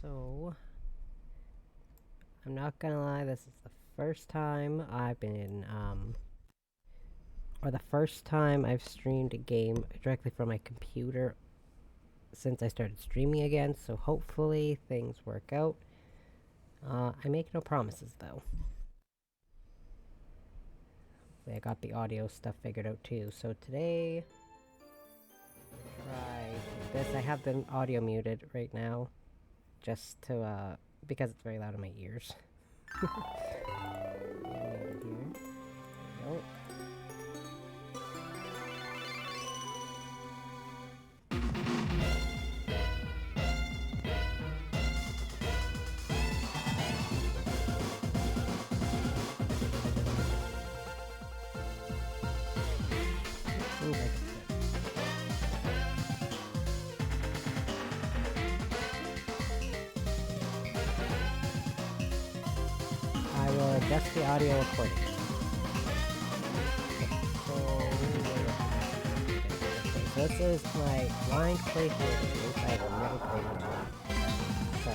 So, I'm not gonna lie, this is the first time or the first time I've streamed a game directly from my computer since I started streaming again, so hopefully things work out. I make no promises though. I got the audio stuff figured out too, so today, try this. I have the audio muted right now, just to, because it's very loud in my ears. Nope. I will adjust the audio accordingly. So this is my blind playthrough. I've never played it. So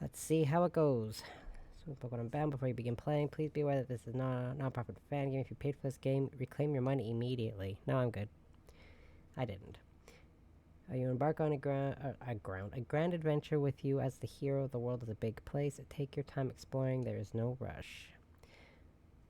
let's see how it goes. So Pokemon Unbound, before you begin playing, please be aware that this is not a non-profit fan game. If you paid for this game, reclaim your money immediately. No, I'm good. I didn't. You embark on a grand adventure with you as the hero. The world is a big place. Take your time exploring. There is no rush.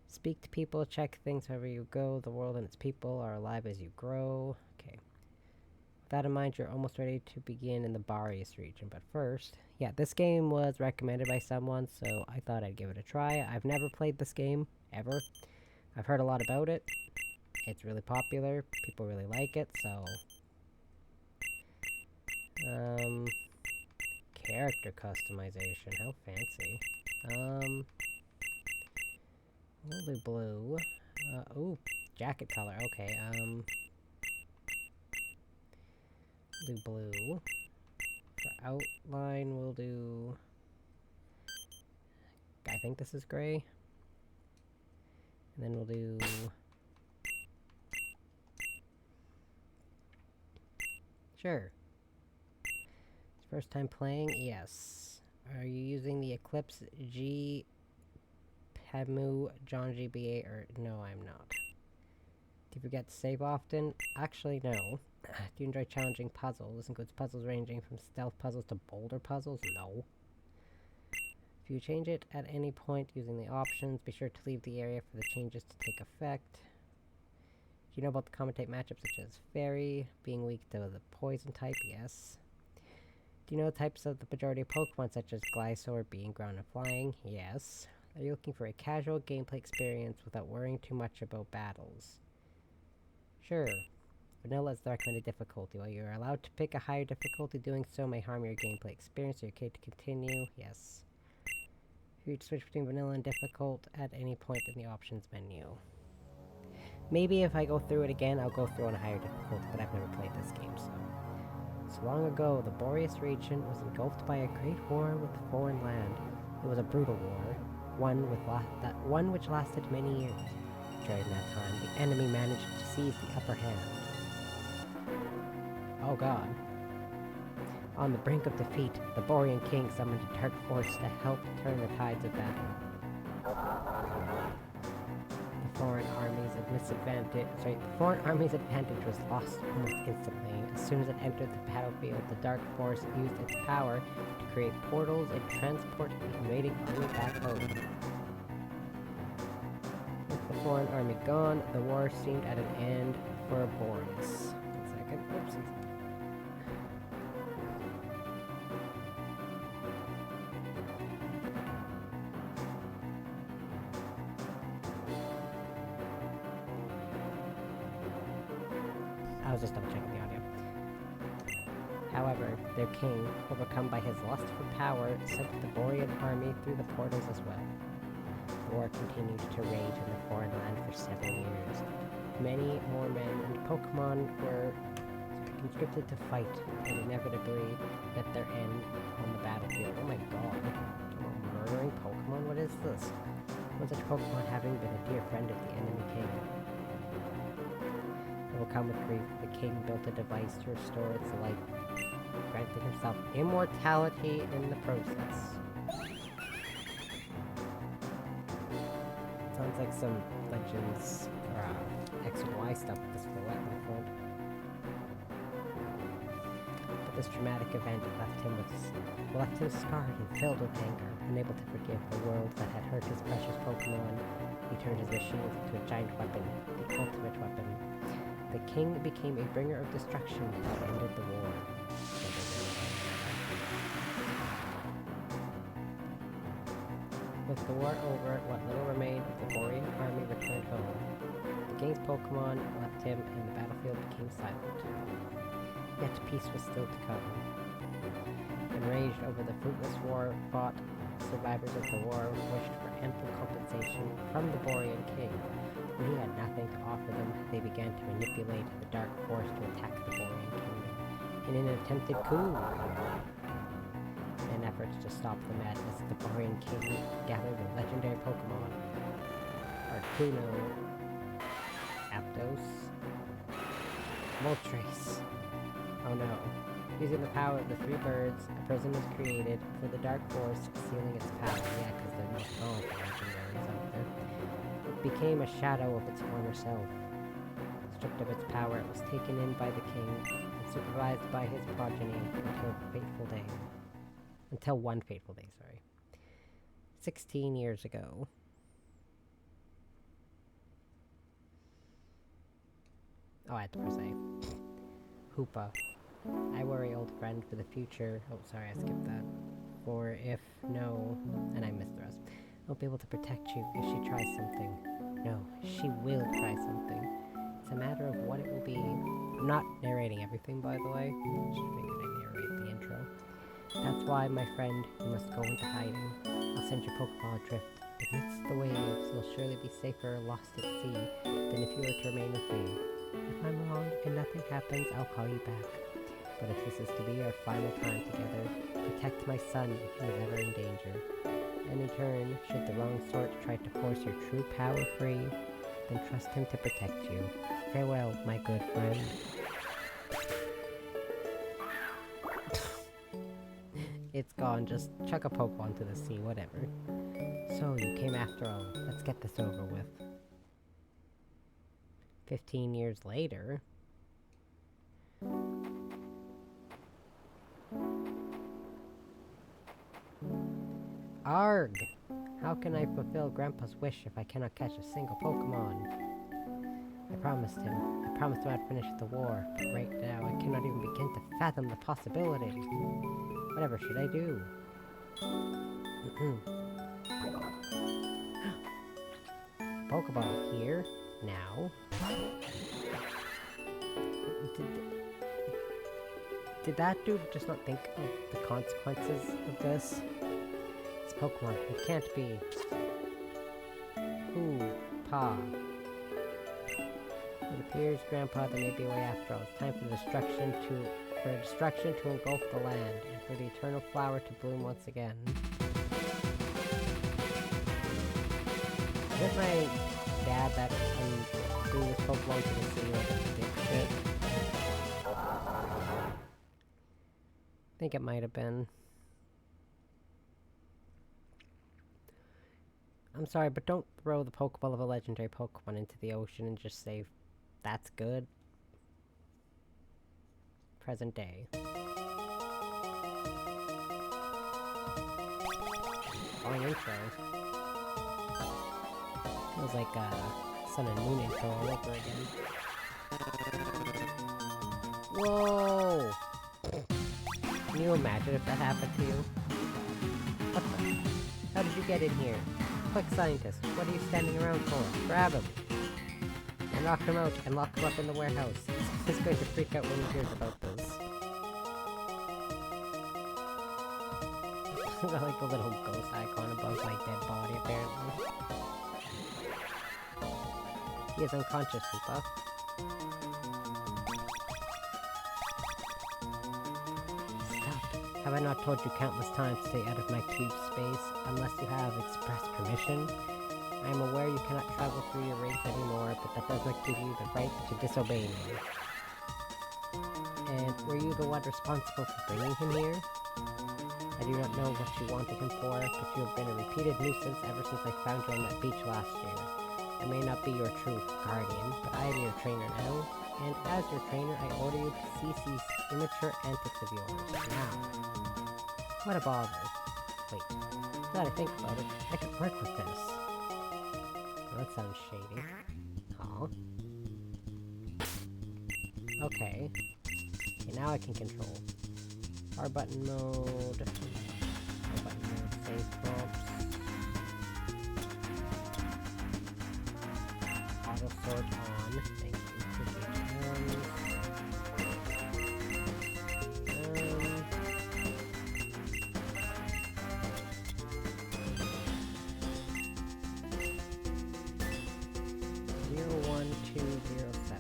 Speak to people, check things wherever you go. The world and its people are alive as you grow. Okay. With that in mind, you're almost ready to begin in the Boreas region. But first, yeah, this game was recommended by someone, so I thought I'd give it a try. I've never played this game, ever. I've heard a lot about it. It's really popular. People really like it, so... Character customization. How fancy. We'll do blue. Ooh, jacket color. Okay, do blue. For outline, we'll do... I think this is gray. And then we'll do... Sure. First time playing? Yes. Are you using the Eclipse G... Pemu John GBA, or no, I'm not. Do you forget to save often? Actually, no. Do you enjoy challenging puzzles? This includes puzzles ranging from stealth puzzles to boulder puzzles? No. If you change it at any point using the options, be sure to leave the area for the changes to take effect. Do you know about the common type matchups such as Fairy, being weak to the poison type? Yes. Do you know types of the majority of Pokemon such as Glysaur, being ground and flying? Yes. Are you looking for a casual gameplay experience without worrying too much about battles? Sure. Vanilla is the recommended difficulty. While you are allowed to pick a higher difficulty, doing so may harm your gameplay experience. Are you okay to continue? Yes. If you switch between vanilla and difficult at any point in the options menu. Maybe if I go through it again, I'll go through on a higher difficulty, but I've never played this game, so... So long ago, the Boreas region was engulfed by a great war with the foreign land. It was a brutal war. One which lasted many years. During that time, the enemy managed to seize the upper hand. Oh god. On the brink of defeat, the Borean king summoned a dark force to help turn the tides of battle. The foreign army's advantage was lost almost instantly. As soon as it entered the battlefield, the dark force used its power to create portals and transport the invading army back home. With the foreign army gone, the war seemed at an end for Boreas. 1 second. Oopsies. I was just double checking the audio. However, their king, overcome by his lust for power, sent the Borean army through the portals as well. The war continued to rage in the foreign land for several years. Many more men and Pokemon were conscripted to fight, and inevitably met their end on the battlefield. Oh my god. Murdering Pokemon? What is this? One such Pokemon having been a dear friend of the enemy king. Overcome with grief, the king built a device to restore its life granting himself immortality in the process. Sounds like some Legends or X and Y stuff with this silhouette in the front. But this traumatic event left him scarred and filled with anger, unable to forgive the world that had hurt his precious Pokemon. He turned his machines into a giant weapon, the ultimate weapon. The king became a bringer of destruction that ended the war. With the war over, what little remained of the Borean army returned home. The king's Pokemon left him and the battlefield became silent. Yet peace was still to come. Enraged over the fruitless war fought, survivors of the war wished for ample compensation from the Borean king. When he had nothing to offer them, they began to manipulate the Dark Force to attack the Borean kingdom in an attempted coup. In efforts to stop the madness, the Borean king gathered the legendary Pokemon Articuno, Aptos, Moltres. Oh no. Using the power of the three birds, a prison was created for the Dark Force, sealing its power. Yeah, because they're most powerful legendaries out there. It became a shadow of its former self. Stripped of its power, it was taken in by the king and supervised by his progeny until one fateful day, 16 years ago. Oh, I had to press A. Hoopa. I worry, old friend, for the future. Oh, sorry, I skipped that. For if no, and I missed the rest. I won't be able to protect you if she tries something. No, she will try something. It's a matter of what it will be. I'm not narrating everything, by the way. Just figured I'd narrate the intro. That's why, my friend, you must go into hiding. I'll send your Pokemon adrift. Amidst the waves, you'll surely be safer lost at sea than if you were to remain with me. If I'm wrong and nothing happens, I'll call you back. But if this is to be our final time together, protect my son who is ever in danger. And in turn, should the wrong sort try to force your true power free, then trust him to protect you. Farewell, my good friend. It's gone, just chuck a Pokemon to the sea, whatever. So, you came after all. Let's get this over with. 15 years later... Arg! How can I fulfill Grandpa's wish if I cannot catch a single Pokemon? I promised him I'd finish the war, but right now I cannot even begin to fathom the possibility. Whatever should I do? Pokeball here, now. Did that dude just not think of the consequences of this? It's Pokemon, it can't be. Ooh, Pa. It appears, Grandpa, there may be a way after all. It's time for destruction to engulf the land, and for the eternal flower to bloom once again. Is it my dad that threw this Pokemon to the sea like a dipshit? I think it might have been. I'm sorry, but don't throw the Pokeball of a legendary Pokemon into the ocean and just say, that's good. Present day. Long intro. Feels like Sun and Moon intro all over again. Whoa! Can you imagine if that happened to you? What the? How did you get in here? Quick, scientist, what are you standing around for? Grab him! And knock him out and lock him up in the warehouse. He's going to freak out when he hears about this. Got like a little ghost icon above my dead body, apparently. He is unconscious, Hoopa. Stop. Have I not told you countless times to stay out of my cube space unless you have express permission? I am aware you cannot travel through your rings anymore, but that does not give you the right to disobey me. And were you the one responsible for bringing him here? I do not know what you wanted him for, but you have been a repeated nuisance ever since I found you on that beach last year. I may not be your true guardian, but I am your trainer now, and as your trainer, I order you to cease these immature antics of yours, now. What a bother. Wait, now that I think about it, I could work with this. Well, that sounds shady. Aw. Okay. Okay, now I can control. R button mode. R button mode, save prompts. Auto sort on. Thank you for the items. 01207.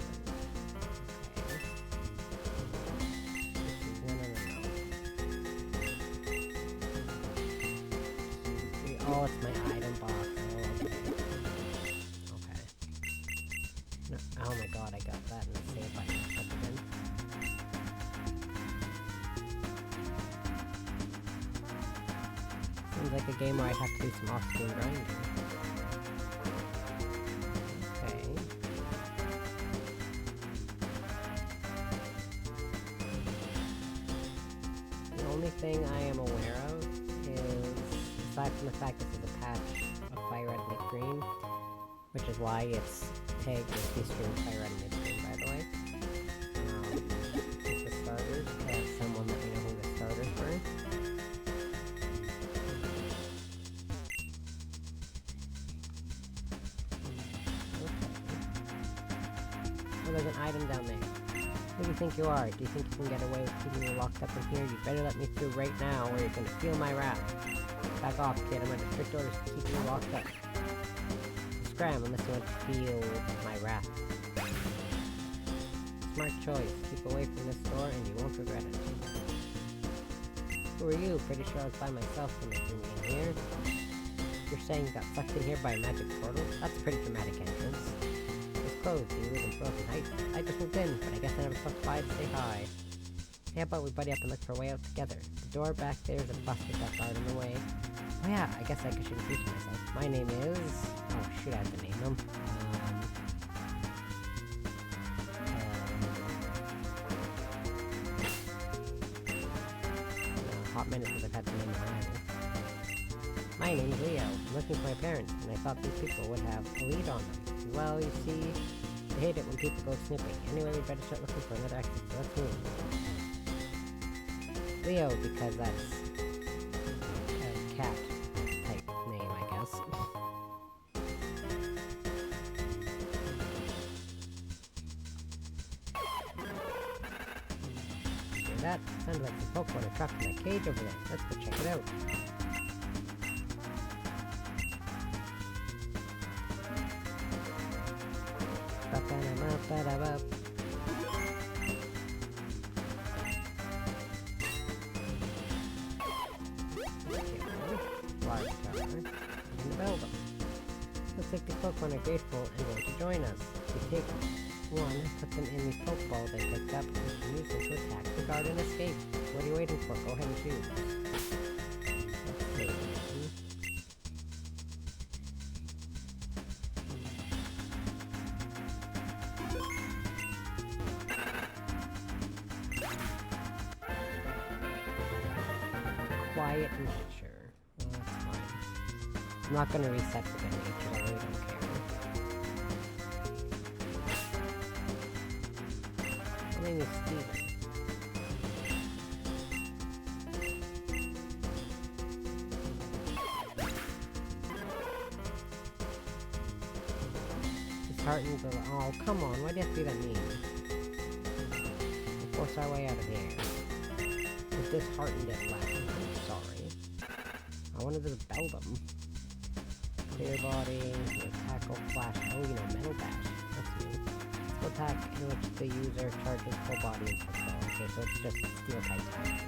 Oh, it's my item box. Oh, okay. No, oh my god, I got that in the save button. Again. Seems like a game where I have to do some off-screen grinding. Okay. The only thing I am aware of is, aside from the fact this is a patch of Fire Red Mid Green, which is why it's tagged as Feastering Fire Red Mid Green, by the way. Here's the starters. Someone let me know who the starters were. Okay. Oh, there's an item down there. Who do you think you are? Do you think you can get away with keeping me locked up in here? You better let me through right now, or you're gonna feel my wrath. Back off, kid. I'm under strict orders to keep you locked up. Scram unless you want to feel my wrath. Smart choice. Keep away from this door and you won't regret it. Who are you? Pretty sure I was by myself when they threw me in here. You're saying you got sucked in here by a magic portal? That's a pretty dramatic entrance. It's closed. Do you live in Frozen Heights? I just moved in, but I guess I never stopped by to say hi. Hey, how about we buddy up and look for a way out together? The door back there is a busted that guard in the way. Oh yeah, I guess I should introduce myself. My name is... Oh shoot, I have to name them. Hot minute since I've had to name my rival. My name is Leo. I'm looking for my parents, and I thought these people would have a lead on them. Well, you see, they hate it when people go snooping. Anyway, we better start looking for another exit, so let's move. Leo, because that's a cat type name, I guess. Hear that? Sounds like some Pokemon are trapped in that cage over there. Let's go check it out. Ba-ba-da-ba-ba-da-ba. Large tower, and bell them. Looks like the Pokemon are grateful and want to join us. We take one, put them in the Pokeball they picked up, and can use them to attack the guard and escape. What are you waiting for? Go ahead and choose. Let's see. Quiet nature. Well, that's fine. I'm not gonna reset the good nature, I really don't care. My name is Steven. Disheartened, but oh, come on, why do you have to be that mean? We'll force our way out of here. We're disheartened at last. I'm sorry. I wanted to bell them. Clear body, tackle, flash. Oh, you know, metal bash. That's new. Full attack in which the user charges full body into spell. Okay, so it's just a steel type attack.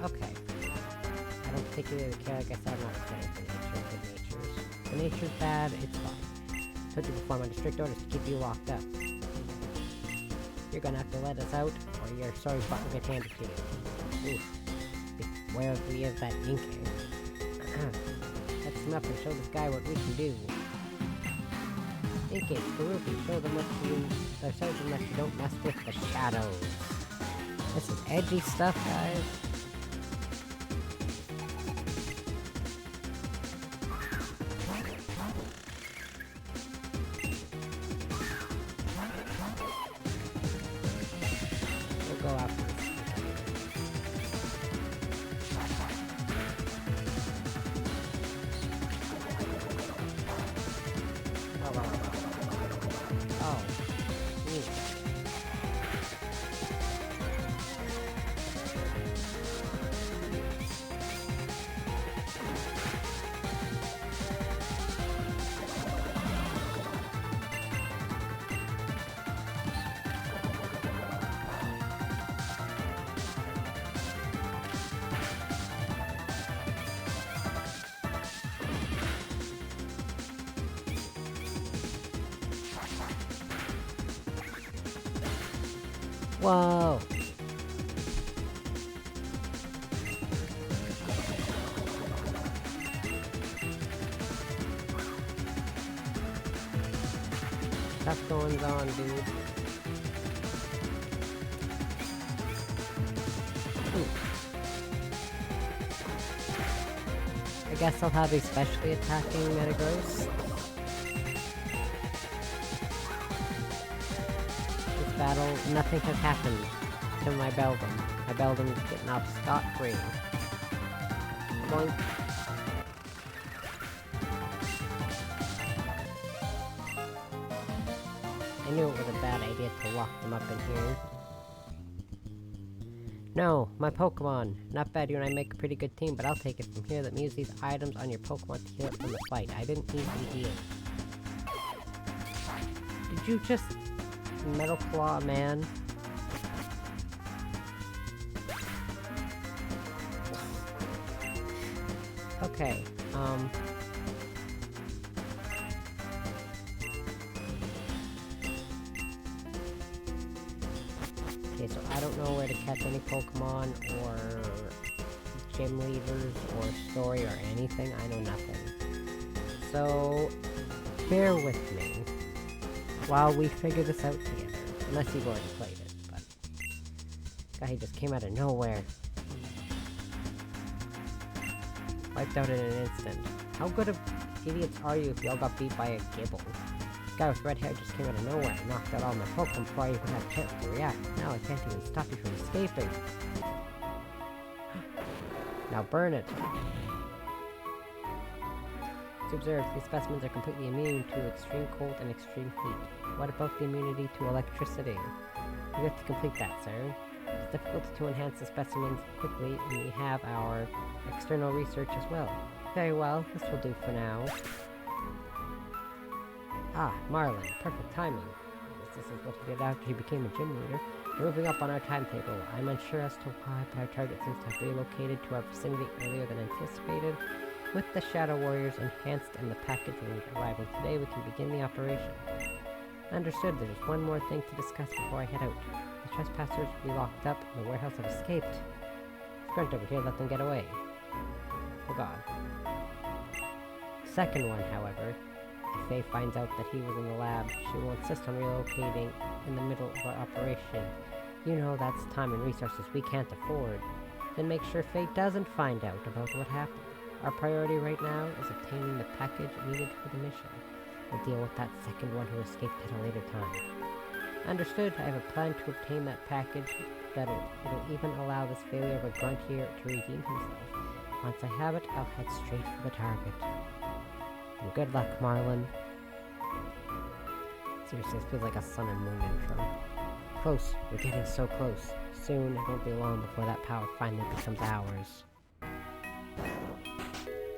Okay. I don't particularly care, like I said, I'm not excited for nature and good natures. The nature's bad, it's fine. Told you before, I'm under strict orders to keep you locked up. You're gonna have to let us out, or your sorry spot will get handed to you. Oof. Beware of we have that ink here. Let's come up and show this guy what we can do. Ink Garupi, show them that you don't mess with the shadows. This is edgy stuff, guys. We'll go after this. Oh. Neat. Whoa! Stuff going on, dude. Ooh. I guess I'll have a specially attacking Metagross. Battle, nothing has happened to my Beldum. My Beldum's getting off scot-free. Boink. I knew it was a bad idea to lock them up in here. No, my Pokemon. Not bad, you and I make a pretty good team, but I'll take it from here. Let me use these items on your Pokemon to heal it from the fight. I didn't need to heal. Did you just... Metal Claw, man? Okay, okay, so I don't know where to catch any Pokemon, or gym leaders, or story, or anything. I know nothing. So, bear with me while we figure this out together. Unless you've already played it, but... Guy just came out of nowhere. Wiped out in an instant. How good of idiots are you if you all got beat by a Gibble? This guy with red hair just came out of nowhere and knocked out all my Pokemon before I even had a chance to react. Now I can't even stop you from escaping. Now burn it. To observe, these specimens are completely immune to extreme cold and extreme heat. What about the immunity to electricity? You have to complete that, sir. It's difficult to enhance the specimens quickly, and we have our external research as well. Very well, this will do for now. Ah, Marlin, perfect timing. This is what he did after he became a gym leader. We're moving up on our timetable. I'm unsure as to why, but our target seems to have relocated to our vicinity earlier than anticipated. With the Shadow Warriors enhanced and the package arriving today, we can begin the operation. Understood. There's one more thing to discuss before I head out. The trespassers we locked up in the warehouse have escaped. Grunt over here let them get away. Oh god. Second one, however, if Faye finds out that he was in the lab, she will insist on relocating in the middle of our operation. You know, that's time and resources we can't afford. Then make sure Faye doesn't find out about what happened. Our priority right now is obtaining the package needed for the mission. We'll deal with that second one who escaped at a later time. Understood. I have a plan to obtain that package. It'll even allow this failure of a grunt here to redeem himself. Once I have it, I'll head straight for the target. And good luck, Marlin. Seriously, this feels like a Sun and Moon intro. Close. We're getting so close. Soon, it won't be long before that power finally becomes ours.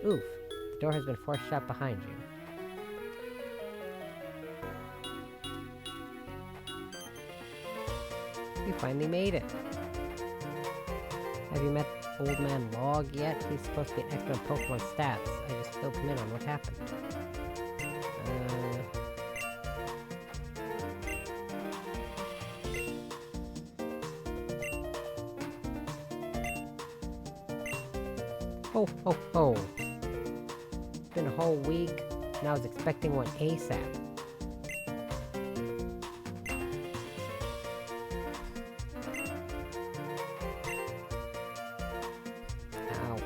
Oof. The door has been forced shut behind you. You finally made it. Have you met Old Man Log yet? He's supposed to be an expert on Pokemon stats. I just filled him in on what happened. Ho ho ho. It's been a whole week, and I was expecting one ASAP. Ow.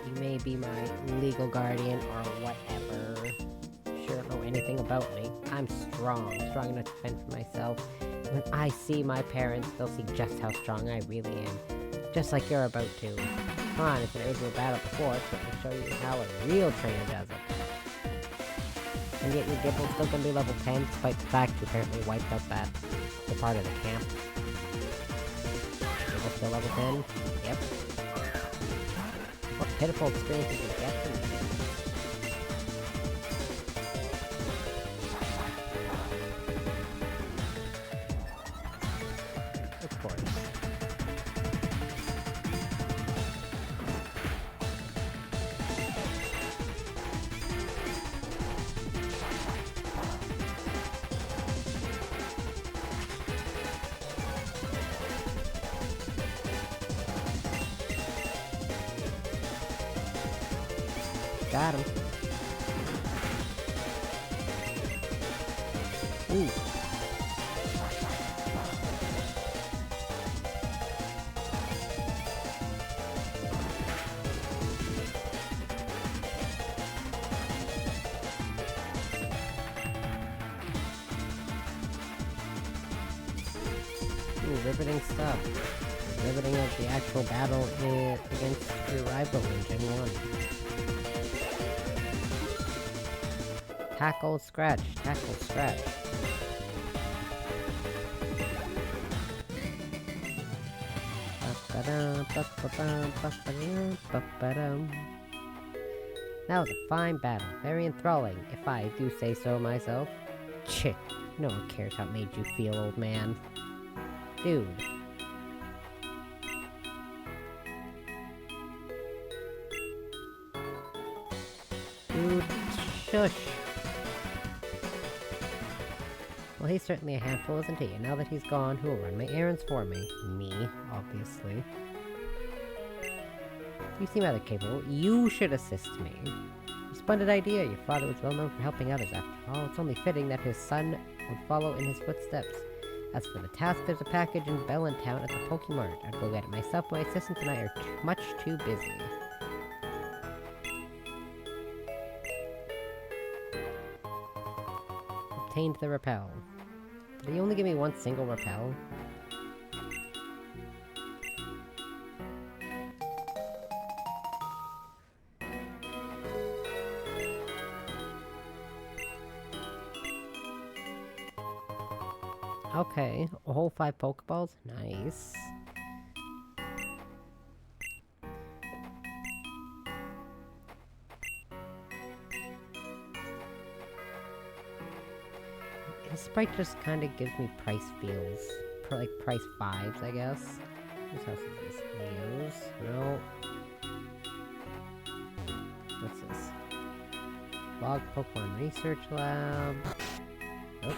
You may be my legal guardian or whatever. Sure don't know anything about me. I'm strong enough to fend for myself. When I see my parents, they'll see just how strong I really am. Just like you're about to. Come on, if it was a battle before, so I'll show you how a real trainer does it. And yet your Gibble's still gonna be level 10, despite the fact you apparently wiped out that the part of the camp. Gibble's still level 10? Yep. What pitiful experience did you get from this? Of course. Got him. Ooh. Ooh, riveting stuff. Riveting of the actual battle against your rival in Gen 1. Tackle, scratch, tackle, scratch. That was a fine battle, very enthralling, if I do say so myself. Chit, no one cares how it made you feel, old man. Dude. Dude, shush. Well, he's certainly a handful, isn't he? And now that he's gone, who will run my errands for me? Me, obviously. You seem rather capable. You should assist me. A splendid idea. Your father was well known for helping others. After all, it's only fitting that his son would follow in his footsteps. As for the task, there's a package in Bellintown at the Pokemart. I'd go get it myself, but my assistants and I are much too busy. Obtained the repel. Did he only give me one single repel? Okay, a whole 5 Pokeballs? Nice. His sprite just kind of gives me price feels. Like price 5s, I guess. Whose house is this? Leo's? No. What's this? Log Pokemon Research Lab. Nope.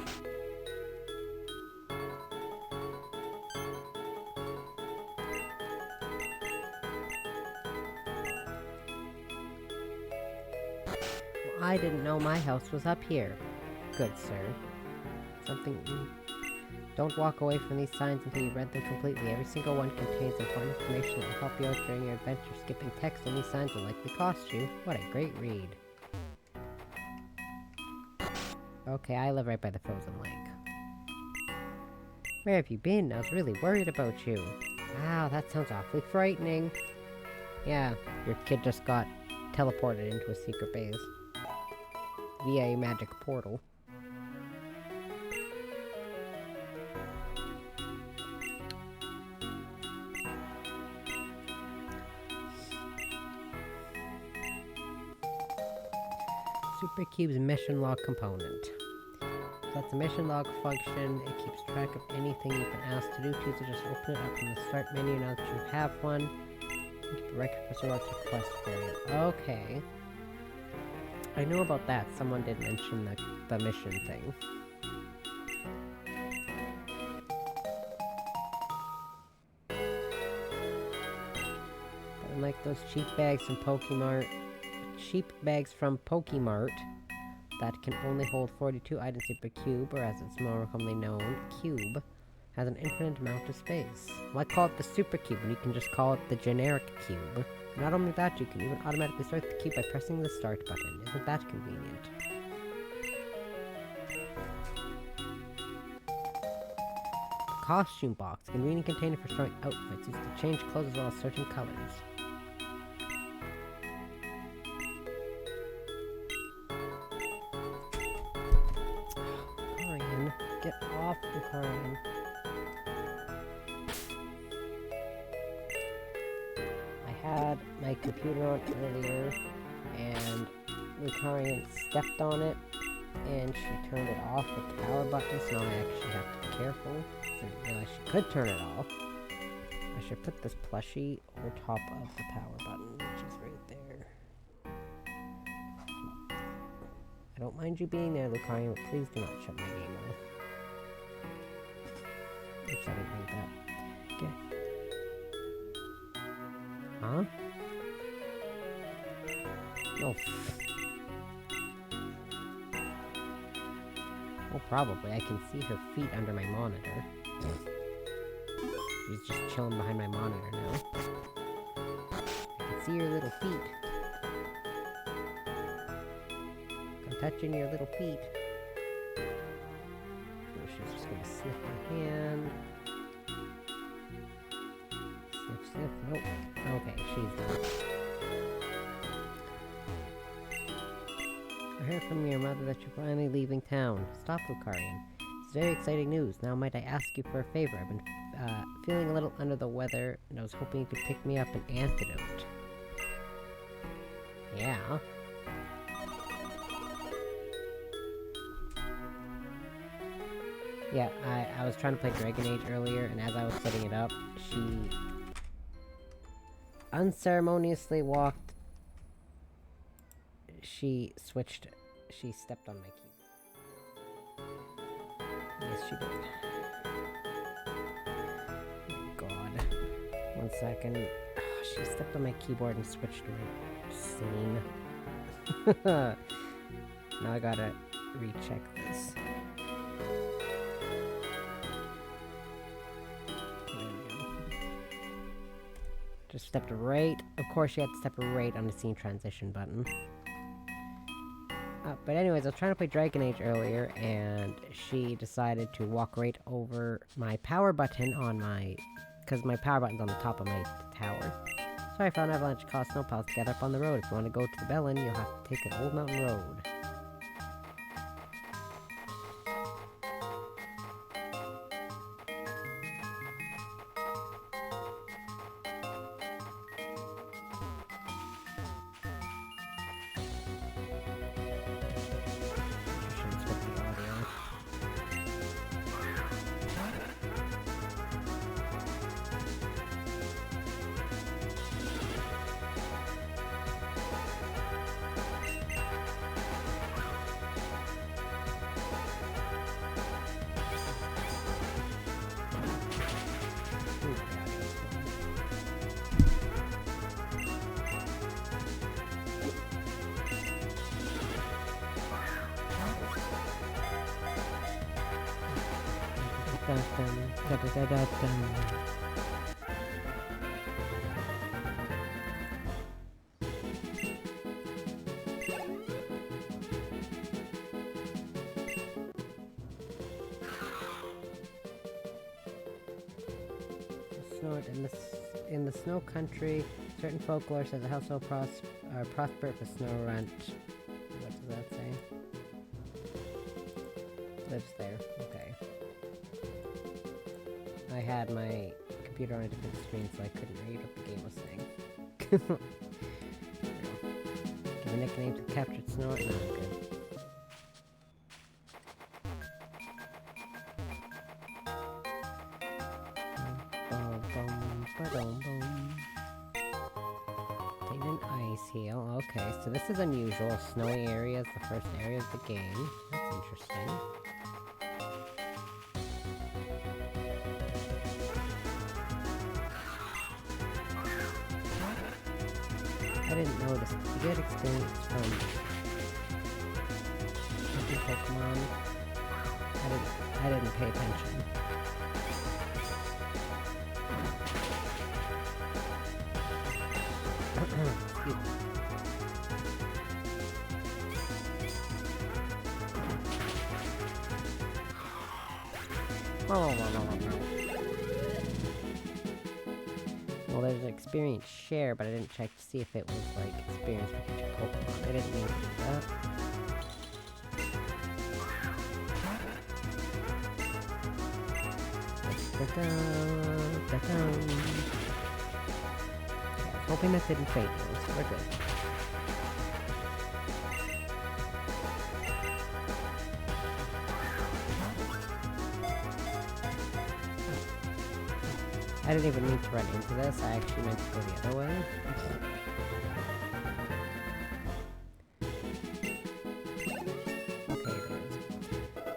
Well, I didn't know my house was up here. Good, sir. Something... Don't walk away from these signs until you've read them completely. Every single one contains important information that will help you out during your adventure. Skipping text on these signs will likely cost you. What a great read. Okay, I live right by the frozen lake. Where have you been? I was really worried about you. Wow, that sounds awfully frightening. Yeah, your kid just got teleported into a secret base. Via a magic portal. Supercube's mission log component. So that's a mission log function. It keeps track of anything you've been asked to do. Choose to just open it up from the start menu now that you have one. Keep a record for someone to quest for you. Okay. I know about that. Someone did mention the mission thing. Unlike those cheap bags from Pokemart that can only hold 42 items per cube, or as it's more commonly known, cube, has an infinite amount of space. Why call it the super cube when you can just call it the generic cube? Not only that, you can even automatically start the cube by pressing the start button. Isn't that convenient? Costume box. Convenient container for storing outfits. Used to change clothes as well as certain colors. Corian. Get off the Corian. I had my computer on earlier and Lucarian stepped on it and she turned it off with the power button, so now I actually have to be careful. I didn't realize she could turn it off. I should put this plushie over top of the power button, which is right there. I don't mind you being there, Lucarian, but please do not shut my game off. Oops, I didn't need that. Okay. Huh? Oh. Oh, probably. I can see her feet under my monitor. She's just chilling behind my monitor now. I can see your little feet. I'm touching your little feet. Oh, she's just gonna sniff my hand. Sniff, sniff. Nope. Okay, she's done. I heard from your mother that you're finally leaving town. Stop, Lucarian. It's very exciting news. Now might I ask you for a favor? I've been feeling a little under the weather, and I was hoping you could pick me up an antidote. Yeah? Yeah, I was trying to play Dragon Age earlier, and as I was setting it up, she unceremoniously walked. She stepped on my key. Yes, she did. Oh my god. 1 second. Oh, she stepped on my keyboard and switched my scene. Now I gotta recheck this. There we go. Just stepped right. Of course, you had to step right on the scene transition button. But anyways, I was trying to play Dragon Age earlier, and she decided to walk right over my power button on my... because my power button's on the top of my tower. So I found avalanche cost snowplows to get up on the road. If you want to go to the Bellin, you'll have to take an old mountain road. In the snow country, certain folklore says a household prosper if a snow ranch. What does that say? Lives there. Okay. I had my computer on a different screen, so I couldn't read what the game was saying. Give a nickname to captured snow. No, I'm good. Taking an ice heel. Okay, so this is unusual. Snowy area is the first area of the game. That's interesting. You get experience from catching Pokemon. I didn't pay attention. Excuse me. Well, there's an experience share, but I didn't check to see if it was like experience for catching Pokemon. I didn't mean to do that. Yeah, I was hoping that didn't fade though, so we're good. I didn't even mean to run into this, I actually meant to go the other way. Okay, there it is.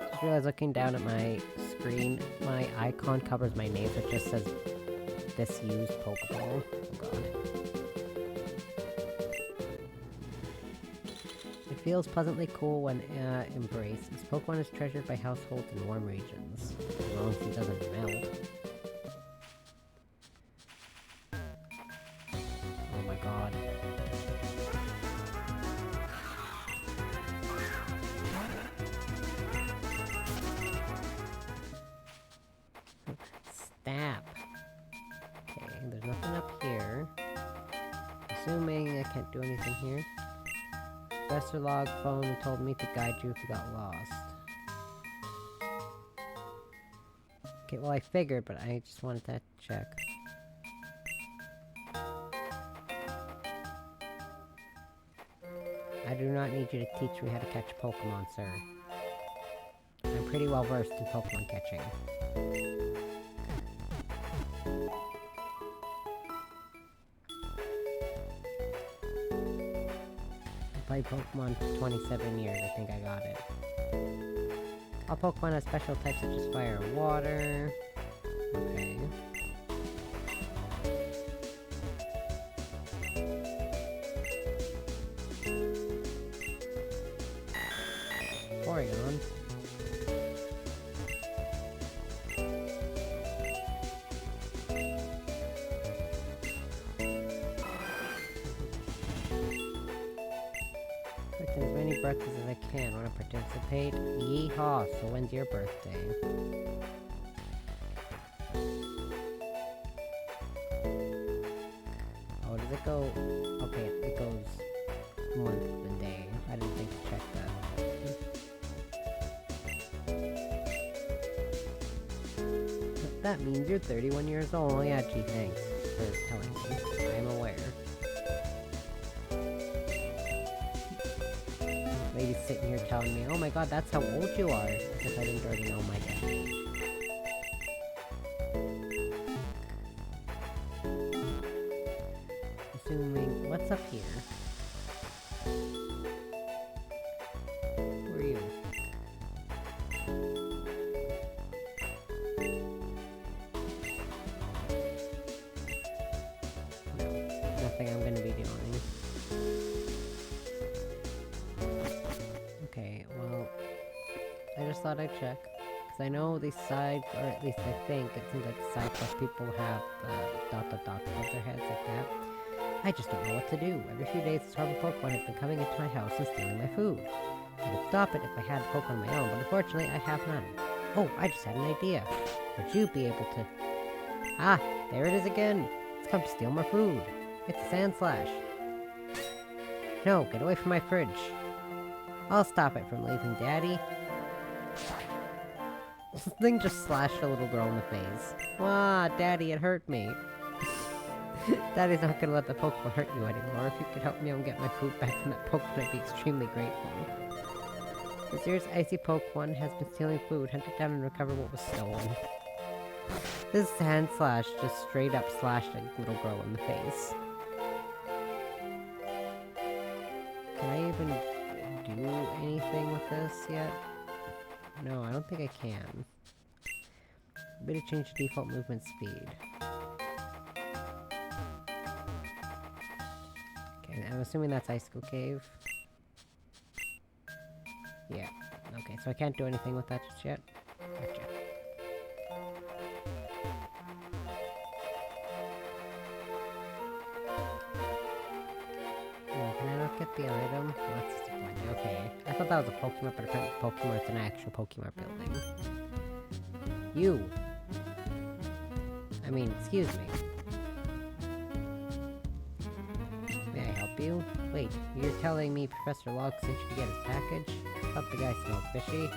Just realized looking down at my screen, my icon covers my name, so it just says disused Pokeball. Oh god. It feels pleasantly cool when embraced. This Pokemon is treasured by households in warm regions, as long as he doesn't melt. Oh my god. Stab. Okay, there's nothing up here. Assuming I can't do anything here. Professor Log phoned and told me to guide you if you got lost. Okay, well I figured, but I just wanted to check. I do not need you to teach me how to catch Pokemon, sir. I'm pretty well versed in Pokemon catching. I played Pokemon for 27 years, I think I got it. All Pokemon have special types such as fire and water. Okay. Porygon. Collect as many birthdays as I can. Want to participate? Yeehaw! So when's your birthday? Oh, does it go? Okay, it goes month and day. I didn't think to check that. That means you're 31 years old. Oh yeah, gee, thanks for telling me. I am aware. Lady's sitting here telling me, oh my god, that's how old you are. As if I didn't already know my dad's age. Assuming, what's up here? Who are you? Nothing I'm gonna be doing. Okay, well, I just thought I'd check. Because I know these side, or at least I think, it seems like side quest people have the ... above their heads like that. I just don't know what to do. Every few days, this horrible Pokemon has been coming into my house and stealing my food. I could stop it if I had a Pokemon of my own, but unfortunately, I have none. Oh, I just had an idea. Would you be able to... Ah, there it is again! It's come to steal my food. It's a Sandslash. No, get away from my fridge. I'll stop it from leaving, Daddy. This thing just slashed a little girl in the face. Ah, Daddy, it hurt me. Daddy's not gonna let the Pokemon hurt you anymore. If you could help me out and get my food back from that Pokemon, I'd be extremely grateful. The serious icy Pokemon has been stealing food. Hunt it down and recover what was stolen. This Sandslash just straight up slashed a little girl in the face. Can I even do anything with this yet? No, I don't think I can. Maybe to change the default movement speed. Okay, I'm assuming that's Icicle Cave. Yeah. Okay, so I can't do anything with that just yet. Gotcha. Oh, can I not get the item? What's disappointing. Okay. I thought that was a Pokemon, but apparently Pokemon is an actual Pokemon building. You! I mean, excuse me. May I help you? Wait, you're telling me Professor Log sent you to get his package? I thought the guy smelled fishy.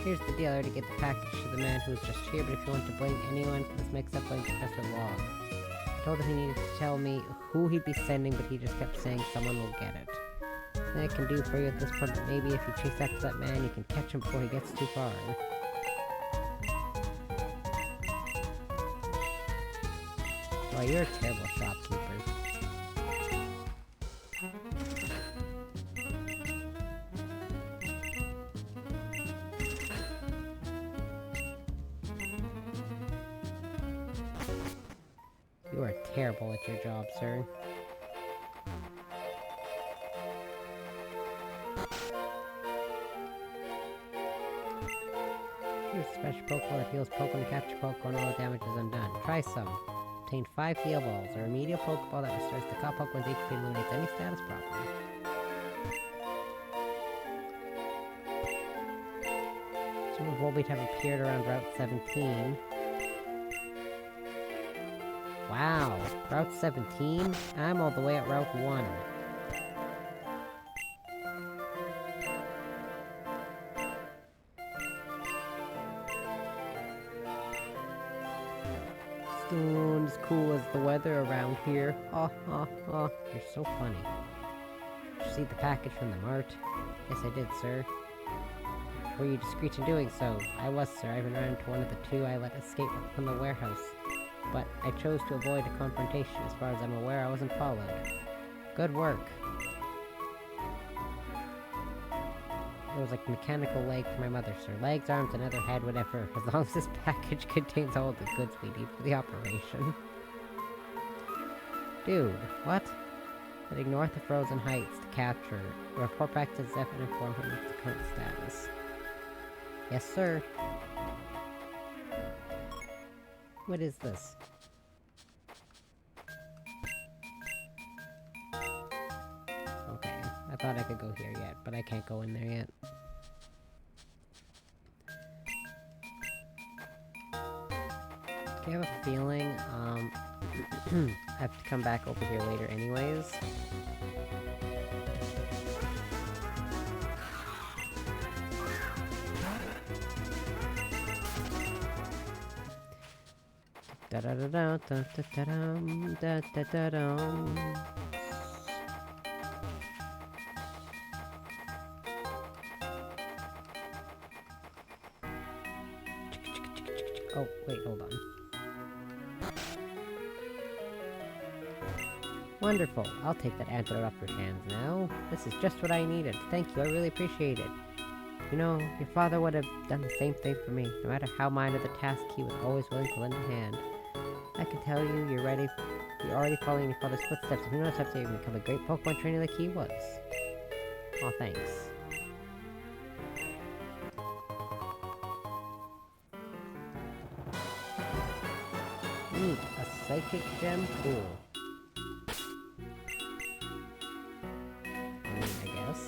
Here's the deal, I already get the package to the man who was just here, but if you want to blame anyone for this mix-up, blame Professor Log. I told him he needed to tell me who he'd be sending, but he just kept saying someone will get it. Nothing I can do for you at this point, but maybe if you chase after that man, you can catch him before he gets too far. Oh, you're a terrible shopkeeper. You are terrible at your job, sir. Here's a special Pokeball that heals Pokemon to capture Pokemon, all the damage is undone. Try some. Obtain 5 heal balls, a remedial Pokeball that restores the caught Pokemon's HP and eliminates any status problem. Some of Volbeat have appeared around Route 17. Wow, Route 17? I'm all the way at Route 1. Soon as cool as the weather around here. Ha ha ha. You're so funny. Did you see the package from the mart? Yes, I did, sir. Were you discreet in doing so? I was, sir. I even ran into one of the two I let escape from the warehouse. But I chose to avoid a confrontation. As far as I'm aware, I wasn't followed. Good work. It was like mechanical leg for my mother, sir. Legs, arms, another head, whatever. As long as this package contains all the goods we need for the operation. Dude, what? Heading north of Frozen Heights to capture. Report back to Zeph and inform him of the current status. Yes, sir. What is this? Okay, I thought I could go here yet, but I can't go in there yet. I have a feeling, I have to come back over here later anyways. Da da da da da da da da da da. Oh, wait, hold on. Wonderful. I'll take that antidote off your hands now. This is just what I needed. Thank you, I really appreciate it. You know, your father would have done the same thing for me. No matter how minor the task, he was always willing to lend a hand. I can tell you, you're already following your father's footsteps, and who knows if you can become a great Pokemon trainer like he was. Aw, thanks. Neat, a psychic gem? Cool. I guess.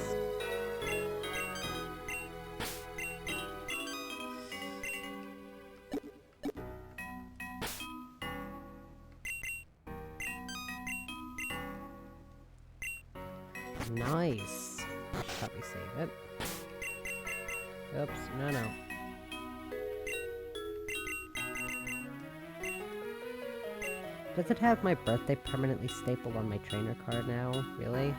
Nice. I should probably save it. Oops, no. Does it have my birthday permanently stapled on my trainer card now? Really?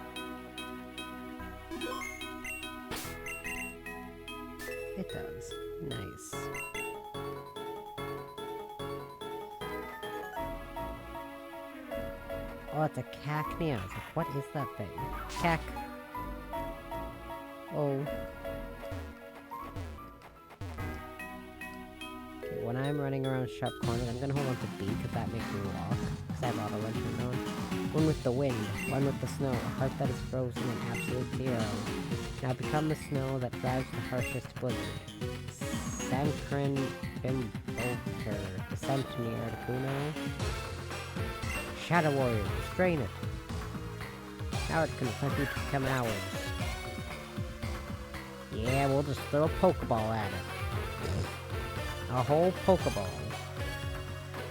It does. Nice. Oh, it's a cacnea. I was like, what is that thing? Cac. Oh. Okay, when I'm running around sharp corners, I'm gonna hold on to B, because that makes me walk. Because I have auto-run turned on. One with the wind, one with the snow, a heart that is frozen in absolute zero. Now become the snow that drives the harshest blizzard. Sankrin Bimbolter, descent near Articuno. Shadow Warrior, restrain it. Now it can attempt to become ours. Yeah, we'll just throw a Pokeball at it. A whole Pokeball.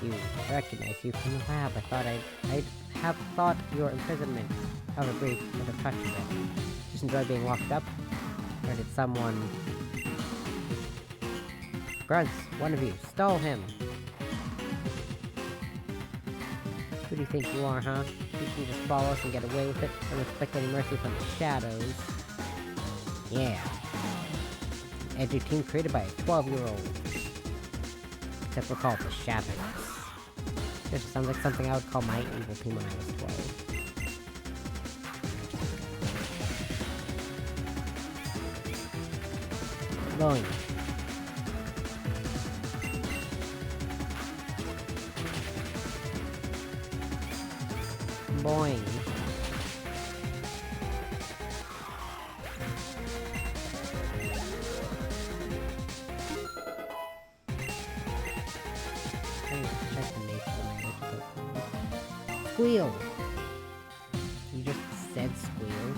You recognize you from the lab. I'd have thought your imprisonment of a brief would have touched it. Just enjoy being locked up? Or did someone... Grunts, one of you, stole him! Who do you think you are, huh? You can just follow us and get away with it? Don't expect any mercy from the shadows. Yeah. Edgy team created by a 12-year-old. Except we're called the Shadows. This sounds like something I would call my evil team when I was 12. Blowing. Boing. Squeal! You just said squeal.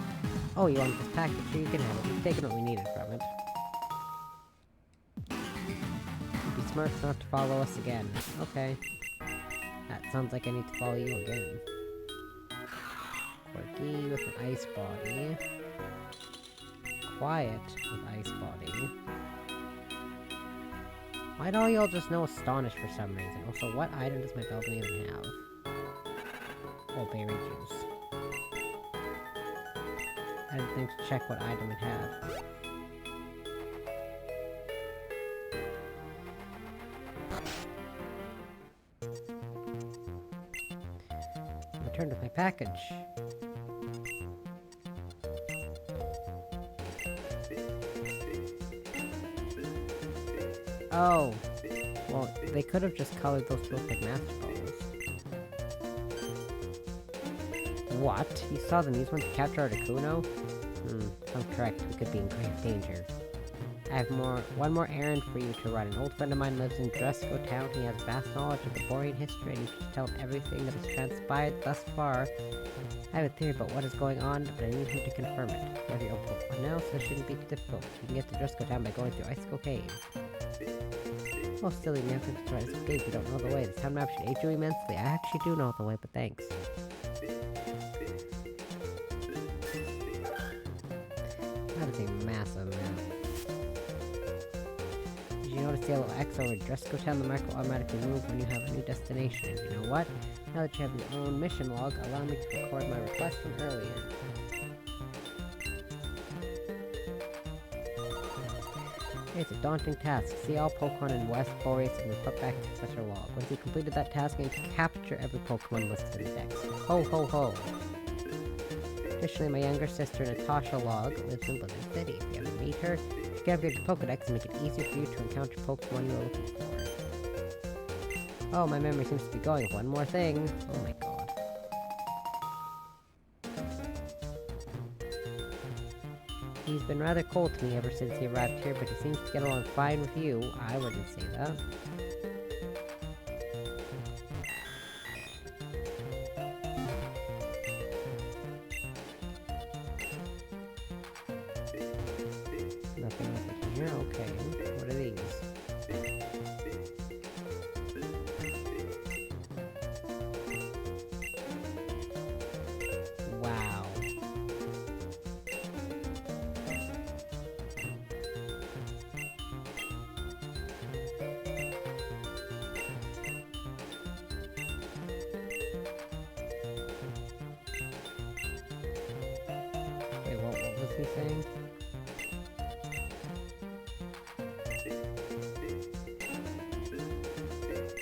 Oh, you want this package? Sure, you can have it. We've taken what we needed from it. You'd be smart not to follow us again. Okay. That sounds like I need to follow you again. Quirky with an ice body. Quiet with ice body. Why'd all y'all just know Astonish for some reason? Also, what item does my Belden even have? Oh, berry juice. I didn't think to check what item it had. Returned with my package. Oh. Well, they could have just colored those to look like Master Balls. What? You saw them use one to capture Articuno? I'm correct. We could be in grave danger. I have one more errand for you to run. An old friend of mine lives in Dresco Town. He has vast knowledge of the Borean history, and you should tell him everything that has transpired thus far. I have a theory about what is going on, but I need him to confirm it. You have your own Pokemon now, so it shouldn't be too difficult. You can get to Dresco Town by going through Icicle Cave. Oh, silly man, to try to escape. You don't know the way. This town map should aid you immensely. I actually do know the way, but thanks. That is a massive map. Did you notice the yellow X over Dresco Town? The mark will automatically move when you have a new destination. And you know what? Now that you have your own mission log, allow me to record my request from earlier. It's a daunting task. See all Pokemon in West Boreas and report back to such a log. Once you completed that task, you need to capture every Pokemon listed in the dex. Ho ho ho! Additionally, my younger sister Natasha Log lives in Blizzard City. If you ever meet her, she can upgrade your Pokedex and make it easier for you to encounter Pokemon you are looking for. Oh, my memory seems to be going. One more thing. Oh my god. He's been rather cold to me ever since he arrived here, but he seems to get along fine with you. I wouldn't say that. Nothing over here? Okay. What are these? Wow. Wait, what was he saying?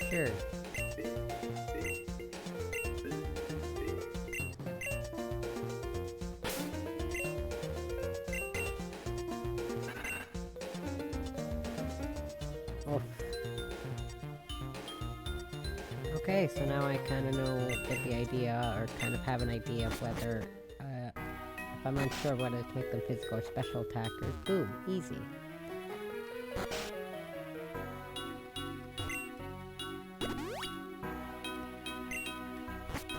Sure. Okay, so now I kind of get the idea, or kind of have an idea of whether, if I'm unsure whether to make them physical or special attackers. Boom, easy.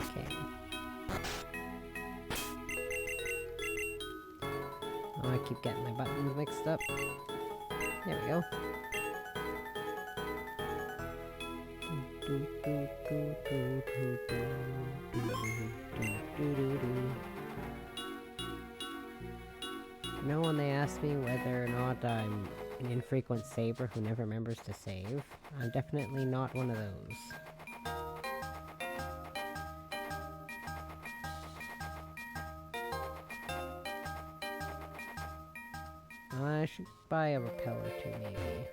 Okay. Oh, I keep getting my buttons mixed up. There we go. You know, when they ask me whether or not I'm an infrequent saver who never remembers to save, I'm definitely not one of those. I should buy a repel or two, maybe.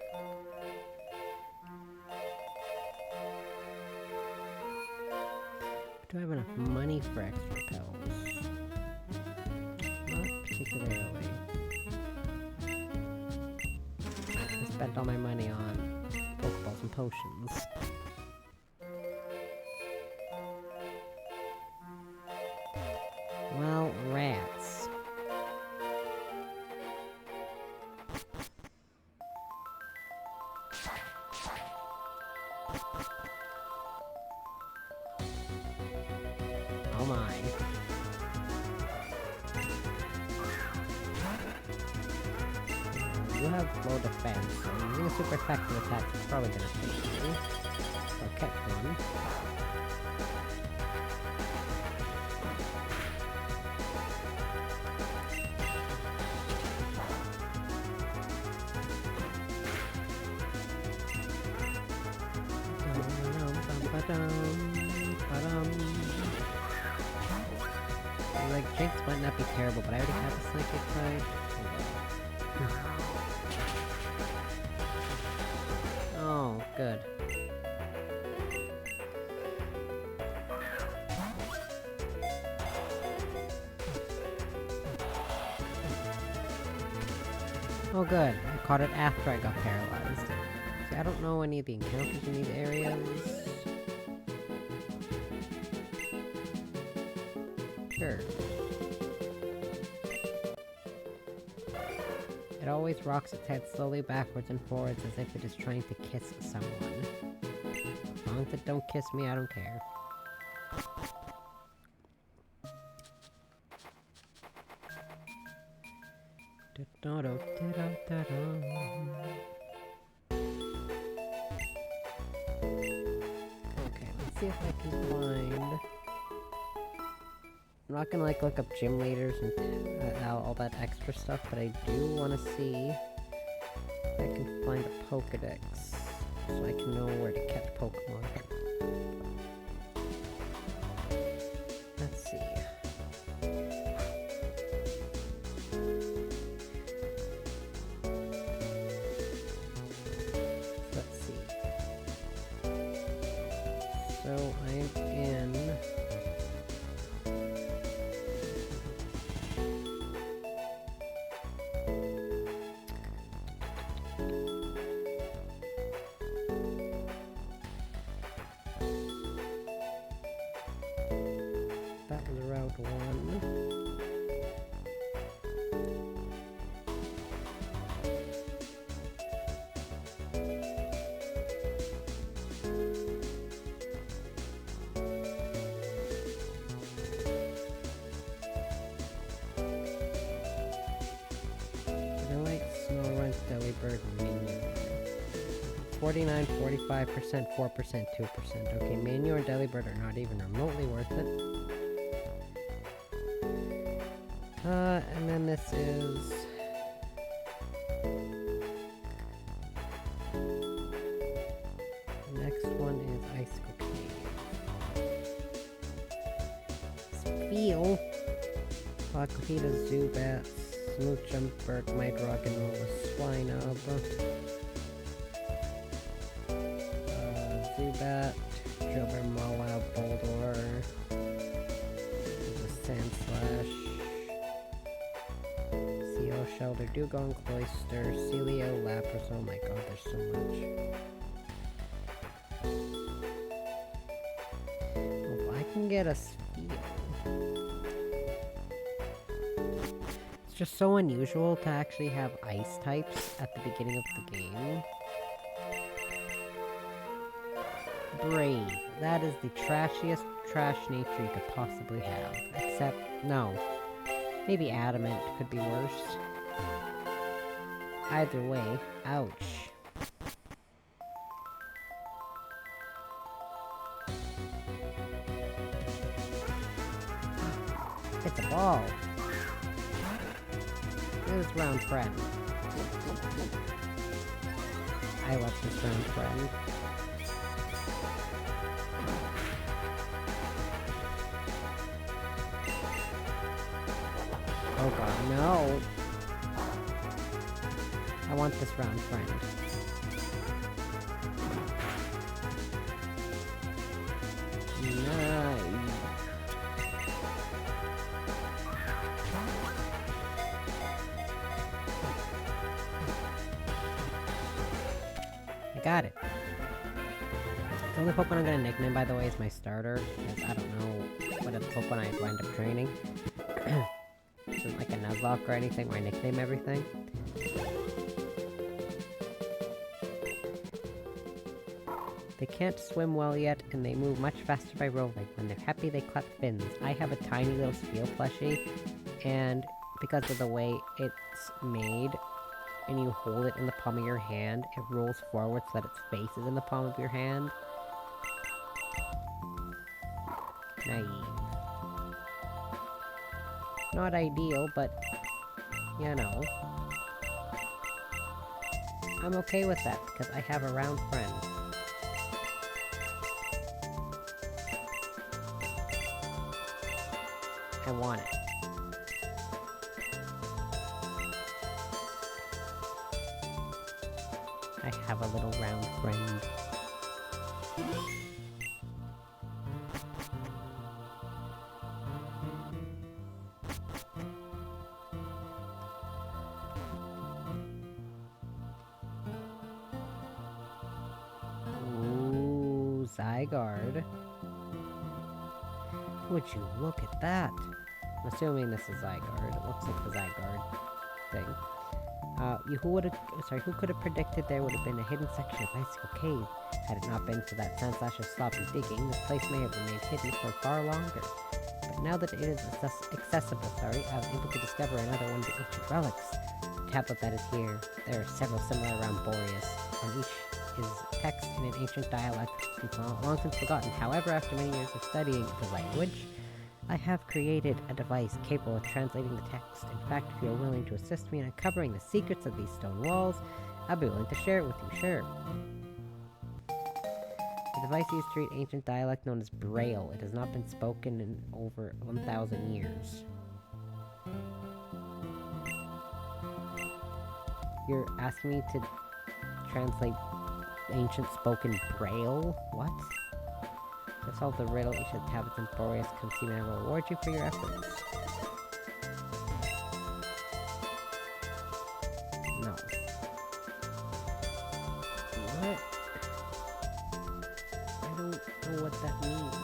Do I have enough money for extra repels? Not particularly. I spent all my money on Pokeballs and potions. Well, rats. Oh my. You have low defense, so using a super effective attack is probably gonna hit you. So I'll catch one. Like, Jinx might not be terrible, but I already have a Psychic type. Oh, good. Oh good, I caught it after I got paralyzed. See, I don't know any of the encounters in these areas. Sure. It always rocks its head slowly backwards and forwards as if it is trying to kiss someone. As long as it don't kiss me, I don't care. Okay, let's see if I can find... I'm not gonna like look up gym leaders and all that extra stuff, but I do want to see if I can find a Pokedex, so I can know where to catch Pokemon. Let's see. Let's see. So I'm in... That was route 1. Delibird menu. 49, 45%, 4%, 2%. Okay, Manu and Delibird are not even remotely worth it. And then this is... The next one is Icicle Cave. Spiel. Aquafita, Zubat, Smoochumberg, Midrock, and Rolla Swinub. Zubat, Jobber, Mawile, Boldor, Sandslash, Seal, Shelter, Dugong, Cloyster, Celio, Lapras. Oh my god, there's so much. can get a steal. It's just so unusual to actually have ice types at the beginning of the game. Brave. That is the trashiest trash nature you could possibly have. Except, no. Maybe adamant could be worse. Either way, ouch. It's a ball. This round friend. I love this round friend. Oh god, no! I want this round friend. Nice. I got it. The only Pokemon I'm gonna nickname, by the way, is my starter, because I don't know what other Pokemon I'd wind up training. This isn't like a Nuzlocke or anything where I nickname everything. They can't swim well yet, and they move much faster by rolling. When they're happy, they clap fins. I have a tiny little Steel plushie, and because of the way it's made, and you hold it in the palm of your hand, it rolls forward so that its face is in the palm of your hand. Naive. Not ideal, but, you know. I'm okay with that, because I have a round friend. I want it. I have a little round friend. Ooh, Zygarde. Would you look at that? I'm assuming this is Zygarde. It looks like the Zygarde thing. Who could have predicted there would have been a hidden section of Icicle Cave? Had it not been for that sand-slasher sloppy digging, this place may have remained hidden for far longer. But now that it is accessible, I was able to discover another one of the ancient relics. The tablet that is here. There are several similar around Boreas. On each is text in an ancient dialect long since forgotten. However, after many years of studying the language, I have created a device capable of translating the text. In fact, if you are willing to assist me in uncovering the secrets of these stone walls, I'll be willing to share it with you, sure. The device used to read ancient dialect known as Braille. It has not been spoken in over 1,000 years. You're asking me to translate ancient spoken Braille? What? To solve the riddle, each of the tablets in Boreas come see me and I will reward you for your efforts. No. What? I don't know what that means.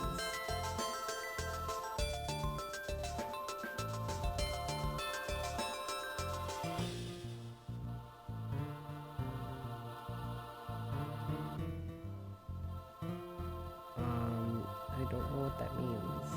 I don't know what that means.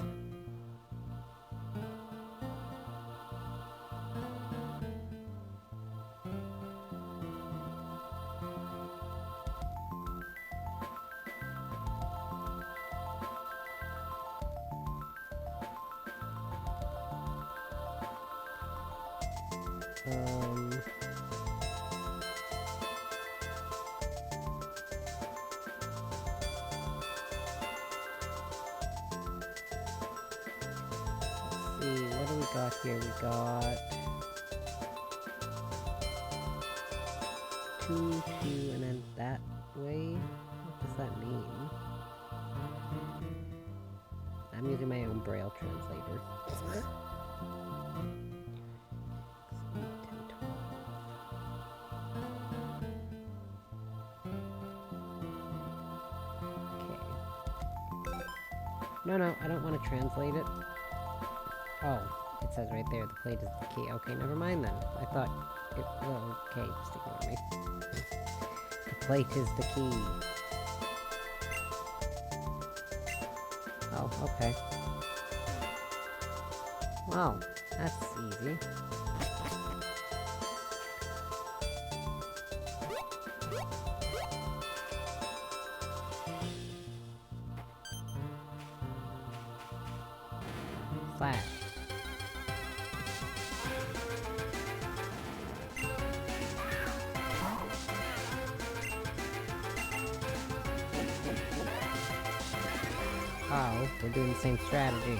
Let's see, what do we got here? We got 2, 2, and then that way? What does that mean? I'm using my own Braille translator. 10, 12. Okay. No, I don't want to translate it. Oh, it says right there, the plate is the key. Okay, never mind then. I thought it... Well, okay, just ignore me. The plate is the key. Oh, okay. Wow, that's easy. Flash. Oh, we're doing the same strategy.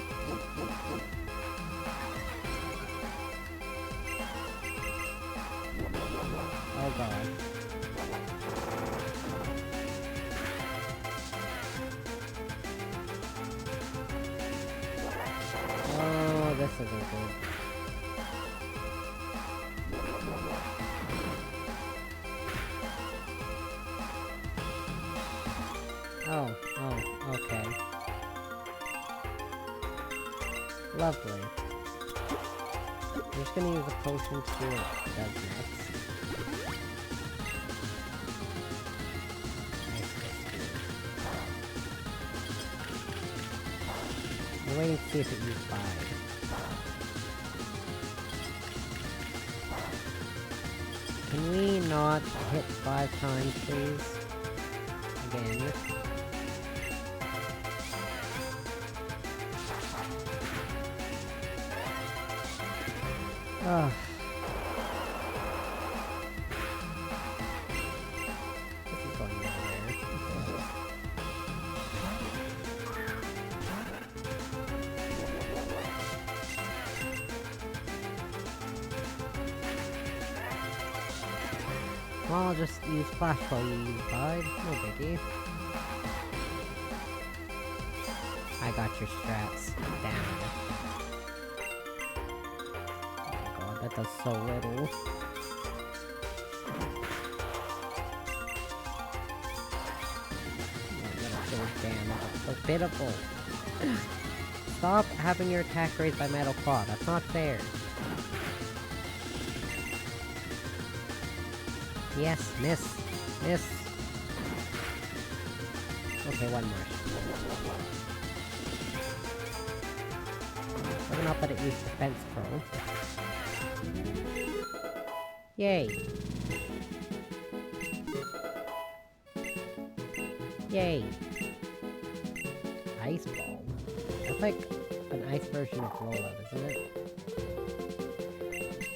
Oh god. Oh, this isn't good. Oh, okay. Lovely. I'm just gonna use a potion to see what it does next. I'm waiting to see if it used 5. Can we not hit 5 times, please? Again. Ugh. This is going nowhere. Well, I'll just use flash while you use Bide. No biggie. I got your strats down. Oh god, that does so little. Damn, that's so pitiful. Stop having your attack raised by Metal Claw. That's not fair. Yes, miss. Miss. Okay, one more. We're not let it use defense pro. Yay. Yay. Ice ball. That's like an ice version of rollout, isn't it?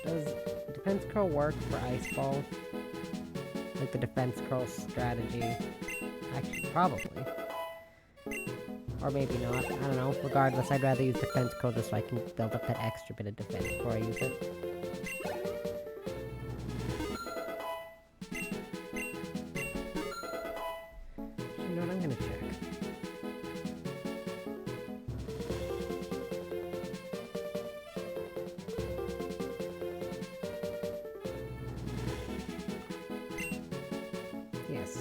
Does defense curl work for ice ball? Like the defense curl strategy? Actually, probably. Or maybe not. I don't know. Regardless, I'd rather use defense curl just so I can build up that extra bit of defense before I use it. You know what? I'm gonna check. Yes.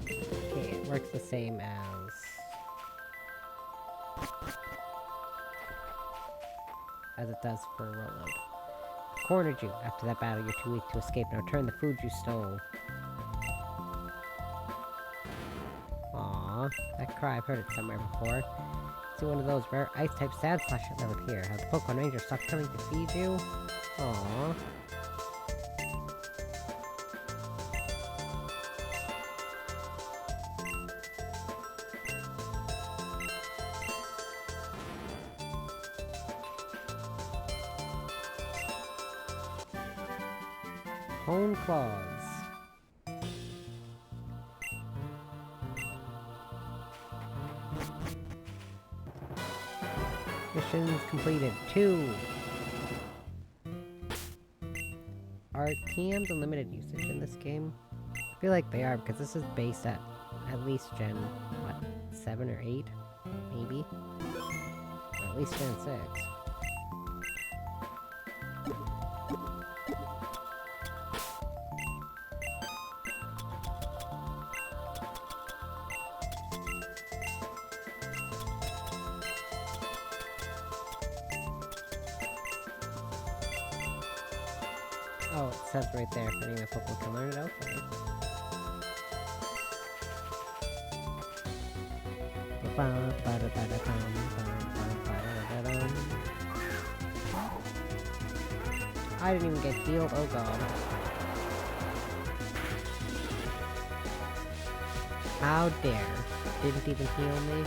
Okay, it works the same as it does for rollout. Cornered you. After that battle, you're too weak to escape. Now return the food you stole. Aww, that cry, I've heard it somewhere before. See one of those rare ice-type sand slash that live here. Have the Pokemon Ranger stopped coming to feed you? Aww. Hone Claws. Missions completed. 2. Are TMs unlimited usage in this game? I feel like they are, because this is based at least Gen, what, 7 or 8? Maybe? Or at least Gen 6. Oh, it says right there if any of my Pokemon can learn it. Okay. I didn't even get healed. Oh god. How dare. Didn't even heal me.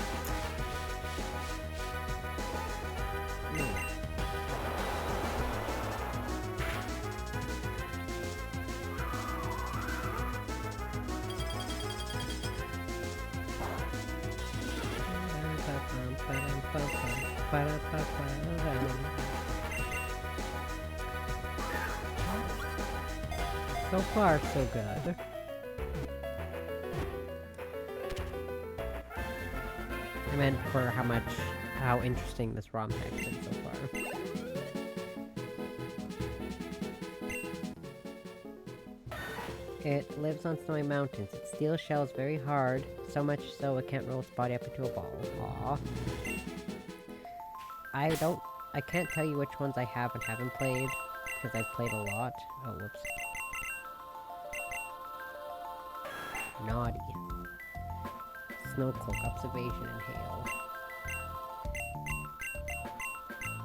So far, so good. I meant for how interesting this ROM hack's been so far. It lives on snowy mountains. It steals shells very hard, so much so it can't roll its body up into a ball. Aww. I can't tell you which ones I have and haven't played, because I've played a lot. Oh, whoops. Naughty. Snowcloak, observation, and hail.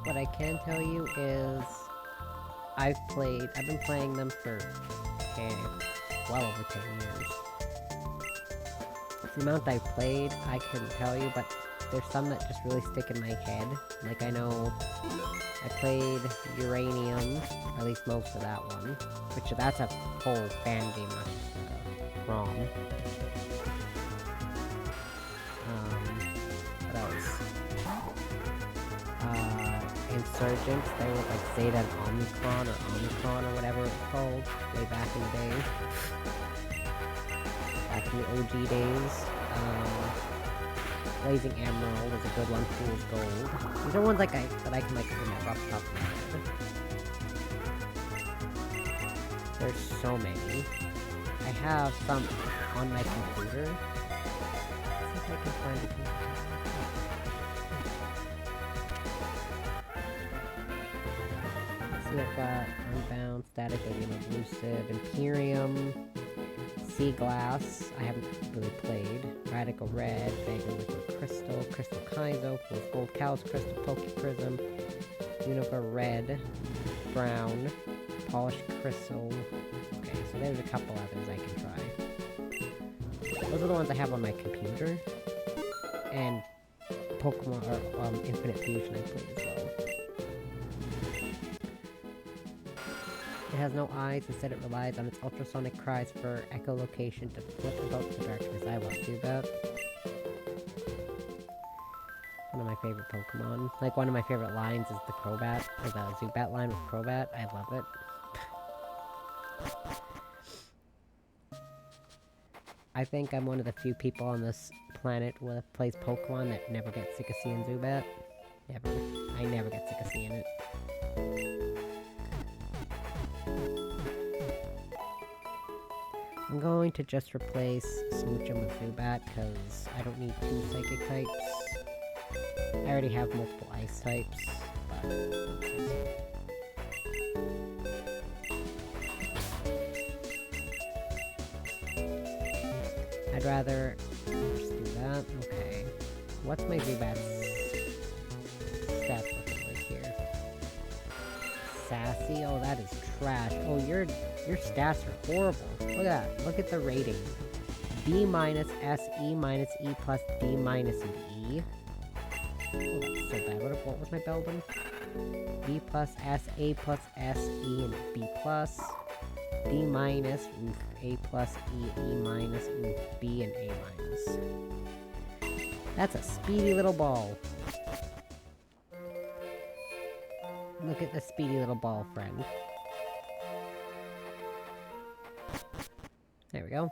What I can tell you is... I've been playing them for well over 10 years. The amount I've played, I couldn't tell you, but there's some that just really stick in my head. Like, I know I played Uranium, at least most of that one, which that's a whole fan game, not just a ROM. What else? Insurgents, they were like Zeta and Omicron, or whatever it was called, way back in the day. Back in the OG days. Blazing Emerald is a good one, Fool's Gold. These are ones that I can like remember off the top of my head. There's so many. I have some on my computer. Let's see if I can find it. See, I've got Unbound, Static, Game of Lucid, Imperium, Sea Glass, I haven't really played, Radical Red, Vega Liquid Crystal, Crystal Kaizo, Fool's Gold, Cow's Crystal, Poke Prism, Univer Red, Brown, Polished Crystal. Okay, so there's a couple others I can try. Those are the ones I have on my computer, and Pokemon, or Infinite Fusion I played as well. It has no eyes, instead it relies on its ultrasonic cries for echolocation to flip about the darkness. I love Zubat. One of my favorite Pokemon. Like, one of my favorite lines is the Crobat, or the Zubat line with Crobat. I love it. I think I'm one of the few people on this planet that plays Pokemon that never gets sick of seeing Zubat. Never. I never get sick of seeing it. I'm going to just replace Smoochum with Zubat, because I don't need 2 Psychic types. I already have multiple Ice types, but... I'd rather just do that. Okay. What's my Zubat's stats looking like here? Sassy? Oh, that is trash. Oh, your stats are horrible. Look at that. Look at the rating. B minus, S, E minus, E plus, D minus, and E. Oh, that's so bad. What was my Beldum? B plus, S, A plus, S, E, and B plus. D minus, oof, A plus, E, E minus, oof, B, and A minus. That's a speedy little ball. Look at the speedy little ball, friend. There we go.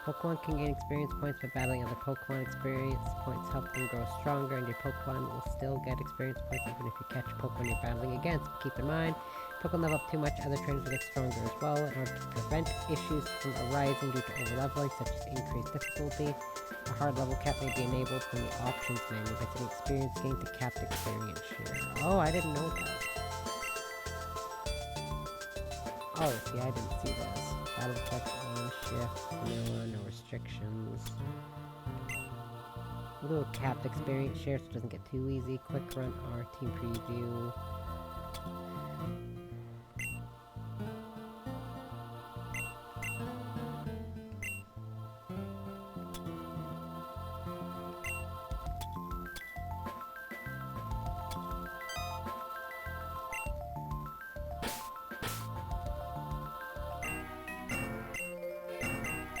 Pokemon can gain experience points by battling other Pokemon. Experience points help them grow stronger, and your Pokemon will still get experience points even if you catch a Pokemon you're battling against. But keep in mind, Pokemon level up too much, other trainers will get stronger as well. In order to prevent issues from arising due to overleveling, such as increased difficulty, a hard level cap may be enabled from the options menu by setting experience gain to capped experience share. Oh, I didn't know that. Oh, see, I didn't see this. Battle effects on shift, vanilla, no restrictions. We'll do a capped experience share so it doesn't get too easy. Quick run our team preview.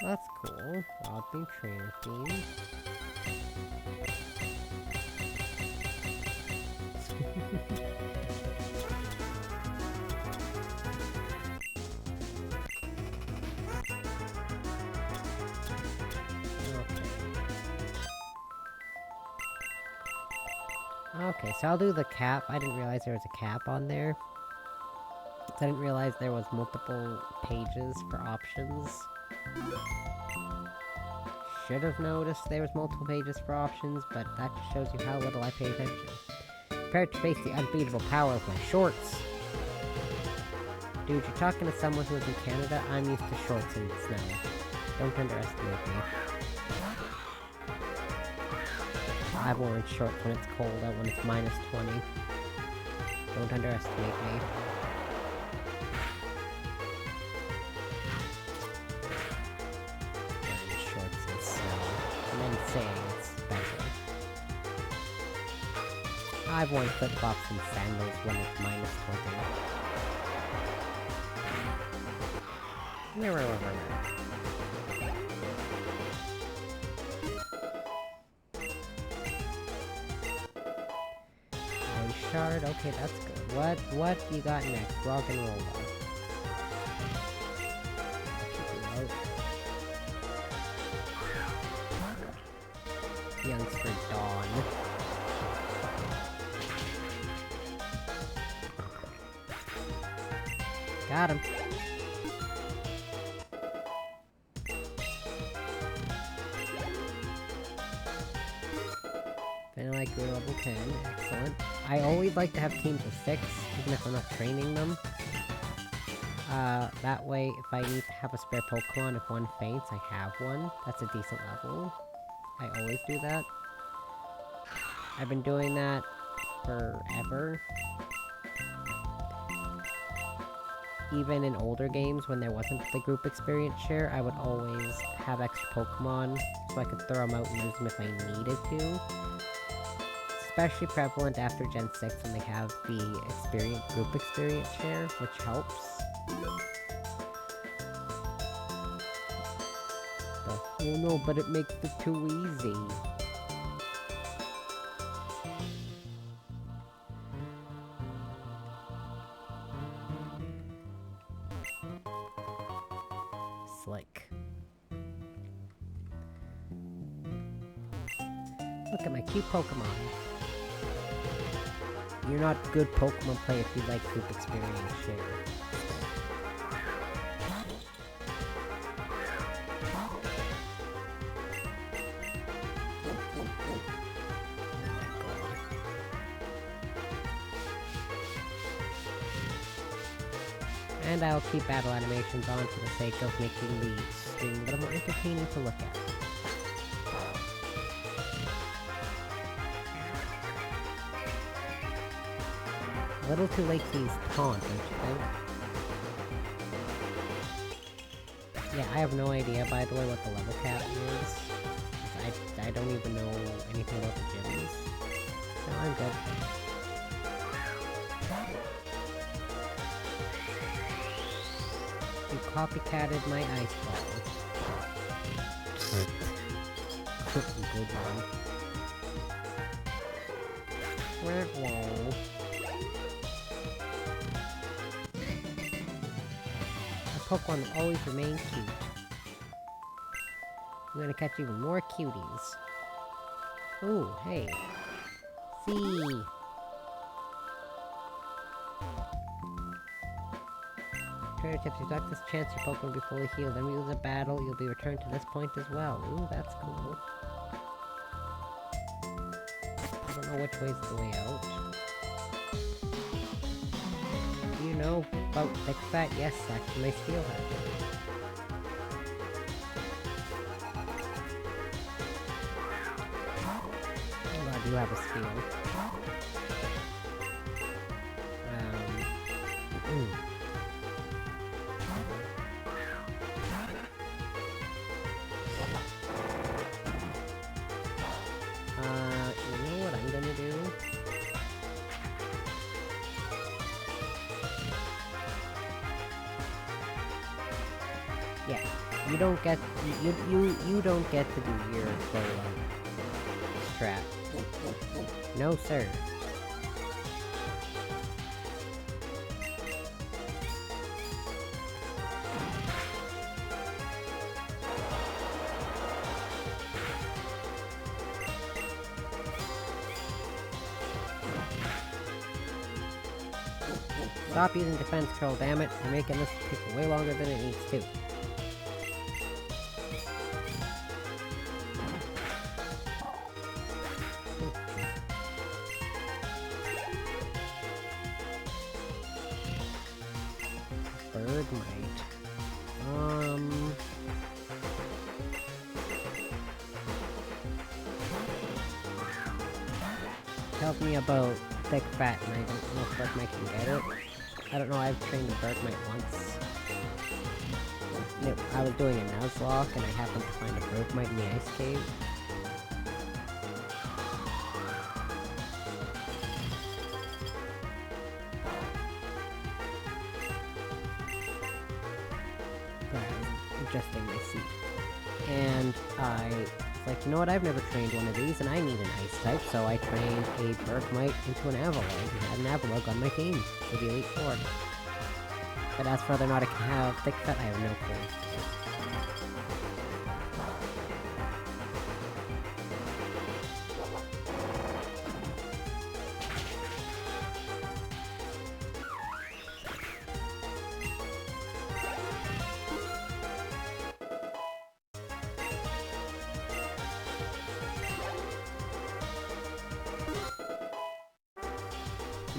That's cool. Wild Beam Trainer theme. Okay, so I'll do the cap. I didn't realize there was a cap on there. I didn't realize there was multiple pages for options. Should have noticed there was multiple pages for options, but that just shows you how little I pay attention. Prepare to face the unbeatable power of my shorts. Dude, you're talking to someone who lives in Canada. I'm used to shorts and snow. Don't underestimate me. I've worn shorts when it's cold out when it's minus 20. Don't underestimate me. Saying it's special. I've worn flip-flops and sandals when it's minus 20. One shard, okay, that's good. What you got next? Rock and roll. Youngster Dawn. Got him. Feeling like we're level 10. Excellent. I always like to have teams of 6, even if I'm not training them. That way, if I need to have a spare Pokemon, if one faints, I have one. That's a decent level. I always do that. I've been doing that forever. Even in older games, when there wasn't the group experience share, I would always have extra Pokemon, so I could throw them out and use them if I needed to. Especially prevalent after Gen 6 when they have the group experience share, which helps. Oh no, but it makes it too easy. Slick. Look at my cute Pokemon. You're not good Pokemon play if you like group experience share. And I'll keep battle animations on for the sake of making the stream a little more entertaining to look at. A little too late to use taunt, don't you think? Yeah, I have no idea, by the way, what the level cap is. I don't even know anything about the gyms. No, I'm good. You copycatted my ice ball. Good one. Whoa. A Pokemon will always remain cute. I'm gonna catch even more cuties. Ooh, hey. See. Trainer tips, you got this chance your Pokemon will be fully healed. Then we lose a battle, you'll be returned to this point as well. Ooh, that's cool. I don't know which way's the way out. Do you know about Thick Fat? Yes, actually, my steel hat. Oh, I do have a steel. You know what I'm gonna do? Yeah, you don't get you don't get to do your full trap. No, sir. Stop using defense curl, damn it. You're making this take way longer than it needs to. Bird might. Tells me about Thick Fat, and I don't know if Bergmite can get it. I don't know, I've trained a Bergmite once. I was doing a Nuzlocke, and I happened to find a Bergmite in the ice cave. Adjusting my seat. And I was like, you know what, I've never trained one of these, and I need an ice type, so I trained a Bergmite into an Avalugg, and had an Avalugg on my team, with the Elite Four. But as for whether or not I can have Thick Fat, I have no clue.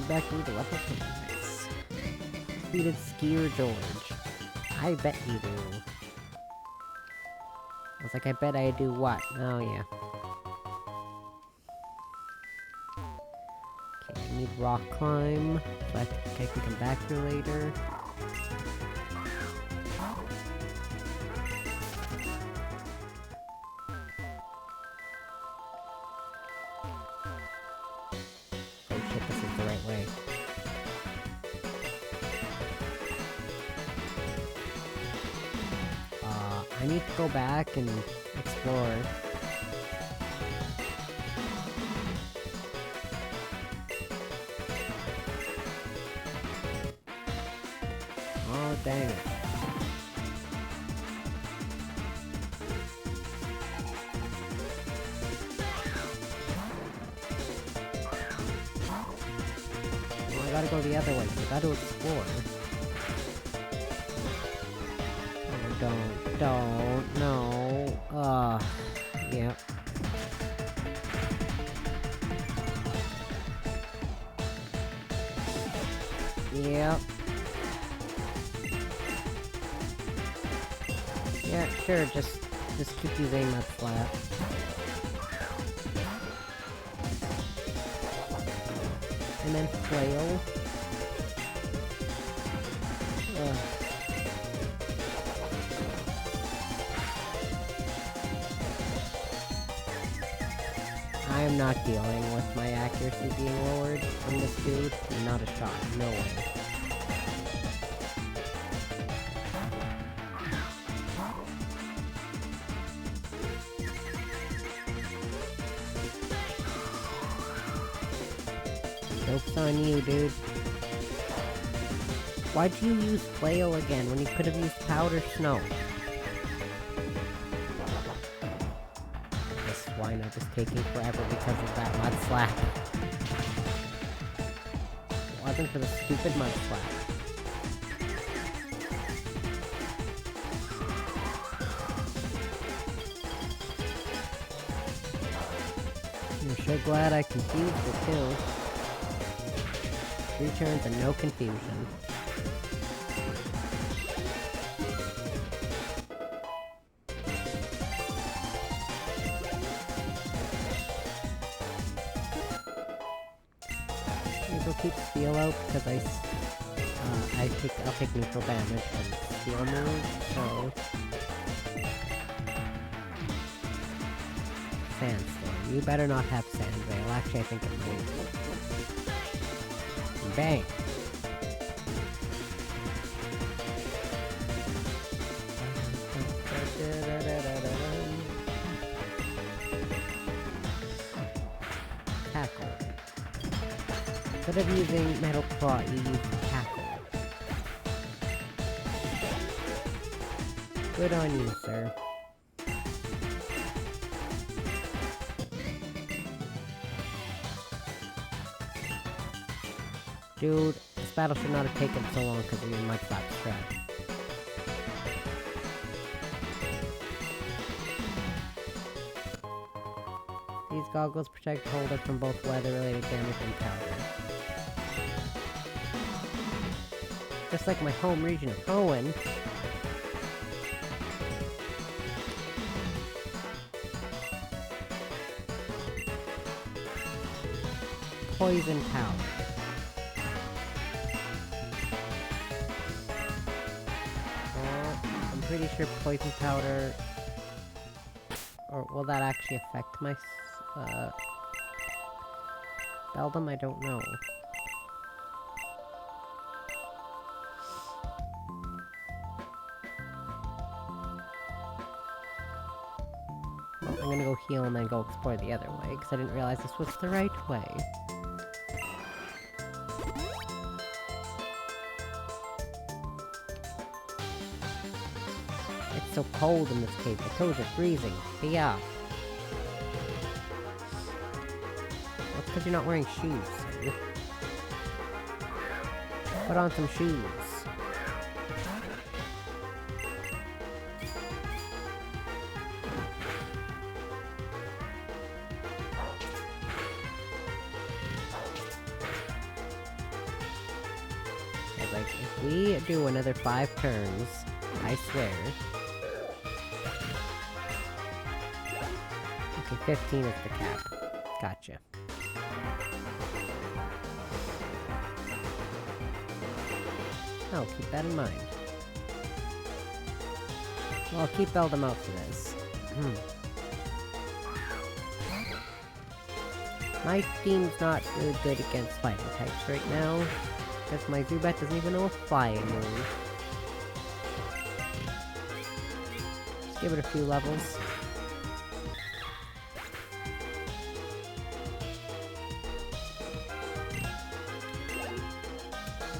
Back to the level 10. Nice. Defeated Skier George. I bet you do. I was like, I bet I do what? Oh, yeah. Okay, I need rock climb, but I can come back here later. I need to go back and explore. Oh, dang it. Well, I gotta go the other way, so I gotta explore. Don't, no. Yep. Yep. Yeah, sure, just keep using that flat. And then flail. I am not dealing with my accuracy being lowered from this dude. Not a shot. No way. Joke's on you, dude. Why'd you use Flail again when you could have used Powder Snow? why not just taking forever because of that mud slap. It wasn't for the stupid mud slap. You're sure glad I confused the two. 3 turns and no confusion. We'll keep steel out because I'll take neutral damage from steel move, so Sandstorm. You better not have Sand Veil. Actually, I think it might. Bang! Tackle. Instead of using Metal Claw, you use Tackle. Good on you, sir. Dude, this battle should not have taken so long because of your mudslap strat. These goggles protect the holder from both weather-related damage and powder. Just like my home region of Owen. Poison powder. I'm pretty sure poison powder... Or will that actually affect my... Beldum? I don't know. Well, I'm gonna go heal and then go explore the other way, because I didn't realize this was the right way. It's so cold in this cave, the toes are freezing. Be off. That's because you're not wearing shoes, sir. Put on some shoes. Okay, like, if we do another 5 turns, I swear. Okay, 15 is the cap. Gotcha. Oh, keep that in mind. Well, I'll keep Beldum out for this. My team's not really good against fighting types right now, because my Zubat doesn't even know a flying move. Just give it a few levels.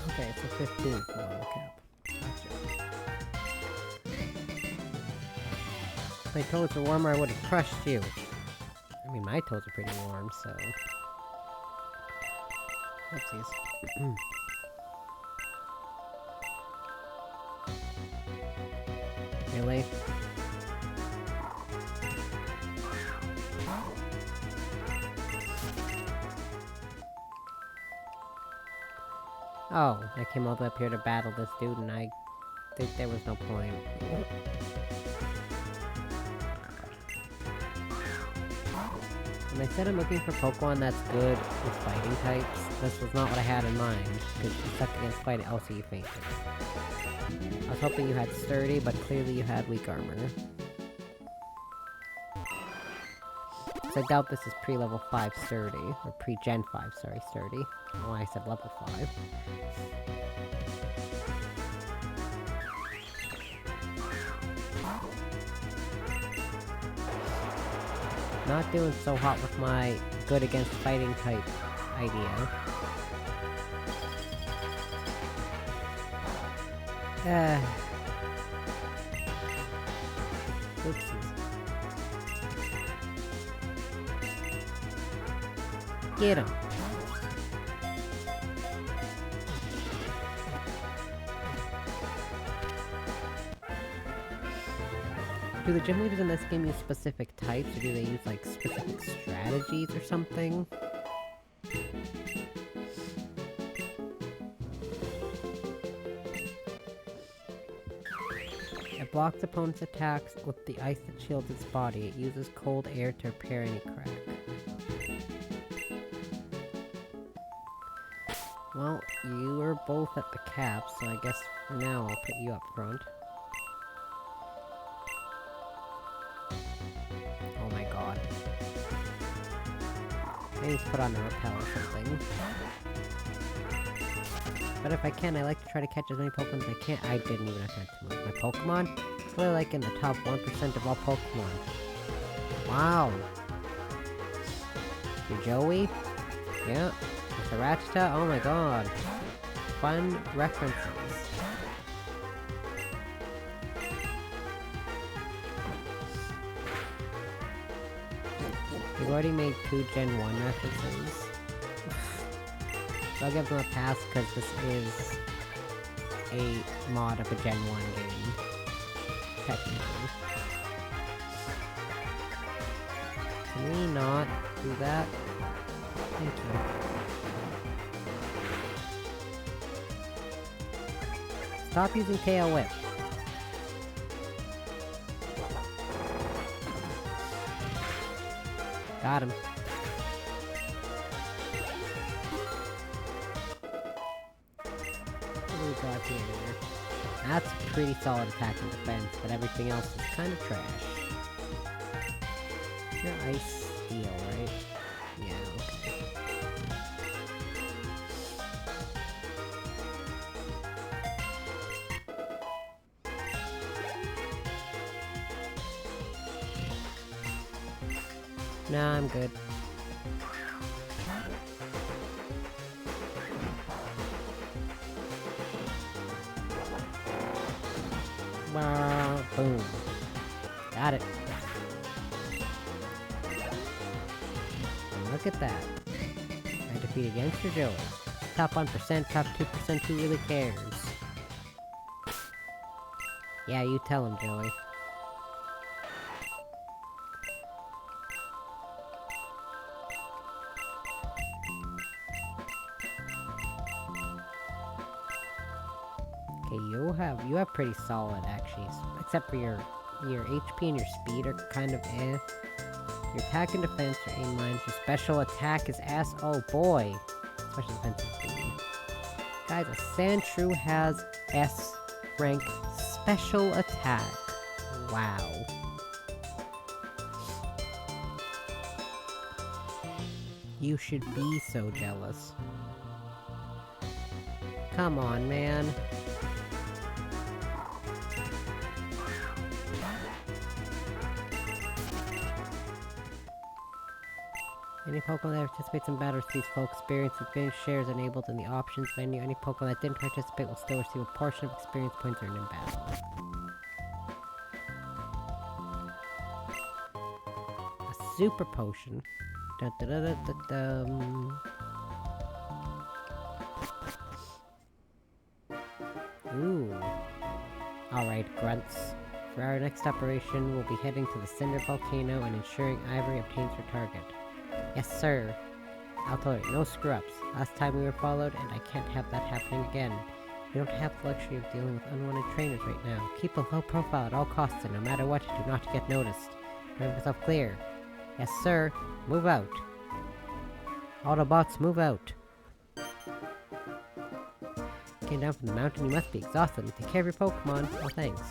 Okay, it's a 15 for level cap. Gotcha. If my toes were warmer, I would have crushed you. I mean, my toes are pretty warm, so... Oopsies. Really? Oh, I came all the way up here to battle this dude, and I think there was no point. When I said I'm looking for Pokemon that's good with fighting types, this was not what I had in mind, because you suck against fighting. Oh, so you fainted. I was hoping you had Sturdy, but clearly you had weak armor. So I doubt this is pre-level 5 Sturdy, or pre-Gen 5, sorry, Sturdy. I don't know why I said level 5. Not doing so hot with my good against fighting type idea. Oopsies. Get him. Do the gym leaders in this game use specific types, or do they use, like, specific strategies or something? It blocks opponents' attacks with the ice that shields its body. It uses cold air to repair any crack. Well, you were both at the cap, so I guess for now I'll put you up front. Oh my god. I need to put on a repel or something. But if I can, I like to try to catch as many Pokemon as I can. I didn't even have time to move my Pokemon. Really like in the top 1% of all Pokemon. Wow. Your Joey? Yeah. With the Ratchta? Oh my god. Fun references. We've already made 2 Gen 1 references. So I'll give them a pass because this is a mod of a Gen 1 game. Technically. Can we not do that? Thank you. Stop using KO Whip. Got him. What do we got here? That's a pretty solid attack and defense, but everything else is kind of trash. You're Ice Steel, right? Yeah, okay. Nah, I'm good. Boom. Got it. And look at that. I defeated Youngster Joey. Top 1%, top 2%, who really cares? Yeah, you tell him, Joey. Okay, you have pretty solid actually, except for your HP and your speed are kind of eh. Your attack and defense are A-. Your special attack is S. Oh boy, special defense is B. Guys, a Sandshrew has S rank special attack. Wow. You should be so jealous. Come on, man. Any Pokemon that participates in battle receives full experience. Advantage shares enabled in the options menu. Any Pokemon that didn't participate will still receive a portion of experience points earned in battle. A Super Potion. Dun, dun, dun, dun, dun, dun. Ooh. Alright, Grunts. For our next operation, we'll be heading to the Cinder Volcano and ensuring Ivory obtains her target. Yes, sir. I'll tolerate no screw-ups. Last time we were followed, and I can't have that happening again. We don't have the luxury of dealing with unwanted trainers right now. Keep a low profile at all costs, and no matter what, do not get noticed. Make yourself clear. Yes, sir. Move out. Autobots, move out. Came down from the mountain, you must be exhausted. Take care of your Pokemon. Oh, thanks.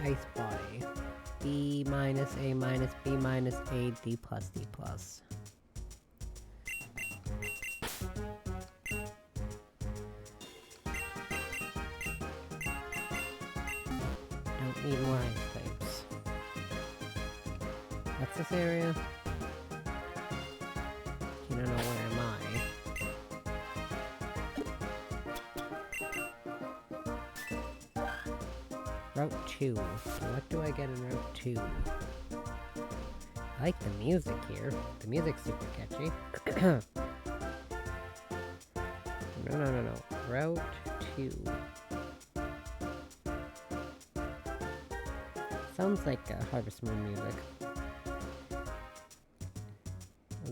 Ice Body. B minus, A minus, B minus, A, D plus, D plus. Don't need more ice types. What's this area? You don't know where am I? Route 2. What do I get in Route 2? I like the music here. The music's super catchy. No. Route 2. Sounds like Harvest Moon music.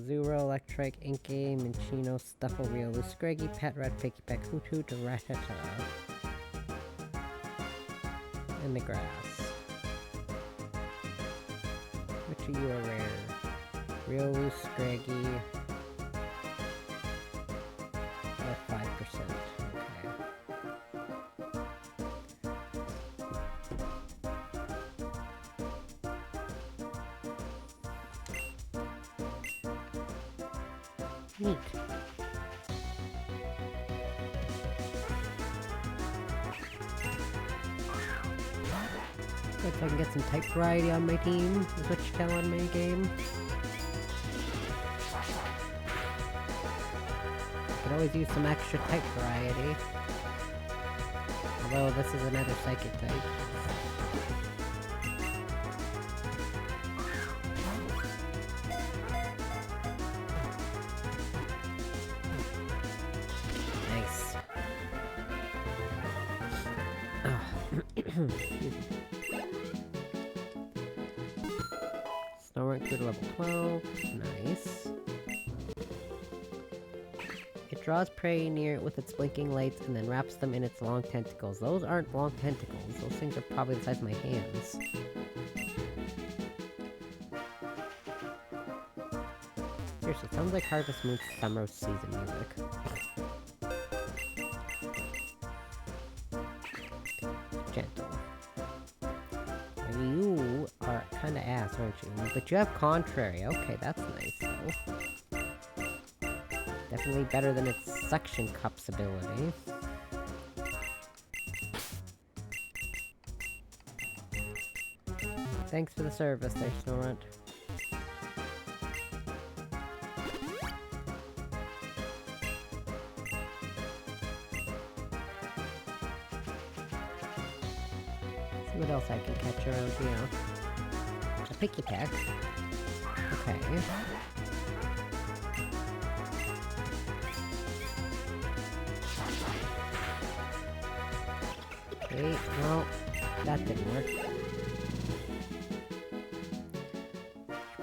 Zero, Electric, Inkay, Minchino, Stuffle, Real, Scraggy, Pet Rat, Picky Peck, Hoot Hoot, Ratata. And the grass. Which of you are rare? Real, loose, Scraggy. Or 5%. Okay. Neat. Looks like I can get some type variety on my team, is what you're telling me, game. Could always use some extra type variety. Although this is another psychic type. Nice. Snow rank through to level 12. Nice. It draws prey near it with its blinking lights and then wraps them in its long tentacles. Those aren't long tentacles. Those things are probably the size of my hands. Seriously, it sounds like Harvest Moon's summer season music. Gentle. You are kinda ass, aren't you? But you have Contrary. Okay, that's nice, though. Definitely better than its Suction Cups ability. Thanks for the service there, Snorunt. See what else I can catch around here. A Picky Peck. Okay. Okay, well, that didn't work.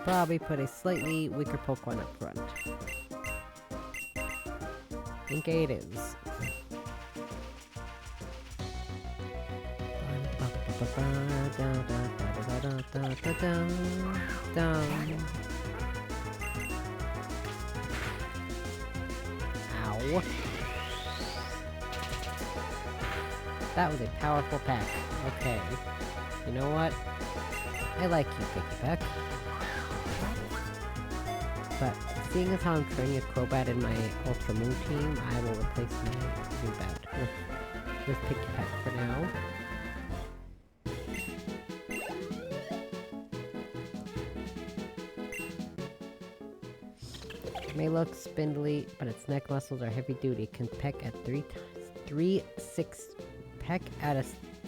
Probably put a slightly weaker Pokemon up front. Inkay it is. Ow. That was a powerful pack. Okay. You know what? I like you, Picky Peck. But seeing as how I'm training a Crobat in my Ultra Moon team, I will replace my Unbound with Picky Peck for now. It may look spindly, but its neck muscles are heavy duty. It can peck at 6 peck at a...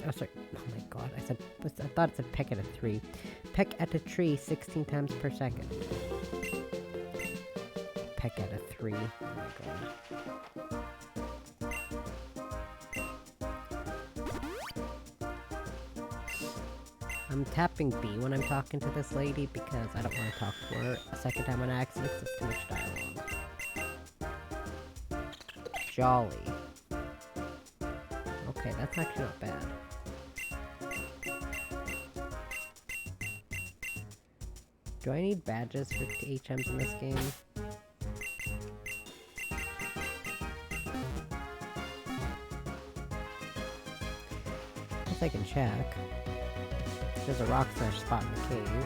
Oh, sorry. Oh my god. I thought it said peck at a 3. Peck at a tree 16 times per second. Peck at a 3. Oh my god. I'm tapping B when I'm talking to this lady because I don't want to talk to her a second time on accident because it's too much dialogue. Jolly. Okay, that's actually not bad. Do I need badges for HMs in this game? I guess I can check. There's a rock smash spot in the cave.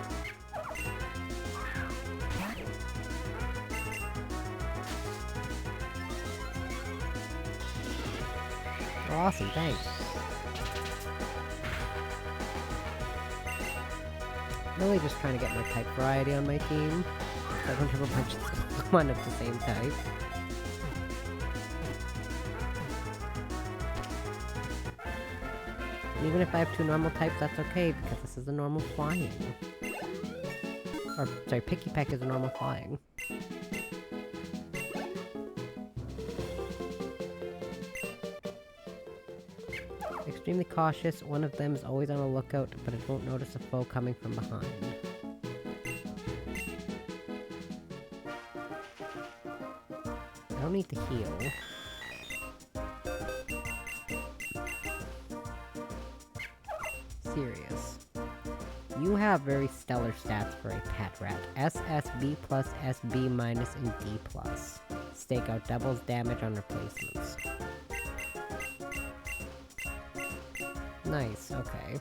Oh, awesome, thanks. Really just trying to get more type variety on my team. So I don't have a bunch of Pokemon of the same type. And even if I have two normal types, that's okay, because this is a normal flying. Or, sorry, Picky Peck is a normal flying. Extremely cautious, one of them is always on the lookout, but it won't notice a foe coming from behind. I don't need to heal. Serious. You have very stellar stats for a pet rat. SSB plus, SB minus, and D plus. Stakeout doubles damage on replacements. Nice, okay.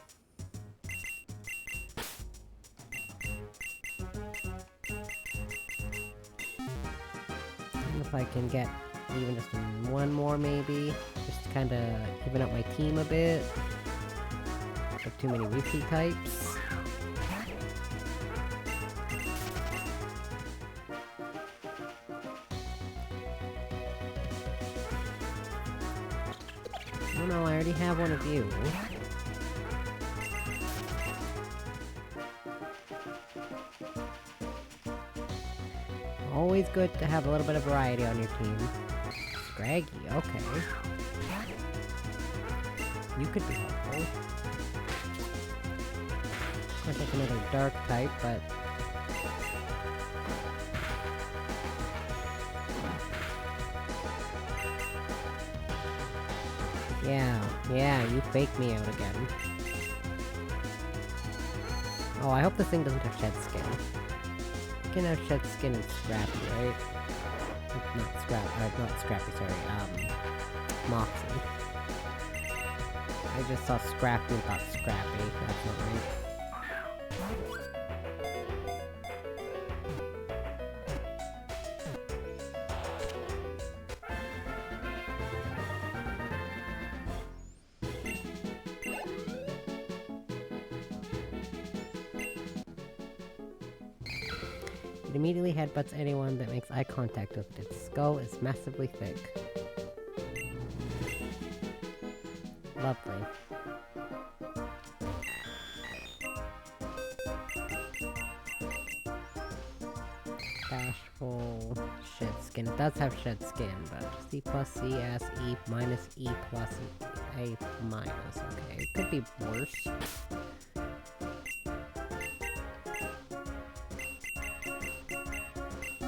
And if I can get even just one more maybe, just to kinda even up my team a bit. Have too many repeat types. Oh no, I already have one of you. Always good to have a little bit of variety on your team. Scraggy, okay. You could be helpful. Of course, that's another dark type, but... Yeah, you faked me out again. Oh, I hope this thing doesn't have shed skin. You can have shed skin and Scrappy, right? Not Scrappy, sorry, Moxie. I just saw Scrappy and thought Scrappy, that's not right. It immediately headbutts anyone that makes eye contact with it. Its skull is massively thick. Lovely. Bashful. Shed skin. It does have shed skin, but C plus, C, S, E minus, E plus, and A minus. Okay, it could be worse.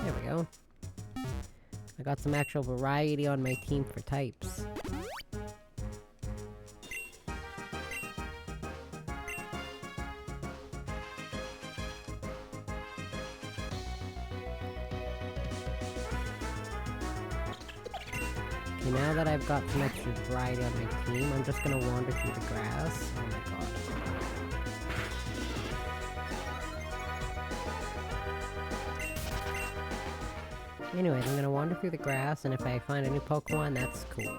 There we go. I got some actual variety on my team for types. Okay, now that I've got some extra variety on my team, I'm just gonna wander through the grass. Oh my god. Anyways, I'm gonna wander through the grass, and if I find a new Pokemon, that's cool.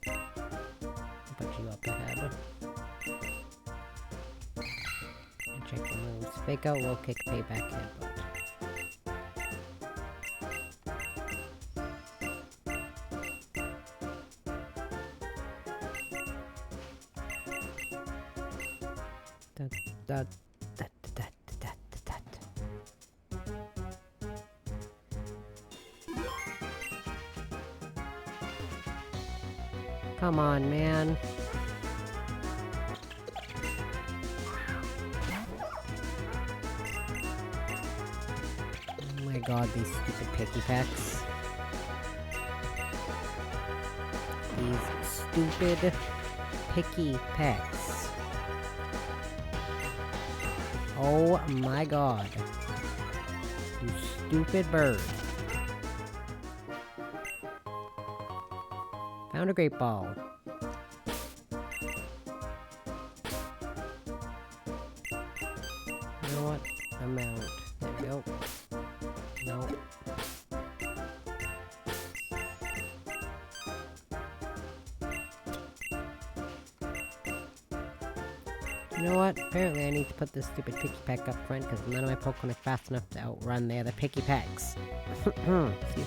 I'll put you up ahead. And check your moves. Fake out, low kick, payback, headbutt. Come on, man. Oh my god, these stupid picky pecks. These stupid picky pecks. Oh my god. You stupid bird. Found a great ball. You know what? I'm out. There we go. No. You know what? Apparently I need to put this stupid picky peck up front because none of my Pokemon are fast enough to outrun the other picky pecks. Excuse me.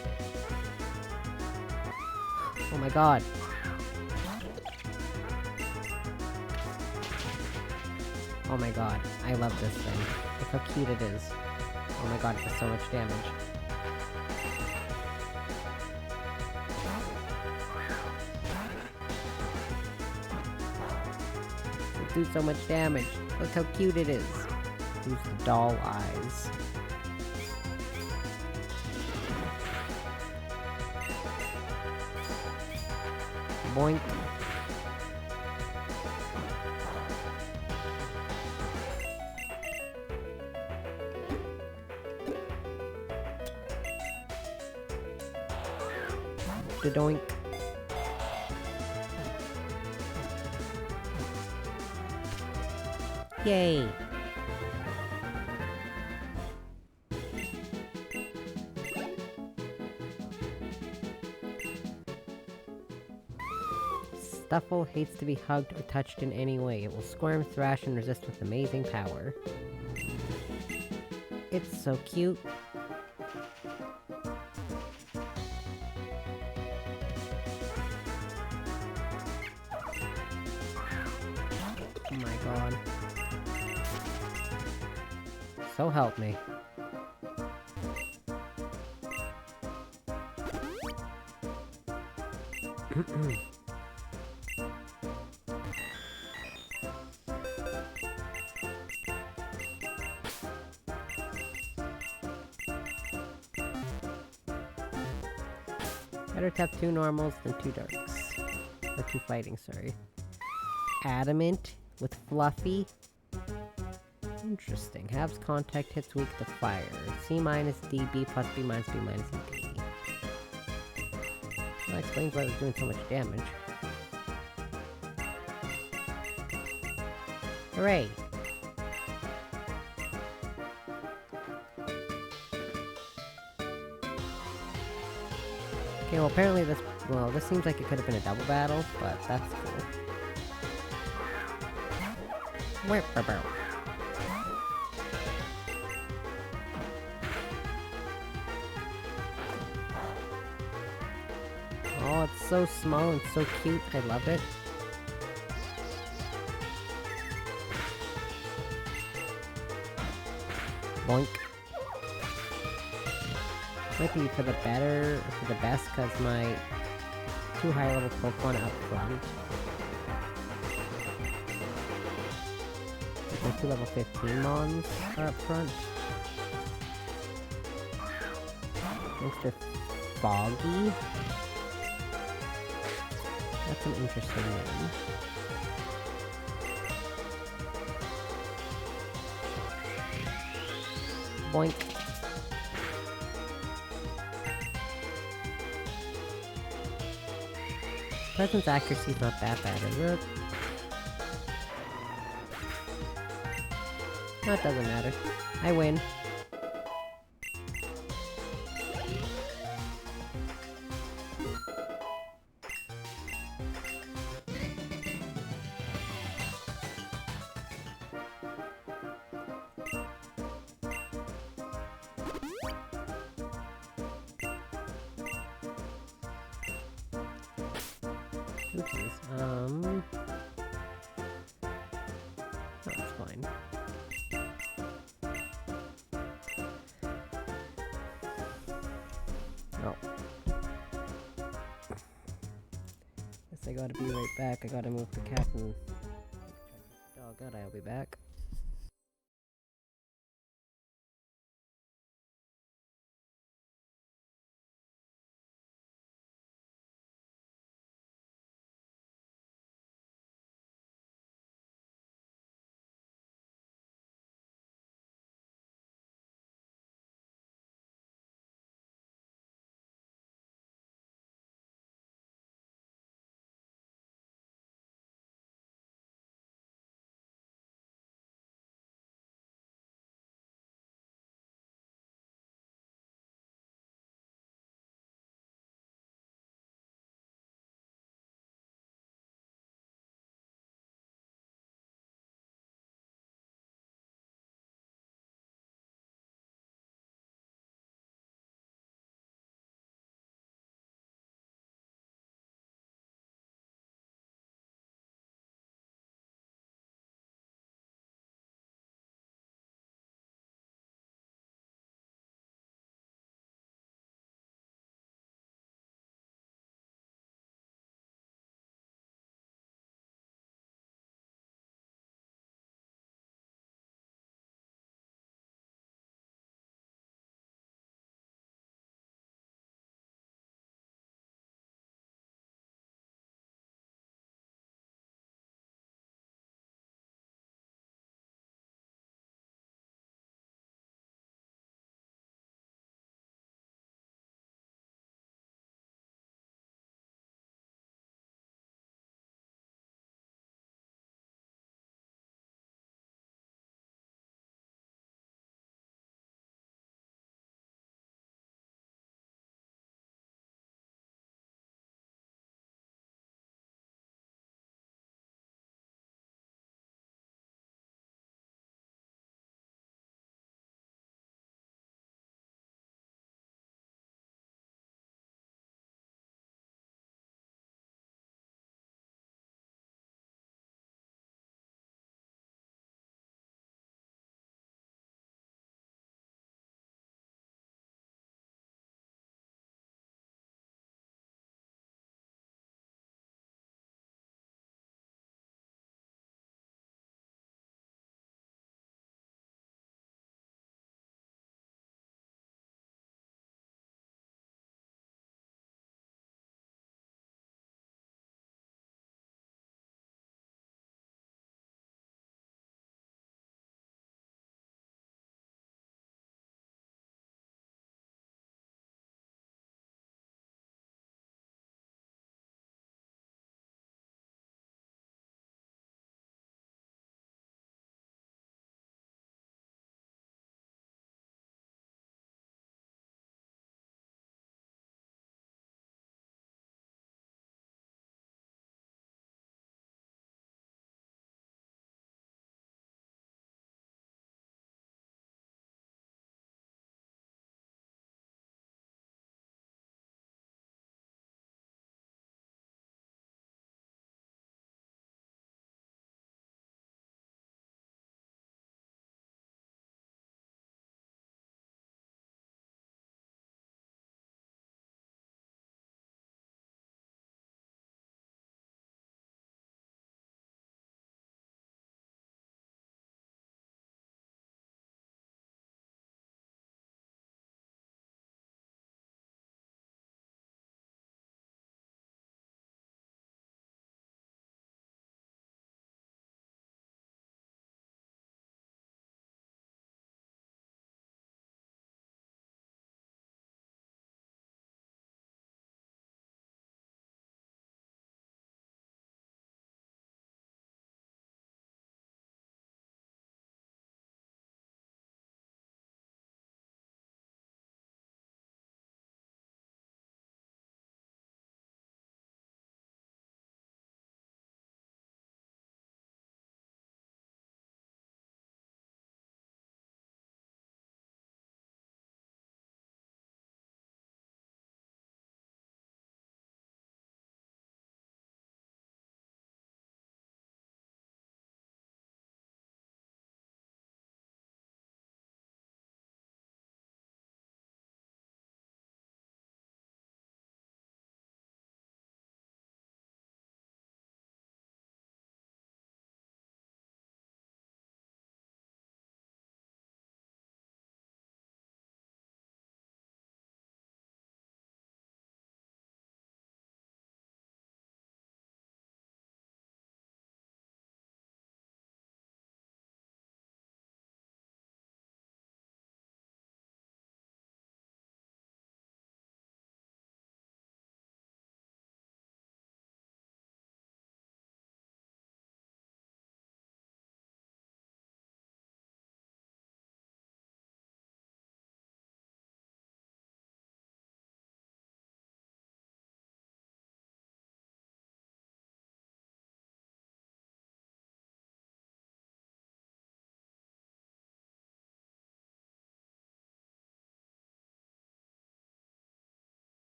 Oh my god. Oh my god, I love this thing. Look how cute it is. Oh my god, it does so much damage. It does so much damage. Look how cute it is. Use the doll eyes. Boink. Doink. Yay! Stuffle hates to be hugged or touched in any way. It will squirm, thrash, and resist with amazing power. It's so cute. Oh my god. So help me. Better to have 2 normals than 2 darks. Or 2 fighting, sorry. Adamant with Fluffy. Interesting. Halves contact hits weak to fire. C minus D, B plus B minus B minus D. That explains why it was doing so much damage. Hooray! Okay, well apparently this seems like it could have been a double battle, but that's cool. Oh, it's so small and so cute, I love it. Boink. Might be for the better, or for the best, because my 2 higher level Pokemon up front. My 2 level 15 Mons are up front. Mr. Foggy? That's an interesting name. Boink. Presence accuracy's not that bad, is it? No, it doesn't matter. I win. Oopsies. Oh, that's fine. Oh. Guess I gotta be right back. I gotta move the cat and dog out. I'll be back.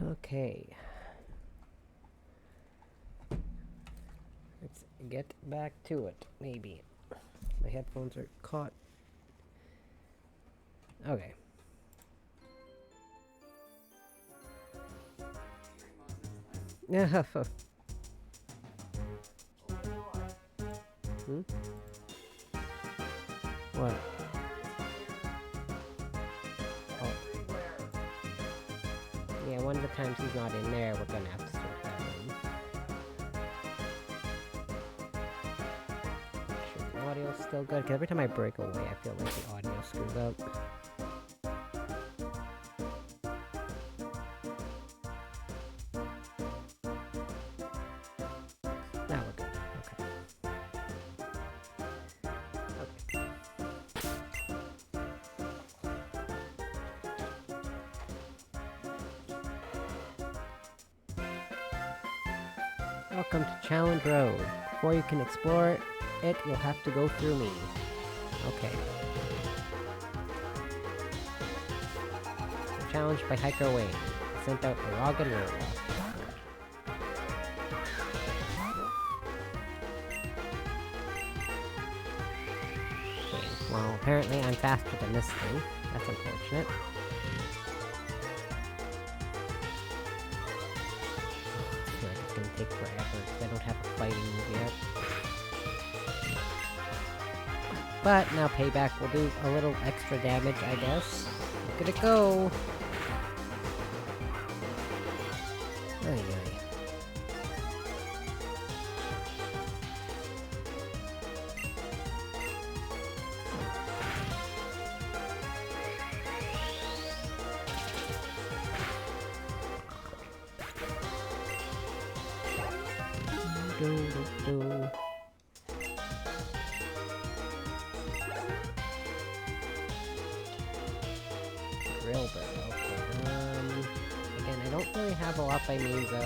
Okay. Let's get back to it, maybe. My headphones are caught. Okay. Yeah. Hmm? What? Oh. Yeah, one of the times he's not in there, we're gonna have to sort that in. Make sure the audio's still good, 'cause every time I break away, I feel like the audio screws up. Now we're good. Okay. Okay. Welcome to Challenge Road. Before you can explore it, you'll have to go through me. Okay. So challenged by Hiker Wayne. Sent out a Rogan Road. Okay, well, apparently I'm faster than this thing. That's unfortunate. I feel like it's gonna take forever, because I don't have a fighting move yet. But now Payback will do a little extra damage, I guess. Look at it go! Ay, ay. Do, do, do. Drill bit, okay. Again, I don't really have a lot by means of,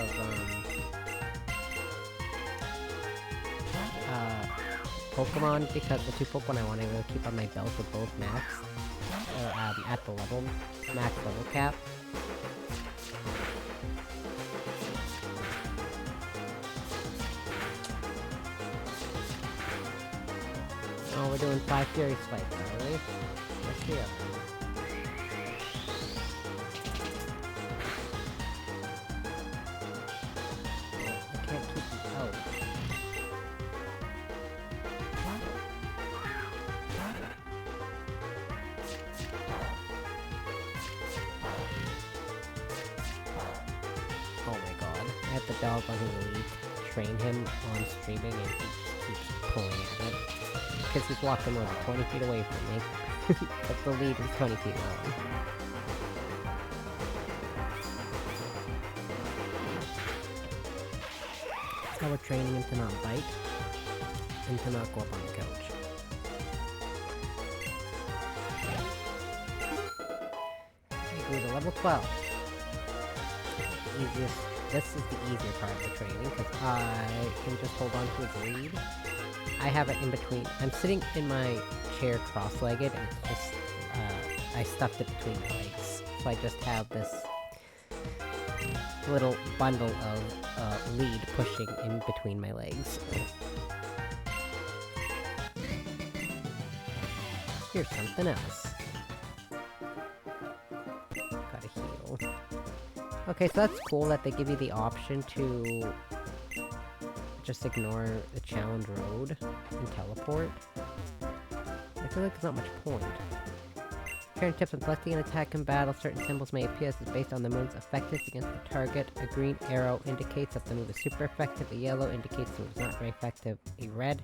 Pokemon, because the two Pokemon I want to really keep on my belt are both max, or, at the level, max level cap. Oh, we're doing 5 Fury Spikes, are we? Let's see it. I can't keep them out. Oh my god. I have the dog on his lead, train him on streaming, and he just keeps pulling at it. Because he's walking over 20 feet away from me. But the lead is 20 feet long. That's how we're training him to not bite, and to not go up on the couch. Okay, grew to level 12. The easiest. This is the easier part of the training, because I can just hold on to his lead. I have it in between. I'm sitting in my chair cross-legged, and it's just, I stuffed it between my legs. So I just have this little bundle of, lead pushing in between my legs. Here's something else. Gotta heal. Okay, so that's cool that they give you the option to just ignore the challenge road and teleport. I feel like there's not much point. Sharing tips on selecting an attack in battle, certain symbols may appear. This is based on the move's effectiveness against the target. A green arrow indicates that the move is super effective, a yellow indicates the move is not very effective, a red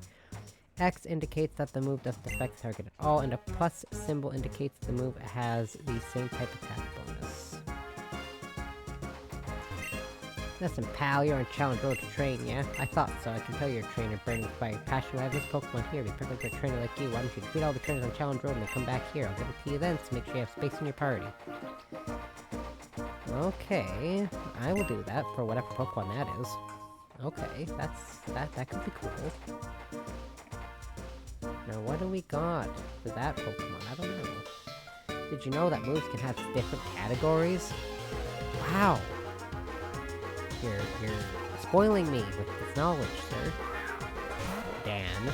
X indicates that the move doesn't affect the target at all, and a plus symbol indicates the move has the same type of attack bonus. Listen, pal, you're on Challenge Road to train, yeah? I thought so. I can tell you're a trainer burning with fire passion. I have this Pokemon here. Be perfect for a trainer like you. Why don't you defeat all the trainers on Challenge Road and then come back here? I'll give it to you then, so make sure you have space in your party. Okay, I will do that for whatever Pokemon that is. Okay, that could be cool. Now, what do we got for that Pokemon? I don't know. Did you know that moves can have different categories? Wow! You're spoiling me with this knowledge, sir. Dan.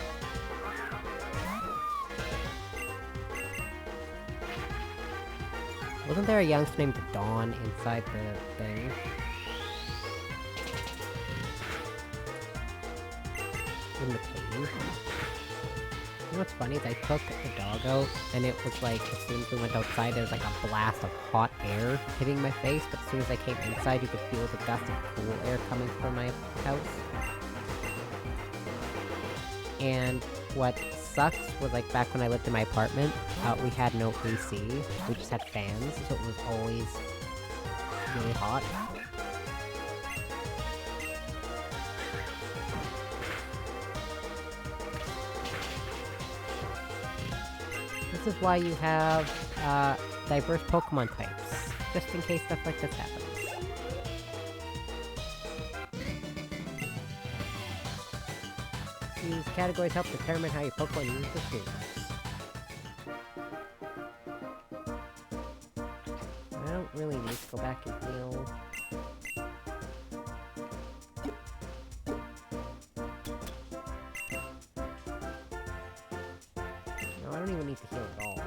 Wasn't there a youngster named Dawn inside the thing? In the cave? You know what's funny is I took the dog out, and it was like, as soon as we went outside, there was like a blast of hot air hitting my face, but as soon as I came inside, you could feel the gust of cool air coming from my house. And what sucks was, like, back when I lived in my apartment, we had no AC, we just had fans, so it was always really hot. This is why you have, diverse Pokemon types, just in case stuff like this happens. These categories help determine how your Pokemon use the moves. I don't really need to go back and heal. No, I don't even need to heal at all.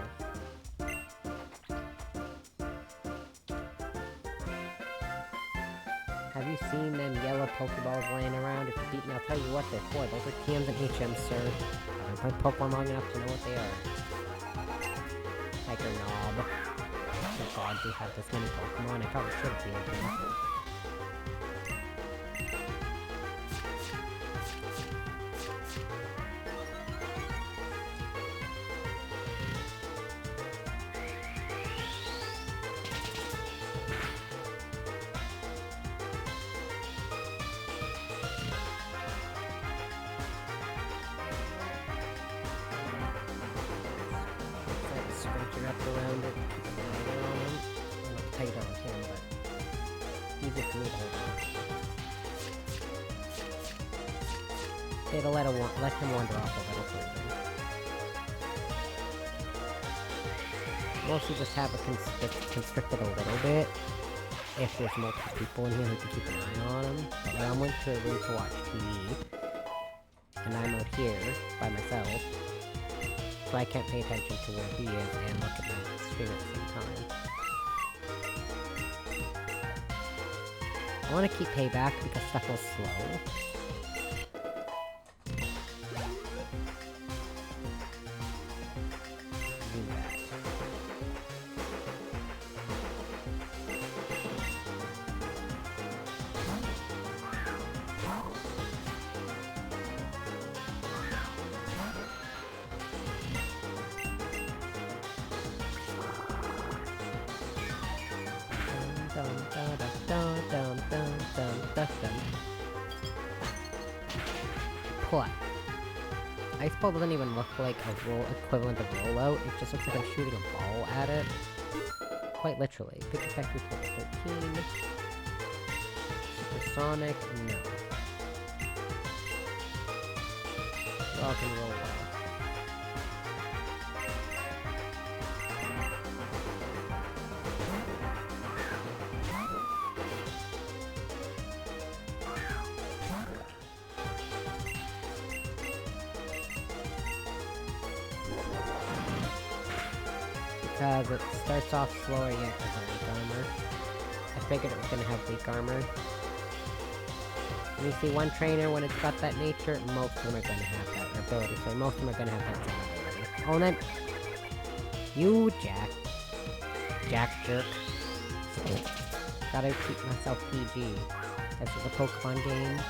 Have you seen them yellow Pokeballs laying around? If you beat me, I'll tell you what they're for. Those are TMs and HMs, sir. I've been playing Pokemon long enough to know what they are. Tiger Knob. Oh god, we have this many Pokemon. I probably should have healed them. Wrapped around it, keep it tighter on him. Well, not tight on him, but easy for me to hold on. It'll let him wander off a little further. Mostly just have it constricted a little bit. If there's multiple people in here who can keep an eye on him. But when I went to a room to watch TV, and I'm out here by myself, so I can't pay attention to where he is and look at my screen at the same time. I want to keep payback because stuff was slow. Do that. Plot. Ice Ball doesn't even look like a roll equivalent of rollout, it just looks like I'm shooting a ball at it. Quite literally. Pick effect with level 13. Supersonic, no. Dog can roll well. Because it starts off slower yet as a weak armor. I figured it was gonna have weak armor. When you see one trainer, when it's got that nature, most of them are gonna have that ability, so most of them are gonna have that same ability. Oh, and then... You, Jack jerk. Gotta keep myself PG. This is a Pokemon game.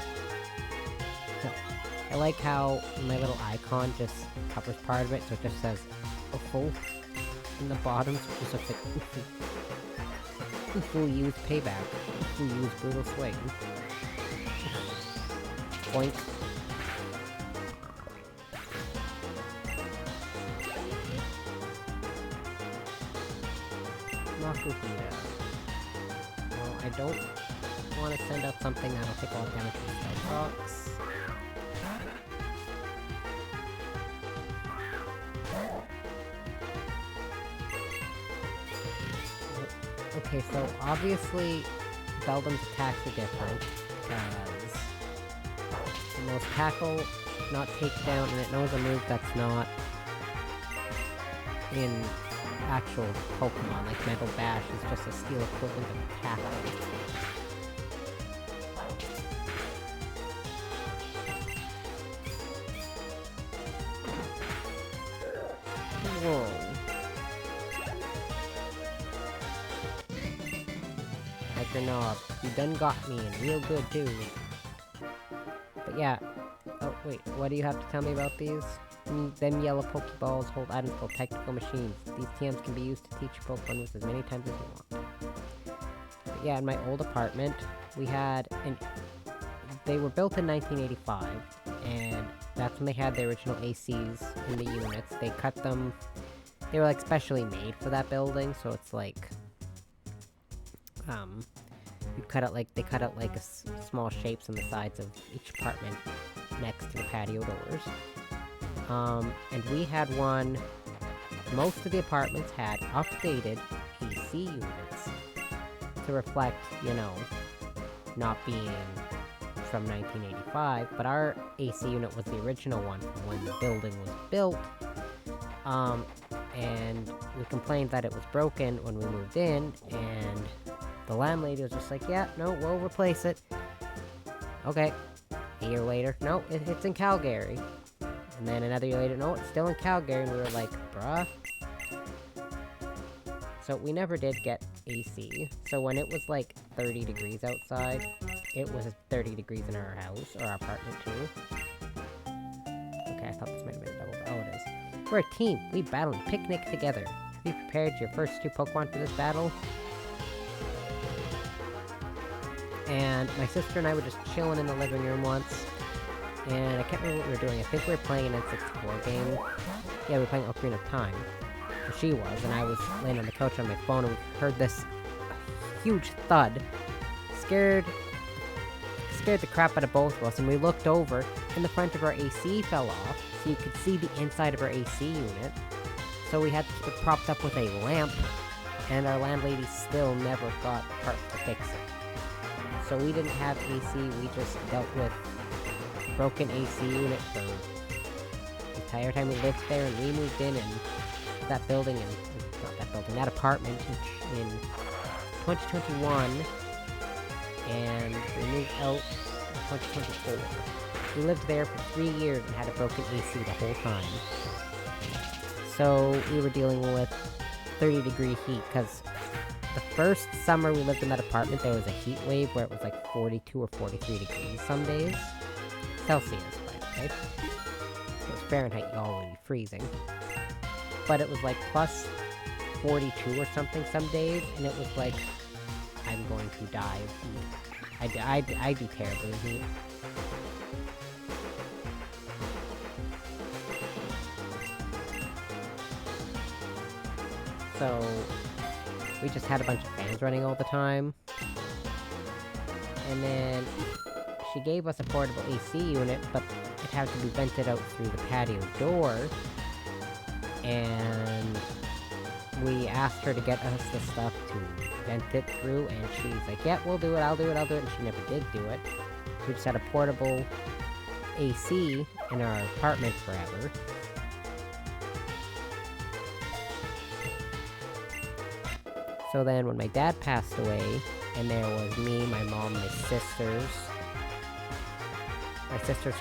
I like how my little icon just covers part of it, so it just says, "Ufu." In the bottom, so it just looks like Ufu. Ufu use payback. Ufu use brutal swing. Boink. Makufita. Well, I don't want to send out something that'll take all damage from Spell Rocks. Okay, so obviously Beldum's attacks are different, because it knows tackle, not takedown, and it knows a move that's not in actual Pokemon, like Mental Bash is just a steel equivalent of tackle. Whoa. Like your knob. You done got me, and real good too. But yeah. Oh, wait, what do you have to tell me about these? Them yellow Pokeballs hold items called technical machines. These TMs can be used to teach your Pokemon moves as many times as you want. But yeah, in my old apartment, we had they were built in 1985, and that's when they had the original ACs in the units. They cut them, they were like specially made for that building, so it's like, they cut out like small shapes on the sides of each apartment next to the patio doors. And we had one, most of the apartments had updated AC units to reflect, you know, not being from 1985, but our AC unit was the original one from when the building was built. And we complained that it was broken when we moved in, and the landlady was just like, yeah, no, we'll replace it. Okay. A year later, no, it's in Calgary. And then another year later, no, it's still in Calgary, and we were like, bruh. So we never did get AC. So when it was like 30 degrees outside, it was 30 degrees in our house, or our apartment too. Okay, I thought this might have been a double. Oh, it is. We're a team. We battle and picnic together. Have you prepared your first 2 Pokemon for this battle? And my sister and I were just chilling in the living room once. And I can't remember what we were doing. I think we were playing an N64 game. Yeah, we were playing Ocarina of Time. Or she was, and I was laying on the couch on my phone, and we heard this huge thud. Scared the crap out of both of us, and we looked over, and the front of our AC fell off, so you could see the inside of our AC unit. So we had to keep it propped up with a lamp, and our landlady still never got a part to fix it. So we didn't have AC, we just dealt with broken AC unit for the entire time we lived there, and we moved in and that building, and not that building, that apartment in 2021, and we moved out in 2024. We lived there for 3 years and had a broken AC the whole time. So we were dealing with 30-degree heat, because the first summer we lived in that apartment, there was a heat wave where it was like 42 or 43 degrees some days. Celsius, by the way. If it was Fahrenheit, y'all would be freezing. But it was like plus 42 or something some days, and it was like, I'm going to die of heat. I do terribly in heat. So we just had a bunch of fans running all the time. And then she gave us a portable AC unit, but it had to be vented out through the patio door. And we asked her to get us the stuff to vent it through, and she's like, yeah, we'll do it, I'll do it, and she never did do it. So we just had a portable AC in our apartment forever. So then when my dad passed away, and there was me, my mom, my sister's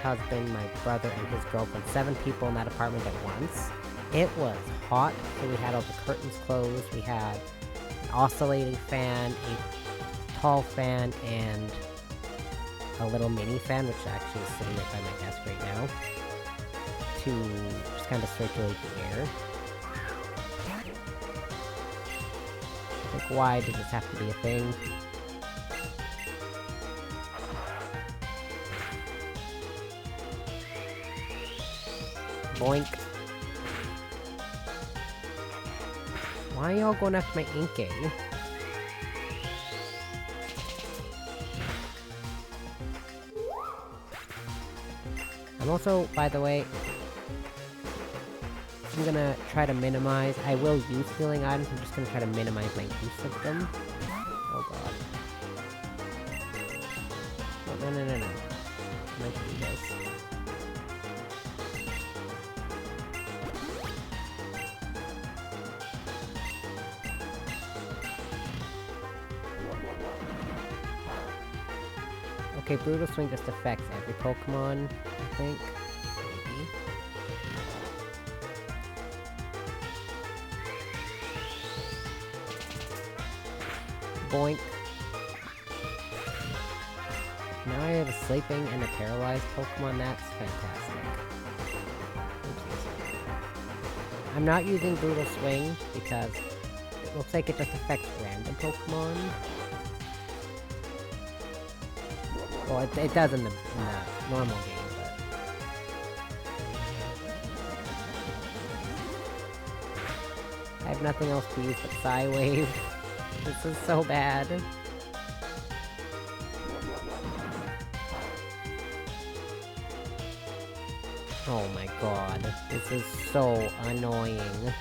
husband, my brother, and his girlfriend, 7 people in that apartment at once. It was hot, so we had all the curtains closed, we had an oscillating fan, a tall fan, and a little mini fan, which actually is sitting right by my desk right now, to just kind of circulate the air. Like, why does this have to be a thing? Boink. Why are y'all going after my Inkay? I'm also, by the way, I'm gonna try to minimize. I will use healing items, I'm just gonna try to minimize my use of them. Oh god. no. I meant to do this. Okay, Brutal Swing just affects every Pokemon, I think. Maybe. Boink. Now I have a sleeping and a paralyzed Pokemon, that's fantastic. Oopsies. I'm not using Brutal Swing because it looks like it just affects random Pokemon. Well, it does in the normal game, but... I have nothing else to use but Psywave. This is so bad. Oh my god, this is so annoying.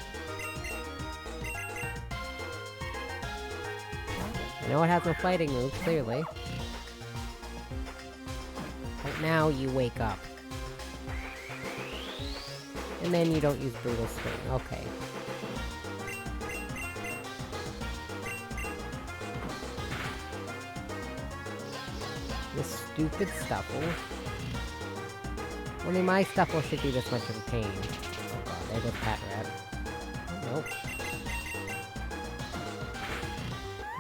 I know it has no fighting moves, clearly. But now you wake up. And then you don't use Brutal Swing, okay. This stupid Stuffle. Only my Stuffle should be this much of a pain. Oh god, there goes Pat Rat. Oh, nope.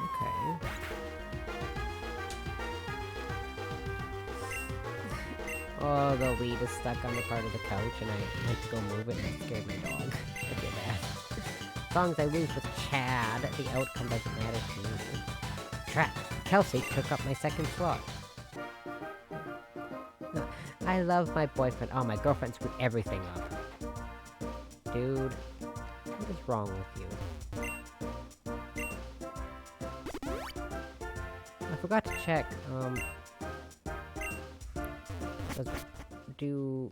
Okay. Oh, the lead is stuck on the part of the couch, and I went to go move it, and it scared my dog. I feel bad. As long as I lose with Chad, the outcome doesn't matter to me. Trap! Kelsey took up my second slot. I love my boyfriend. Oh, my girlfriend screwed everything up. Dude, what is wrong with you? I forgot to check, do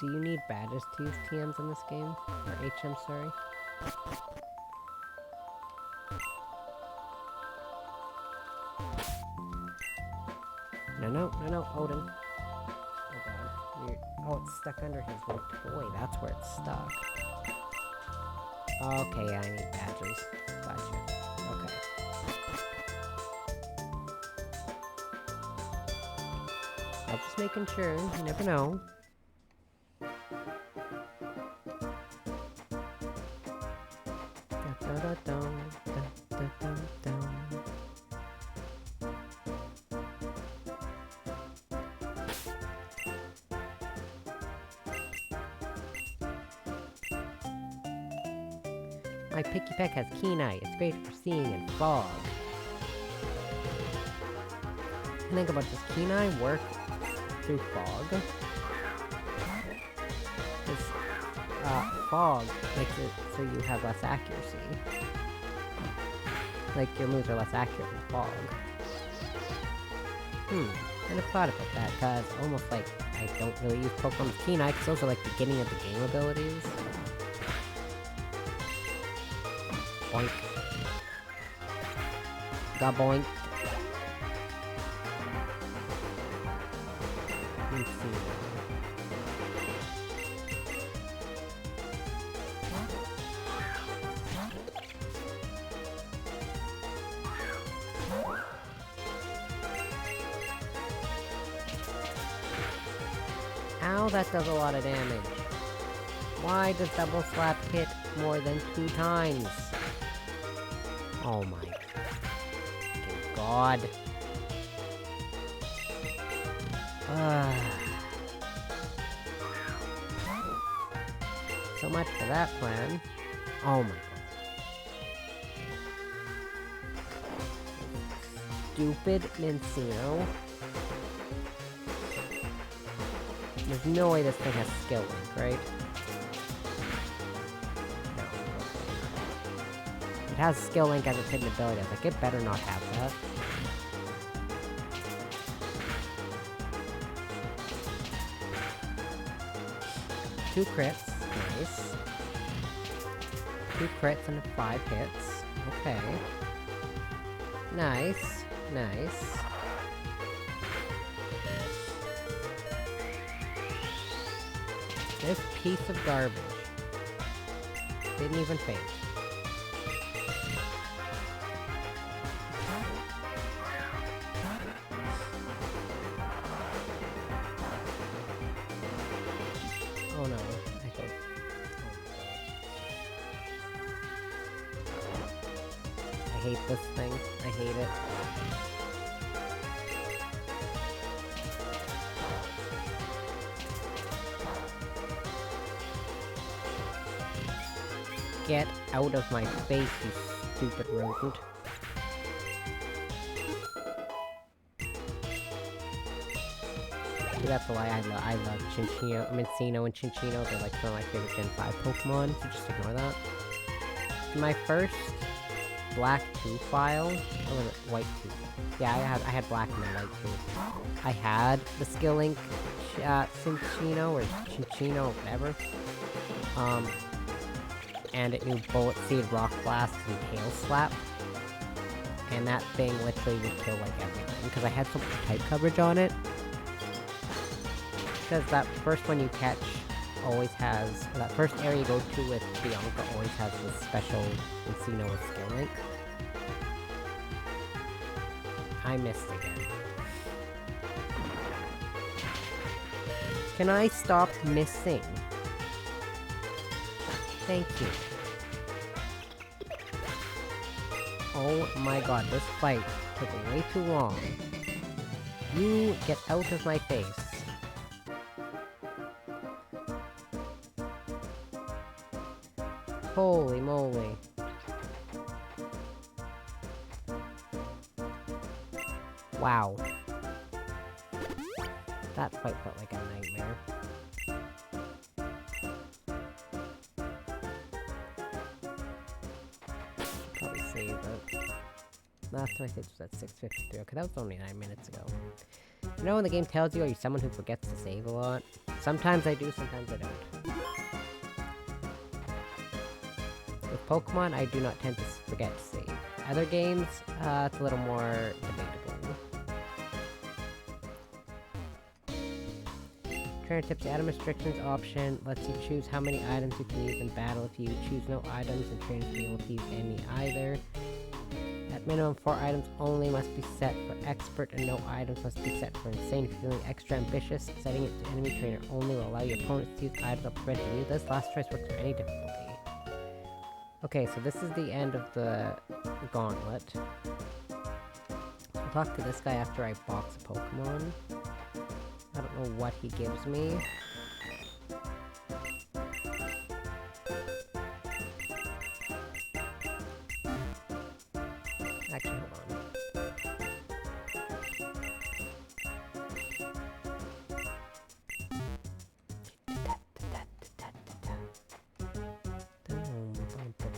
you need badges to use TMs in this game? Or HM, sorry? No, Odin. Oh, it's stuck under his little toy. That's where it's stuck. Okay, I need badges. Gotcha. Okay. I'm just making sure. You never know. My Picky Peck has keen eye. It's great for seeing in fog. Think about this. Keen eye work through fog. Because fog makes it so you have less accuracy. Like your moves are less accurate in fog. I never thought about that, because almost like I don't really use Pokemon with Keen Eye, because those are like beginning of the game abilities. Boink. Got boinked. Let's see. Ow, that does a lot of damage. Why does Double Slap hit more than 2 times? Oh my god. So much for that plan. Oh my god. Stupid Mincino. There's no way this thing has skill link, right? No. It has skill link as its hidden ability. I was like, it better not have that. Two crits. Nice. 2 crits and 5 hits. Okay. Nice. Nice. This piece of garbage didn't even faint. Oh no, I think. I hate this thing. I hate it. Get out of my face, you stupid rodent. That's why I love Chinchino, Mincino and Chinchino. They're like some of my favorite Gen 5 Pokemon, so just ignore that. In my first Black 2 file, or was it White 2? Yeah, I had Black and then White 2. I had the Skill Link Cinchino, or Chinchino, whatever. And it knew Bullet Seed, Rock Blast, and Tail Slap. And that thing literally would kill like everything, because I had so much type coverage on it. Because that first one you catch always has, or that first area you go to with Bianca always has this special Encino with Skill Link. I missed again. Can I stop missing? Thank you. Oh my god, this fight took way too long. You get out of my face. Holy moly. Wow. That fight felt like a nightmare. Probably save it. Last time I think it was at 6:53. Okay, that was only 9 minutes ago. You know when the game tells you, are you someone who forgets to save a lot? Sometimes I do, sometimes I don't. With Pokemon, I do not tend to forget to save. Other games, it's a little more debatable. Trainer tips, the item restrictions option lets you choose how many items you can use in battle. If you choose no items, then trainers will be able to use any either. At minimum, 4 items only must be set for expert, and no items must be set for insane. If you're feeling extra ambitious, setting it to enemy trainer only will allow your opponents to use items that prevent you. This last choice works for any difficulty. Okay, so this is the end of the gauntlet. I'll talk to this guy after I box a Pokemon. I don't know what he gives me. Actually,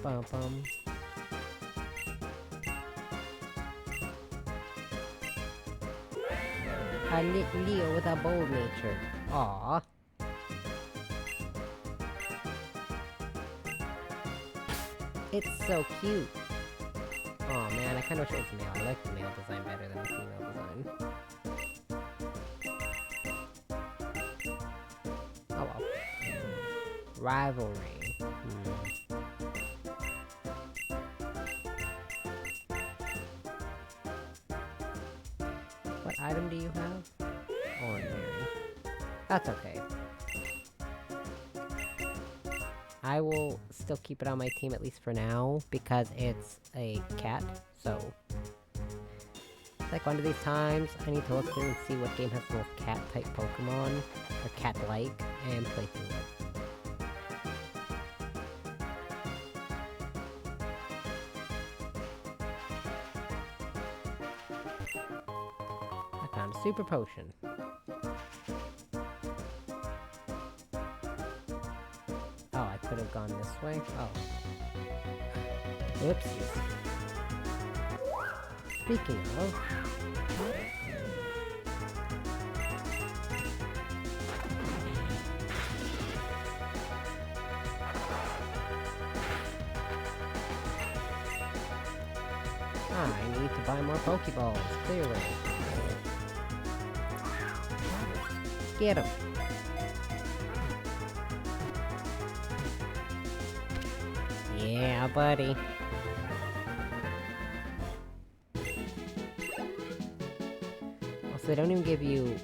hold on. A little Leo with a bold nature. Aww. It's so cute. Aw man, I kinda wish it was male. I like the male design better than the female design. Oh well. Rivalry. What item do you have? Ordinary. That's okay. I will still keep it on my team at least for now, because it's a cat, so... Like one of these times, I need to look through and see what game has the most cat-type Pokemon, or cat-like, and play through it. I found a super potion. Oh, I could have gone this way? Oh. Oopsies. Speaking of... I need to buy more Pokeballs, clearly. Get him! Yeah, buddy. Also, they don't even give you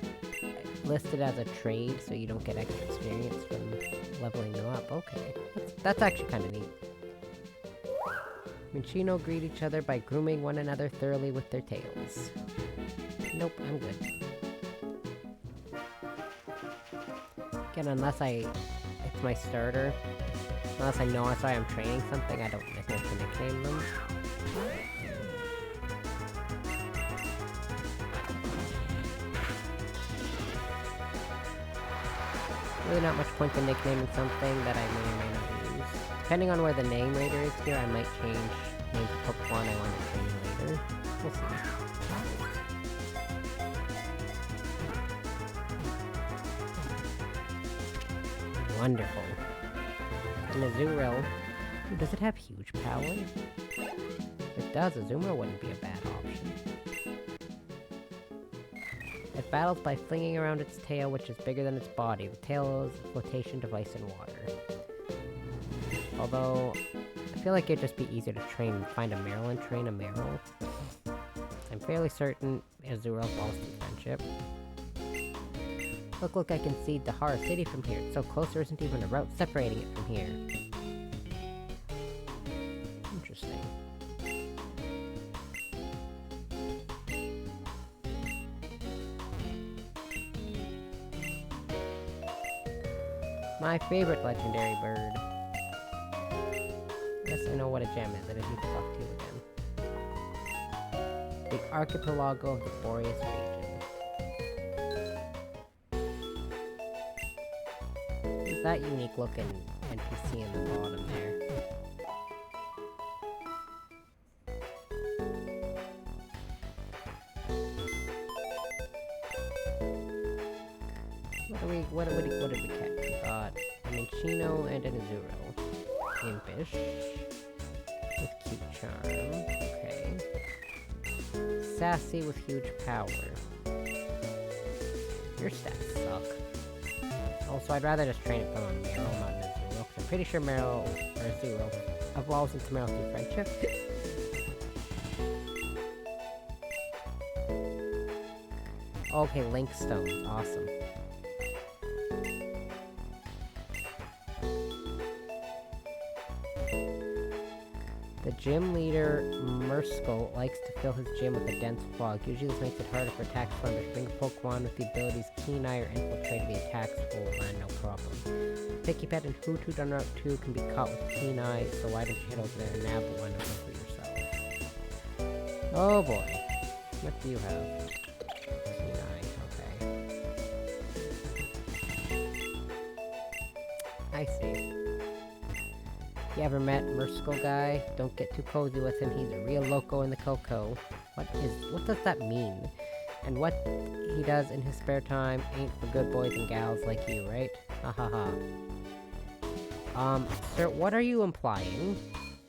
listed as a trade, so you don't get extra experience from leveling them up. Okay. That's actually kind of neat. Minccino greet each other by grooming one another thoroughly with their tails. Nope, I'm good. Again, unless it's my starter. Unless I know that's why I'm training something, I don't know to nickname them. Really not much point in nicknaming something that I may or may not use. Depending on where the name rater is here, I might change names of Pokemon I want to train later. We'll see. Wonderful. And Azurill. Ooh, does it have huge power? If it does, Azumarill wouldn't be a bad option. It battles by flinging around its tail, which is bigger than its body. The tail is a flotation device in water. Although, I feel like it'd just be easier to find a Marill and train a Marill. I'm fairly certain Azurill lost in friendship. Look, I can see Dahara City from here. It's so close there isn't even a route separating it from here. Interesting. My favorite legendary bird. Yes, I know what a gem is. I didn't need to talk to you again. The archipelago of the Boreas region. Who's that unique looking NPC in the bottom there? What did we catch? We got a Minccino and an Azurill. Impish. With cute charm. Okay. Sassy with huge power. Your stats suck. Also, I'd rather just train it from a Marill, not an Azurill, 'cause I'm pretty sure Marill, or Azurill, evolves into Marill through friendship. Okay, Link Stones. Awesome. The gym leader, Murskle, likes to fill his gym with a dense fog. Usually this makes it harder for attacks to bring a Pokemon with the abilities Keen Eye or Infiltrate to be attacks will land no problem. Picky Pet and Hoothoot on Route 2 can be caught with Keen Eye, so why don't you head over there and nab one of them for yourself? Oh boy. What do you have? Keen Eye, okay. I see. You ever met Murskle guy? Don't get too cozy with him, he's a real loco in the cocoa. What does that mean? And what he does in his spare time ain't for good boys and gals like you, right? Ha ha ha. Sir, what are you implying?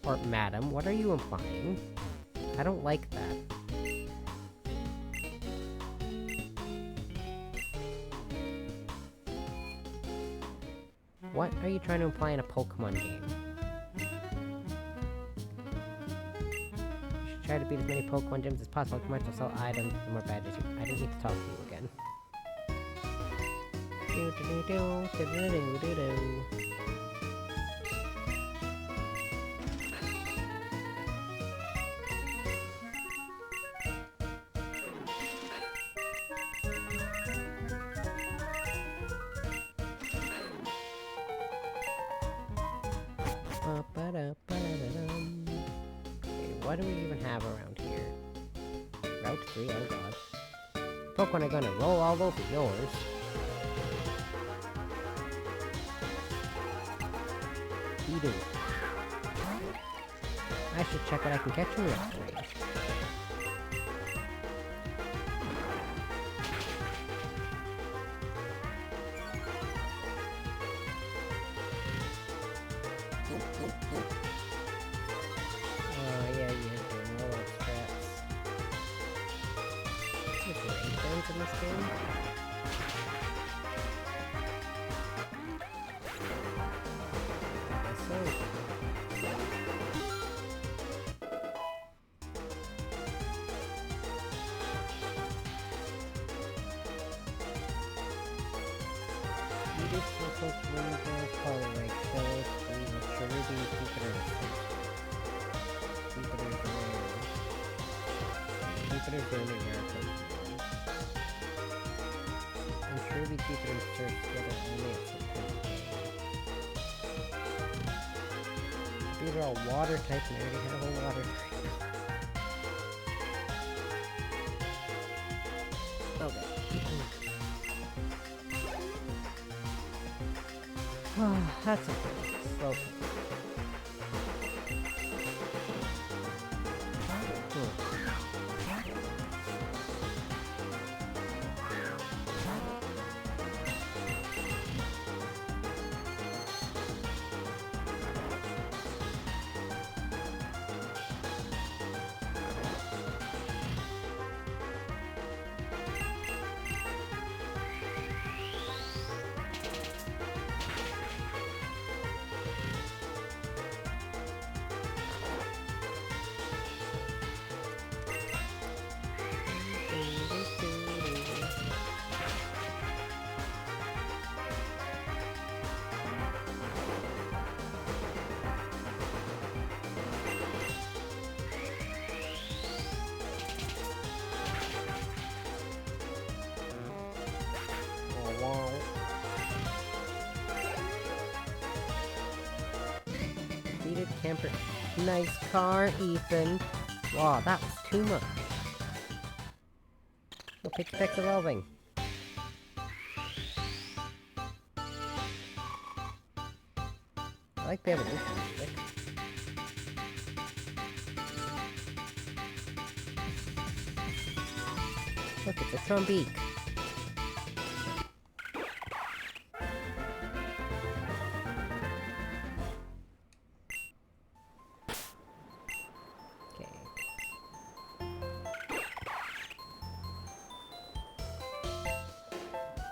Or madam, what are you implying? I don't like that. What are you trying to imply in a Pokemon game? Try to beat as many Pokemon gyms as possible. Commercial sell items and more badges. I didn't need to talk to you again. What do we even have around here? Route 3, oh god. Pokemon are gonna roll all over yours. Edu. I should check what I can catch in Route 3. In this game? I guess so. Close window, color like shells, Cherubi, Jupiter. Jupiter's rare. Jupiter's the only rare Pokemon. And Cherubi, Jupiter, and Surf together only at some point. These are all water types and I already have a water type. Okay. Oh, that's a good slow. Defeated camper. Nice car, Ethan. Wow, that was too much. Oh, Pikachu's evolving. I like the evolution stick. Look, it's a Trumbeak.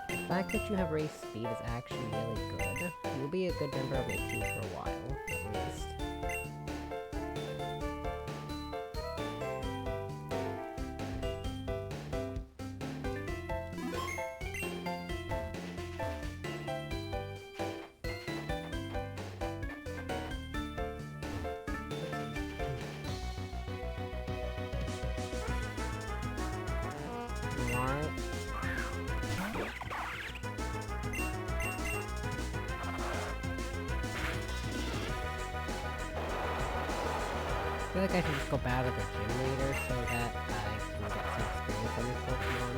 The fact that you have race speed is actually really good. You'll be a good member of my team for a while, at least. I feel like I should just go battle the gym leader so that I can get some experience on this Pokemon.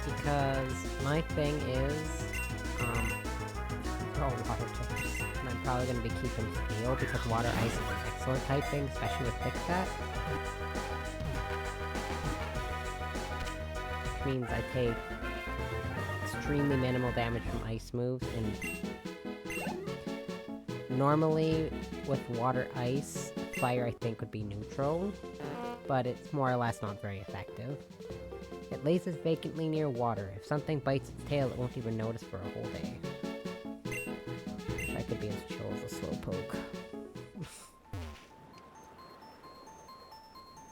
Because my thing is, they're all water types, and I'm probably going to be keeping Steel because Water Ice is an excellent typing, especially with Thick Fat. Which means I take extremely minimal damage from Ice moves, and normally, with Water Ice, Fire I think would be neutral, but it's more or less not very effective. It lays vacantly near water. If something bites its tail, it won't even notice for a whole day. Wish I could be as chill as a Slowpoke.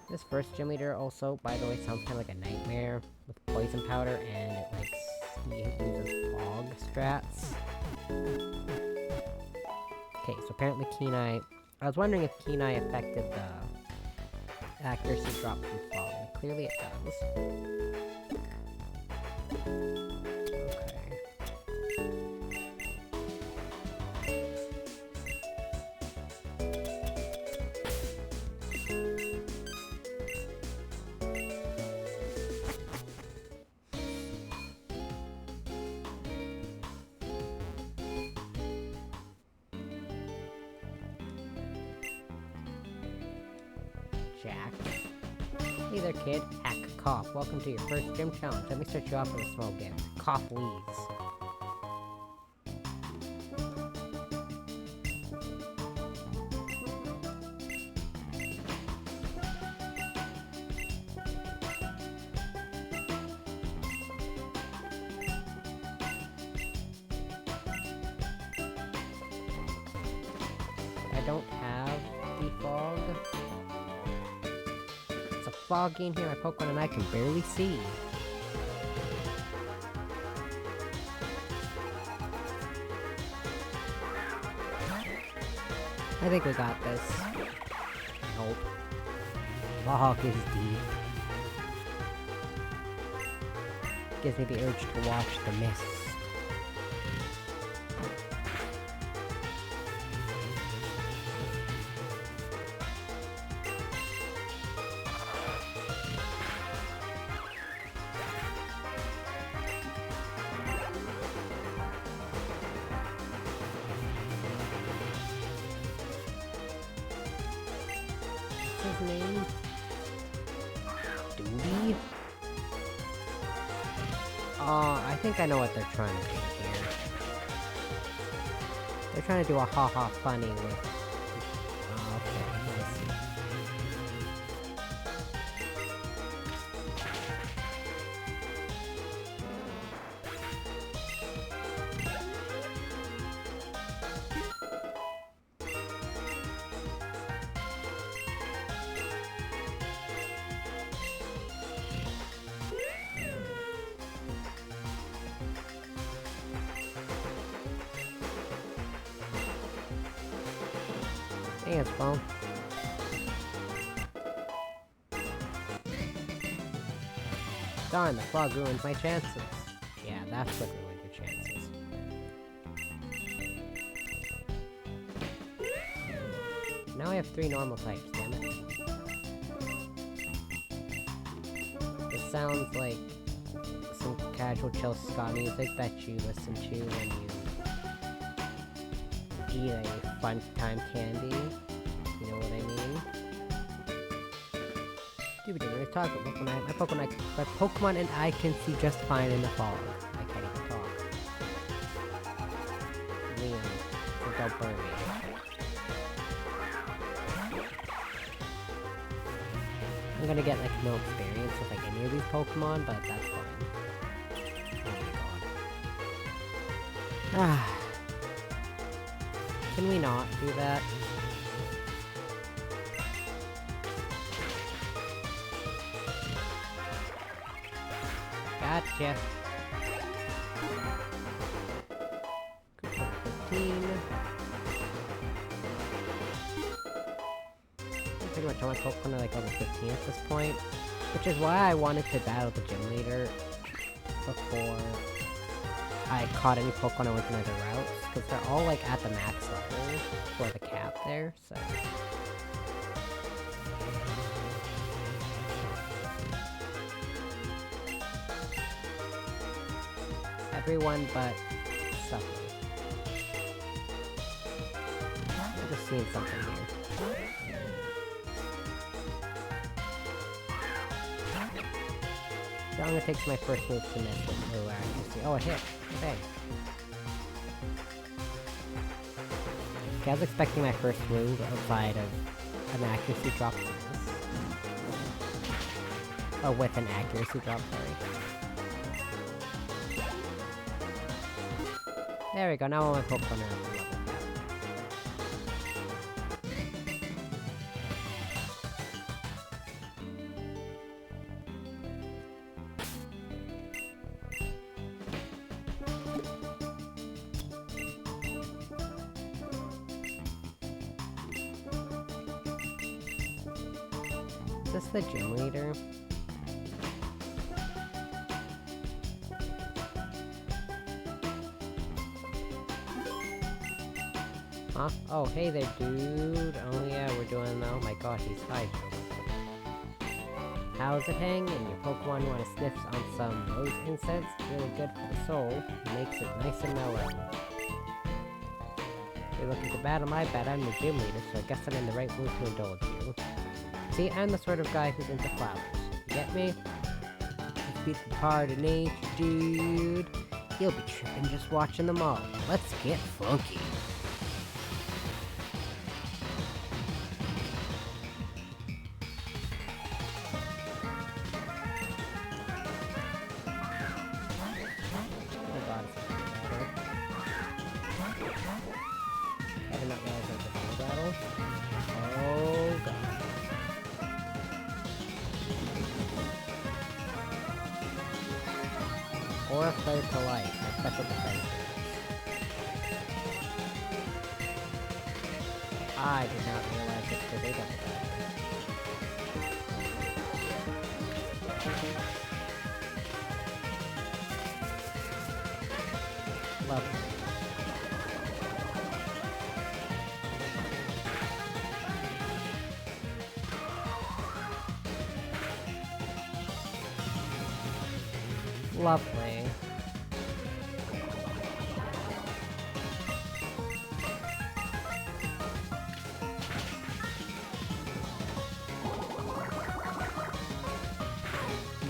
This first gym leader also, by the way, sounds kind of like a nightmare with poison powder, and it like uses fog strats. Okay, so apparently Kenai... I was wondering if Kenai affected the accuracy drop from fog, and clearly it does. Jack. Hey there, kid. Hack Cough. Welcome to your first gym challenge. Let me start you off with a small gift. Cough leads. I don't have the fog. Foggy in here, my Pokemon and I can barely see. I think we got this. I hope. Mohawk is deep. Gives me the urge to watch The Mist. What's his name? Doobie? I think I know what they're trying to do here. They're trying to do a ha-ha funny with... okay, I see. Thanks, phone. Darn, the fog ruined my chances. Yeah, that's what ruined your chances. Now I have 3 normal types, damn it. This sounds like some casual chill ska music that you listen to when you eat a fun time candy. You know what I mean? Doobie-doo, let's talk about my Pokemon and I can see just fine in the fog. I can't even talk. Liam, so don't burn me. I'm gonna get like no experience with like any of these Pokemon, but that's fine. Oh my god. Ah. Can we not do that? Gotcha. 15. Pretty much all my Pokemon are like level 15 at this point. Which is why I wanted to battle the gym leader before I caught any Pokemon I went through other routes. Because they're all like at the max level for the cap there, so... Everyone but Supple. I'm just seeing something here. So I'm gonna take my first move to miss with low accuracy. Oh, it hit! Okay. Okay, I was expecting my first move outside of an accuracy drop to miss. Oh, with an accuracy drop, sorry. There we go, now all my Pokemon are at the level cap. Is this the gym leader? Huh? Oh, hey there, dude. Oh yeah, we're doing... oh my god, he's high. How's it hang? And your Pokemon want to sniff on some rose incense? Really good for the soul. Makes it nice and mellow. If you're looking to battle my bet, I'm the gym leader, so I guess I'm in the right mood to indulge you. See, I'm the sort of guy who's into flowers. You get me? Let's beat the part of nature, dude. You'll be tripping just watching them all. Let's get funky. I did not realize there was a battle. Oh god. Or a play to life, a special defense. I did not realize it was a double battle. Lovely. Lovely.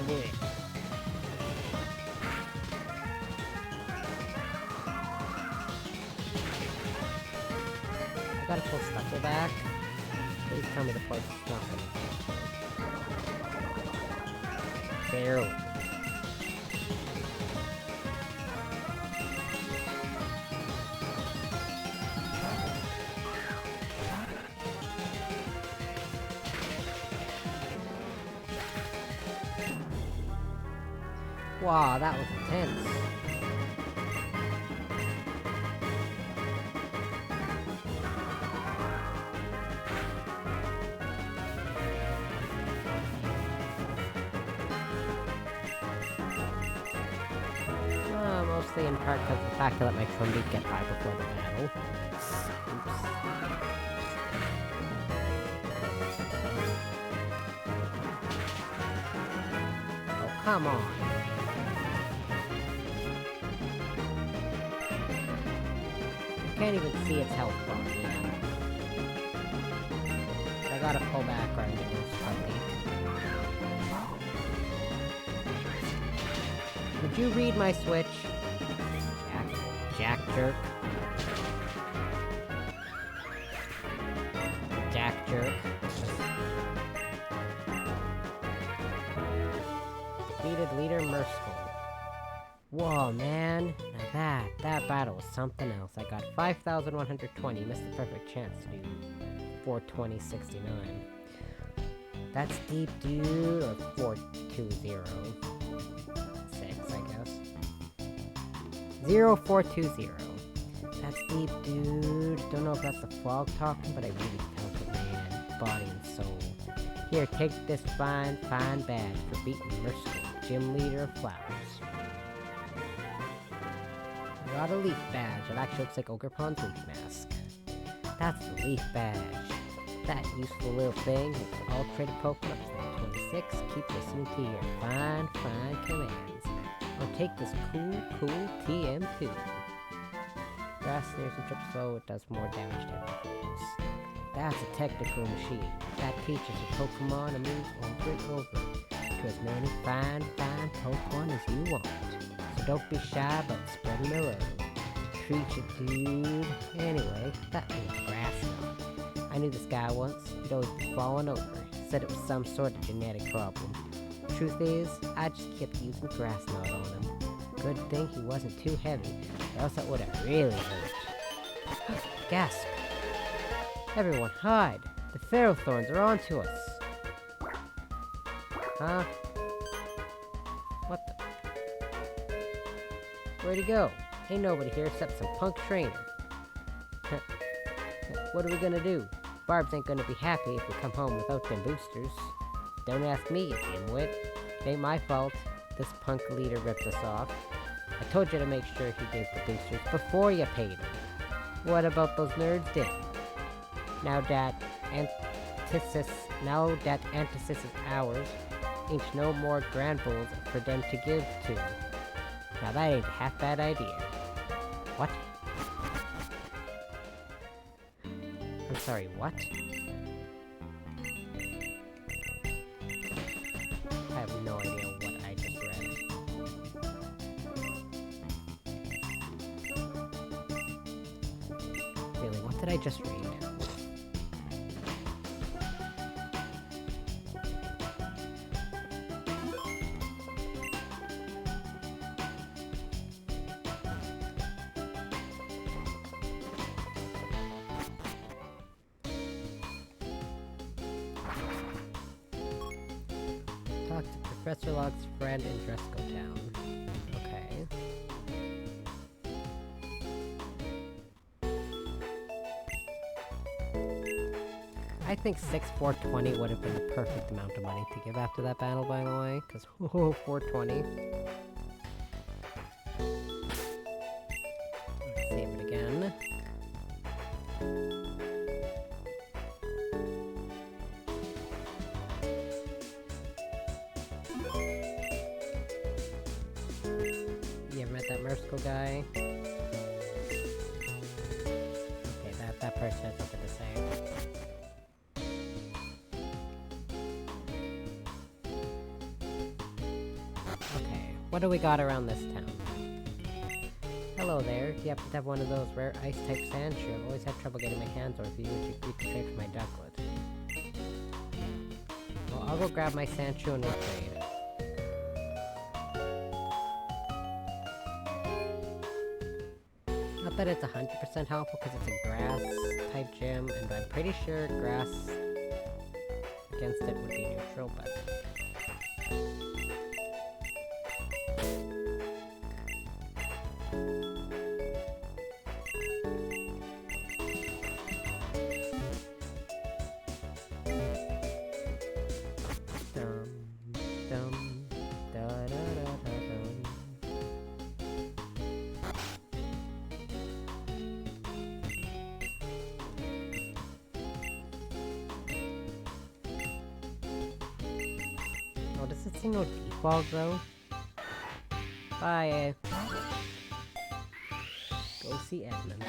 Yeah. I gotta pull Stuffle back. Please tell me the place is not gonna be. Barely. Wow, that was intense. Mostly in part because of the fact that my phone did get high before the battle. Oops. Oh, come on. You can't even see its health bar, yeah. But I gotta pull back or I'm gonna lose puppy. Would you read my switch? Jack jerk. Jack jerk. Defeated leader Merciful. Whoa, man. Now that battle was something else. I got 5,120. Missed the perfect chance to do 420.69. That's deep, dude. Or 420. 6, I guess. 0420. That's deep, dude. Don't know if that's the fog talking, but I really felt it, man. Body and soul. Here, take this fine badge for beating Merciful, gym leader of flowers. I got a leaf badge. It actually looks like Ogrepron's leaf mask. That's the leaf badge. That useful little thing with the all-traded Pokemon up to 26 keeps listening to your fine commands. I'll take this cool TM2. Grass snares and trips slow, it does more damage to everything. That's a technical machine. That teaches your Pokemon to move over and over to as many fine Pokemon as you want. So don't be shy about spreading the word. Treat it, dude. Anyway, that was grass knot. I knew this guy once. He'd always be falling over. Said it was some sort of genetic problem. Truth is, I just kept using grass knot on him. Good thing he wasn't too heavy, or else that would have really hurt. Gasp! Everyone, hide! The Ferrothorns are onto us! Huh? What the? Where'd he go? Ain't nobody here except some punk trainer. What are we gonna do? Barbs ain't gonna be happy if we come home without them boosters. Don't ask me, you dimwit. It ain't my fault. This punk leader ripped us off. I told you to make sure he gave the boosters before you paid him. What about those nerds then? Now that Antithesis is ours, ain't no more Grand Bulls for them to give to. Now that ain't a half bad idea. What? I'm sorry, what? I have no idea what I just read. Really, what did I just read? Talk to Professor Locke's friend in Dresco Town. Okay. I think 420 would have been the perfect amount of money to give after that battle, by the way, because 420. Let's save it again. You ever met that Merciful guy? Okay, that person has something to say. Okay, what do we got around this town? Hello there, do you happen to have one of those rare ice-type sandshrew? I've always had trouble getting my hands on a few. Would you agree to trade for my ducklet? Well, I'll go grab my sandshrew and we'll trade. Not that it's 100% helpful because it's a grass-type gym, and I'm pretty sure grass against it would be neutral, but... Oh, does it say no default though? Bye. Go see Edmund.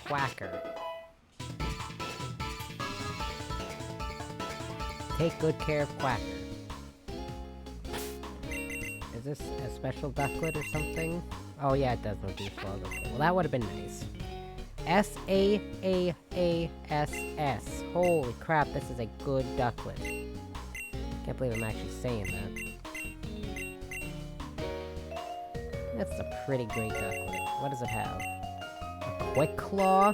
Quacker. Take good care of Quacker. Is this a special ducklet or something? Oh yeah, it does no default. Okay, well that would have been nice. S-A-A-A-S-S. Holy crap, this is a good ducklet. Can't believe I'm actually saying that. That's a pretty great ducklet. What does it have? A quick claw?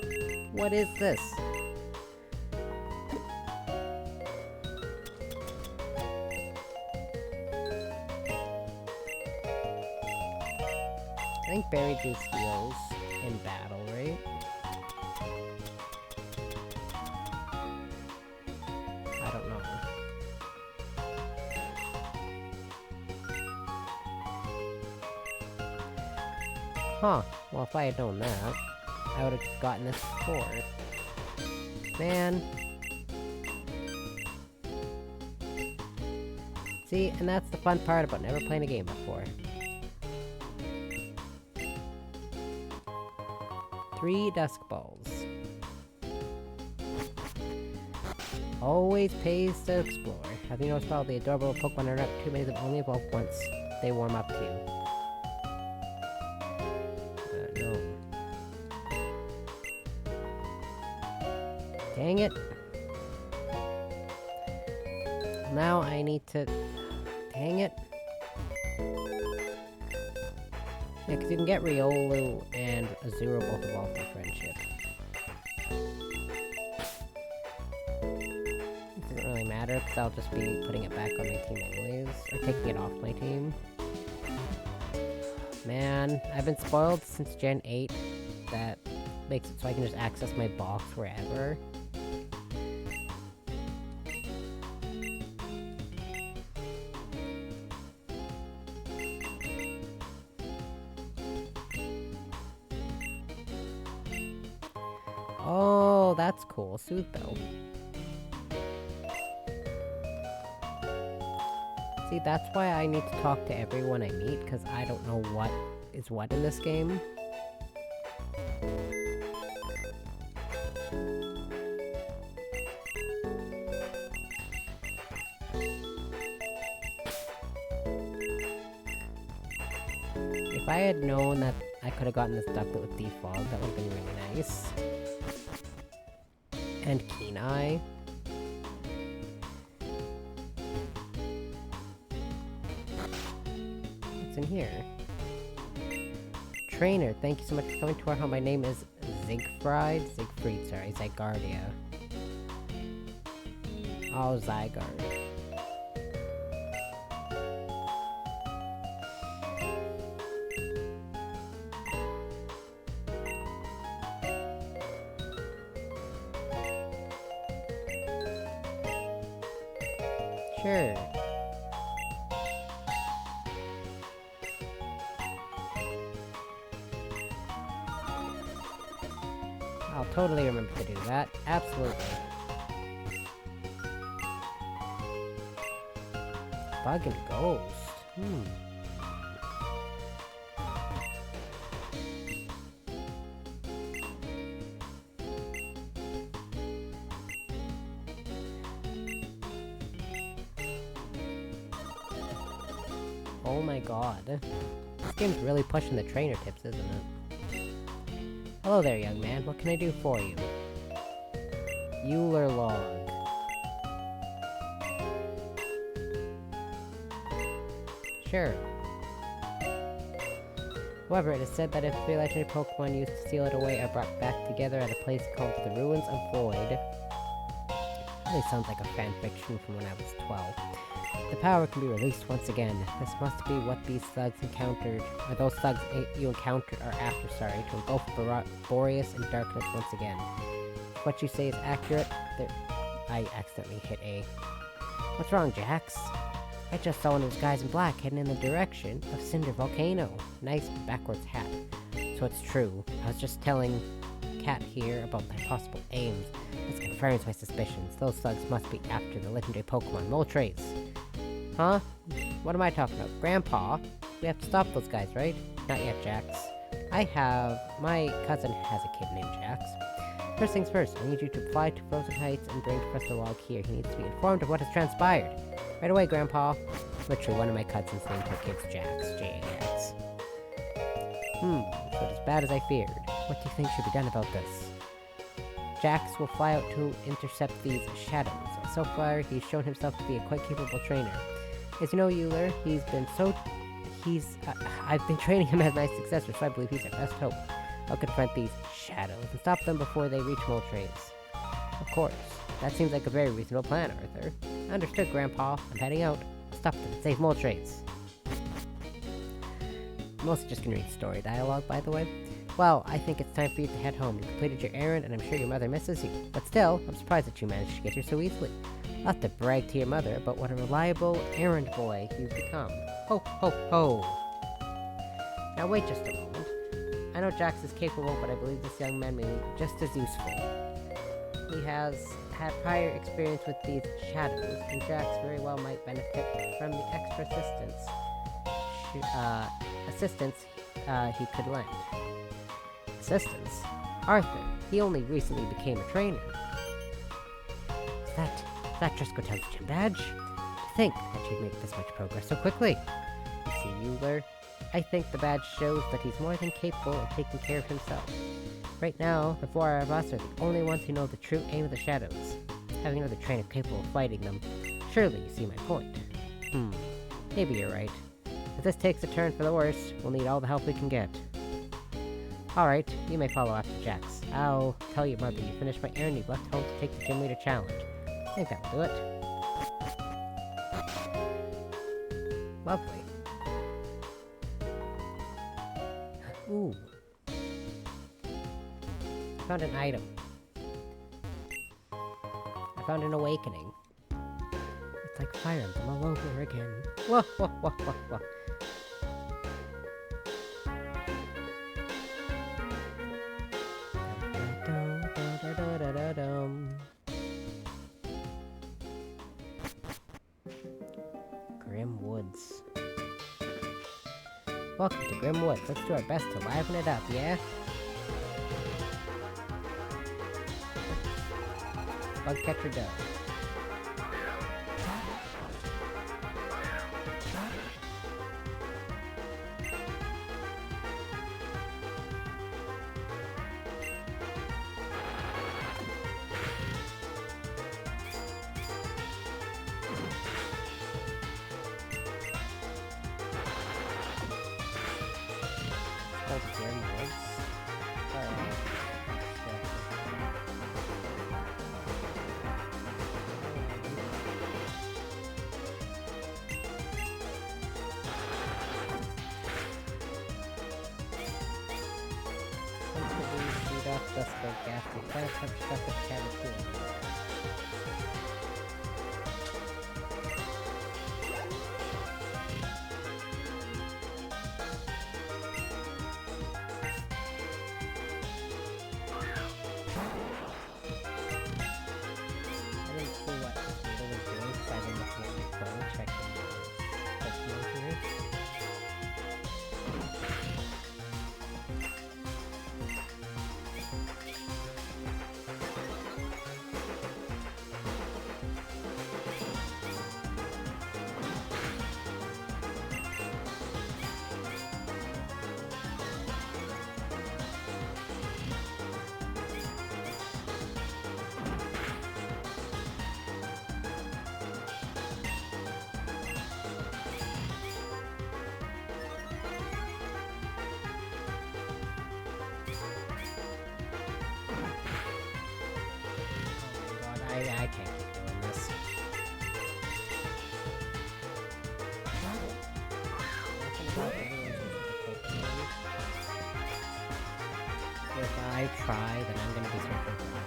What is this? I think Berry Juice heals in battle, right? I don't know. Huh. Well, if I had known that, I would have gotten this before. Man. See, and that's the fun part about never playing a game before. 3 dusk balls. Always pays to explore. Have you noticed all the adorable Pokemon are not too many of them only evolve once they warm up to you? No. Dang it. Now I need to... Dang it. Yeah, because you can get Riolu and Azuro both evolved for friendship. It doesn't really matter, because I'll just be putting it back on my team anyways. Or taking it off my team. Man, I've been spoiled since Gen 8. That makes it so I can just access my box wherever. Oh, that's cool. Soothe Bell. See, that's why I need to talk to everyone I meet, because I don't know what is what in this game. If I had known that I could have gotten this ducklet with default, that would have been really nice. And Keen Eye. What's in here? Trainer, thank you so much for coming to our home. My name is Siegfried, sorry, Zygardia. Oh, Zygarde. Sure. I'll totally remember to do that. Absolutely. Bug and Ghost. Oh my god. This game's really pushing the trainer tips, isn't it? Hello there, young man. What can I do for you? Euler log. Sure. However, it is said that if three legendary Pokemon used to steal it away are brought back together at a place called the Ruins of Void. Really sounds like a fanfiction from when I was 12. The power can be released once again. This must be what these thugs encountered, or those thugs you encountered are after, sorry, to engulf Boreas in darkness once again. If what you say is accurate, I accidentally hit A. What's wrong, Jax? I just saw one of those guys in black heading in the direction of Cinder Volcano. Nice backwards hat. So it's true. I was just telling Cat here about my possible aims. This confirms my suspicions. Those thugs must be after the legendary Pokemon Moltres. Huh? What am I talking about? Grandpa? We have to stop those guys, right? Not yet, Jax. My cousin has a kid named Jax. First things first, I need you to fly to Frozen Heights and bring Professor Log here. He needs to be informed of what has transpired. Right away, Grandpa. Literally, one of my cousins named her kids Jax. J-A-X. So as bad as I feared. What do you think should be done about this? Jax will fly out to intercept these shadows. So far, he's shown himself to be a quite capable trainer. As you know, Euler, I've been training him as my successor, so I believe he's our best hope. I'll confront these shadows and stop them before they reach Moltres. Of course. That seems like a very reasonable plan, Arthur. Understood, Grandpa. I'm heading out. Stop them and save Moltres. I'm mostly just gonna read story dialogue, by the way. Well, I think it's time for you to head home. You completed your errand, and I'm sure your mother misses you. But still, I'm surprised that you managed to get here so easily. I'll have to brag to your mother about what a reliable errand boy you've become. Ho, ho, ho! Now wait just a moment. I know Jax is capable, but I believe this young man may be just as useful. He has had prior experience with these shadows, and Jax very well might benefit from the extra assistance he could lend. Assistance? Arthur, he only recently became a trainer. Is that Driscoll's gym badge? To think that you'd make this much progress so quickly. You see, Euler, I think the badge shows that he's more than capable of taking care of himself. Right now, the four of us are the only ones who know the true aim of the shadows. Having another trainer capable of fighting them. Surely you see my point. Maybe you're right. If this takes a turn for the worse, we'll need all the help we can get. Alright, you may follow after Jax. I'll tell your mother you finished my errand, you left home to take the gym leader challenge. I think that will do it. Lovely. Ooh. I found an item. I found an awakening. It's like Fire Emblem all over again. Whoa, whoa, whoa, whoa, whoa. Grim Woods. Welcome to Grim Woods. Let's do our best to liven it up, yeah? Bug catcher done. Grim Woods. Alright. kind of stuff with Caterpillar. I didn't see what this video was doing because I've been looking at my phone checking Pokemon here. I can't keep doing this. If I try, then I'm gonna be searching for more.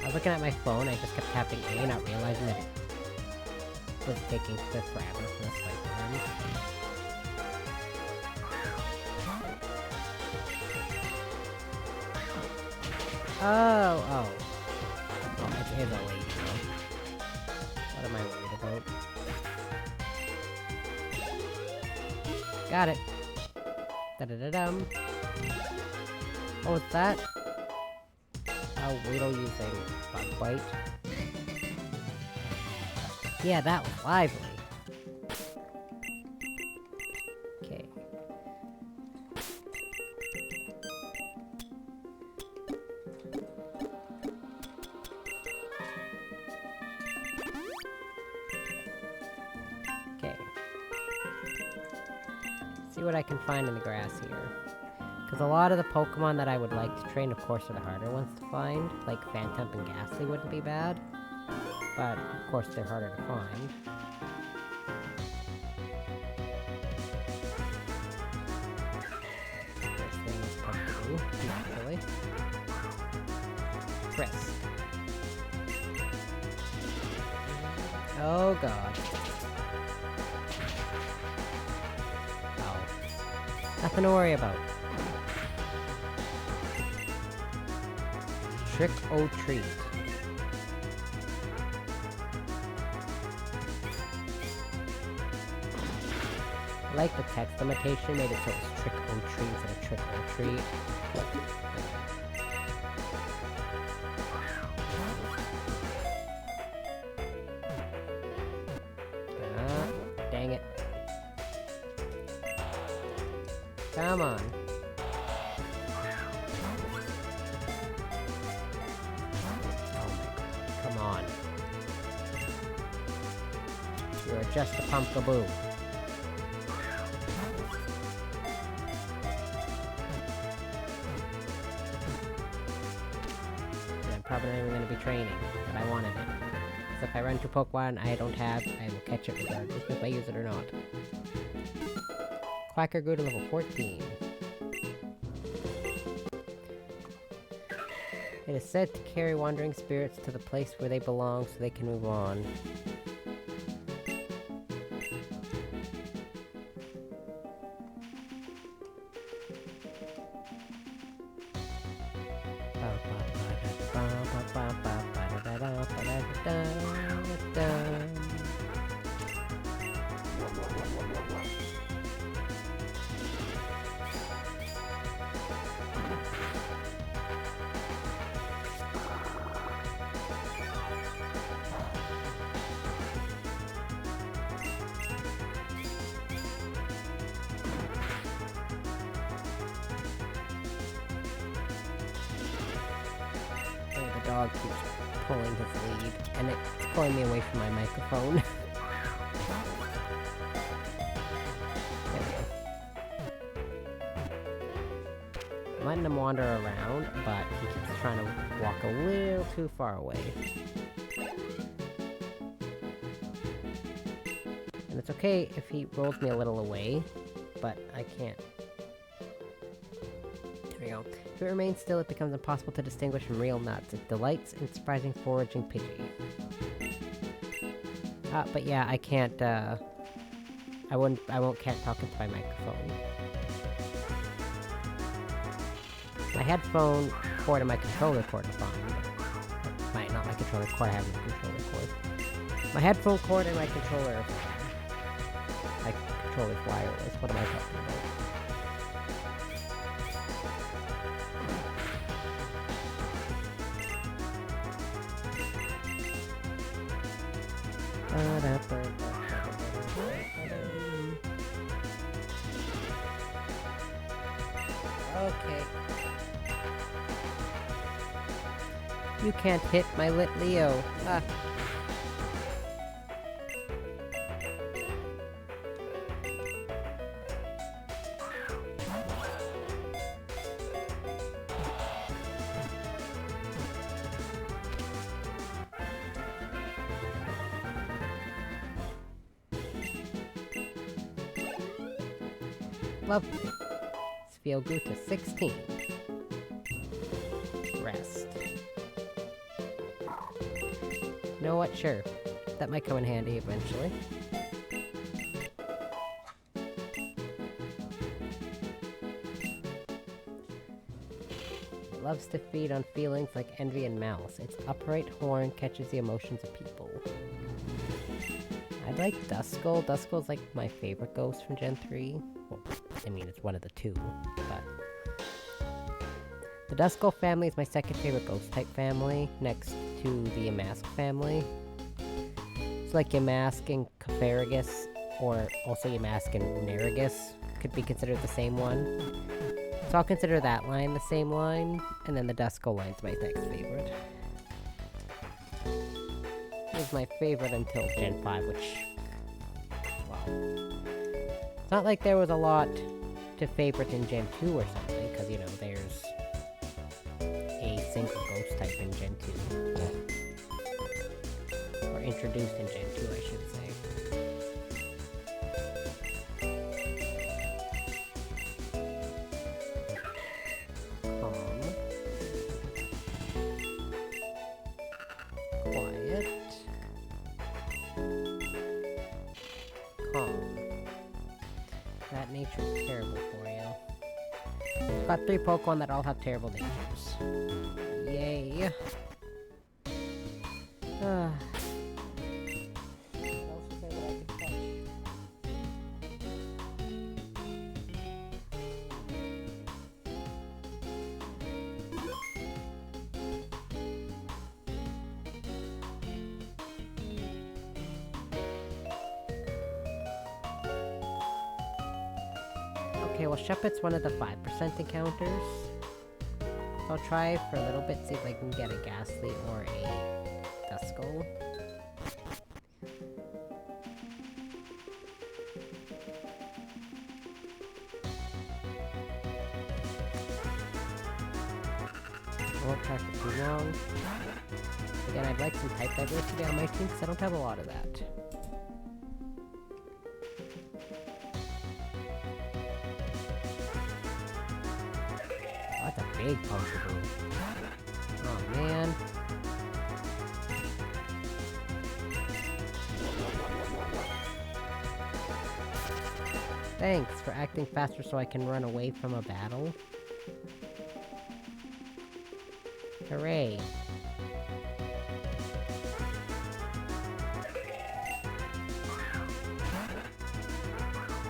I was looking at my phone, I just kept tapping A, not realizing that it was taking forever for this fight to run. Oh, it is a lady though. What am I worried about? Got it! Da-da-da-dum! Oh, what's that? Oh, Weedle using Bug Bite. Yeah, that was lively! Okay. See what I can find in the grass here. Because a lot of the Pokemon that I would like to train, of course, are the harder ones to find. Like Phantump and Ghastly wouldn't be bad. But, of course, they're harder to find. First thing is Pokeball, naturally. Frisk. Oh god. Nothing to worry about. Trick or treat. I like the text limitation, made it so it's trick or treat instead of trick or treat. Dang it. Come on. Come on. You are just a pumpkaboo. And I'm probably not even going to be training, but I wanted it. Because if I run to Pokemon I don't have, I will catch it regardless if I use it or not. Quacker grew to level 14. It is said to carry wandering spirits to the place where they belong so they can move on. The dog keeps pulling his lead, and it's pulling me away from my microphone. There we go. I'm letting him wander around, but he keeps trying to walk a little too far away. And it's okay if he rolls me a little away, but I can't. There we go. If it remains still, it becomes impossible to distinguish from real nuts. It delights in surprising foraging Pidgey. But yeah, I can't, I can't talk into my microphone. My headphone cord and my controller cord are fine. Not my controller cord, I have no controller cord. My headphone cord and my controller are fine. My controller's wireless, what am I talking about? Okay. You can't hit my lit Leo. Ah. Lovely. Let's feel good to 16. Rest. You know what? Sure. That might come in handy eventually. It loves to feed on feelings like envy and malice. Its upright horn catches the emotions of people. I like Duskull. Duskull's like my favorite ghost from Gen 3. Well, I mean, it's one of the two, but... The Duskull family is my second favorite ghost-type family, next to the Yamask family. It's like Yamask and Coferagus, or also Yamask and Neragus, could be considered the same one. So I'll consider that line the same line, and then the Duskull line's my next favorite. It was my favorite until Gen 5, which... well... It's not like there was a lot to favorite in Gen 2 or something, because, you know, there's a single ghost type in Gen 2. Or introduced in Gen 2, I should say. Calm. Quiet. Calm. That nature's terrible for you. I've got 3 Pokemon that all have terrible natures. Yay. What else is there that I could touch? Okay, well, Shuppet's one of the 5% encounters. So I'll try for a little bit, see if I can get a Ghastly or a Duskull. I won't try for too long. Again, I'd like some type diversity on my team, because I don't have a lot of that. That's a big pumpkin. Oh man. Thanks for acting faster so I can run away from a battle. Hooray.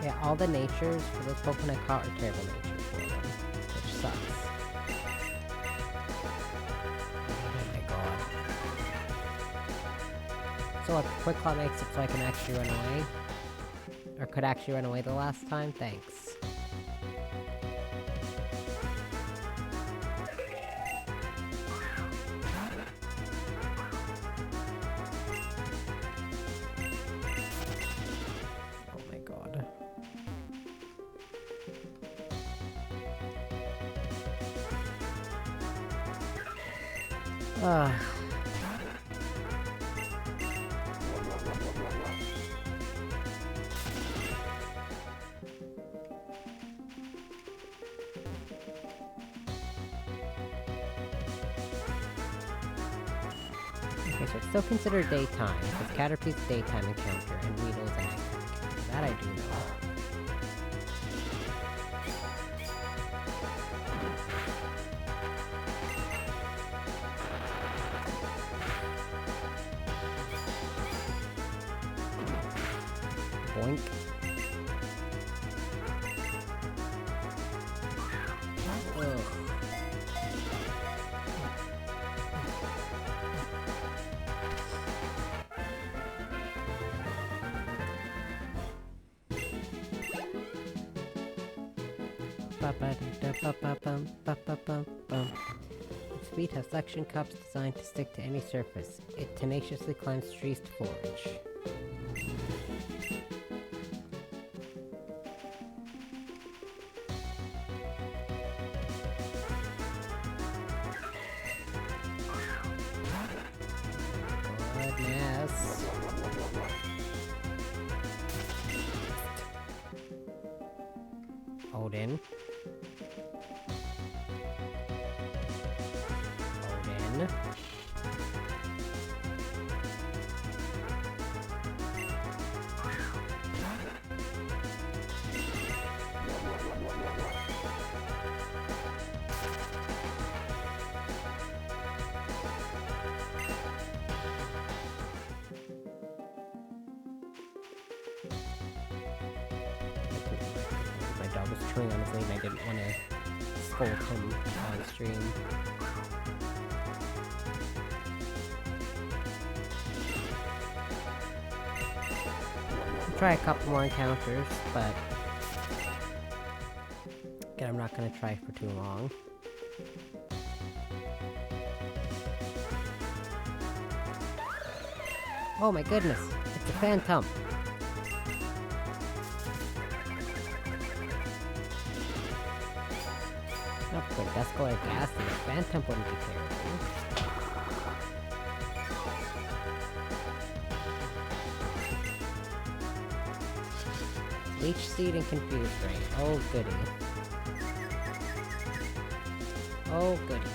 Yeah, all the natures for those Pokemon I caught are terrible natures for them, which sucks. Oh my god. So a Quick Claw makes it so I can actually run away? Or could actually run away the last time? Thanks. Oh my god. Okay, so it's still considered daytime, because Caterpie's a daytime encounter, and Weedle's a nighttime encounter. That I do know. Boink. Ugh. Its feet have suction cups designed to stick to any surface. It tenaciously climbs trees to forage. Goodness. Odin. Odin. My dog was chewing on his lead and I didn't want to scold him on stream. I'll try a couple more encounters, but again, I'm not gonna try for too long. Oh my goodness, it's a phantom! Not for Duskull or Ghastly, a phantom wouldn't be terrible. Leech Seed and Confused Ray. Oh goody. Oh goody.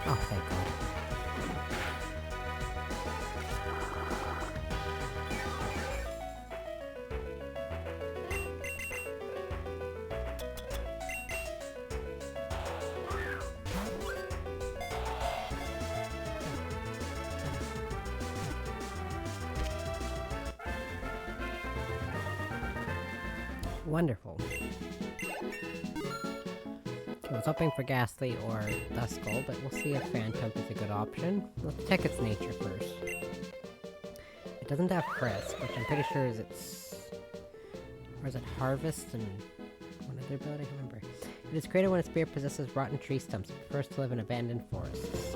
Oh, thank God. Wonderful. I was hoping for Ghastly or Duskull, but we'll see if Phantom is a good option. Let's check its nature first. It doesn't have Frisk, which I'm pretty sure is its... Or is it Harvest and... one other ability? I can't remember. It is created when its spirit possesses rotten tree stumps. It prefers to live in abandoned forests.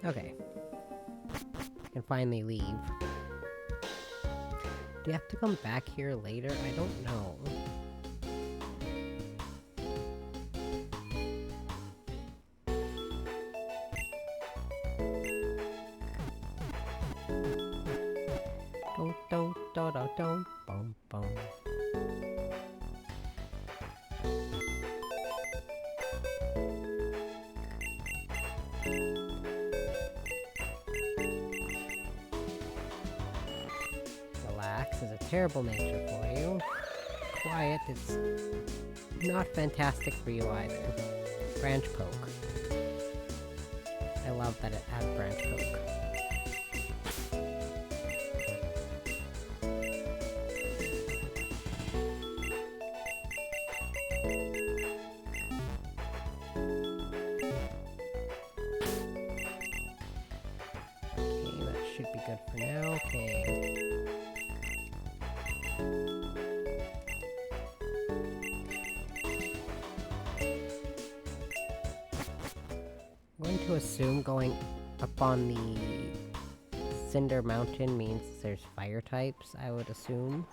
Okay. I can finally leave. Do you have to come back here later? I don't know. Don't, boom, boom. Relax is a terrible nature for you. Quiet is not fantastic for you either. Branch Poke. I love that it has Branch Poke. Should be good for now. Okay. I'm going to assume going up on the Cinder Mountain means there's fire types, I would assume.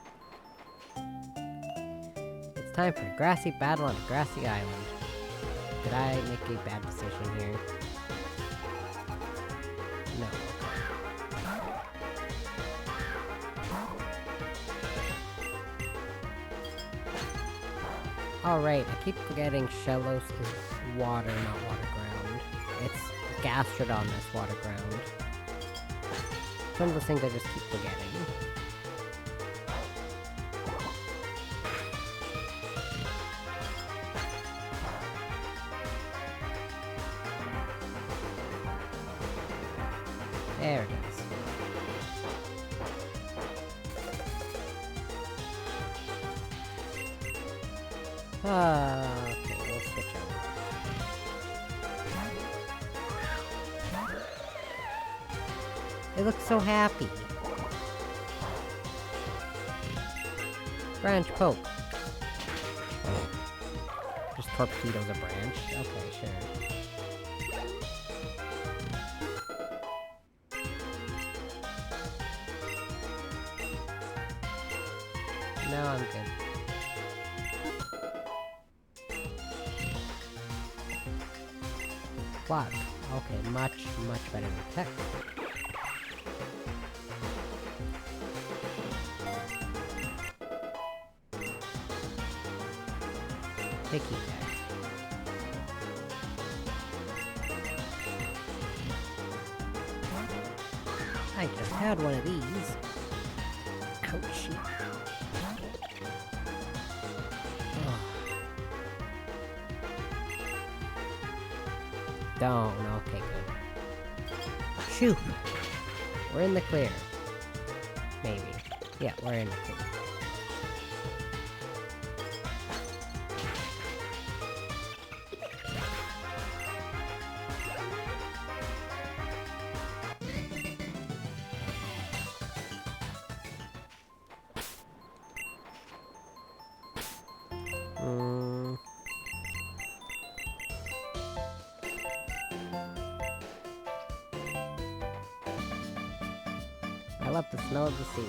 It's time for a grassy battle on a grassy island. Did I make a bad decision here? No. Oh, right. I keep forgetting Shellos is water, not water ground. It's Gastrodon that's water ground. It's one of those things I just keep forgetting. There it is. Okay, we'll switch over. It looks so happy. Branch poke. Just torpedoes a branch. Okay, sure. No, I'm good. Block. Okay, much better than tech. Picky tech. I just had one of these. Ouchie. Don't. Okay, good. Shoot! We're in the clear. Maybe. Yeah, we're in the clear. I love the smell of the sea.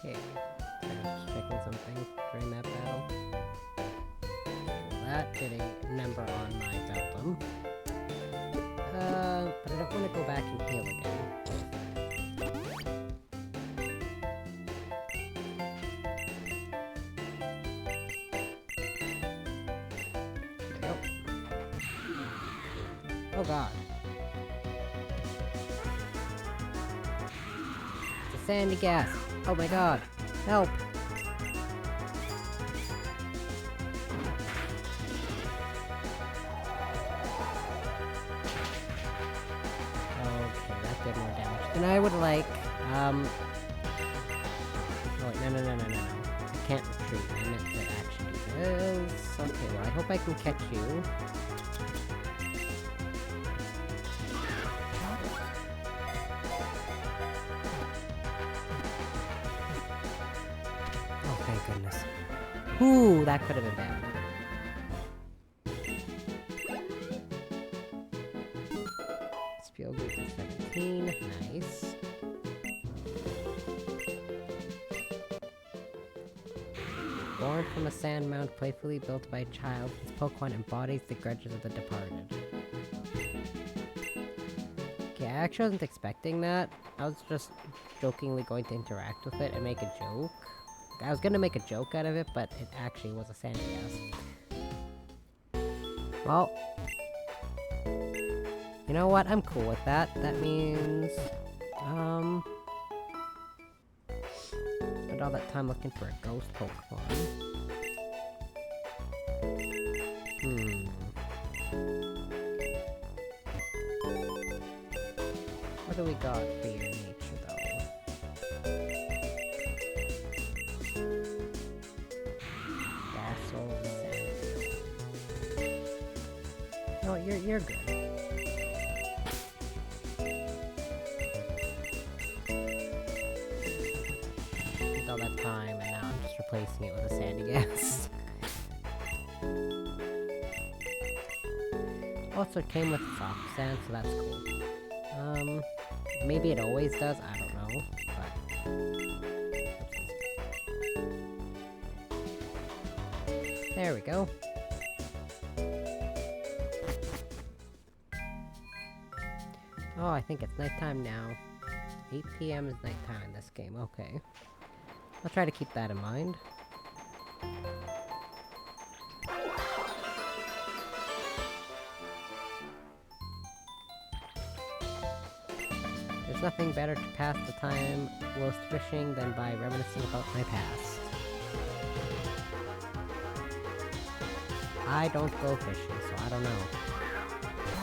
Okay, just checking something during that battle. That did a number on my Beltum. But I don't want to go back and heal again. Nope. Oh god. It's a sandy gas. Oh my god. Help. did more damage than I would like. Oh wait, no. I can't retreat. I meant to actually do this. Okay, well, I hope I can catch you. Oh, thank goodness. Ooh, that could have been bad. Skill group is 17. Nice. Born from a sand mound playfully built by a child, this Pokemon embodies the grudges of the departed. Okay, I actually wasn't expecting that. I was just jokingly going to interact with it and make a joke. I was gonna make a joke out of it, but it actually was a Sandygast. Well, you know what? I'm cool with that. That means, spent all that time looking for a ghost Pokemon. What do we got for your nature, though? Basal Sand. No, you're good. All that time, and now I'm just replacing it with a Sandygast. Also, it came with soft sand, so that's cool. Maybe it always does, I don't know, but... There we go. Oh, I think it's nighttime now. 8 PM is nighttime in this game, okay. I'll try to keep that in mind. There's nothing better to pass the time whilst fishing than by reminiscing about my past. I don't go fishing, so I don't know.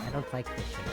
I don't like fishing.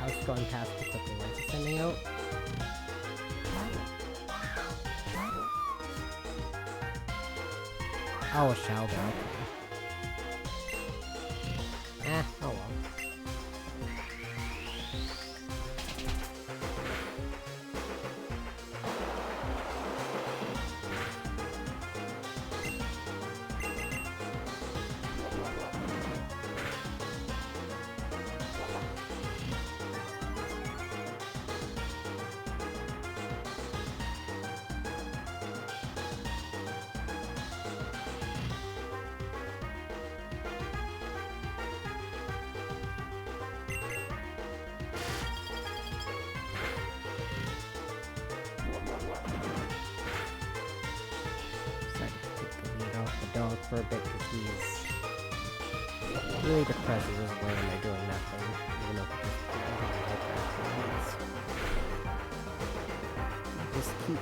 I was going past too quickly. What is it sending out? Oh, a Shelder, okay. Oh well. Dog for a bit because he's really depressed at this point and they're doing nothing, even though just keep.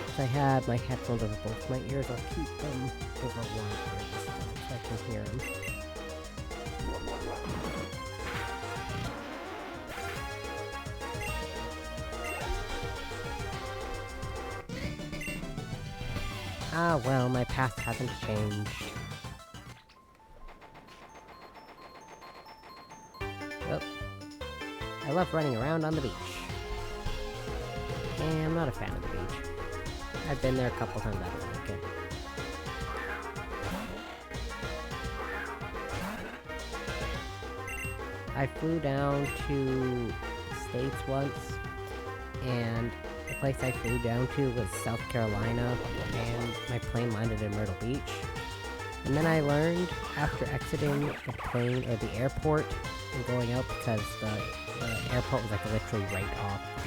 If I had my headphones over both my ears, I'll keep them over one ear this time so I can hear them. Ah, well, my past hasn't changed. Well, I love running around on the beach. And I'm not a fan of the beach. I've been there a couple times, I don't like it. I flew down to States once, and the place I flew down to was South Carolina, and my plane landed in Myrtle Beach. And then I learned, after exiting the plane or the airport and going out, because the airport was like literally right off the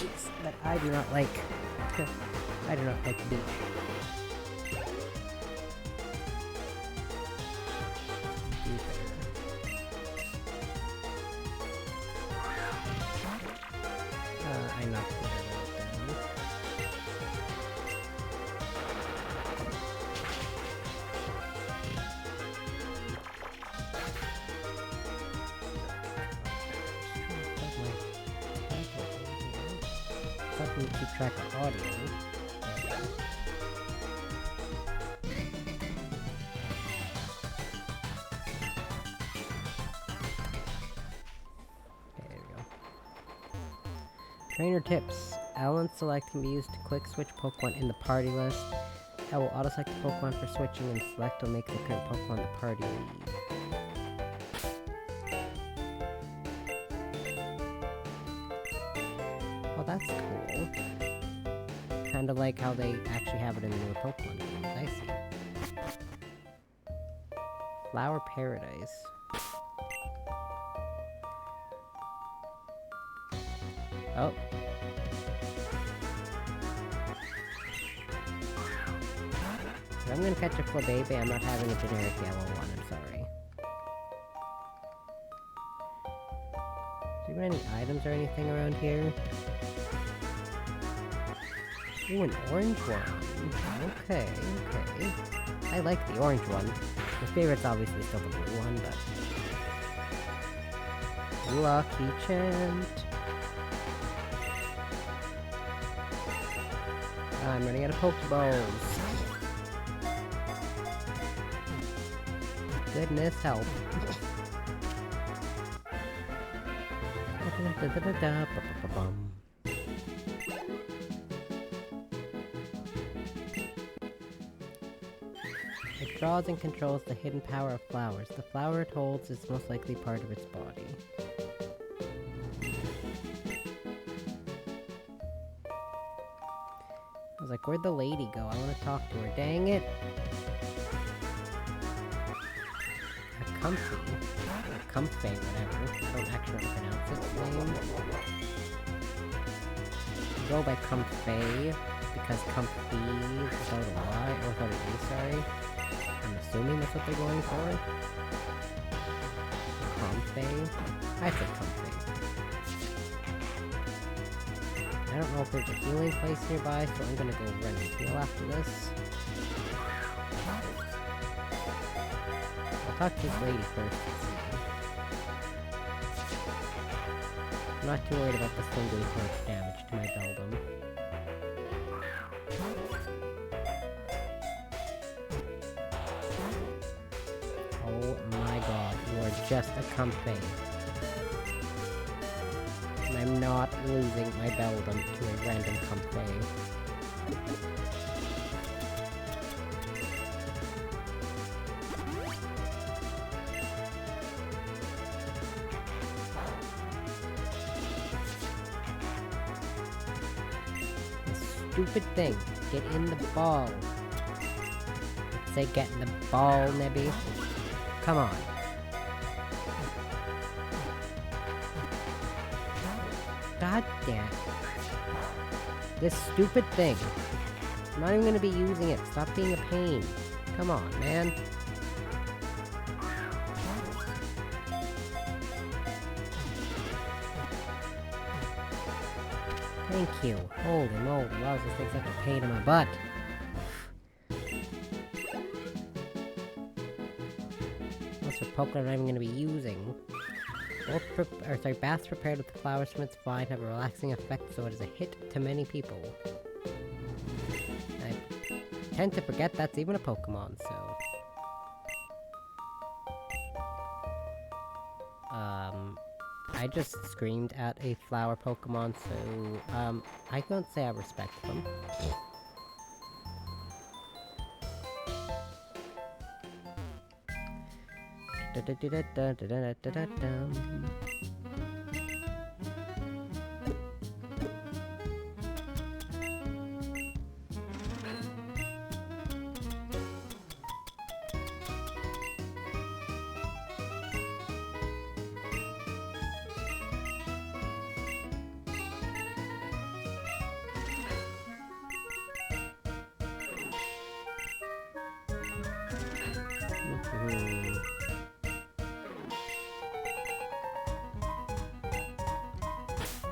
beach, that I do not like, I do not like the beach. I knocked the arrow down. Help me keep track of audio. There we go. Trainer tips. Allen Select can be used to quick switch Pokemon in the party list. I will auto-select the Pokemon for switching, and Select will make the current Pokemon the party lead. Oh, that's cool. Kinda like how they actually have it in the newer Pokemon games. I see. Flower Paradise. Oh. If I'm gonna catch a Flabébé, I'm not having a generic yellow one, I'm sorry. Is there any items or anything around here? Ooh, an orange one. Okay, okay. I like the orange one. My favorite's obviously still the blue one, but... Lucky Chant. I'm running out of Pokeballs. Goodness help. It draws and controls the hidden power of flowers. The flower it holds is most likely part of its body. I was like, where'd the lady go? I want to talk to her. Dang it! Comfy. Or Comfy, whatever. I don't actually know how to pronounce its name. I go by Comfy, because Comfy is without a Y, or without an E, sorry. I'm assuming that's what they're going for. Comfy? I said Comfy. I don't know if there's a healing place nearby, so I'm gonna go run and heal after this. I'll talk to this lady first. I'm not too worried about this thing doing so much damage to my Beldum. Oh my god, you are just a comfy. And I'm not losing my Beldum to a random comfy. Stupid thing. Get in the ball. Say get in the ball, Nebby. Come on. God damn it. This stupid thing. I'm not even gonna be using it. Stop being a pain. Come on, man. Thank you. Holy moly, wow, this thing's such a pain in my butt. Most of Pokemon I'm not even going to be using. Baths prepared with the flowers from its vine have a relaxing effect, so it is a hit to many people. I tend to forget that's even a Pokemon, so... I just screamed at a flower Pokemon, so, I can't say I respect them.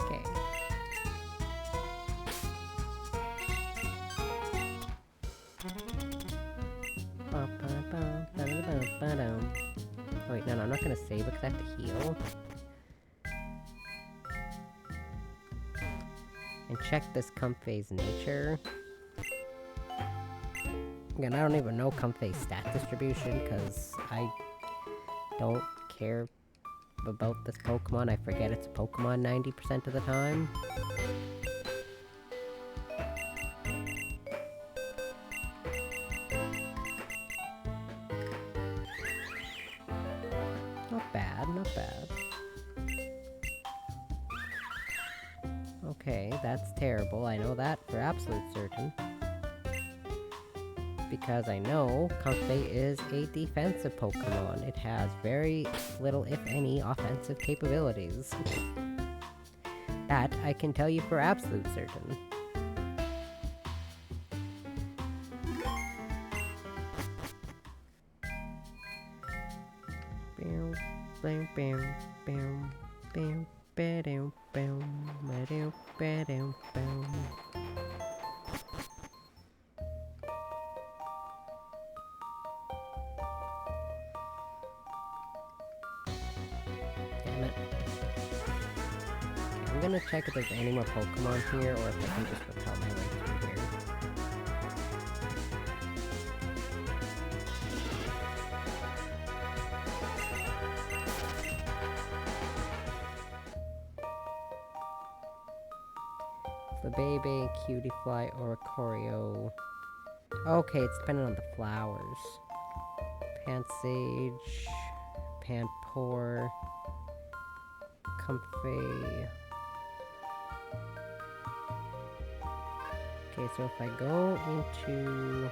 Okay. Oh, wait, no, I'm not gonna save because I have to heal. And check this Comfey's nature. Again, I don't even know Comfey's stat distribution because I don't care about this Pokemon. I forget it's a Pokemon 90% of the time. Not bad, not bad. Okay, that's terrible. I know that for absolute certain. Because I know Comfey is a defensive Pokemon. It has very little, if any, offensive capabilities. That I can tell you for absolute certain. Damn it. I'm gonna check if there's any more Pokemon here, or if I can just repel my way through here. Flabébé, Cutiefly, Oricorio. Okay, it's dependent on the flowers. Pansage, Panpour, Comfey. Okay, so if I go into...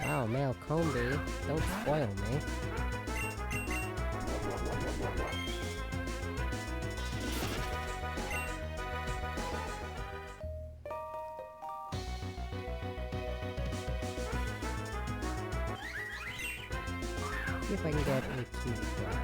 Wow, male Combi, don't spoil me. See if I can get a Cutiefly.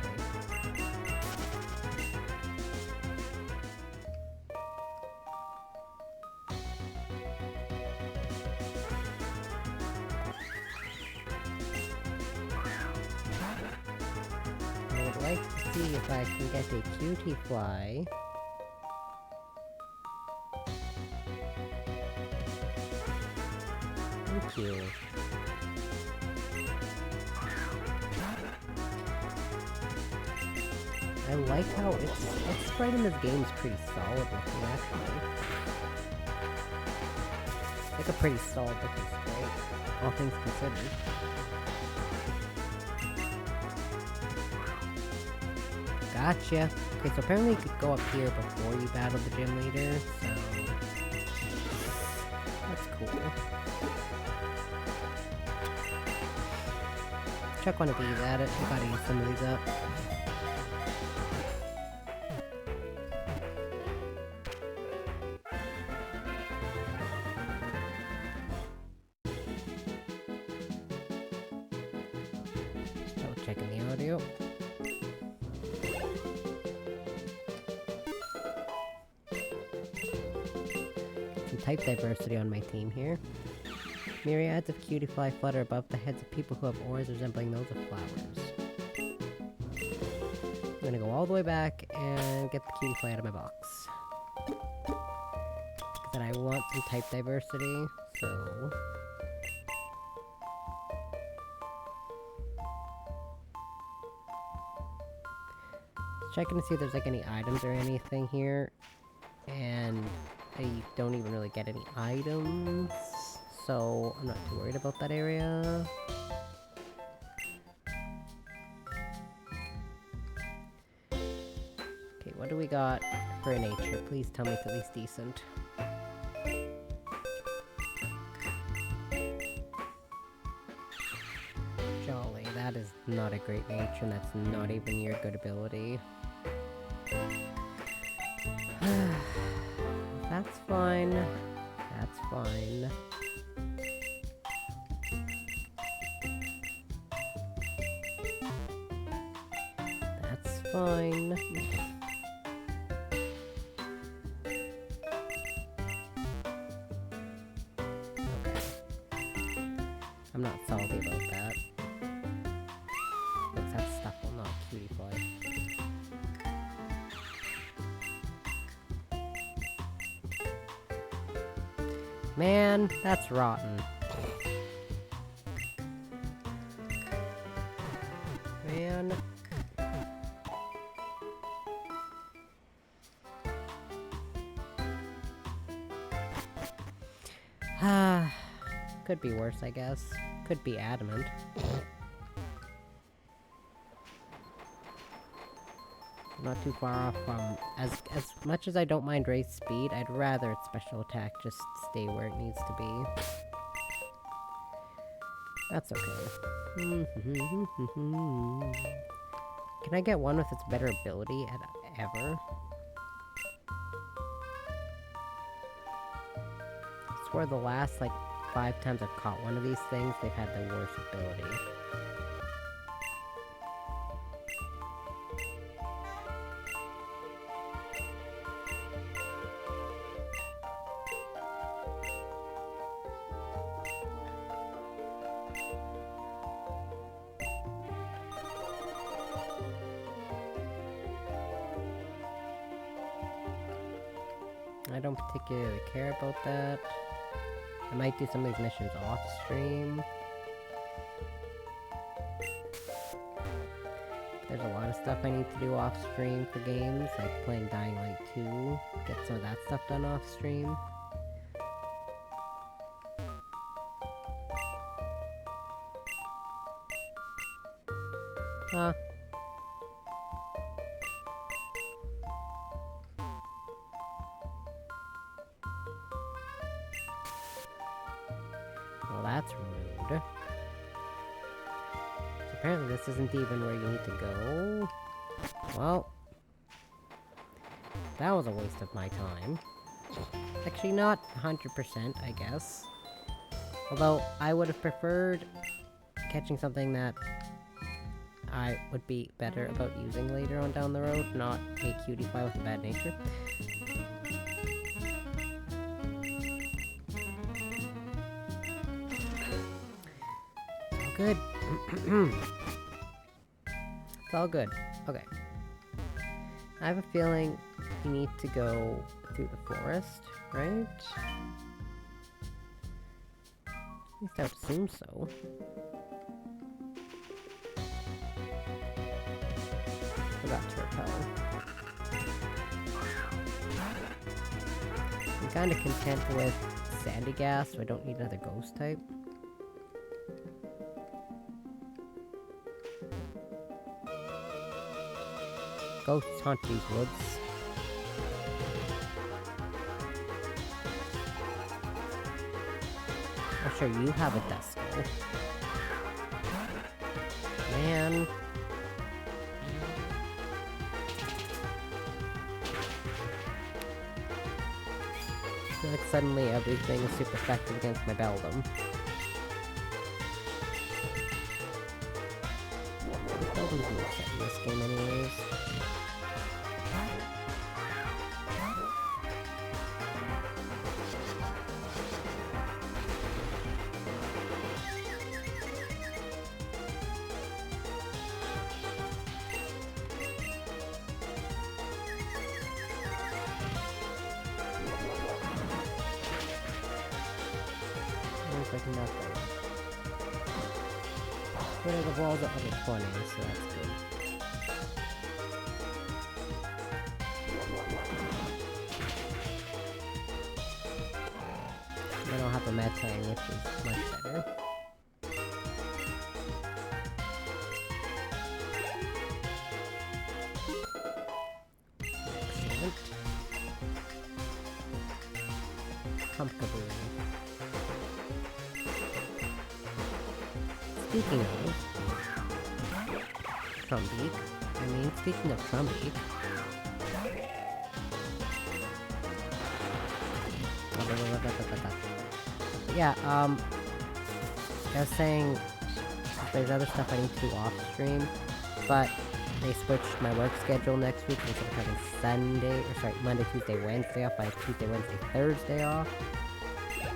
I would like to see if I can get a Cutiefly. Thank you. I like how its sprite in this game is pretty solid looking, actually. Like a pretty solid looking sprite, all things considered. Gotcha. Okay, so apparently you could go up here before you battle the gym leader, so... That's cool. Check one of these at it. I gotta use some of these up. Double checking the audio. Some type diversity on my team here. Myriads of Cutiefly flutter above the heads of people who have auras resembling those of flowers. I'm gonna go all the way back and get the Cutiefly out of my box. Then I want some type diversity, so... checking to see if there's like any items or anything here. And I don't even really get any items. So I'm not too worried about that area. Okay, what do we got for nature? Please tell me it's at least decent. Jolly, that is not a great nature, and that's not even your good ability. That's fine. That's fine. That's fine. Okay. I'm not salty about that. Looks that stuff will not cutie pie. Man, that's rotten. Man. Could be worse, I guess. Could be adamant. Not too far off from... As much as I don't mind race speed, I'd rather its special attack just stay where it needs to be. That's okay. Can I get one with its better ability ever? I swear the last, like, 5 times I've caught one of these things, they've had the worst ability. I don't particularly care about that. I might do some of these missions off stream. There's a lot of stuff I need to do off stream for games, like playing Dying Light 2. Get some of that stuff done off stream. Huh. Well, that's rude. So apparently this isn't even where you need to go. Well, that was a waste of my time. Actually, not 100%, I guess. Although, I would have preferred catching something that I would be better about using later on down the road, not a cutie pie with a bad nature. Good. It's all good. Okay. I have a feeling you need to go through the forest, right? At least I would assume so. Forgot to repel. I'm kind of content with Sandy Gas, so I don't need another ghost type. Ghosts haunt these woods. I'm sure you have a death skull. Man. I feel like suddenly everything is super effective against my Beldum. Beldum's not set in this game anyways. Like nothing. But the ball's at level 20, so that's good. Metang, which is much better. Excellent. Pumpkaboo. Speaking of Trumbeak, speaking of Trumbeak, yeah, I was saying there's other stuff I need to do off stream, but they switched my work schedule next week. Instead of having Monday, Tuesday, Wednesday off, I have Tuesday, Wednesday, Thursday off.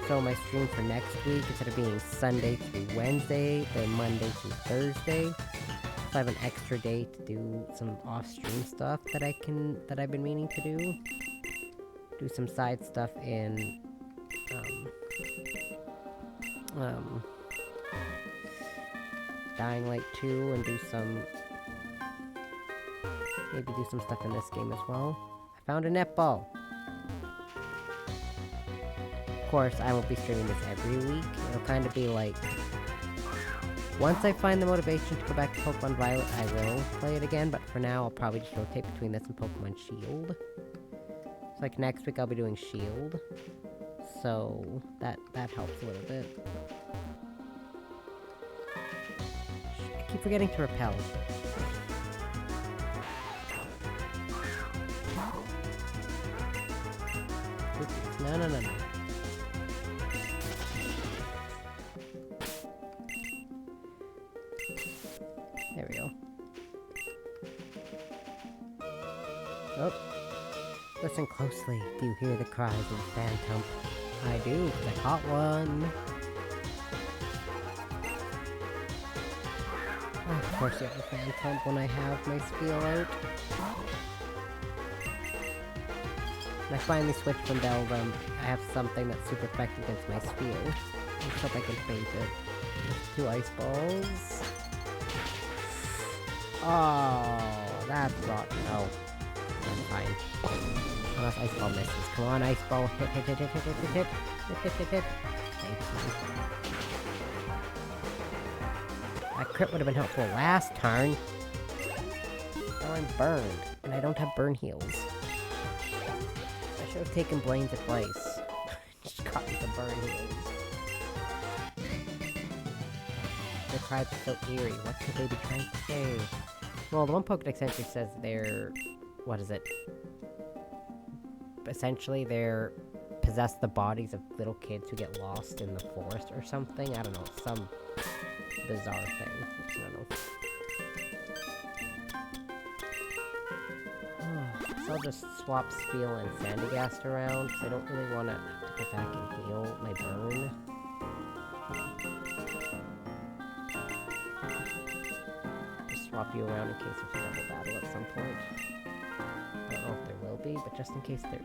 So my stream for next week, instead of being Sunday through Wednesday, they're Monday through Thursday. So I have an extra day to do some off-stream stuff that I've been meaning to do. Do some side stuff in, Dying Light 2 and maybe do some stuff in this game as well. I found a netball! Of course, I won't be streaming this every week. It'll kind of be like... Once I find the motivation to go back to Pokemon Violet, I will play it again, but for now, I'll probably just rotate between this and Pokemon Shield. So, like, next week I'll be doing Shield. So, that helps a little bit. I keep forgetting to repel. Oops, no. There we go. Oh. Listen closely. Do you hear the cries of the phantom? I do, because I caught one. Oh, of course you have a phantom when I have my spiel out. When I finally switch from Beldum, I have something that's super effective against my spiel. Let's hope I can faint it. With 2 ice balls. Oh, that's rotten. No. I'm fine. Unless Ice Ball misses. Come on, Ice Ball. Hit. Thank you. That crit would have been helpful last turn. Now I'm burned, and I don't have burn heals. I should have taken Blaine's advice. Just got me the burn heals. The cries are so eerie. What could they be trying to say? Well, the one Pokedex entry says they're... What is it? Essentially, they're possess the bodies of little kids who get lost in the forest or something. I don't know. Some bizarre thing. I don't know. So I'll just swap Spiel and Sandygast around, because I don't really want to go back and heal my burn. Swap you around in case there's a double battle at some point. I don't know if there will be, but just in case there is.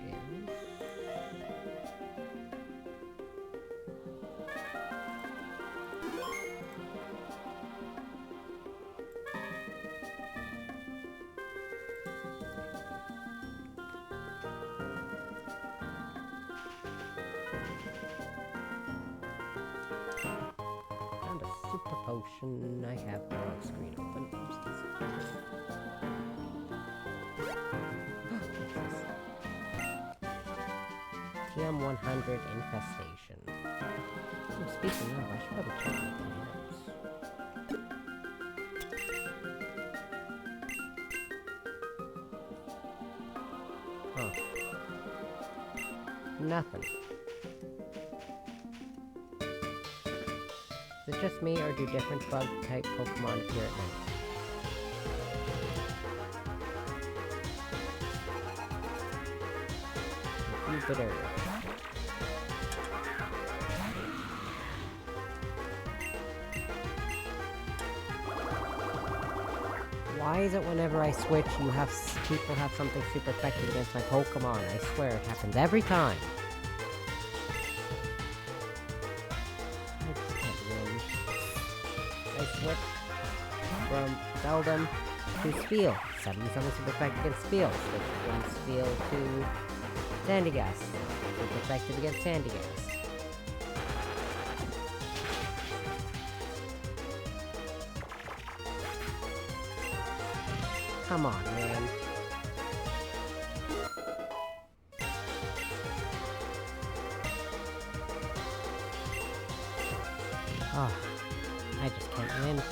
Found a super potion. I have the wrong screen open. TM100 Infestation. Oh, speaking of, I should probably check out the notes. Huh. Nothing. Is it just me, or do different bug-type Pokemon appear at night? Bitter. Why is it whenever I switch, people have something super effective against my Pokemon? I swear it happens every time. I just can't win. I switch from Beldum to Spiel. Suddenly something super effective against Spiel. Switch from Spiel to Sandygast. Super effective against Sandygast. Come on, man. Oh, I just can't win.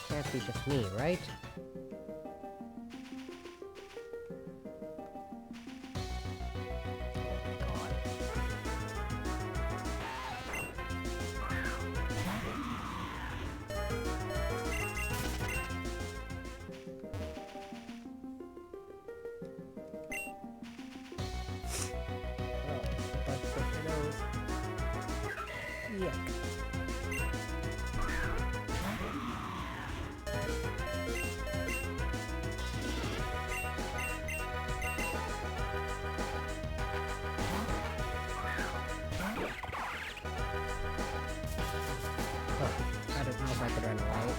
Can't be just me, right? Yuck. Oh, I don't know if I could run away.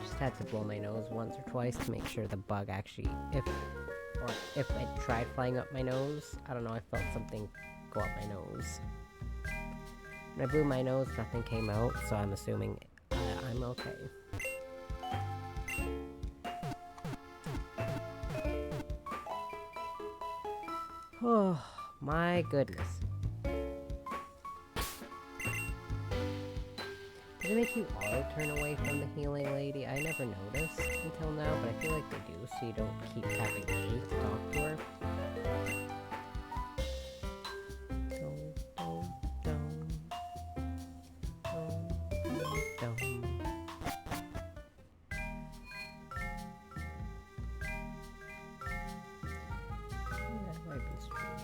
Just had to blow my nose once or twice to make sure the bug actually, if I tried flying up my nose, I don't know, I felt something go up my nose. When I blew my nose, nothing came out, so I'm assuming I'm okay. Oh, my goodness. Does it make you auto turn away from the healing lady? I never noticed until now, but I feel like they do, so you don't keep having me talk to her.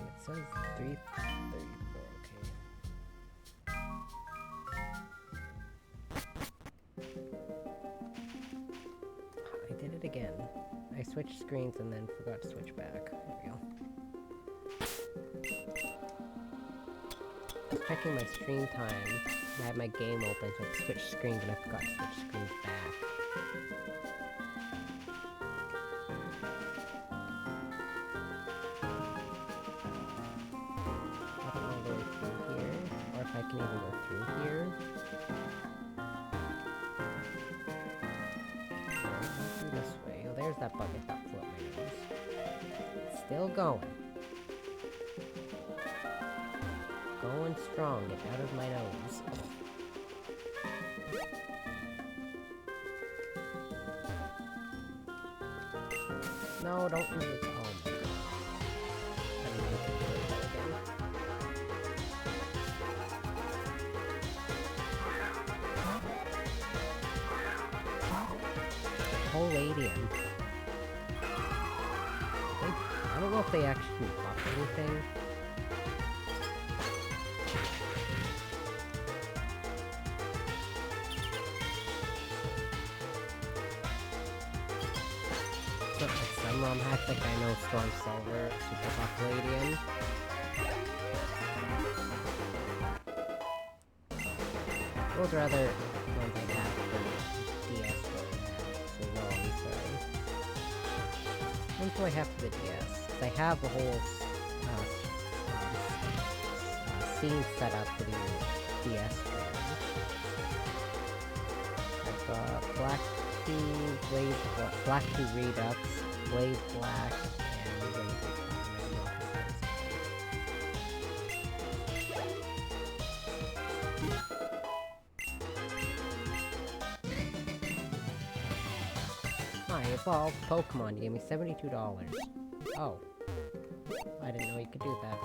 It says 3:34, okay. I did it again. I switched screens and then forgot to switch back. There we go. I was checking my stream time. I had my game open, so I switched screens and I forgot to switch screens back. I can even go through here. Through this way. Oh, there's that bug I thought flew up my nose. It's still going. Going strong. Get out of my nose. No, don't move it. Oh my god. I don't know if I can do that again. Palladium. I don't know if they actually buff anything. So, like some ROM hacks, like I know Storm Silver, Super Buff Palladium. Those are other ones I have for DS. What do I have for the DS? I have the whole scene set up for the DS version. I've got Black 2, Black 2 Redux, Blaze Black, and Hi, Evolved Pokemon. You gave me $72. Oh. I didn't know you could do that.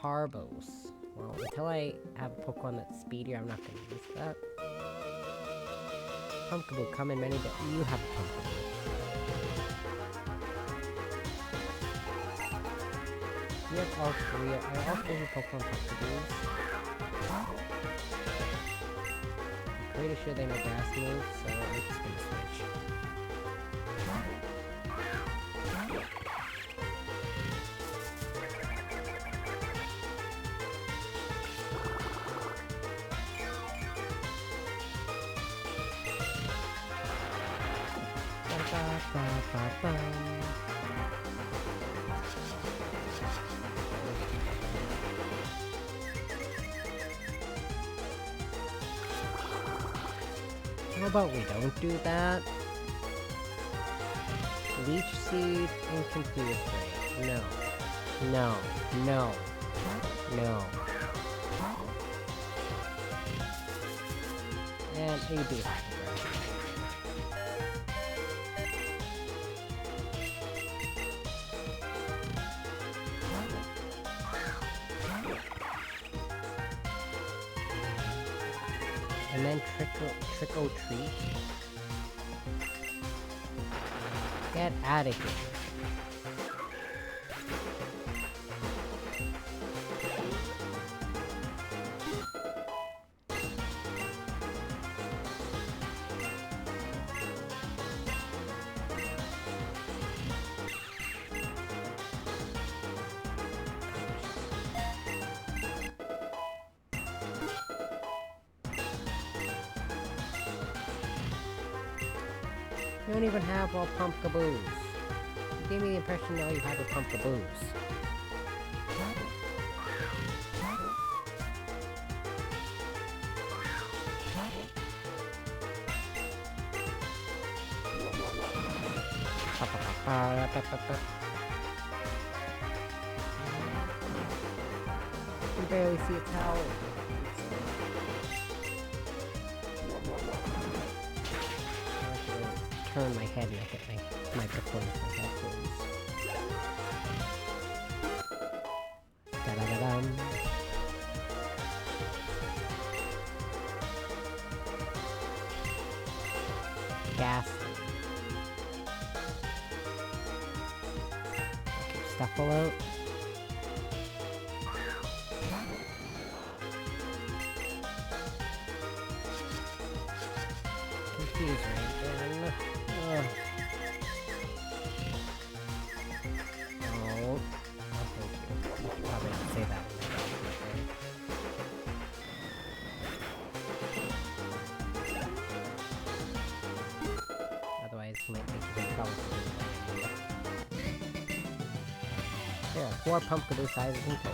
Carbos. Well, until I have a Pokemon that's speedier, I'm not going to use that. Pumpkaboo, come in many days. You have a Pumpkaboo. You have all three. Are all three of your Pokemon Pumpkaboos? I'm pretty sure they know grass moves, so I'm just going to switch. How about we don't do that? Leech Seed and Confuse Ray. No. No. No. No. And AB Hyper. And then trick or treat. Get out of here. You don't even have all pumpkaboos. You gave me the impression that all you had were pumpkaboos. You can barely see its howl. Turn my head and I hit my microphone with my headphones. Da-da-da-dum. Ghastly. Okay, Stuffle out. Confuse me again. Oh. Oh, thank you. You should probably not say that. Otherwise, you might think you're in trouble. There are 4 pumpkaboo sizes in total.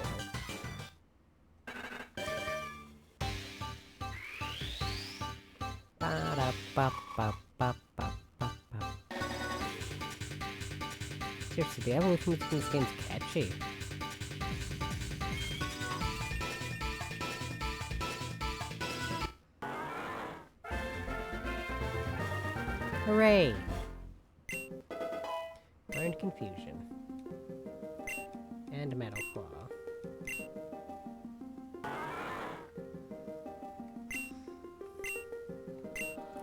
Seriously, the evolution of this game's catchy. Hooray! Learned Confusion. And Metal Claw.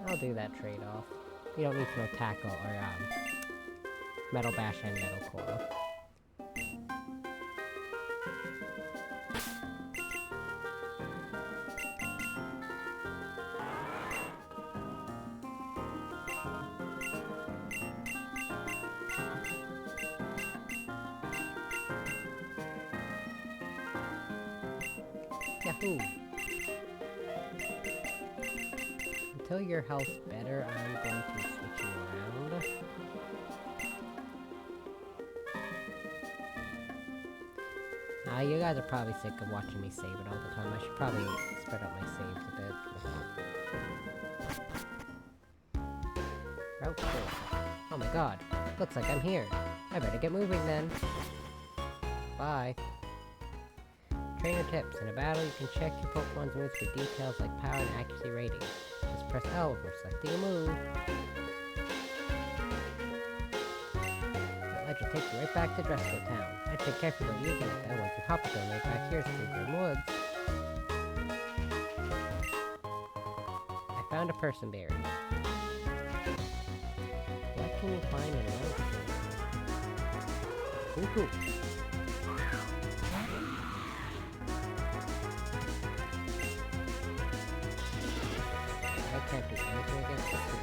I'll do that trade-off. You don't need to know Tackle or, Metal Bash and Metal Claw. Yahoo! Until your health's better, I'm going to switch you around. You guys are probably sick of watching me save it all the time. I should probably spread out my saves a bit. Route 4. Oh my god. Looks like I'm here. I better get moving then. Bye. Trainer tips. In a battle, you can check your Pokemon's moves for details like power and accuracy ratings. Just press L for selecting a move. That ledge will take you right back to Dresco Town. I'd take careful about using it though. Once you hop it going right back here to the Green Woods. I found a person berry. What can you find in a road? Ooh. I can't do anything against this thing.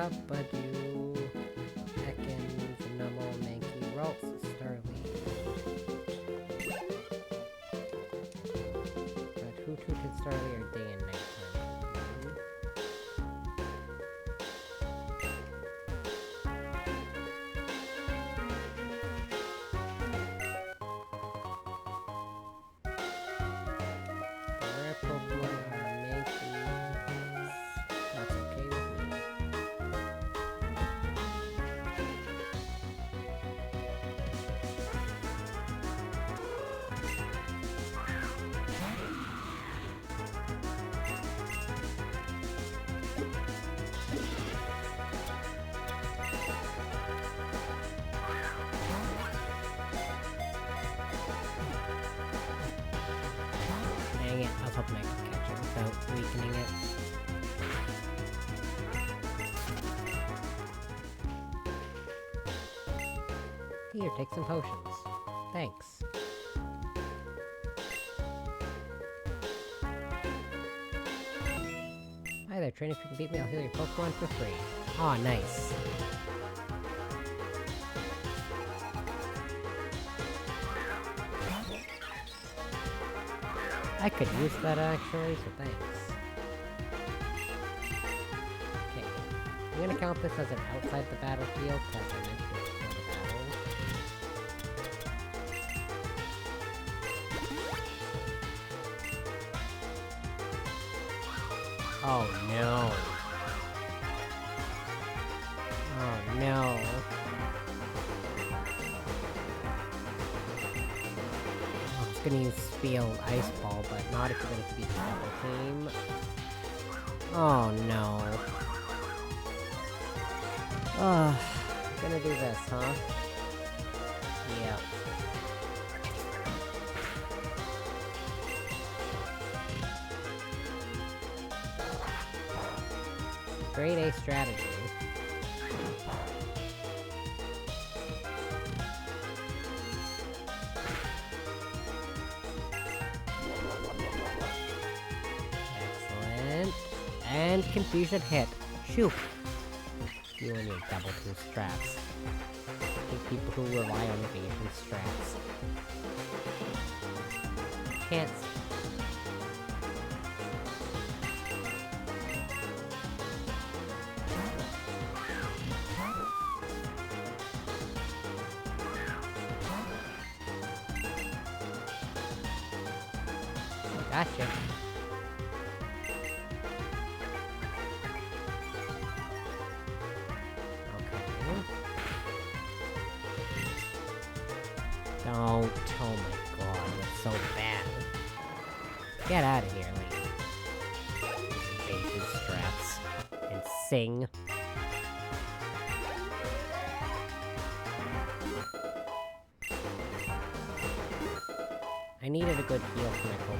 Pup, Badu, Ekans, Numble, Mankey, Ralts, Starly. But Hoot Hoot and Starly are day and night time. The rare Pokemon are Mankey. That's okay with me. Dang it, I was hoping I could catch it without weakening it. Here, take some potions. Thanks. Hi there, trainer. If you can beat me, I'll heal your Pokemon for free. Aw, nice. I could use that actually, so thanks. Okay, I'm gonna count this as an outside the battlefield, because I meant to before the battle. Oh no. Oh no. I was gonna use Field Ice Ball, but not if you're gonna be double team. Oh no. Ugh. Gonna do this, huh? Yep. Grade A strategy. Excellent. And confusion hit. Shoo! You and your double two strats. I hate people who rely on evasion strats. Can't. Gotcha. Don't. Oh my god, that's so bad. Get out of here, lady. Evasion strats. And sing. I needed a good heal for my Pokemon.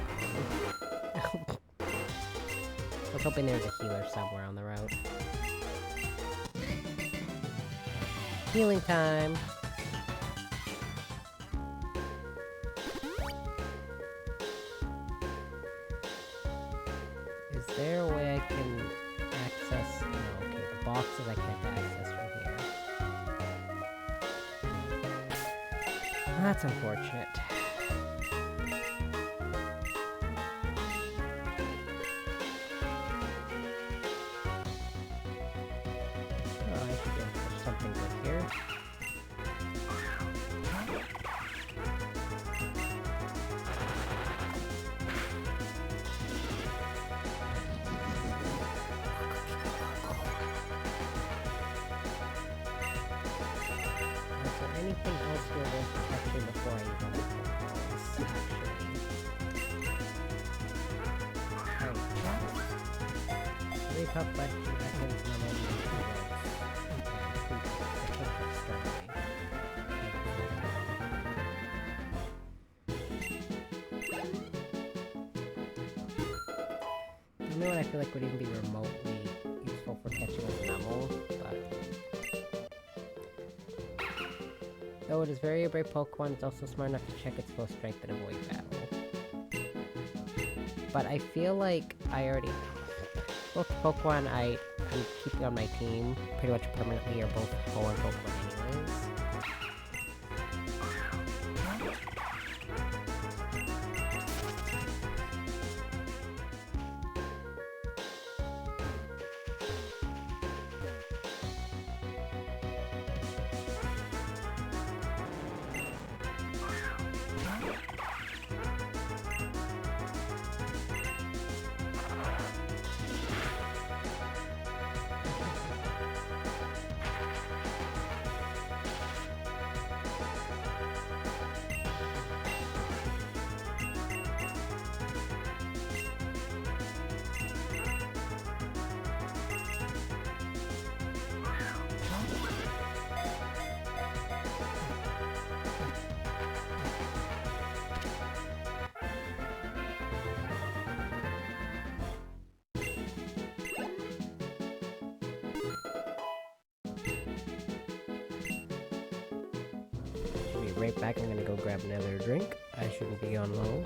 I was hoping there was a healer somewhere on the route. Healing time! Is there a way I can access... No, okay, the boxes I can't access from here. That's unfortunate. Oh, I should be able to put something good here. Is there anything else here worth catching before I even open this, actually? Three Pup, Bud, 2 seconds, no more than 2 rolls. You know what I feel like would even be remotely useful for catching a Numble, but... Though it is very brave Pokemon, it's also smart enough to check its full strength and avoid battle. But I feel like I already... Both Pokemon I can keep you on my team pretty much permanently. You're both Hoenn Pokemon anyways. I'll be right back. I'm gonna go grab another drink. I shouldn't be on low.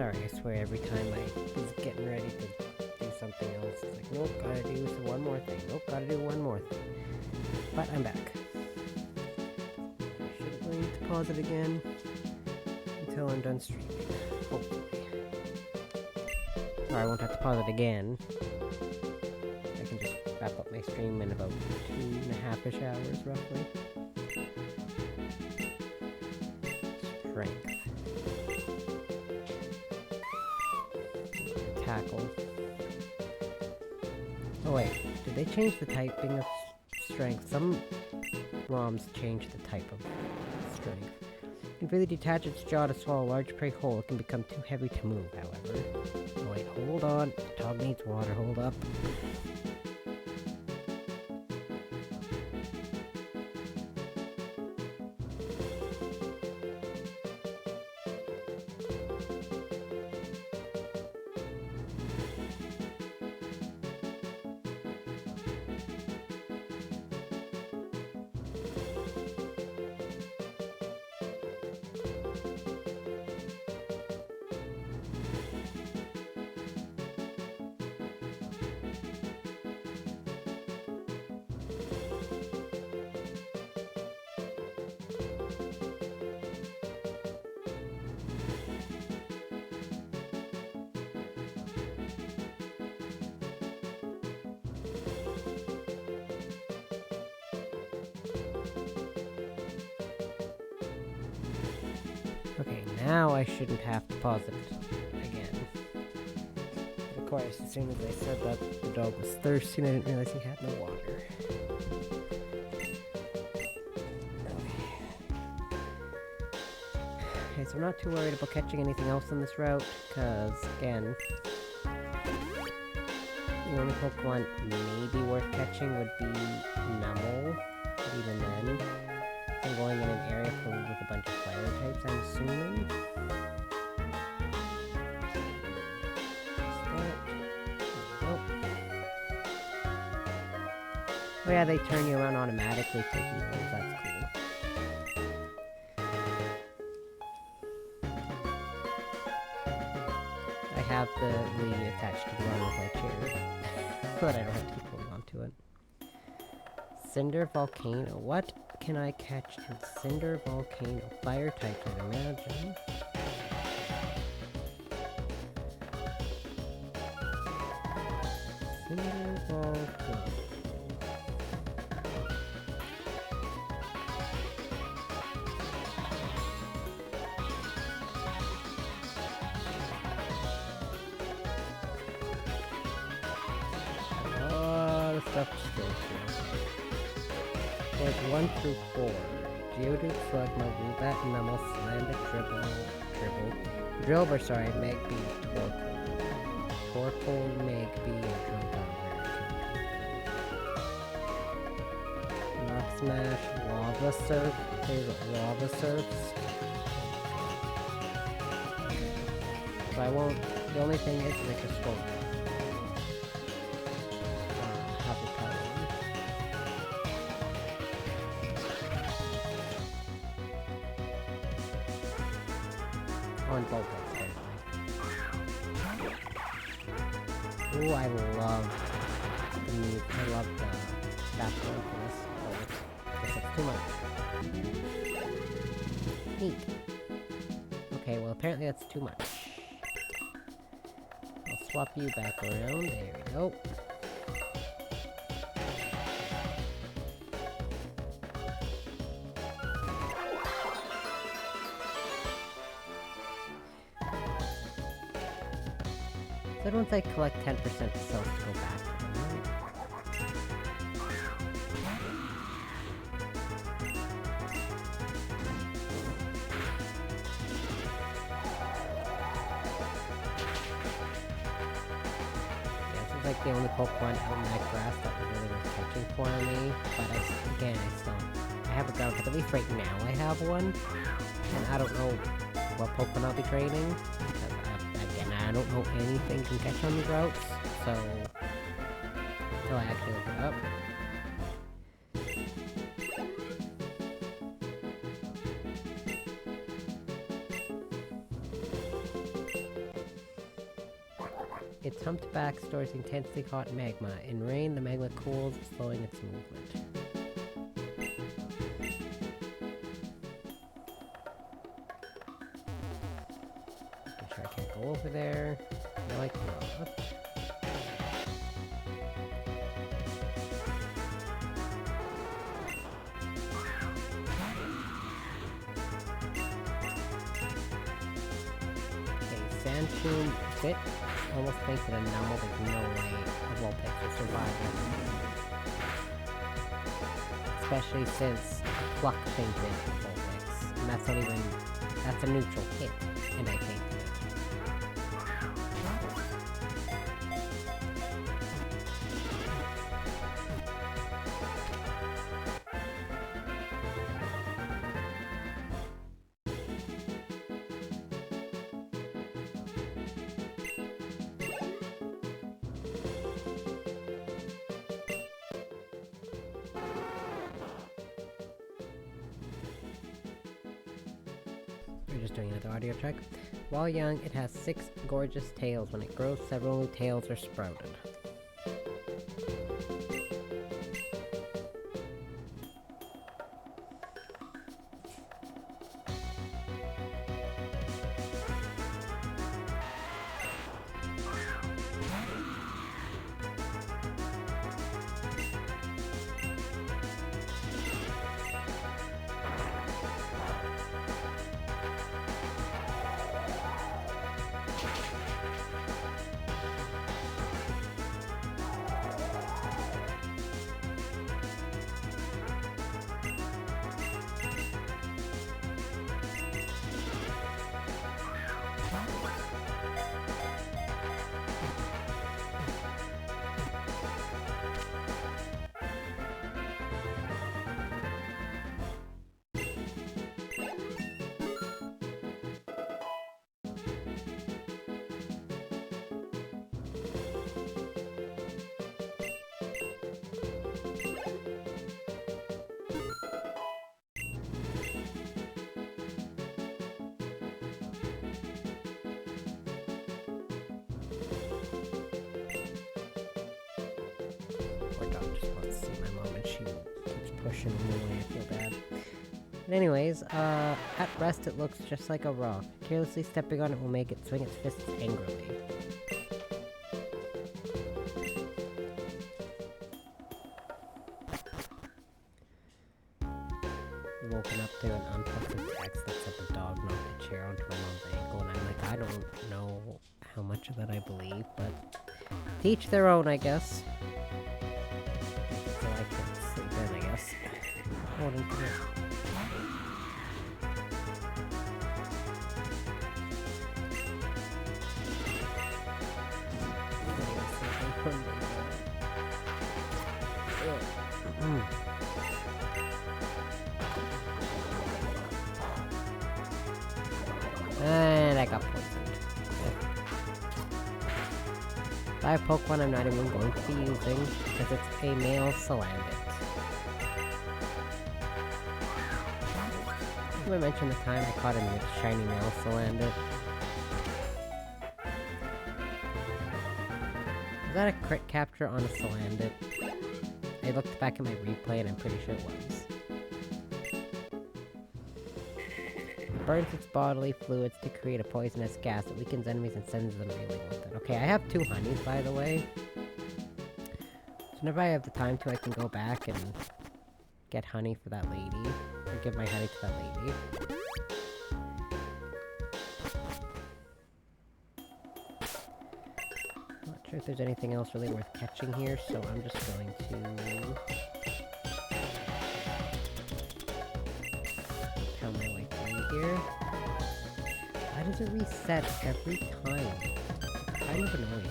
Sorry, I swear every time I was getting ready to do something else, it's like, nope, gotta do one more thing. Nope, gotta do one more thing. But I'm back. I shouldn't need to pause it again until I'm done streaming. Hopefully. Or I won't have to pause it again. I can just wrap up my stream in about 2.5-ish hours, roughly. Strength. Tackle. Oh wait, did they change the typing of strength? Some ROMs changed the type of strength. It can really detach its jaw to swallow a large prey whole. It can become too heavy to move, however. Oh wait, hold on. The dog needs water, hold up. Okay, now I shouldn't have to pause it again. But of course, as soon as I said that the dog was thirsty, I didn't realize he had no water. Okay, so I'm not too worried about catching anything else on this route, because, again, the only Pokemon maybe worth catching would be Numel, but even then, I'm going in an area filled with a bunch of fire types, I'm assuming. Nope. Oh yeah, they turn you around automatically for heals, that's cool. I have the Wii attached to the arm of my chair, but I don't have to keep holding on to it. Cinder Volcano. What can I catch in Cinder Volcano? Fire type, I'd imagine. Cinder Volcano. A lot of stuff to go through. Like 1 through 4. Geodude, Slugma, Woobat, Numel, Slambic, Drillbur, sorry, Magby, Torkoal, Magby, and Drillbur. Rock Smash, Lava Surf, there's Lava Surfs. So I won't, the only thing is I just won't have the power. On both sides, ooh, I love the move. I love the background for this. Oh, I guess it's too much. Neat. Okay, well apparently that's too much. I'll swap you back around. There we go. So once I collect 10% of cells to go back to them, right? Yeah, this is like the only Pokemon out in that grass that was really worth catching for me, but I have a ground type. At least right now I have one, and I don't know what Pokemon I'll be training. I don't know anything can catch on these routes, so until I actually look it up. Its humped back stores intensely hot magma. In rain, the magma cools, slowing its movement. Making sure I can't go over there. No, I cannot. Sand tomb fit. Almost makes it a number. There's no way a Vulpix will survive it. Especially since Pluck fainted Vulpix. And that's not even... that's a neutral hit. And I fainted it. We're just doing another audio track. While young, it has 6 gorgeous tails. When it grows, several new tails are sprouted. Let's see my mom and she keeps pushing me away. I feel bad. But anyways, at rest it looks just like a rock. Carelessly stepping on it will make it swing its fists angrily. Woken up to an unpleasant text that said the dog knocked a chair onto my mom's ankle, and I'm like, I don't know how much of that I believe, but to each their own, I guess. So I can sleep in, I guess. Hold on to it. And I got poisoned. If I poke one, I'm not even going to be using, because it's a male Salandit. I mentioned the time I caught a shiny male Salandit. Was that a crit capture on a Salandit? I looked back at my replay and I'm pretty sure it was. It burns its bodily fluids to create a poisonous gas that weakens enemies and sends them reeling with it. Okay, I have 2 honeys, by the way. So whenever I have the time to, I can go back and get honey for that lady. Or give my honey to that lady. Not sure if there's anything else really worth catching here, so I'm just going to pound my way through here. Why does it reset every time? It's kind of annoying.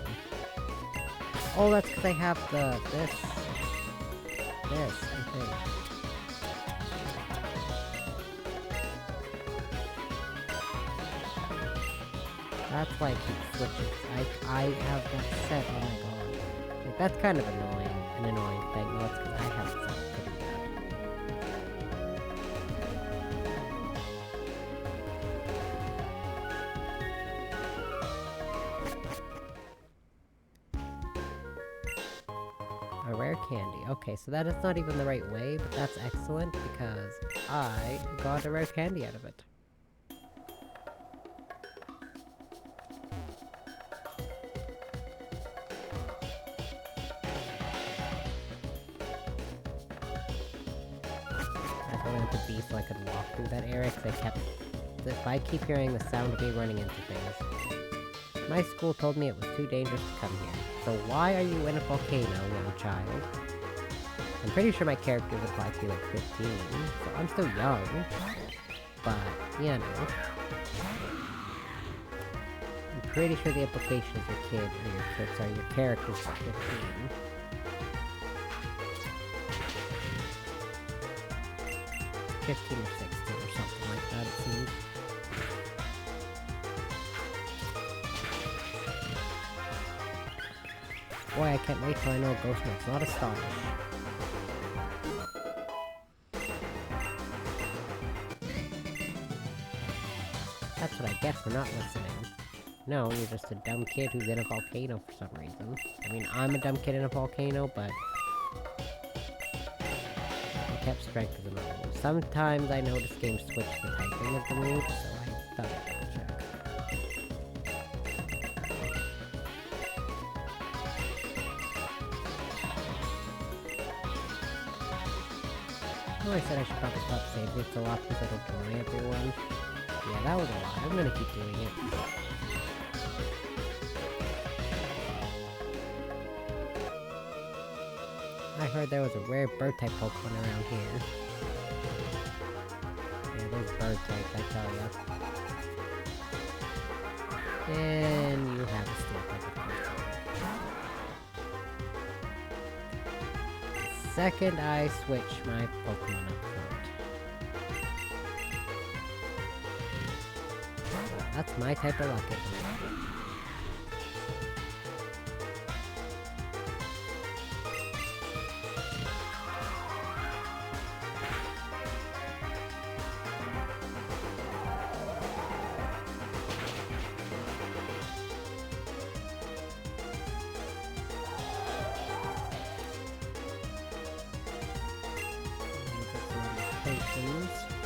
Oh, that's because I have this, I think. That's why I keep switching. I have that set, oh my god. Like, that's kind of annoying, an annoying thing. Well, that's because I have it set pretty bad. rare candy. Okay, so that is not even the right way, but that's excellent because I got a rare candy out of it. I thought I went to B so I could walk through that area because if I keep hearing the sound of me running into things. My school told me it was too dangerous to come here. So why are you in a volcano, young child? I'm pretty sure my character would probably be like 15, so I'm still young. But, you know. I'm pretty sure the implication is your character's 15. 15 or 16 or something like that, it seems. Boy, I can't wait till I know Ghost Note's not astonished. That's what I get for not listening. No, you're just a dumb kid who's in a volcano for some reason. I mean, I'm a dumb kid in a volcano, but... I kept strength as a move. Sometimes I notice games switch the typing of the move, so I thought I'd double check. Oh, I said I should probably stop saving it so often so I don't annoy everyone. Yeah, that was a lot. I'm gonna keep doing it. I heard there was a rare bird-type Pokemon around here. Yeah, those bird types, I tell ya. And you have a steel type of Pokemon. Second, I switch my Pokemon up front. That's my type of luck, isn't it?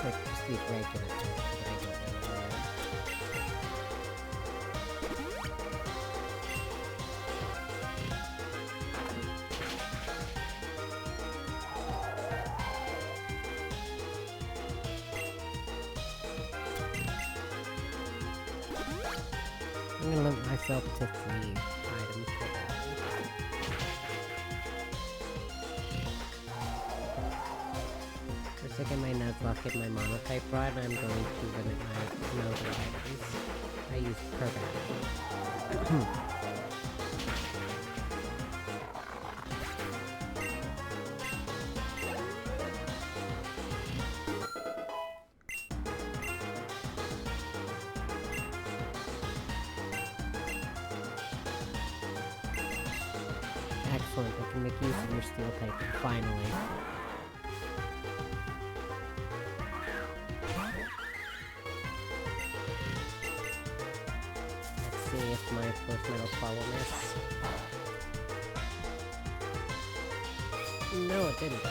Like, just these regular types that I don't really know. I'm gonna limit myself to 3 items for that. First I get my Nuzlocke and my Monotype Rod, and I'm going to limit my other items. I use per battle. Excellent, I can make use of your steel type, finally. Let's see if my first metal follow this. No, it didn't.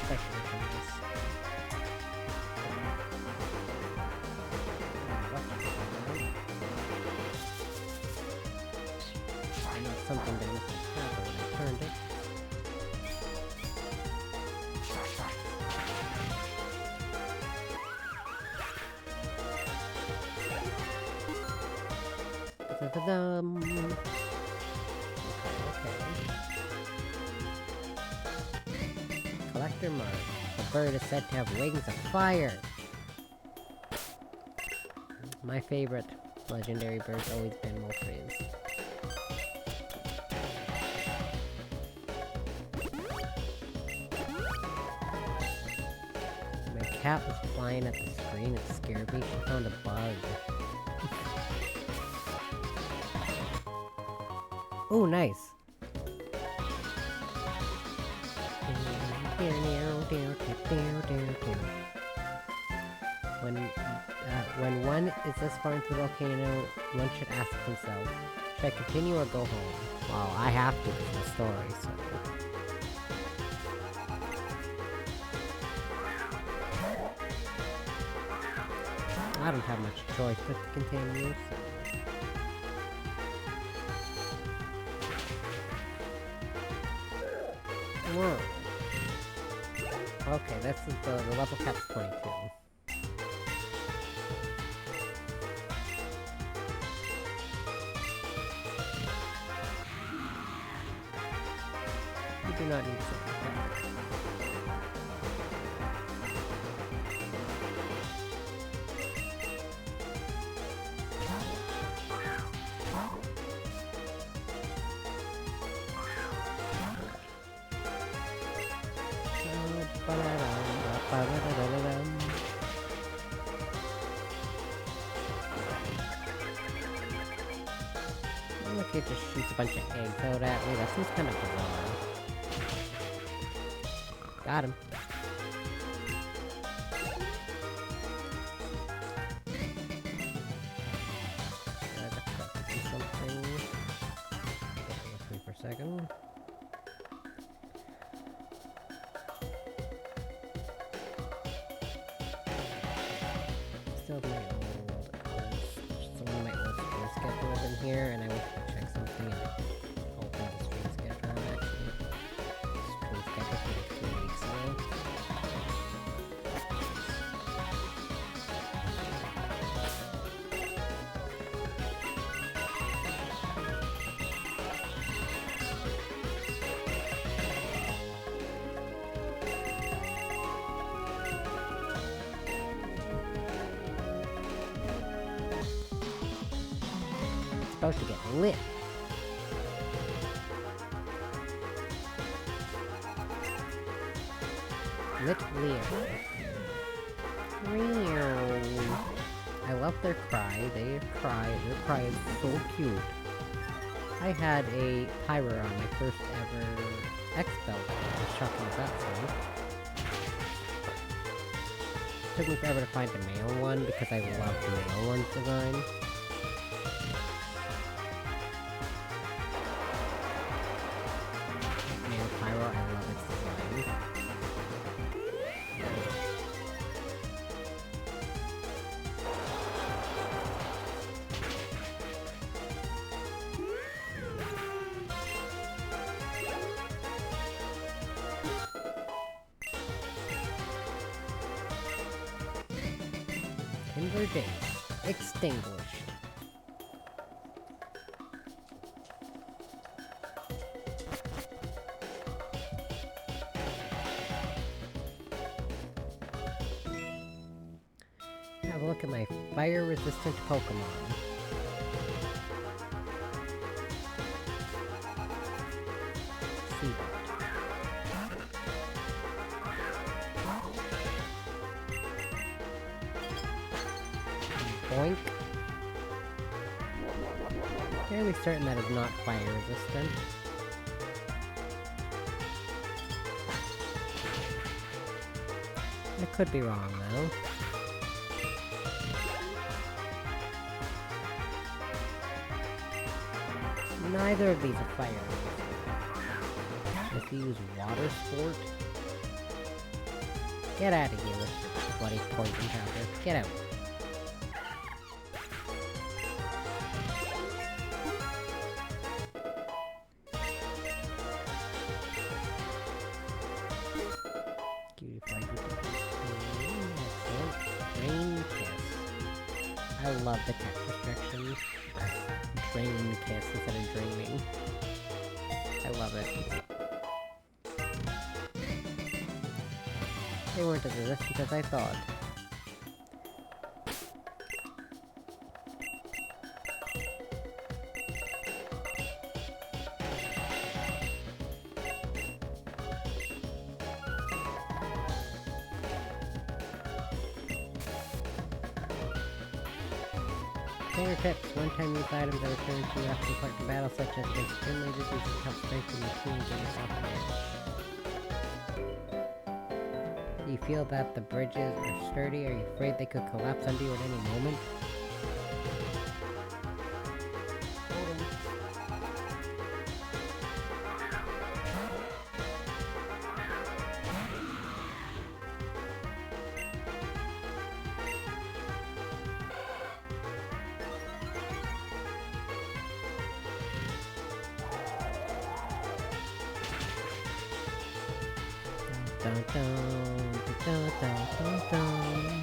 Especially from this. I know something didn't happen when I turned it. Okay. Collector Mark. The bird is said to have wings of fire. My favorite legendary bird's always been Moltres. My cat was flying at the screen, it scared me. She found a bug. Oh, nice. When one is this far into the volcano, one should ask himself, Should I continue or go home? Well, I have to because of the story, so... I don't have much choice but to continue, so... Whoa. Okay, this is the level cap's 22. You do not need to. Look, it just shoots a bunch of eggs out at me. That seems kind of bizarre. Got him. Something. Bear with me for a second. Still my old, some of my old stream schedules in here, and I wish to check something and open the stream schedule actually. Stream schedule for like 3 weeks ago. Supposed to get lit. Lit Leo. I love their cry. Their cry is so cute. I had a Pyro on my first ever X-Belt. I was shocking with that song. Took me forever to find the male one because I love the male one's design. Pyro, I love its design. Timber Days extinguished. Have a look at my fire-resistant Pokemon. Seabot. Boink. Fairly certain that is not fire-resistant. I could be wrong, though. Neither of these are fire resistant. If you use water sport... Get out of here with your bloody poison powder. Get out. Cutie fly. Rain Kiss. I love the text restrictions. Drain Kiss instead of draining. I love it. They weren't as resistant as I thought. Fingertips. One-time use items are returned to you after you fight the battle, such as against gym leaders, using to help strengthen your team and give yourself an edge. Do you feel that the bridges are sturdy? Are you afraid they could collapse under you at any moment? Hold on. dun, dun, dun, dun, dun, dun.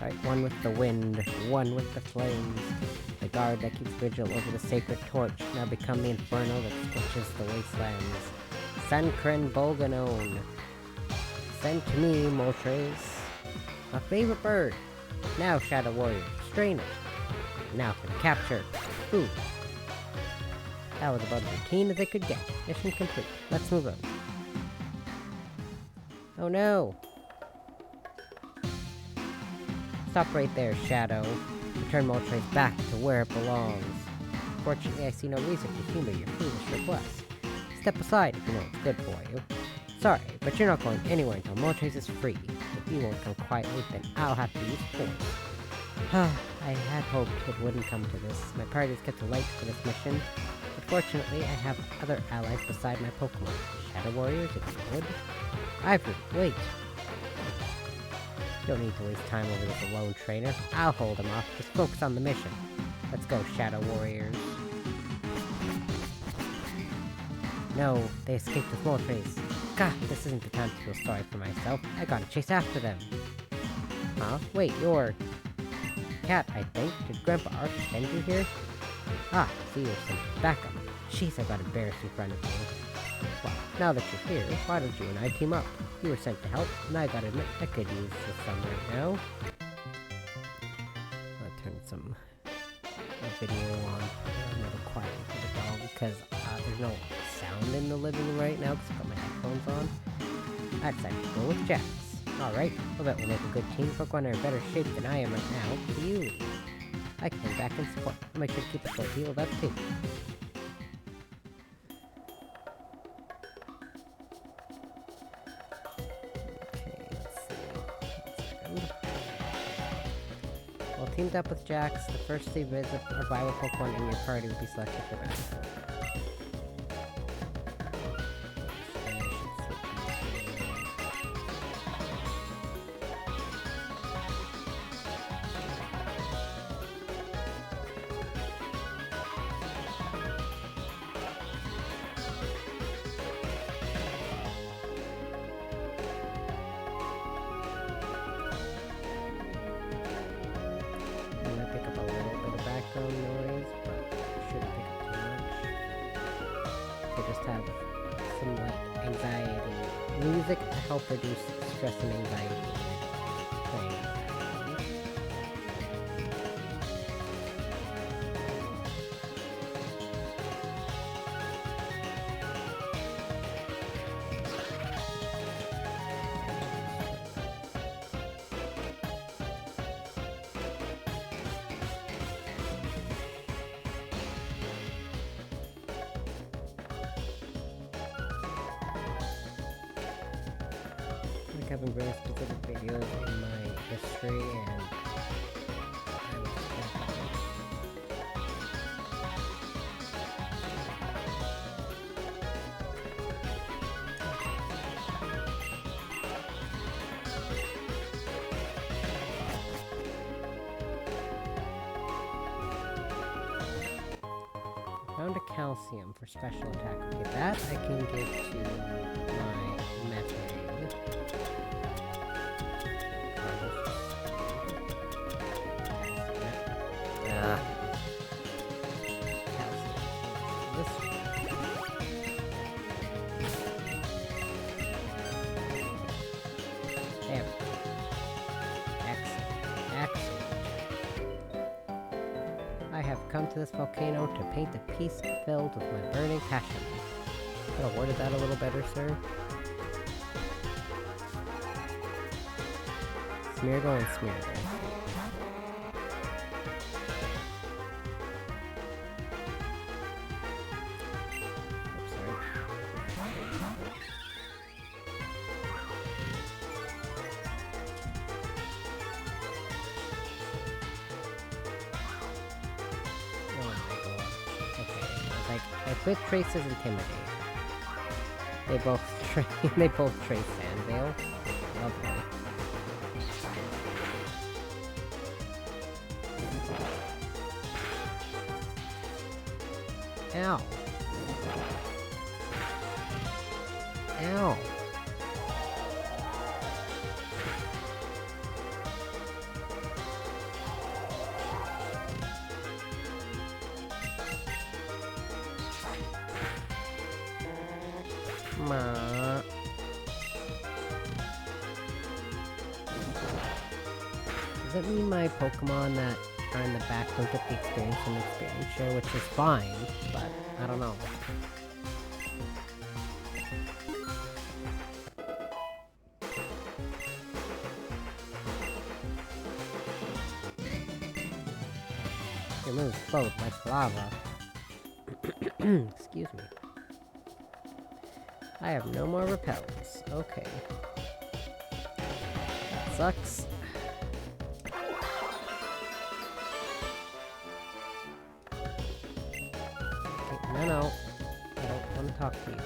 Alright, one with the wind, one with the flames. The guard that keeps vigil over the sacred torch, now become the inferno that scorches the wastelands. Sankren Bolganon. Send to me, Moltres. My favorite bird. Now, Shadow Warrior, strain it. Now for the capture. Ooh. That was about as routine as they could get. Mission complete. Let's move on. Oh no! Stop right there, Shadow. Return Moltres back to where it belongs. Fortunately, I see no reason to humor your foolish request. Step aside if you know it's good for you. Sorry, but you're not going anywhere until Moltres is free. If you won't come quietly, then I'll have to use force. I had hoped it wouldn't come to this. My party's kept late for this mission. But fortunately, I have other allies beside my Pokemon. Shadow Warriors, if you would. Ivory, wait. Don't need to waste time over this lone trainer. I'll hold him off. Just focus on the mission. Let's go, Shadow Warriors. No, they escaped with Moltres. God, this isn't the time to feel sorry for myself. I gotta chase after them. Huh? Wait, you're... Cat, I think. Did Grandpa Ark send you here? Ah, so you're some backup. Jeez, I got embarrassed in front of you. Well, now that you're here, why don't you and I team up? You were sent to help, and I gotta admit, I could use some right now. I'll turn some video on a little quiet for the dog, because there's no sound in the living room right now, because I've got my headphones on. I decided to go with Jax. Alright, well that will make a good team. Pokemon are in better shape than I am right now. So you lead. I can come back and support. I'll make sure to keep the full healed up too. Well, teamed up with Jax, the first 3 survival Pokemon in your party will be selected for battle. Noise, but shouldn't pick up too much. So just have some like anxiety music to help reduce stress and anxiety. Playing. think I've been bringing specific videos in my history, and I lost track of them. Found a calcium for special attack. Okay, that I can give to my methane. There. Excellent. I have come to this volcano to paint a piece filled with my burning passion. Could have worded that a little better, sir. Smeargle and Smeargle. Oops, sorry. Oh my god. Okay, I quit Trace's Intimidate. They both trace Sandvale. Lovely. Ow. Ow. Ma. Does that mean my Pokemon that are in the back don't get the experience from the experience share, which is fine, but I don't know. Your moves float like lava. Excuse me. I have no more repels. Okay. That sucks. Okay, no. I don't want to talk to you.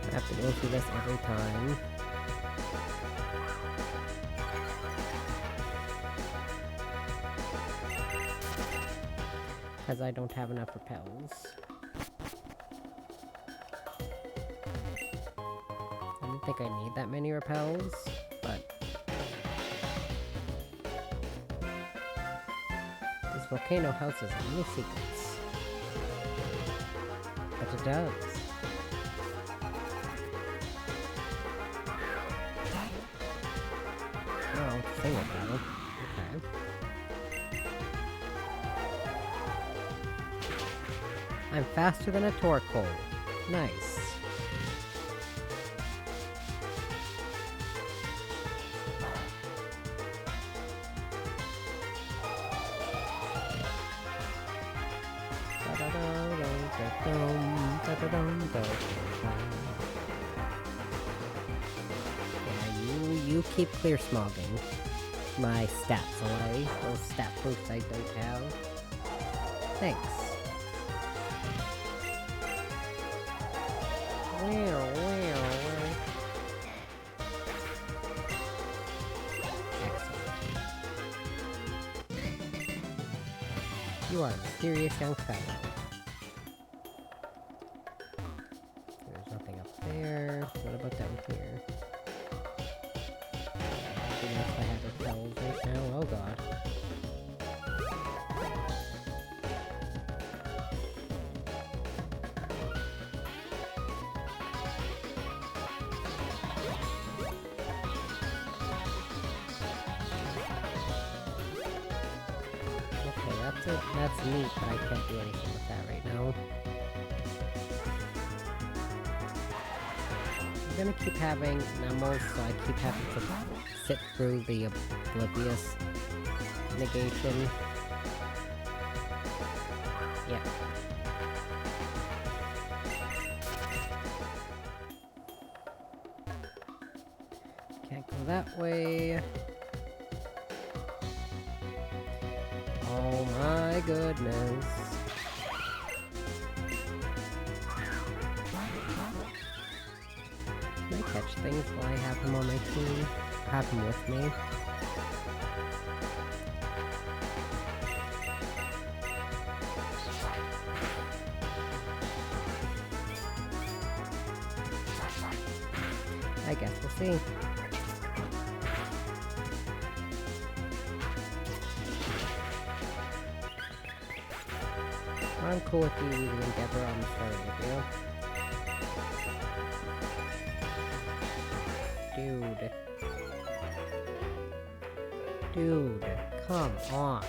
I have to go through this every time. Because I don't have enough repels. I don't think I need that many repels, but... this volcano houses many secrets. But it does. Oh, thing about it. Okay. I'm faster than a Torkoal. Nice. Yeah, you keep clear smogging my stats away. Those stat boosts I don't have. Thanks. You are a mysterious young fellow. There's nothing up there. What about down here? I don't know if I have repels right now. Oh god. That's neat, but I can't do anything with that right now. gonna keep having numbers, so I keep having to sit through the oblivious negation. Yep. Can't go that way. Oh my goodness. Can I catch things while I have him on my team? Or have him with me? I guess we'll see. I'm cool with you using Endeavor on the Star Radio. Dude, come on.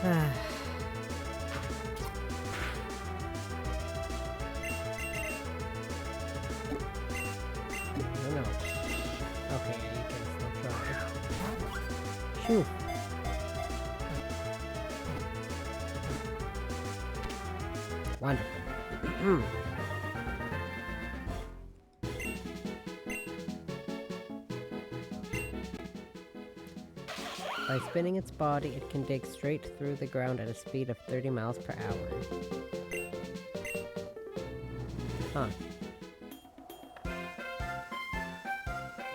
No. Okay, you can still try. Shoo! Wonderful. By spinning its body, it can dig straight through the ground at a speed of 30 miles per hour. Huh.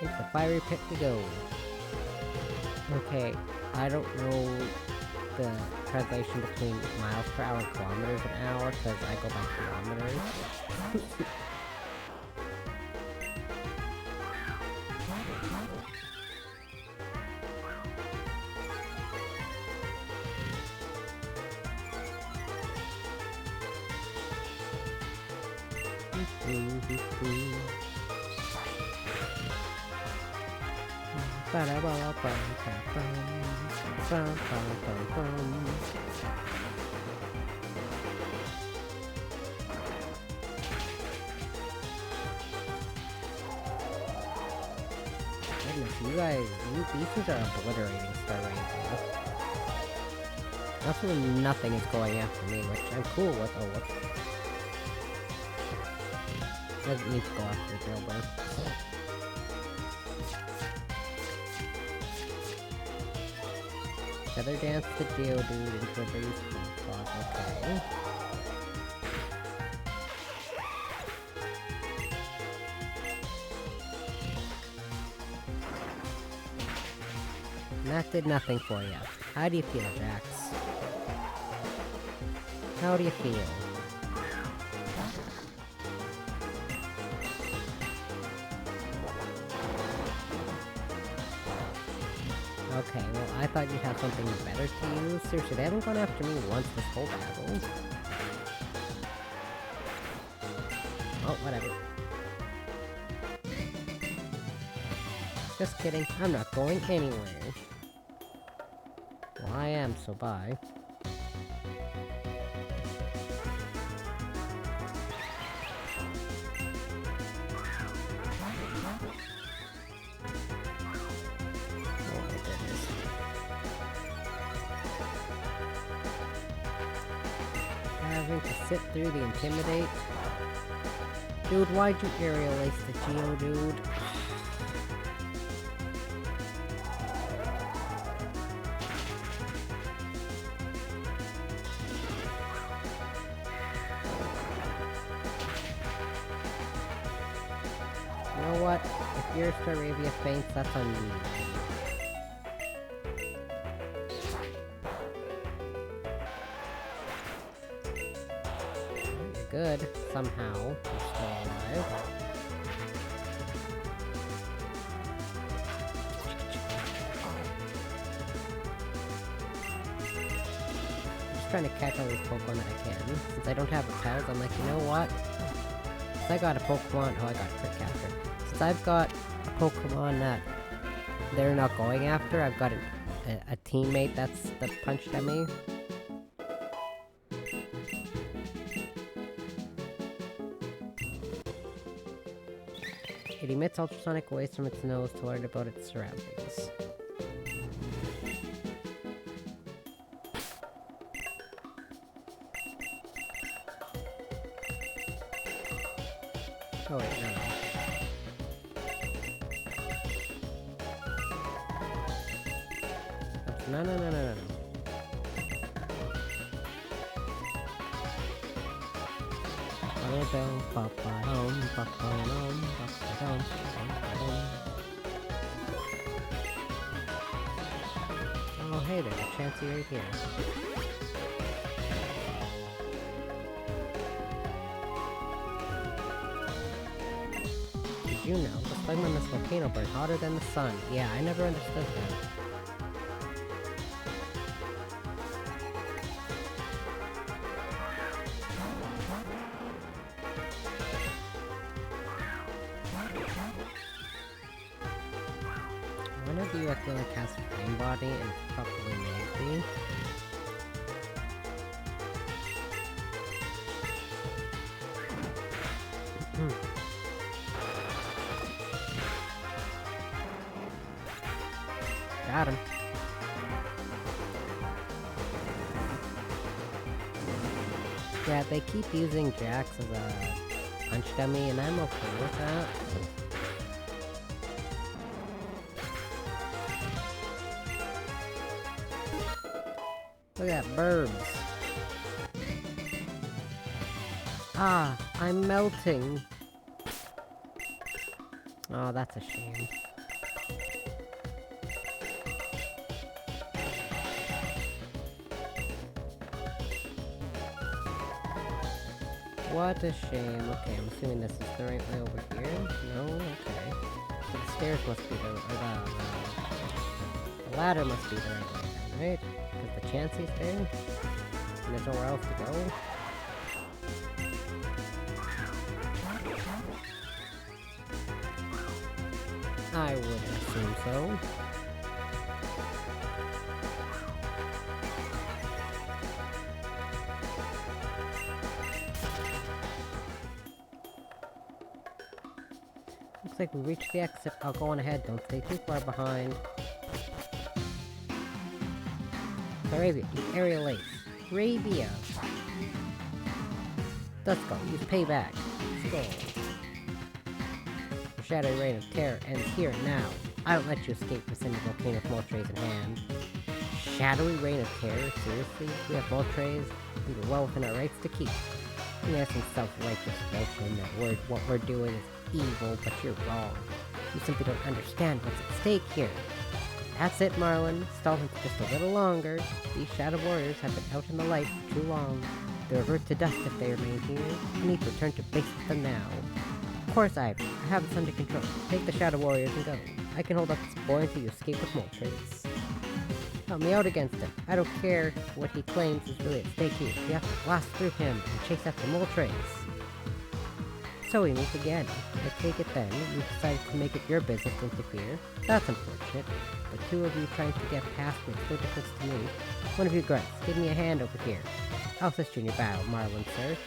Into the fiery pit we go. Okay, I don't know the translation between miles per hour and kilometers an hour, because I go by kilometers. Goodness, these things are obliterating Star Ranger. Also, nothing is going after me, which I'm cool with. Oh, what? Doesn't need to go after the jailbird. Feather dance the Geodude into a breeze pod. Okay. And that did nothing for you. How do you feel, Jax? How do you feel? Okay, well, I thought you'd have something better to use. Seriously, they haven't gone after me once this whole battle. Oh, whatever. Just kidding, I'm not going anywhere. Well, I am, so bye. Having to sit through the Intimidate. Dude, why'd you aerial ace the Geodude? You know what? If your Staravia faints, that's on you. Good, somehow. You're still alive. I'm just trying to catch all these Pokemon that I can. Since I don't have repels, I'm like, you know what? Since I got a Pokemon... Oh, I got a Crit Capture. Since I've got a Pokemon that they're not going after, I've got a teammate that punched at me. It emits ultrasonic waves from its nose to learn about its surroundings. Oh wait, no. No. Oh, hey, there's a Chansey right here. Did you know the slugma in this volcano burns hotter than the sun? Yeah, I never understood that. One of you accidentally cast Flame Body and probably maybe. Got him. Yeah, they keep using Jax as a punch dummy, and I'm okay with that. Look at that, burbs. Ah, I'm melting. Oh, that's a shame. What a shame. Okay, I'm assuming this is the right way over here. No? Okay. So the stairs must be the ladder must be the right way then, right? Because the Chansey's there? And there's nowhere else to go? I would assume so. Looks like we reached the exit. I'll go on ahead, don't stay too far behind. Arabia, use aerial ace. Arabia! Let's go, use payback. Let's go. Your shadowy reign of terror ends here and now. I don't let you escape with any volcano with Moltres in hand. Shadowy reign of terror? Seriously? We have Moltres, and we're well within our rights to keep. You have some self-righteous notion that what we're doing is evil, but you're wrong. You simply don't understand what's at stake here. That's it, Marlin. Stall him for just a little longer. These Shadow Warriors have been out in the light for too long. They'll revert to dust if they remain here. You need to return to base with them now. Of course, Ivy. I have this under control. Take the Shadow Warriors and go. I can hold up this boy until you escape with Moltres. Help me out against him. I don't care what he claims is really at stake here. You have to blast through him and chase after Moltres. So we meet again. I take it then, you decided to make it your business to interfere. That's unfortunate, but two of you trying to get past makes no difference to me. One of you grunts, give me a hand over here. I'll assist you in your battle, Marlin, sir.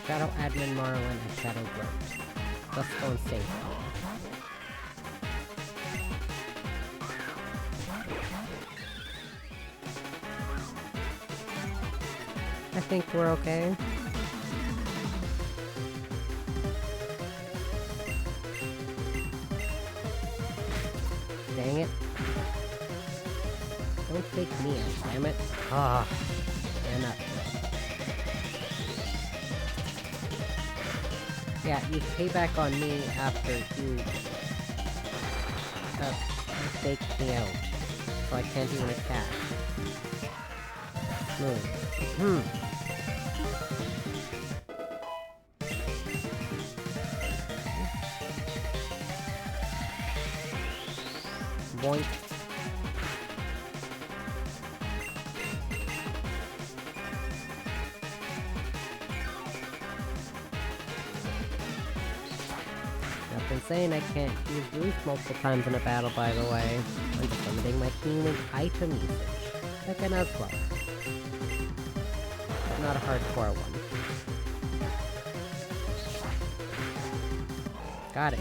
Shadow Admin Marlin and Shadow Growth. Let's go and save them. I think we're okay. Dang it. Don't fake me out, damn it. Ah, you're not good. Yeah, you pay back on me after you faked me out. So I can't even attack. Smooth. Boink. saying I can't use boost multiple times in a battle, by the way. I'm just limiting my team with item usage. Like an Nuzlocke. But not a hardcore one. Got it.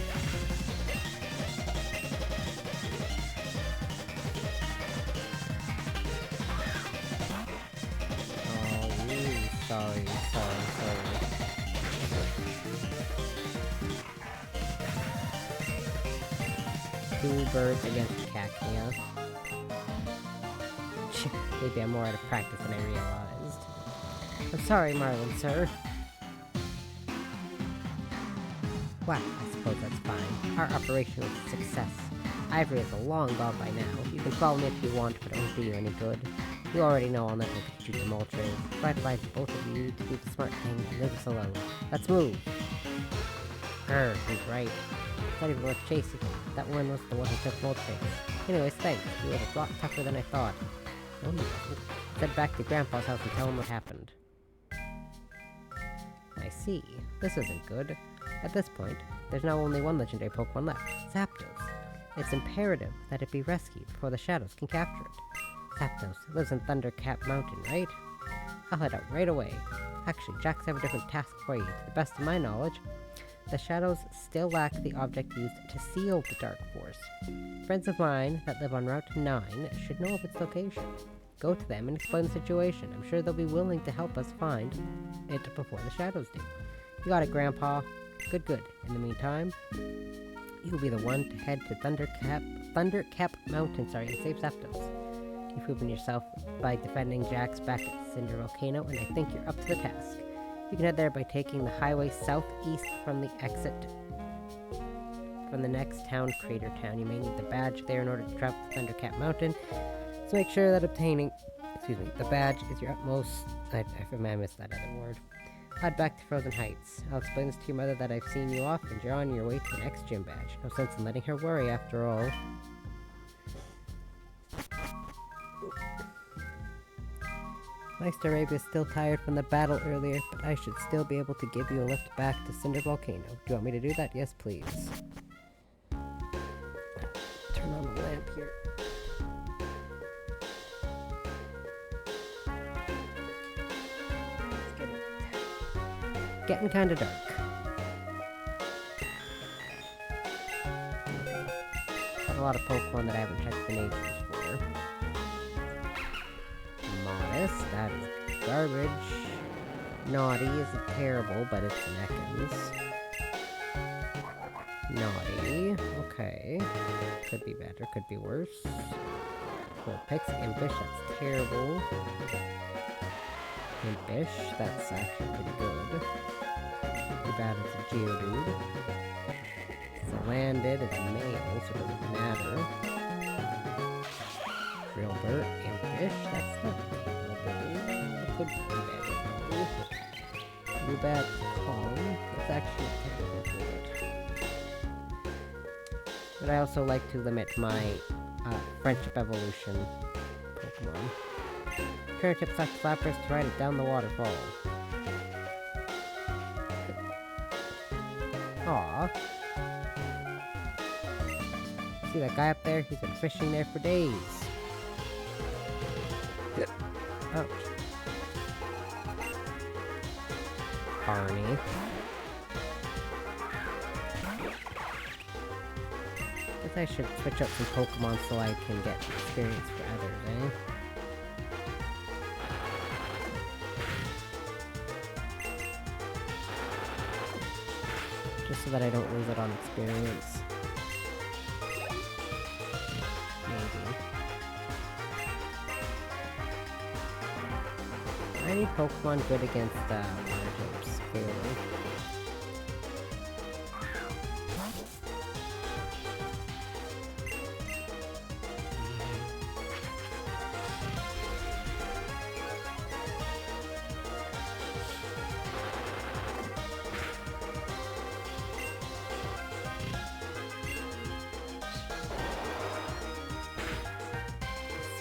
Sorry. 2 birds against Cacnea. Maybe I'm more out of practice than I realized. I'm sorry, Marlin, sir. Well, I suppose that's fine. Our operation was a success. Ivory is long gone by now. You can follow me if you want, but it won't do you any good. You already know I'll never shoot the Moltres. So I advise both of you to do the smart thing and leave us alone. Let's move! He's right. It's not even worth chasing him. That one was the one who took Moltres. Anyways, thanks. You were a lot tougher than I thought. No, you wasn't. Head back to Grandpa's house and tell him what happened. I see. This isn't good. At this point, there's now only one legendary Pokemon left, Zapdos. It's imperative that it be rescued before the Shadows can capture it. Zapdos lives in Thundercap Mountain, right? I'll head out right away. Actually, Jax have a different task for you. To the best of my knowledge, the Shadows still lack the object used to seal the Dark Force. Friends of mine that live on Route 9 should know of its location. Go to them and explain the situation. I'm sure they'll be willing to help us find it before the Shadows do. You got it, Grandpa. Good. In the meantime, you'll be the one to head to Thundercap Mountain, and save Zapdos. You've proven yourself by defending Jax back at Cinder Volcano, and I think you're up to the task. You can head there by taking the highway southeast from the exit from the next town, Crater Town. You may need the badge there in order to travel to Thundercap Mountain, so make sure that obtaining, the badge is your utmost... I missed that other word. Head back to Frozen Heights. I'll explain this to your mother that I've seen you off, and you're on your way to the next gym badge. No sense in letting her worry, after all. Meister Arabia's still tired from the battle earlier, but I should still be able to give you a lift back to Cinder Volcano. Do you want me to do that? Yes, please. Turn on the lamp here. Getting kinda dark. Got a lot of Pokemon that I haven't checked the names for. Modest, that is garbage. Naughty isn't terrible, but it's an Ekans. Naughty, okay. Could be better, could be worse. Vulpix, Impish, that's terrible. Impish, that's actually pretty good. Too bad it's a Geodude. It's a landed, it's a male, so it doesn't matter. Drillbur, Impish, that's not terrible. It could be better. Too bad Calm, it's actually technically good. But I also like to limit my Friendship Evolution Pokemon. Turnip sucked Flappers to ride it down the waterfall. Aww. See that guy up there? He's been fishing there for days. Ouch. Barney. Guess I should switch up some Pokemon so I can get experience for others, eh? Just so that I don't lose it on experience. Maybe. I need Pokemon good against water types, clearly.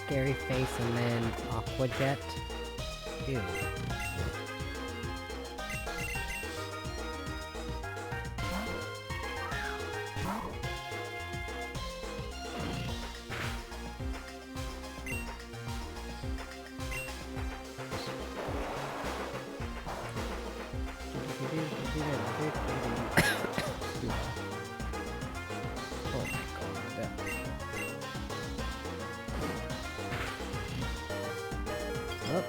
Scary Face and then Aqua Jet. Ew. up.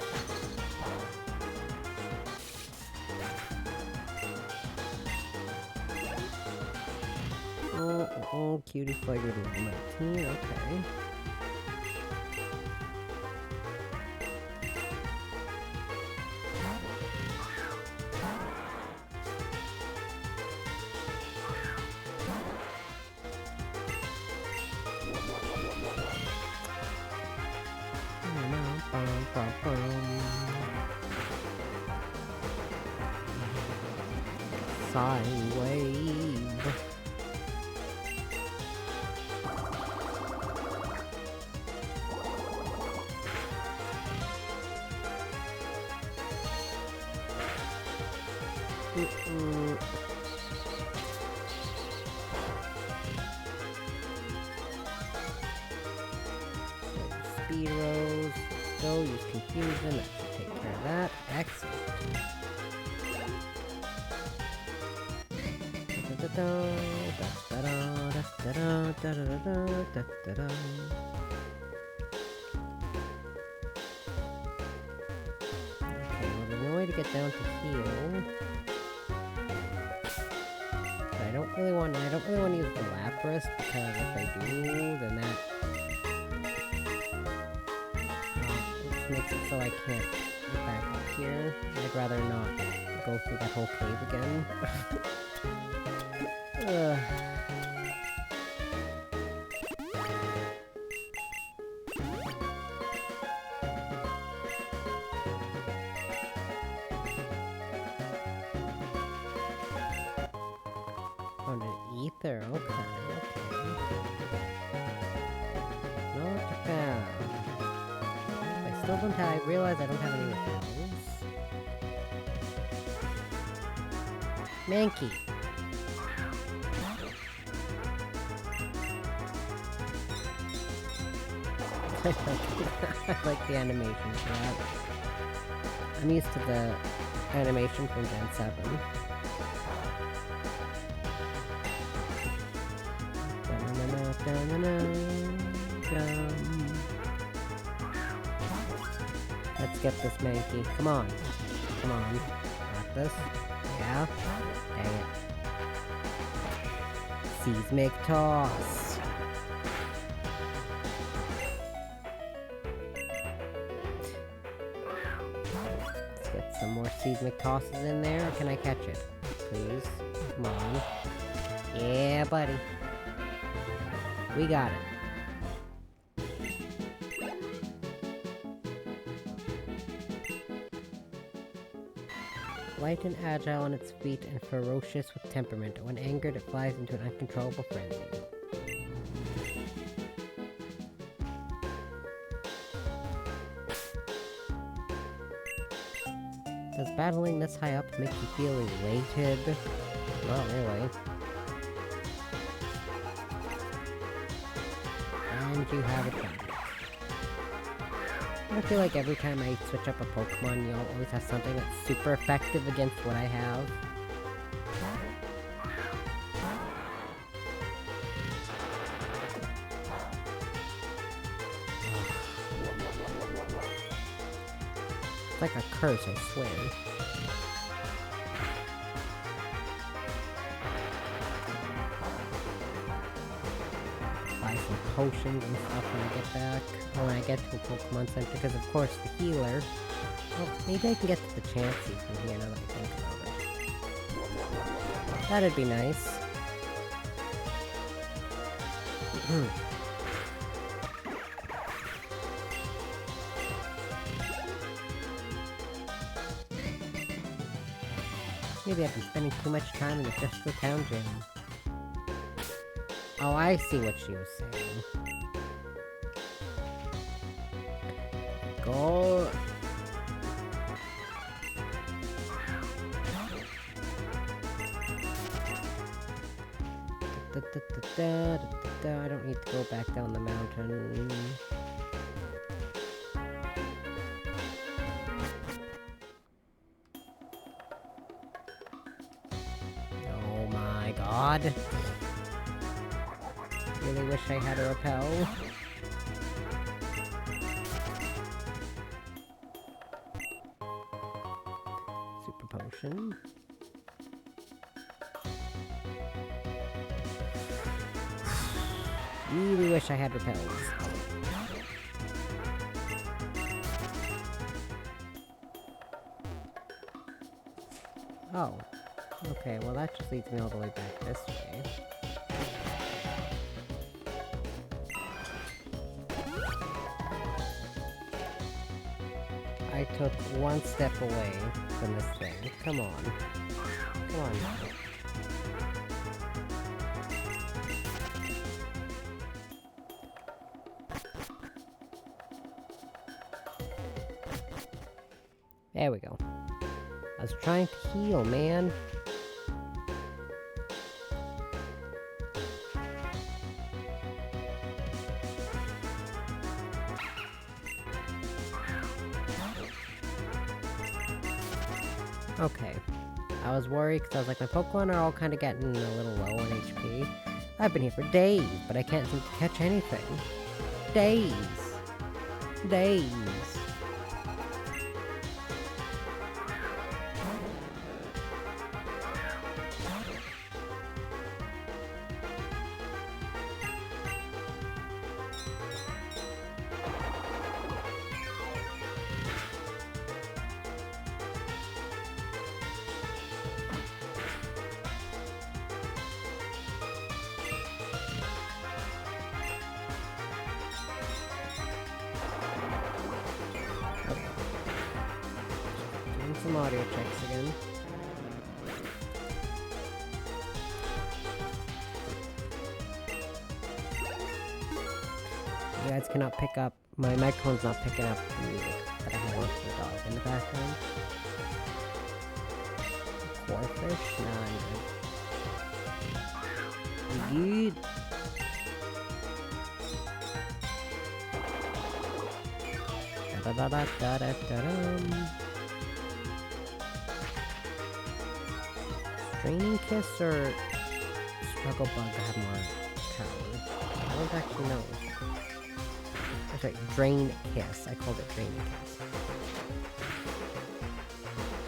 Oh, cutie flavored level 19, okay. Sine wave. Speed rose. Go use confusion. That should take care of that. Excellent. Okay, well, there's no way to get down to heal. But I don't really want to use the Lapras, because if I do, then that makes it so I can't get back up here. I'd rather not go through that whole cave again. Found an ether, okay. Not bad. I still don't have, I realize I don't have any repels. Mankey. I like the animation for that. I'm used to the animation from Gen 7. Let's get this Mankey. Come on. Come on. Got this? Yeah? Dang it. Seismic toss. Let's get some more seismic tosses in there. Can I catch it? Please. Come on. Yeah, buddy. We got it. Light and agile on its feet and ferocious with temperament. When angered, it flies into an uncontrollable frenzy. Does battling this high up make you feel elated? Not really. And you have it done. I feel like every time I switch up a Pokemon, you'll always have something that's super effective against what I have. It's like a curse, I swear. Buy some potions and stuff when I get back. Or when I get to a Pokemon Center, because of course the healer... Well, maybe I can get to the Chansey from here now that I think about it. That'd be nice. Maybe I've been spending too much time in the Industrial Town Gym. Oh, I see what she was saying. Go. I don't need to go back down the mountain. Oh my god. Really wish I had a repel. potion. Really wish I had repels. Oh. Okay, well that just leads me all the way back this way. I took one step away from this thing. Come on. Come on now. There we go. I was trying to heal, man. Okay. I was worried because I was like, my Pokemon are all kind of getting a little low on HP. I've been here for days, but I can't seem to catch anything. Days. Days. Some audio checks again. You guys cannot pick up, my microphone's not picking up the music that I have with the dog in the background. Quarfish? Nah, I'm good. Da da da da da da da. Draining Kiss or Struggle Bug have more power? I don't actually know. That's right, Drain Kiss. I called it Drain Kiss.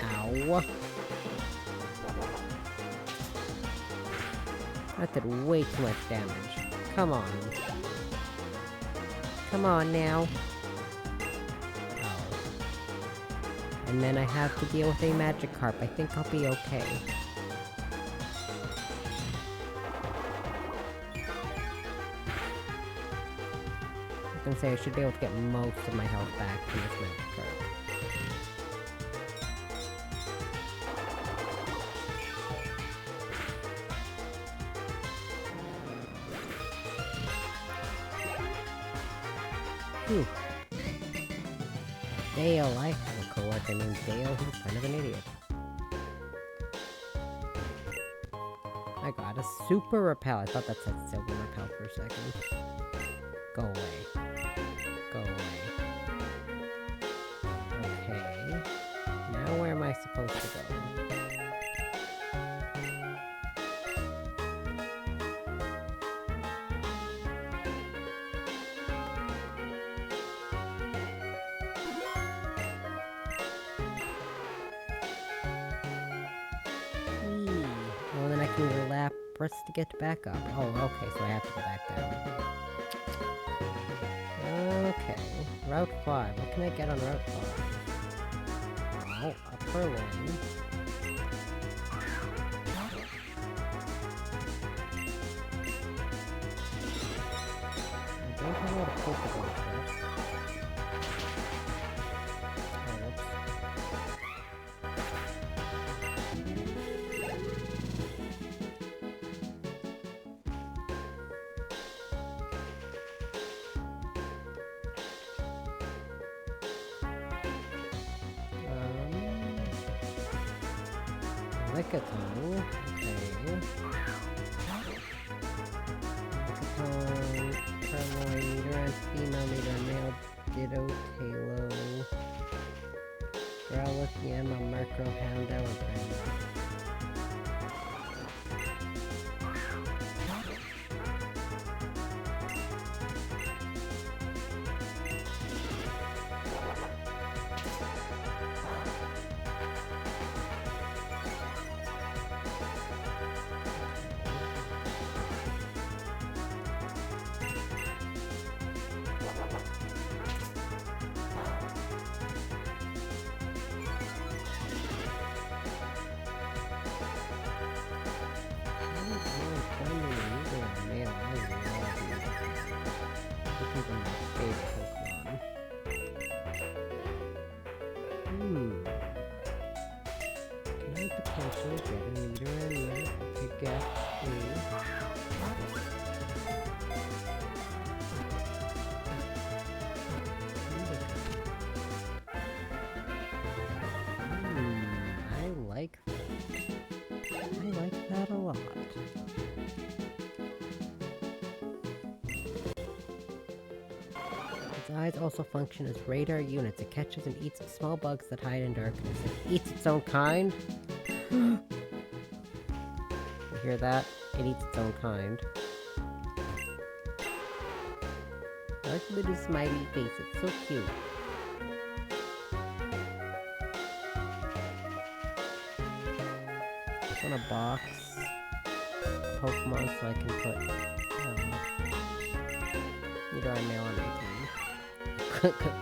Ow. That did way too much damage. Come on. Come on now. Oh. And then I have to deal with a Magikarp. I think I'll be okay. I was gonna say I should be able to get most of my health back from this Magikarp. Phew. Dale, I have a coworker named Dale who's kind of an idiot. I got a super repel. I thought that said silver repel for a second. Go away. Go away. Okay. Now where am I supposed to go? Whee! Oh, then I can use a Lapras to get back up. Oh, okay, so I have to go back down. Okay, Route 5. What can I get on Route 5? Oh, a Purloin. I don't have a lot of Pokeballs first. Oh, whoops. Lickitung, okay. Lickitung, Purloin, Nidoran, female, Nidoran, male, Ditto, Talo, Growlithe, Yanma, Murkrow, Houndour, and Fangor. eyes also function as radar units. It catches and eats small bugs that hide in darkness. It eats its own kind? You hear that? It eats its own kind. I like the little smiley face, it's so cute. I want a box Pokemon so I can put Nidori Mail on my team.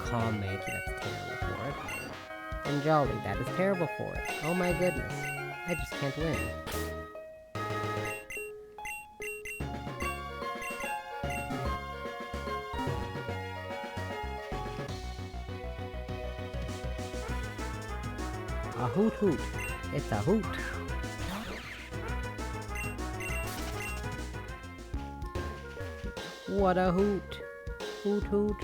Calm Mankey, that's terrible for it. And Jolly, that is terrible for it. Oh my goodness. I just can't win. A hoot hoot. It's a hoot. What a hoot. Hoot hoot.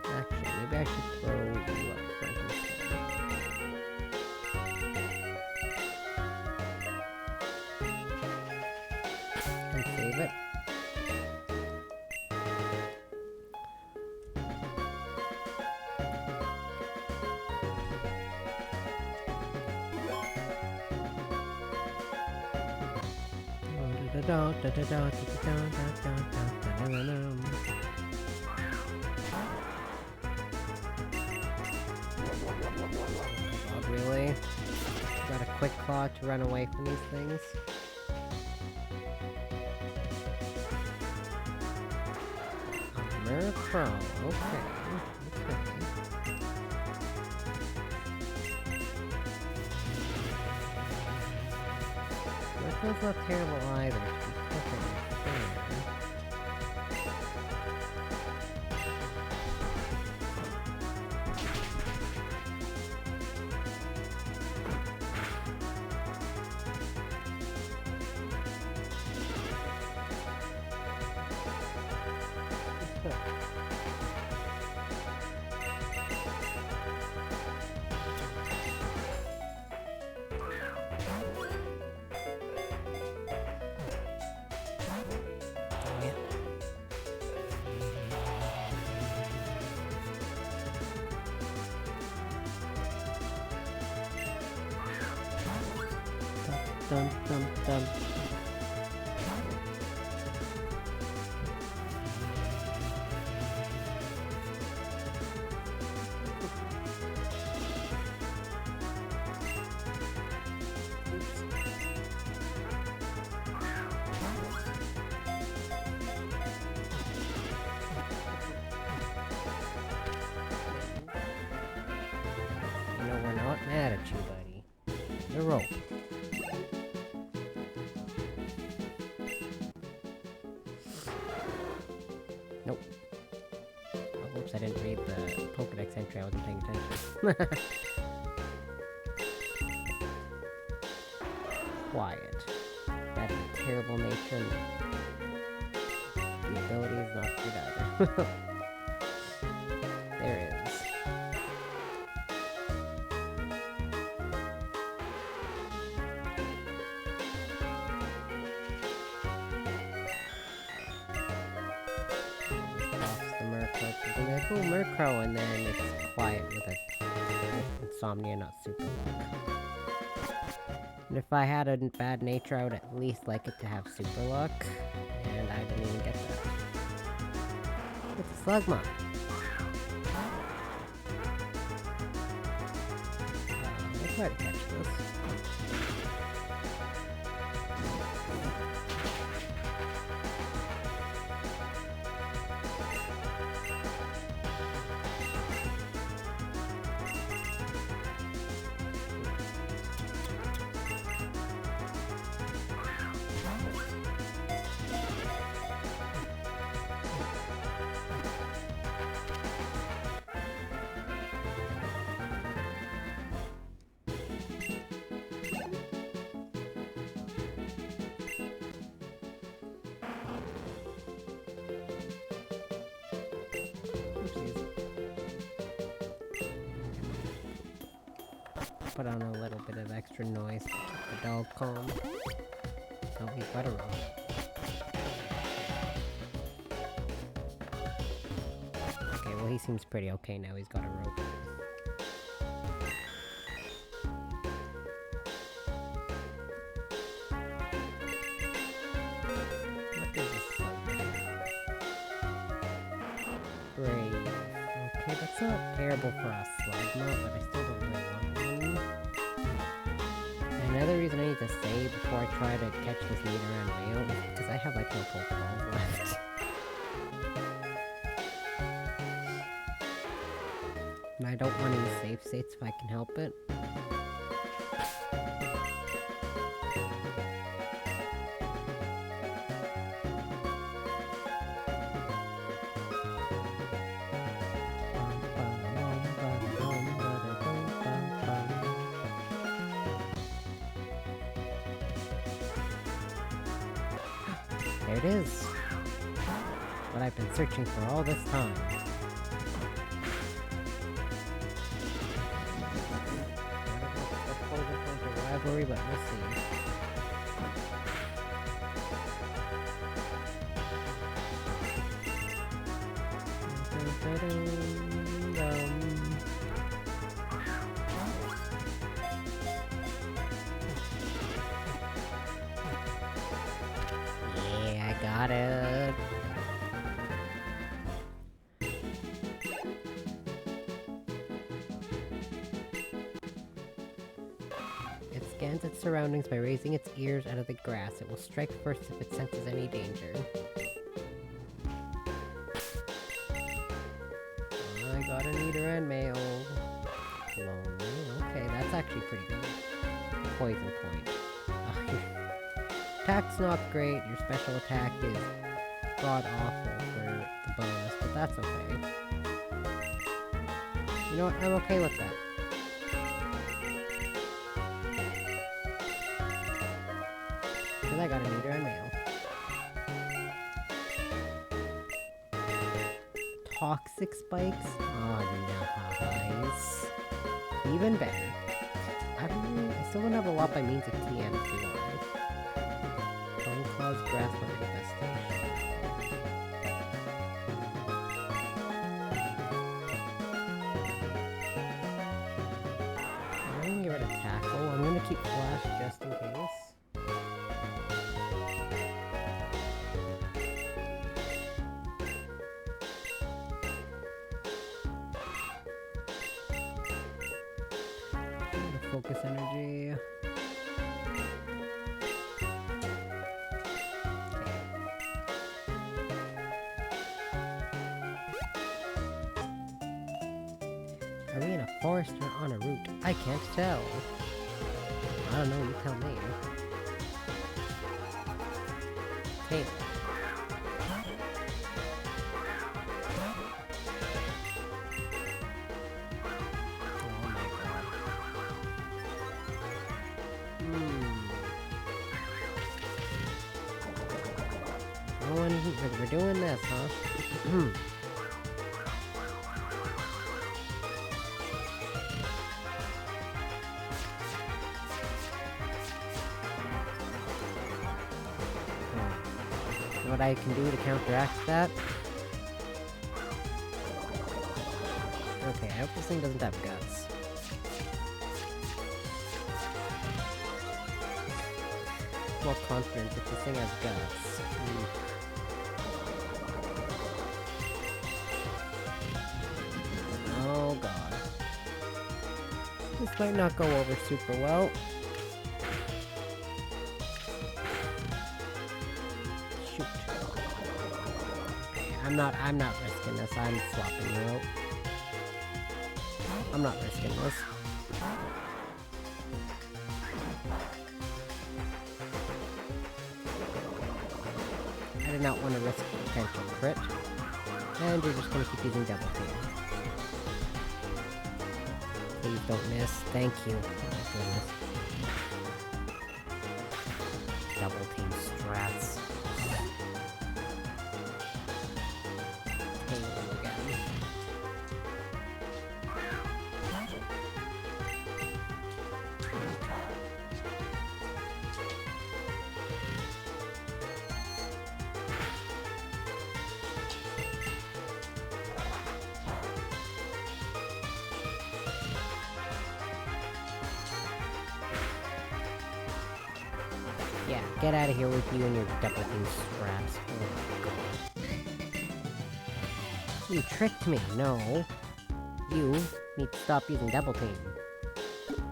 Actually, maybe I should throw you up front instead. And save it. Oh, really? Got a quick claw to run away from these things? Murkrow, okay. Murkrow's not terrible either, to be perfectly fair. Dum dum dum. You know, we're not mad at you, buddy. The rope. Nope. Oh, whoops, I didn't read the Pokedex entry, I wasn't paying attention. Quiet. That is a terrible nature, and the ability is not good either. There it is. Ooh, Murkrow, and then it's quiet with Insomnia, not Super Luck. And if I had a bad nature, I would at least like it to have Super Luck, and I didn't even get that. It's a Slugma. I'll try to catch this. put on a little bit of extra noise to keep the dog calm. Oh, he's got a rope. Okay, well he seems pretty okay now, he's got a rope. What is this song? Brave. Okay, that's not terrible for a Slugma, but I still don't really want one. Another reason I need to save before I try to catch this Nidoran male is because I have like no Pokeballs left. And I don't want to use save states if I can help it. There it is! What I've been searching for all this time. Rivalry, but we'll see. Yeah, I got it. It scans its surroundings by raising its ears out of the grass. It will strike first if it senses any danger. I got a Nidoran male. Lonely. Okay, that's actually pretty good. Poison point. Attack's not great. Your special attack is god-awful for the bonus, but that's okay. You know what? I'm okay with that. Because I got a Nidoran male. Toxic spikes? Oh, nice. Even better. I still don't have a lot by means of TM if you want. Bone Claws, Grass Bone Infestation. I'm gonna get rid of Tackle. I'm gonna keep Flash just in case. Focus energy. Are we in a forest or on a route? I can't tell. I don't know, you tell me. Hey. We're doing this, huh? What I can do to counteract that? Okay, I hope this thing doesn't have guts. More confidence if this thing has guts. Oh god. This might not go over super well. Shoot. Okay, I'm not risking this. I'm swapping you out. I'm not risking this. I did not want to risk potential crit. And you're just gonna keep using double team. Please don't miss. Thank you. Oh my goodness. Double team strats. Yeah, get out of here with you and your double team straps. Oh my god. You tricked me. No. You need to stop using double team. People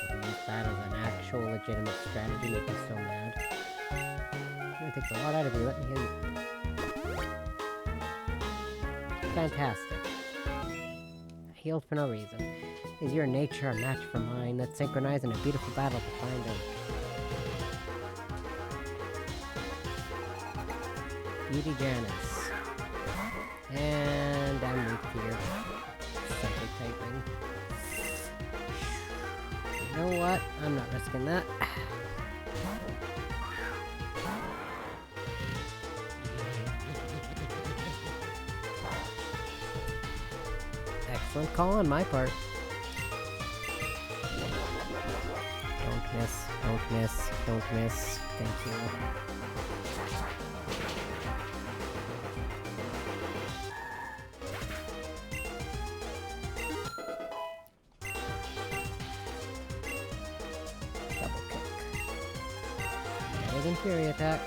who use that as an actual legitimate strategy make me so mad. It takes a lot out of you. Let me heal you. Fantastic. Healed for no reason. Is your nature a match for mine? Let's synchronize in a beautiful battle to find out. Beauty Janice. And I'm weak to your psychic typing. You know what? I'm not risking that. Excellent call on my part. Don't miss, don't miss, don't miss. Thank you. Double kick. Better than Fury Attack.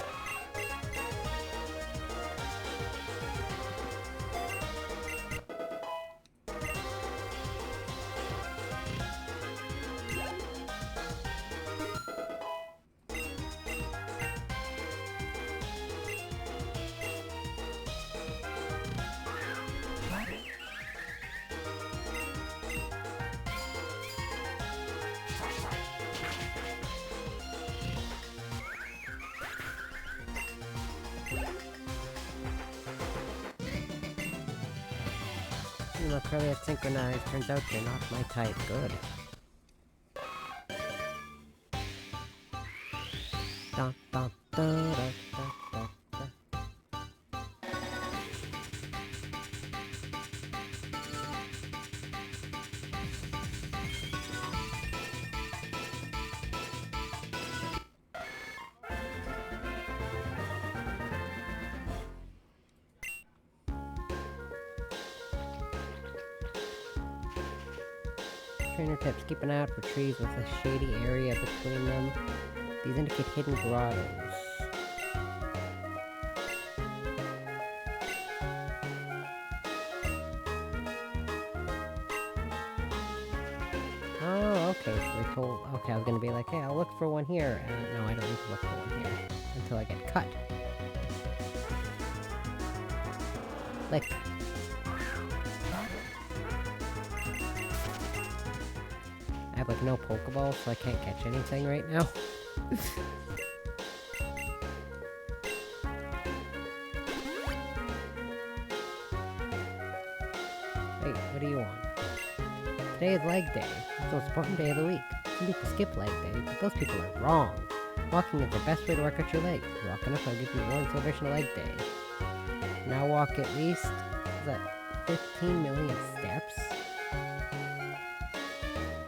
Look, really at synchronized. Turns out they're not my type. Good. Dun, dun, dun, dun, dun, dun, dun. Trainer tips, keep an eye out for trees with a shady area between them. These indicate hidden grottos. Oh, okay, so we're told... Okay, I was gonna be like, hey, I'll look for one here. No, I don't need to look for one here. Until I get cut. Lick. I have like no Pokeballs, so I can't catch anything right now. Wait, what do you want? Today is leg day. It's the most important day of the week. Some people skip leg day, but those people are wrong. Walking is the best way to work out your legs. Walk enough, I'll give you one celebration of leg day. Now walk at least, is that 15 million steps?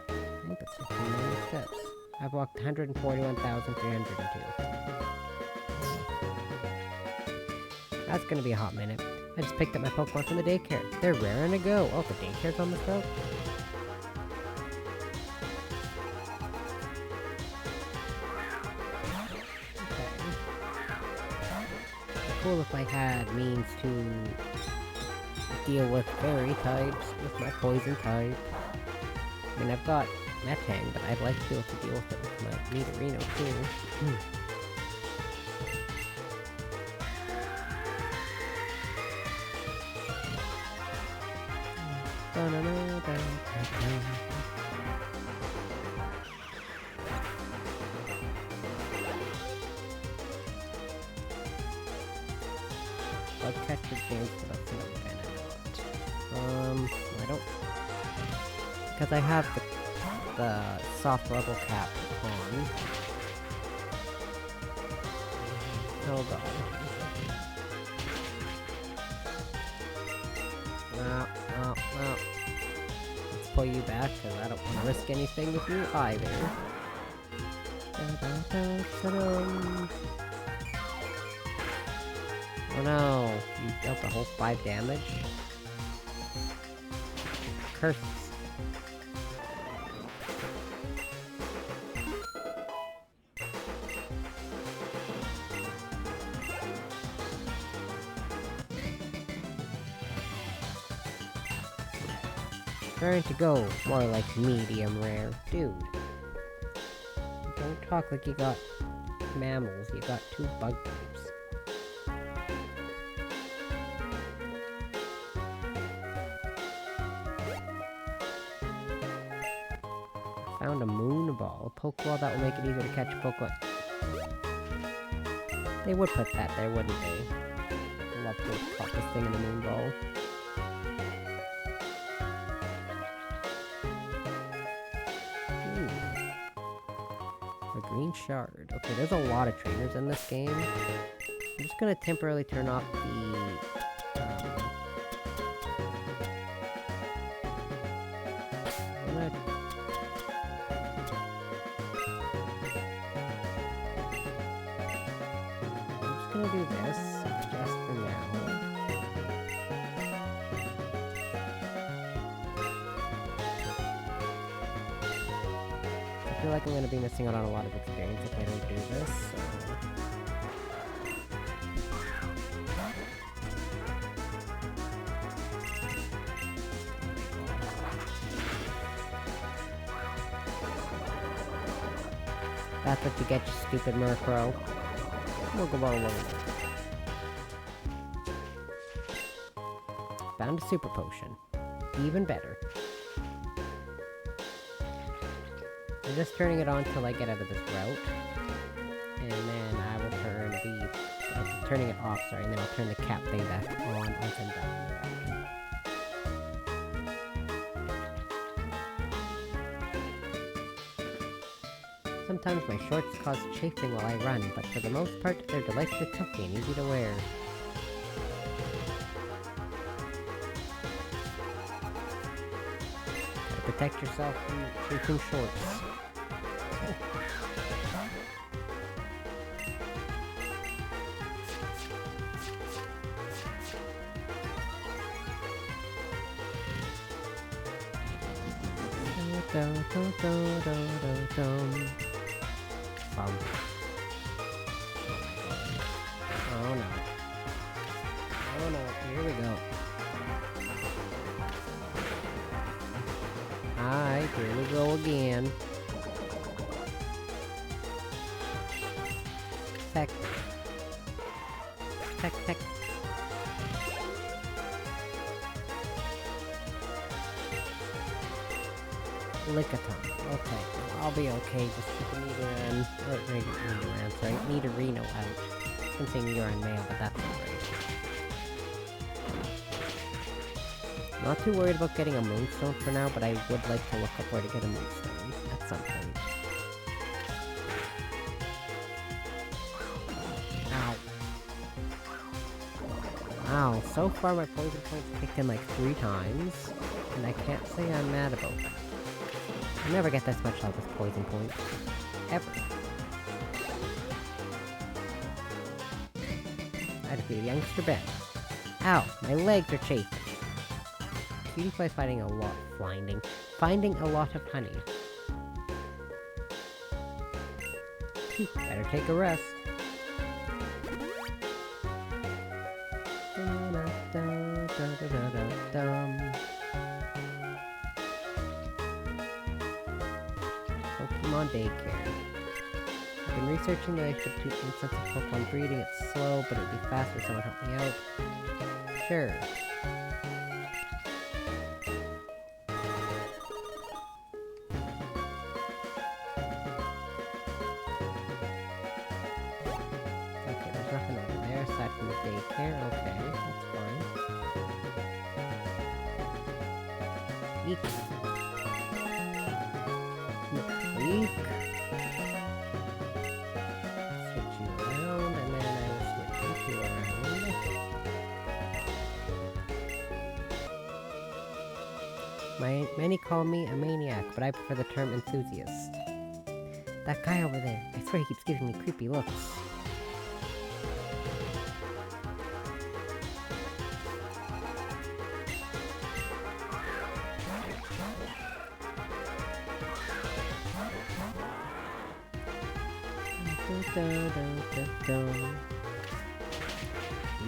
I think that's 15 million steps. I've walked 141,302. That's gonna be a hot minute. I just picked up my Pokemon from the daycare. They're raring to go. Oh, the daycare's on the road? Cool if I had means to deal with fairy types with my poison type. I mean, I've got Metang, but I'd like to be able to deal with it with my Nidorino too. I'll catch the James, but that's what I'm kinda not. I don't... Because I have the soft level cap on. Hold on. No. Let's pull you back, because I don't want to risk anything with you either. Oh no, you dealt a whole 5 damage? curses. Trying to go more like medium rare. Dude. Don't talk like you got mammals, you got 2 bug types. Found a moon ball. A Pokeball that will make it easier to catch a Pokemon. They would put that there, wouldn't they? I'd love to pop this thing in a moon ball. Green shard. Okay, there's a lot of trainers in this game. I'm just gonna temporarily turn off the... I'm just gonna do this, just for now. I feel like I'm gonna be missing out on a lot of experience if I don't do this, so... That's what you get, you stupid Murkrow. We'll go along. Found a super potion. Even better. I'm just turning it on till I get out of this route. And then I will turn the... turning it off, sorry, and then I'll turn the cap thing back on once I'm done in the route. Sometimes my shorts cause chafing while I run, but for the most part, they're delightfully comfy and easy to wear. Gotta protect yourself from chafing shorts. Oh no. Oh no, here we go. Alright, here we go again. Peck. Peck, peck. Lickitung. Okay, I'll be okay. Just keep a Nidoran, sorry, Nidorino out. I'm saying Nidoran male, but that's alright. Not too worried about getting a Moonstone for now, but I would like to look up where to get a Moonstone at some point. Ow. Ow, so far my poison points kicked in like 3 times, and I can't say I'm mad about that. I never get this much health with poison points. Ever. I defeated youngster Ben. Ow, my legs are chafing. Cutie Pie's finding a lot of honey. Better take a rest. Pokemon Daycare. I've been researching the relationship between instances of Pokemon breeding. It's slow, but it'd be faster if someone helped me out. Sure. Okay, there's nothing over there aside from the daycare. Okay, that's fine. Eek. Weak. Switch you around, and then I will switch you around. Many call me a maniac, but I prefer the term enthusiast. That guy over there, I swear he keeps giving me creepy looks.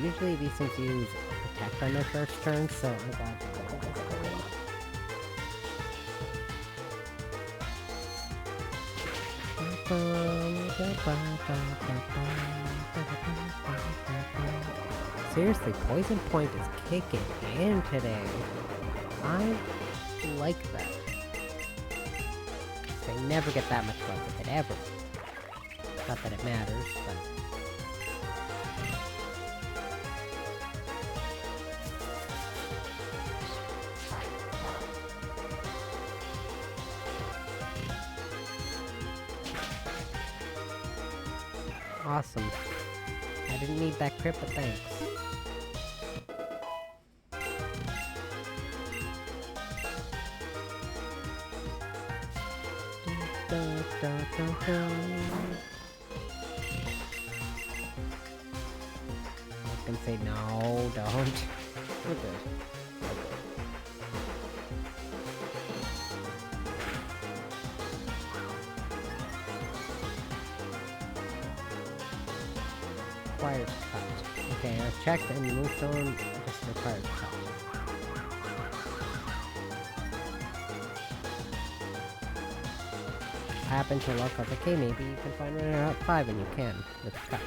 Usually these things use protect on their first turn, so I'm glad to go this way. Seriously, Poison Point is kicking in today. I like that. They never get that much luck with it, ever. Not that it matters, but... Awesome. I didn't need that crit, but thanks. I can say no, don't. We're good. Requires cut. Okay, I've checked and Moonstone just requires cut. I happen to luck, I was like, okay, maybe you can find one at 5, and you can, with cut.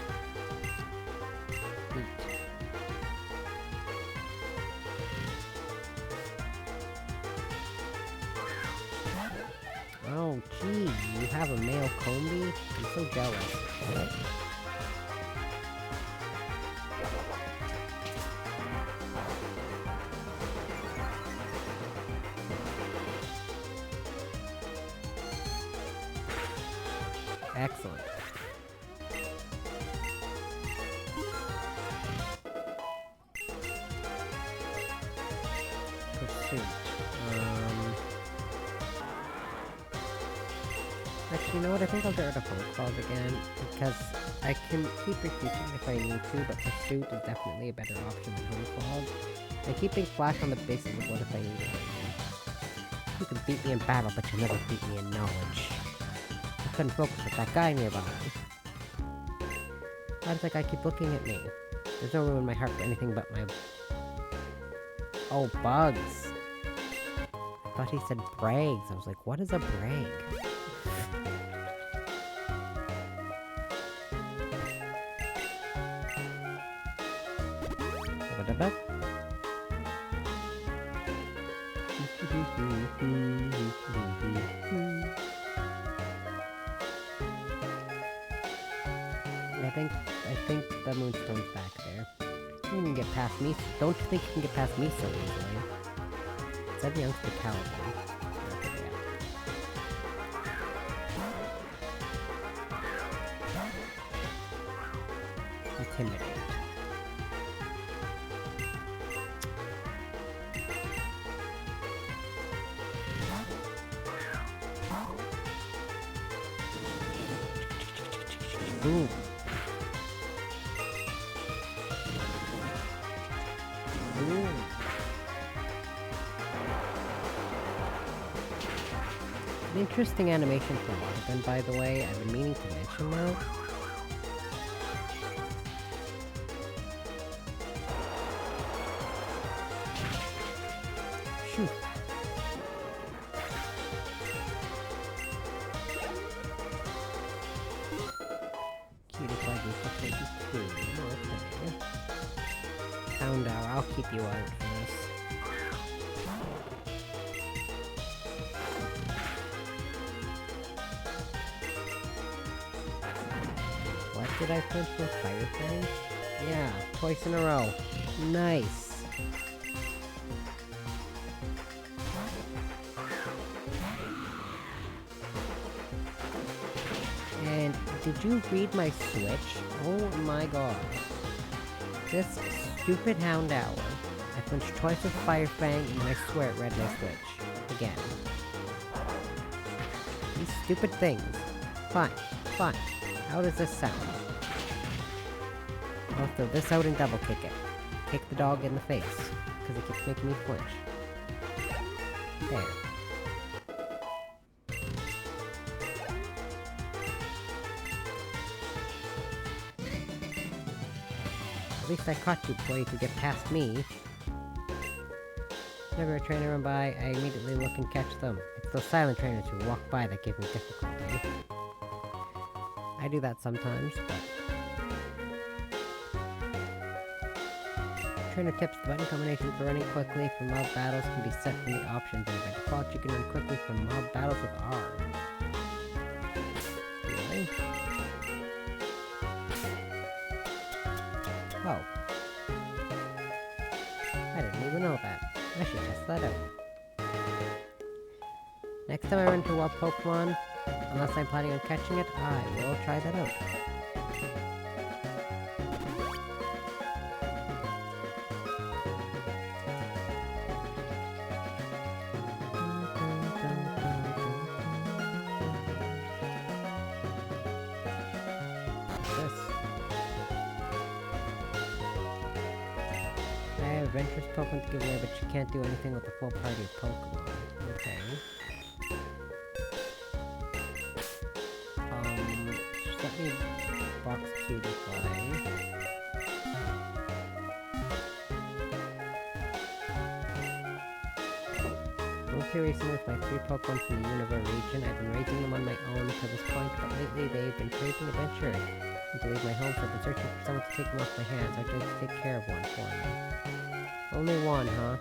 Neat. Oh, gee, you have a male Combi? I'm so jealous. Excellent. Pursuit. Actually, you know what? I think I'll get rid of Phone Calls again, because I can keep repeating if I need to, but Pursuit is definitely a better option than Home Claws. And keeping Flash on the basis of what if I need it. You can beat me in battle, but you never beat me in knowledge. I couldn't focus with that guy nearby. Why does that guy keep looking at me? There's no room in my heart for anything but my... Oh, bugs! I thought he said brags. I was like, what is a brag? What? I think the Moonstone's back there. You can get past me. Don't think you can get past me so easily. It said the youngster coward. Intimidate. Ooh. Ooh. An interesting animation for Unbound, by the way. I've been meaning to mention though. Shoot. Okay. Hound Hour, I'll keep you out for this. What did I punch with Fire Fang? Yeah, twice in a row. Nice. And did you read my switch? Oh my god. This stupid Hound Hour. I punched twice with Fire Fang and I swear it read my switch. Again. These stupid things. Fine, fine. How does this sound? I'll throw this out and double kick it. Kick the dog in the face. Because it keeps making me flinch. There. At least I caught you before you could get past me. Whenever a trainer run by, I immediately look and catch them. It's those silent trainers who walk by that give me difficulty. I do that sometimes, but... Trainer tips: the button combination for running quickly from mob battles can be set from the options, and by default you can run quickly from mob battles with R. Really? Oh. I didn't even know that. I should test that out. Next time I run into a wild Pokemon, unless I'm planning on catching it, I will try that out. Adventurous Pokemon to give away, but you can't do anything with a full party of Pokemon. Okay. Just let me box Cutify. Moved here recently with my 3 Pokemon from the Unova region. I've been raising them on my own to this point, but lately they've been craving adventure. And to leave my home, so I've been searching for someone to take them off my hands. I'd like to take care of one for me. Only one, huh?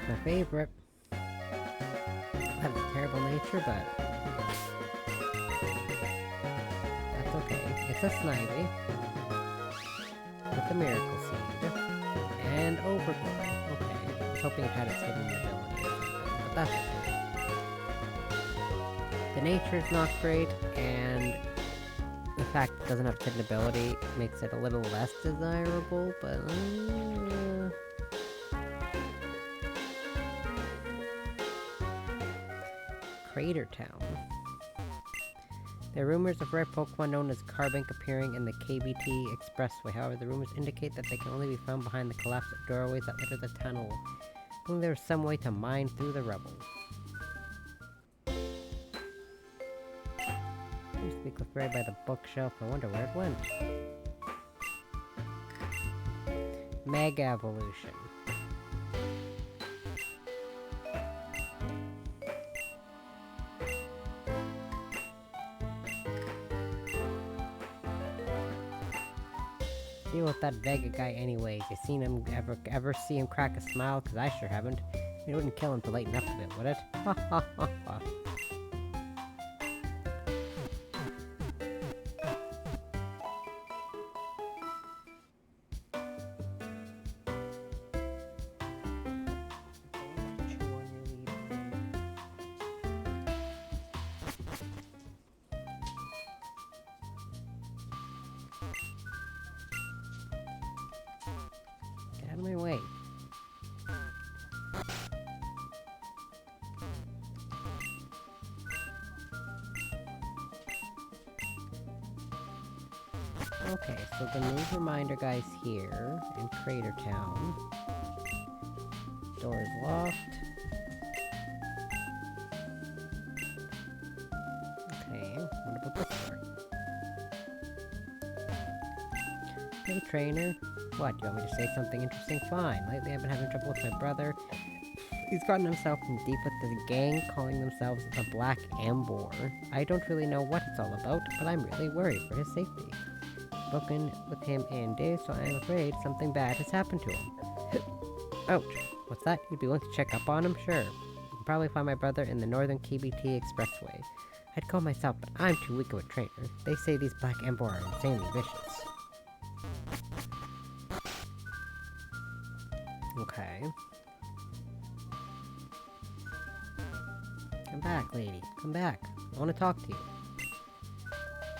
My favorite. Has a terrible nature, but... that's okay. It's a Snivy. With a Miracle Seed. And Overgrowth. Okay. I was hoping it had its hidden ability or something, but that's okay. The nature's not great, and the fact it doesn't have hidden ability makes it a little less desirable, but... Crater Town. There are rumors of rare Pokemon known as Carbink appearing in the KBT Expressway. However, the rumors indicate that they can only be found behind the collapsed doorways that litter the tunnel. If only there was some way to mine through the rubble. Used to be clipped right by the bookshelf. I wonder where it went. Mega Evolution. Deal with that Vega guy anyways. You seen him ever see him crack a smile? Cause I sure haven't. It wouldn't kill him to lighten up a bit, would it? Ha ha ha ha. Get out of my way. Okay, so the move reminder guy's here in Crater Town. Door is locked. Okay, what about this door? Hey, trainer. What, do you want me to say something interesting? Fine. Lately I've been having trouble with my brother. He's gotten himself in deep with the gang calling themselves the Black Ambor. I don't really know what it's all about, but I'm really worried for his safety. Spoken with him in days, so I am afraid something bad has happened to him. Ouch. What's that? You'd be willing to check up on him? Sure. You can probably find my brother in the northern KBT Expressway. I'd go myself, but I'm too weak of a trainer. They say these Black Ambor are insanely vicious. Okay. Come back, lady. Come back. I want to talk to you.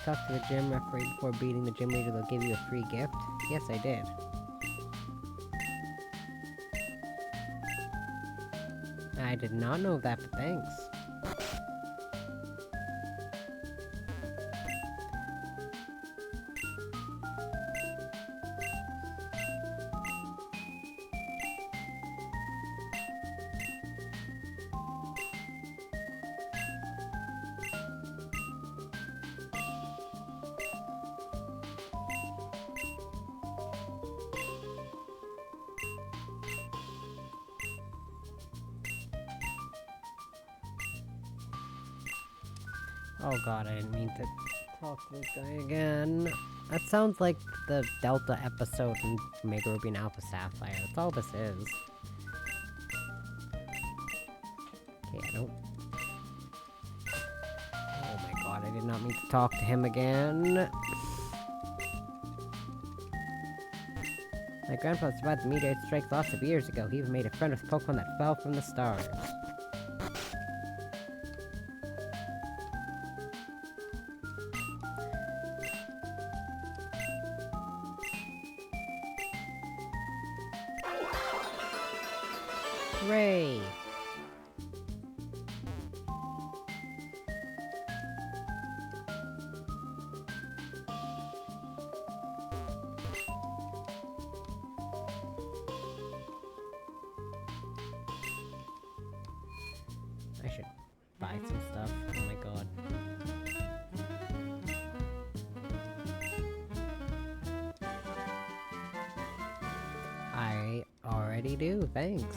Talk to the gym referee before beating the gym leader. They'll give you a free gift. Yes, I did. I did not know that, but thanks. Oh god, I didn't mean to talk to this guy again. That sounds like the Delta episode in Mega Ruby and Alpha Sapphire. That's all this is. Okay, I don't... Oh my god, I did not mean to talk to him again. My grandfather survived the meteorite strike lots of years ago. He even made a friend with Pokemon that fell from the stars. Hooray! I should buy some stuff. Oh my god. I already do, thanks.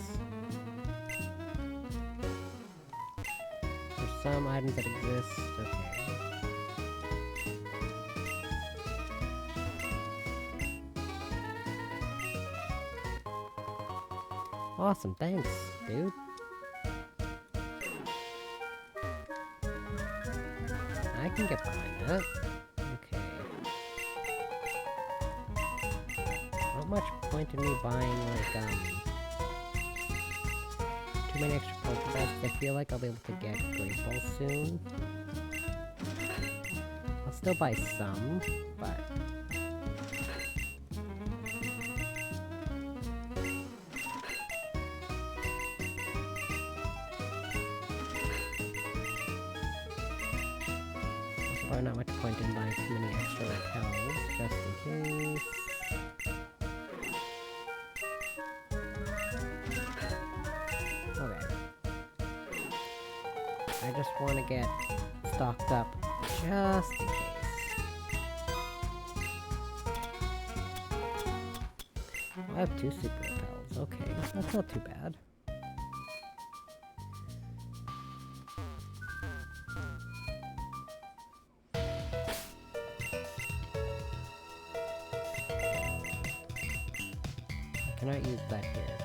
There's some items that exist, okay. Awesome, thanks, dude. I can get behind that. Okay. Not much point in me buying, like, too many extra Pokeballs, I feel like I'll be able to get Great Balls soon. I'll still buy some, but... There's probably not much point in buying too many extra repels, just in case. Okay. I just want to get stocked up, just in case. I have 2 super repels, okay, that's not too bad. I cannot use that here.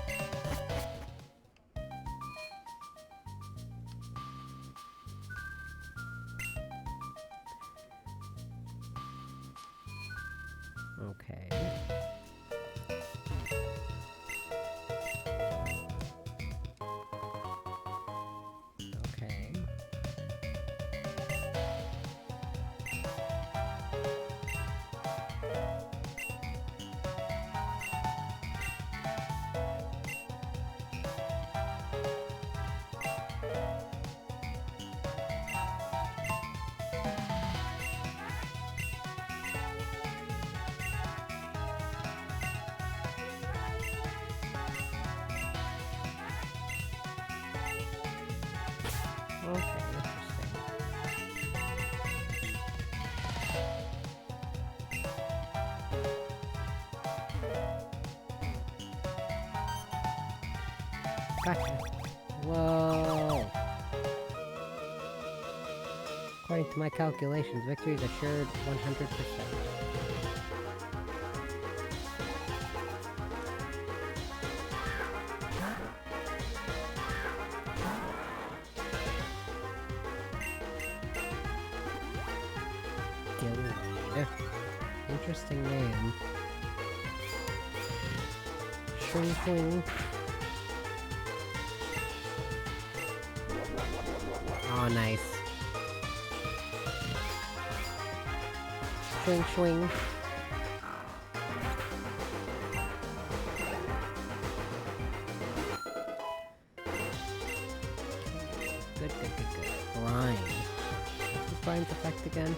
Okay. Okay. Okay, interesting. Gotcha. Whoa! According to my calculations, victory is assured 100%. Interesting name. Swing swing. Oh, nice. Swing swing. Good. Brine. What's Brine's effect again?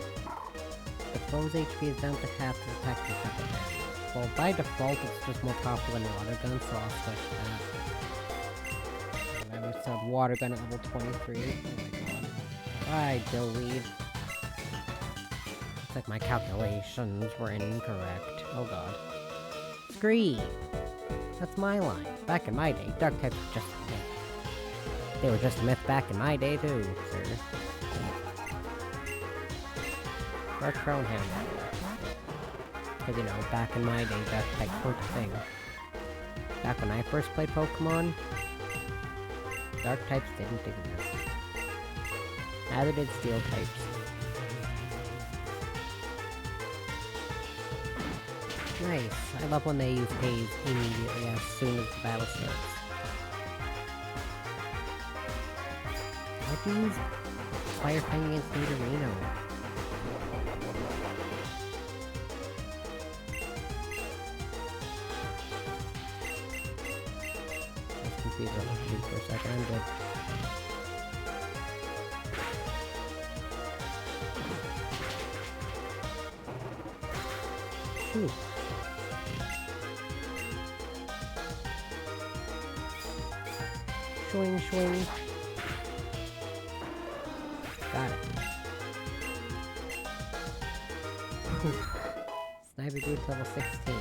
The foe's HP is down to half the attack defense. Well, by default, it's just more powerful than Water Gun, so I'll switch that. And I was Water Gun at level 23. Oh my god. Bye, Dillweed. Looks like my calculations were incorrect. Oh god. Scree! That's my line. Back in my day, Dark types were just a myth. They were just a myth back in my day too, sir. Dark Crown Handler. Because, you know, back in my day, Dark types weren't a thing. Back when I first played Pokemon, Dark types didn't exist. Neither did Steel types. Nice. I love when they use Haze immediately as soon as the battle starts. Why'd you use Fire Fang against Nidorino? I was confused what to do for a second. I'm good. Phew. Swing, swing. Got it. Sniper Dude's level 16.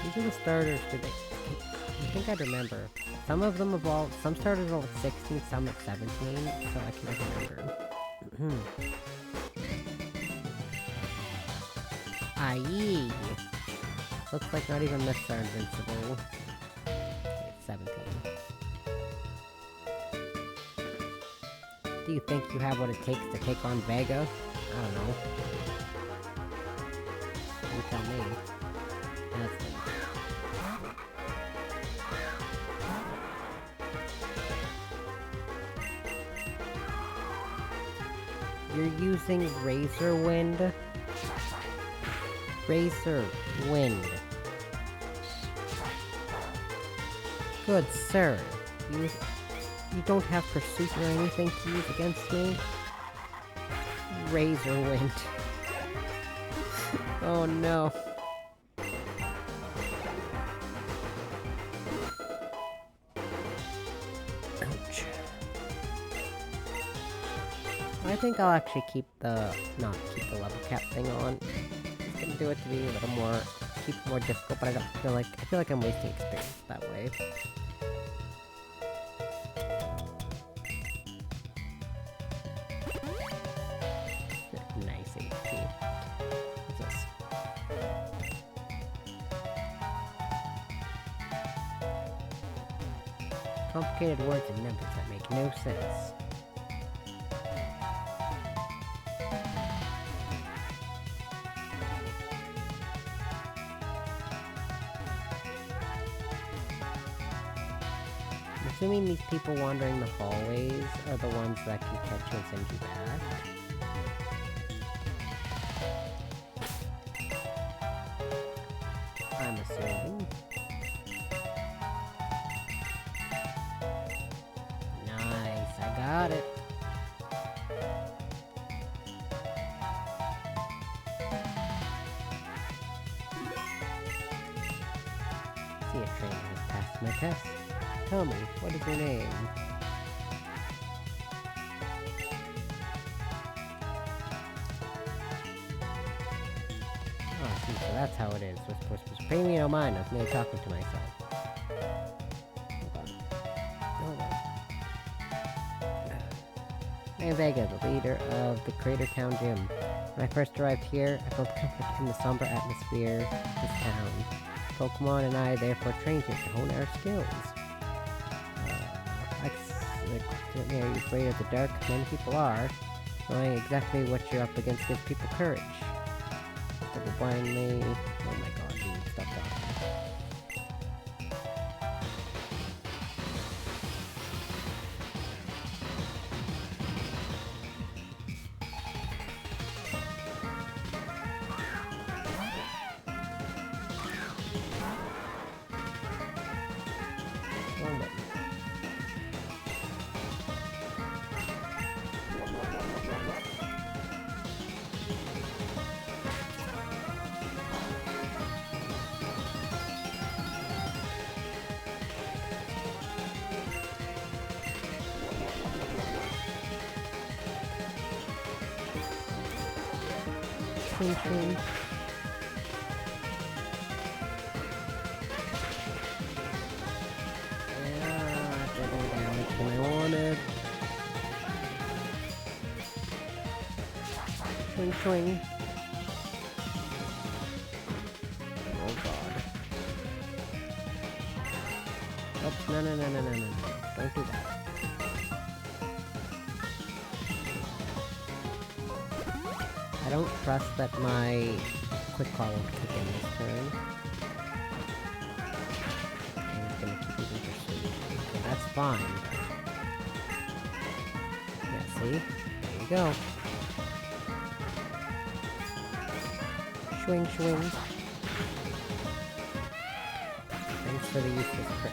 These are the starters today. I think I remember. Some of them evolved. Some starters are at 16, some at 17, so I can never remember. Aye. Looks like not even myths are invincible. It's 17. Do you think you have what it takes to take on Vega? I don't know. You tell me. That's it. You're using Razor Wind? Razor Wind. Good sir. You don't have Pursuit or anything to use against me? Razor Wind. Oh no. Ouch. I think I'll actually keep the... not keep the level cap thing on. Just gonna do it to be a little more... keep it more difficult, but I feel like I'm wasting experience that way. Nice HP. What's this? Complicated words and numbers that make no sense. I'm assuming these people wandering the hallways are the ones that can catch you and send you back. I'm assuming. Nice, I got it. See if trainer has passed my test. Tell me, what is your name? Oh, see, so that's how it is. Was pay me no mind, I was merely talking to myself. Hold on. I am Vega, the leader of the Crater Town Gym. When I first arrived here, I felt comfort in the somber atmosphere of this town. Pokemon and I therefore trained here to hone our skills. Certainly are you afraid of the dark? Many people are. Knowing exactly what you're up against gives people courage. Double blindly. Oh my god, dude, stop talking. One button. Ching ching. Yeah, double damage when I wanted. Swing, swing. Oh god. Oops, no, no, no, no, no, no, no. Don't do that. I don't trust that my quick call will kick in this turn. And it's gonna keep using pursuit. Okay, that's fine. Yeah, see? There you go. Swing, swing. Thanks for the useless crit.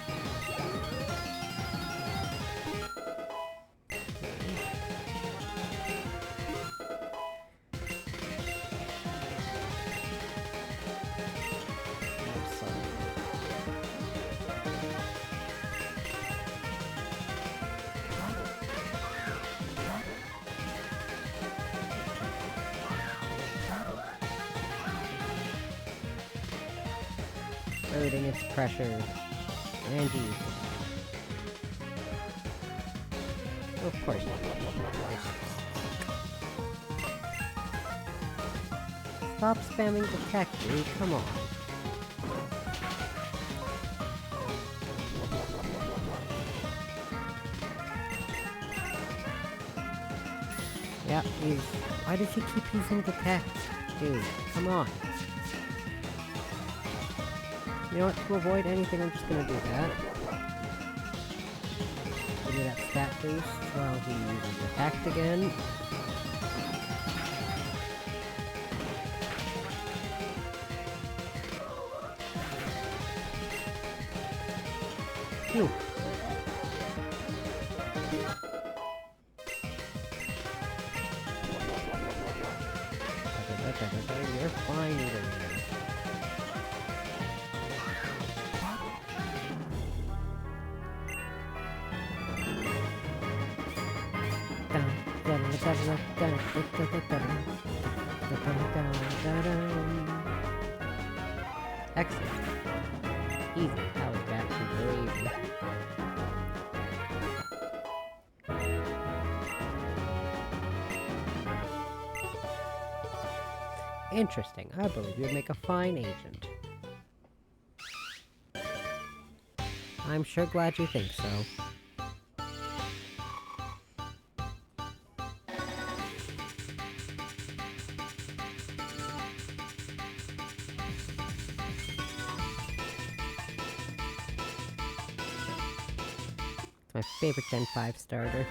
Loading its pressure. And use. Of course not. Stop spamming detect, dude. Come on. Yeah, he's... Why does he keep using detect? Dude, come on. You know what, to avoid anything, I'm just gonna do that. Give me that stat boost while he uses attack again. Phew. You're fine, either. Excellent. Easy. That was actually very easy. Interesting. I believe you'd make a fine agent. I'm sure glad you think so. My favorite Gen 5 starter.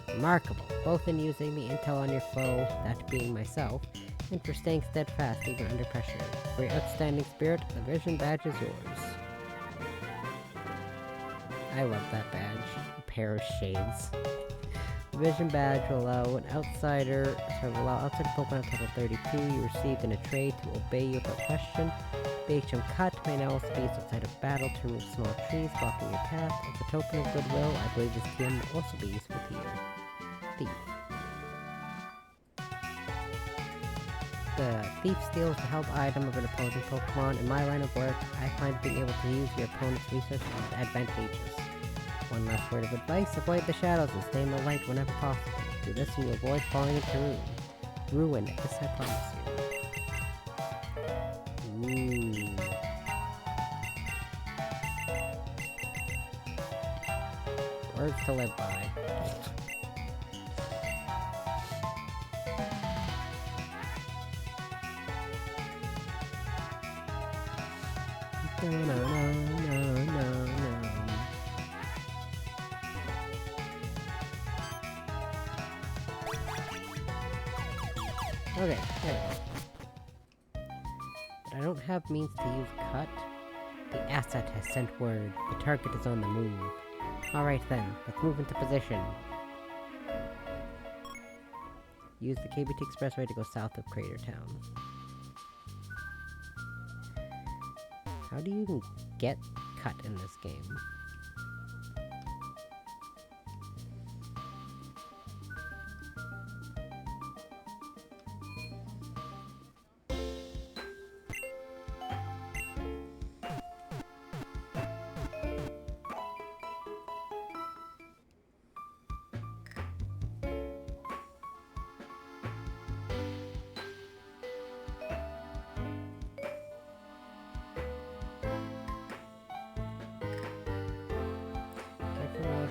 Remarkable, both in using the intel on your foe, that being myself, and for staying steadfast even under pressure. For your outstanding spirit, the Vision Badge is yours. I love that badge. A pair of shades. The Vision Badge will allow an outsider, outside Pokemon at level 32 you received in a trade to obey you without question. The HM Cut may now also be used outside of battle to remove small trees blocking your path. As a token of goodwill, I believe this TM will also be useful to you. Thief. The Thief steals the health item of an opposing Pokemon. In my line of work, I find being able to use your opponent's resources advantageous. One last word of advice, avoid the shadows and stay in the light whenever possible. Do this and you avoid falling into ruin. This I promise you. Ooh. Words to live by. No, no, no, no, no, no. Okay, there we go. But I don't have means to use cut. The asset has sent word. The target is on the move. Alright then, let's move into position. Use the KBT Expressway to go south of Crater Town. How do you even get cut in this game?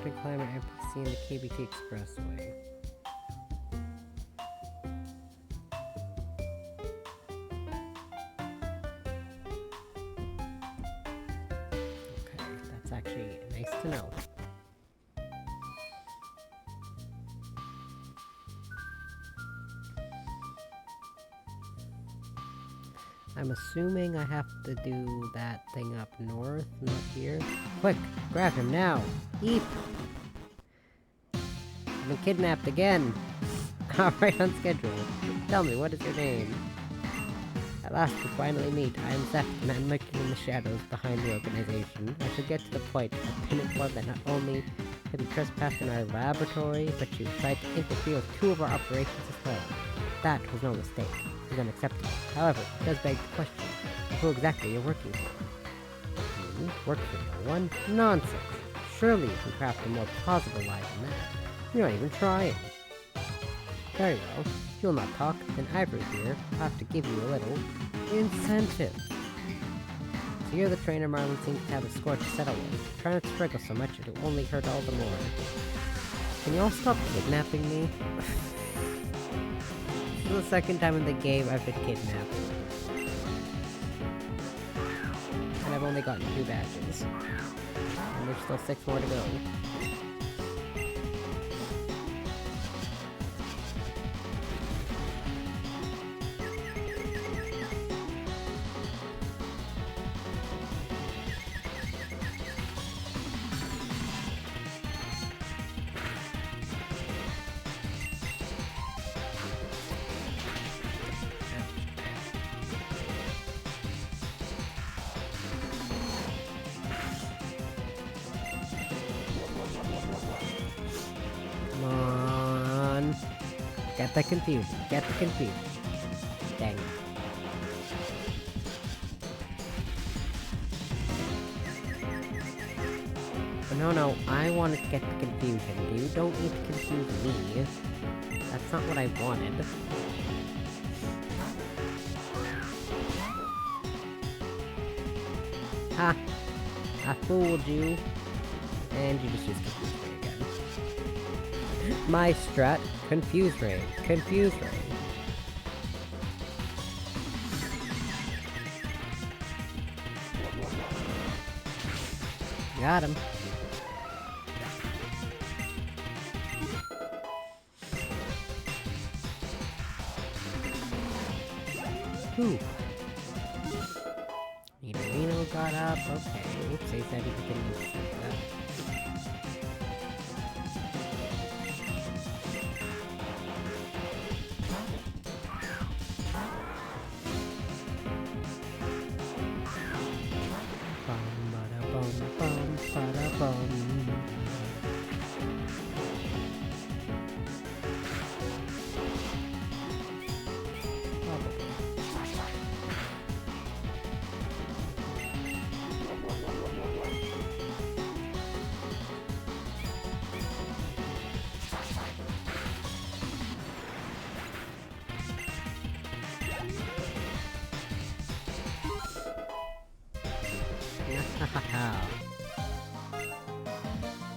can climb an NPC in the KBT Expressway. Okay, that's actually nice to know. I'm assuming I have to do that thing up north, not here. Quick, grab him now! Eep! I've been kidnapped again! Alright, on schedule. Tell me, what is your name? At last we finally meet. I am Zeph, and I'm lurking in the shadows behind the organization. I shall get to the point. I've been informed that not only have you trespassed in our laboratory, but you tried to interfere with 2 of our operations as well. That was no mistake. It is unacceptable. However, it does beg the question of who exactly you're working for. You work for no one? Nonsense! Surely you can craft a more plausible lie than that. You're not even trying. Very well. If you'll not talk, then Ivory here will have to give you a little incentive. So you're the trainer Marlon seems to have a score to settle with. Try not to struggle so much, it will only hurt all the more. Can you all stop kidnapping me? This is the second time in the game I've been kidnapped. And I've only gotten 2 badges. And there's still 6 more to go. Get the confusion. Get the confusion. Dang it. But no, I wanted to get the confusion. You don't need to confuse me. That's not what I wanted. Ha! I fooled you. And you just used confuse ray again. My strat. Confuse ray. Confuse ray. Got him. Ooh. Nino got up. Okay. Oops, I said he couldn't do that.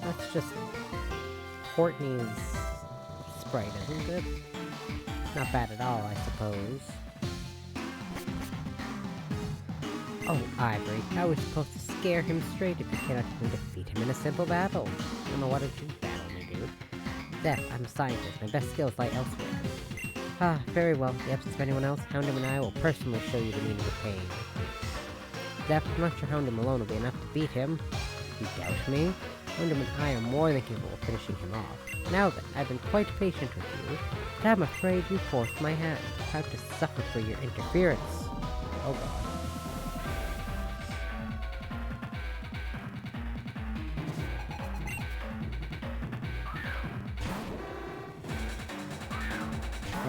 That's just Courtney's sprite, isn't it? Not bad at all, I suppose. Oh, Ivory, how are we supposed to scare him straight if we cannot even defeat him in a simple battle? I don't know what to do, battle me, dude. Zeph, I'm a scientist. My best skills lie elsewhere. Ah, very well. In the absence of anyone else, Houndoom and I will personally show you the meaning of pain. Zeph, I'm not sure Houndoom alone will be enough to beat him. You doubt me? Houndoom and I are more than capable of finishing him off. Now then, I've been quite patient with you, but I'm afraid you forced my hand. I have to suffer for your interference. Oh god.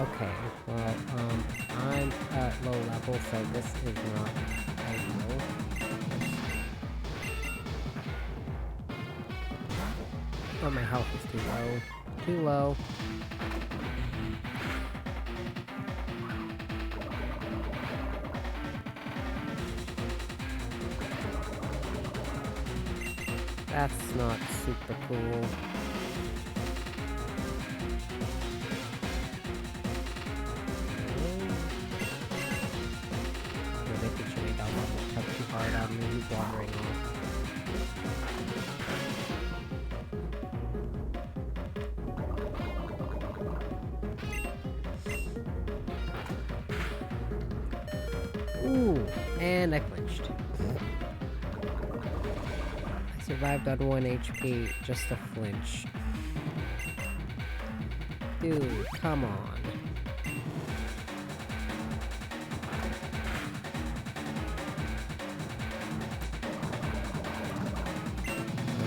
Okay, well, I'm at low level, so this is not ideal. Oh, my health is too low. Too low. That's not super cool. You're making sure he don't come too hard on me. He's wandering off. Ooh, and I flinched. I survived on 1 HP, just a flinch. Dude, come on.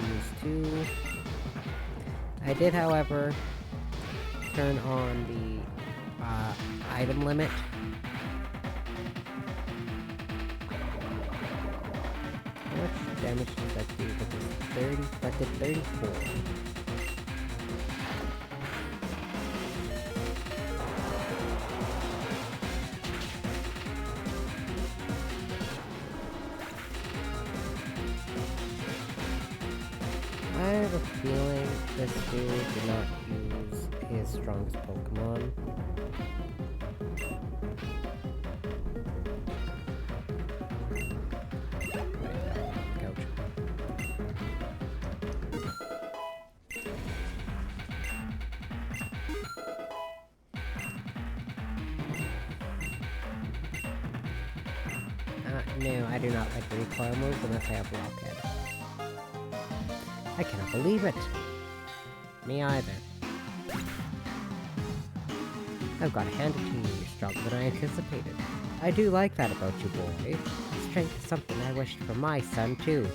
Use 2. I did, however, turn on the item limit. How much damage does that do? That did 34. I have a feeling this dude did not use his strongest Pokemon. Ouch. No, I do not like the recoil moves unless I have Blockhead. I cannot believe it! Me either. I've got to hand it to you, you're stronger than I anticipated. I do like that about you, boy. Strength is something I wished for my son, too.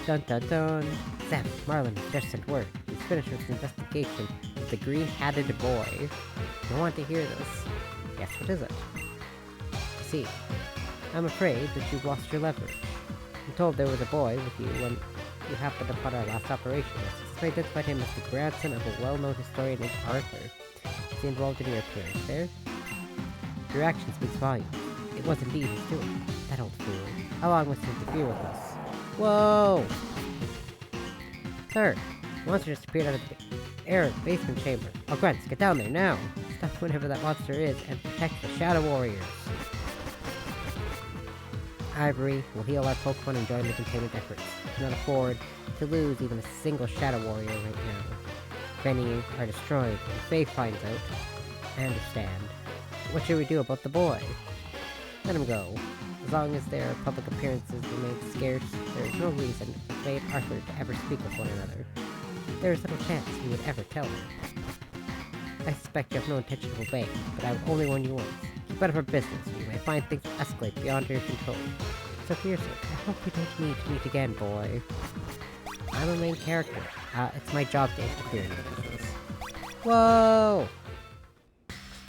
Dun dun dun! Zep, Marlin has just sent word. He's finished his investigation of the green-hatted boy. I want to hear this. Guess what is it? See, I'm afraid that you've lost your leverage. I'm told there was a boy with you when you happened upon our last operation. I identified him as the grandson of a well-known historian named Arthur. Is he involved in your appearance there? Your action speaks volumes. It was indeed his doing. That old fool. How long must he interfere with us? Whoa! Sir, the monster just appeared out of the air of the basement chamber. Oh, Grunts, get down there now! Stop whatever that monster is and protect the Shadow Warriors. Ivory will heal our Pokemon and join the containment efforts. We cannot afford to lose even a single Shadow Warrior right now. If any are destroyed, and Faye finds out, I understand. What should we do about the boy? Let him go. As long as their public appearances remain scarce, there is no reason for Faye and Arthur to ever speak with one another. There is little chance he would ever tell her. I suspect you have no intention of obeying, but I would only warn you once. Keep out of our business, or you may find things escalate beyond your control. So for your sake, I hope we don't need to meet again, boy. I'm a main character. It's my job to interfere in your business. Whoa!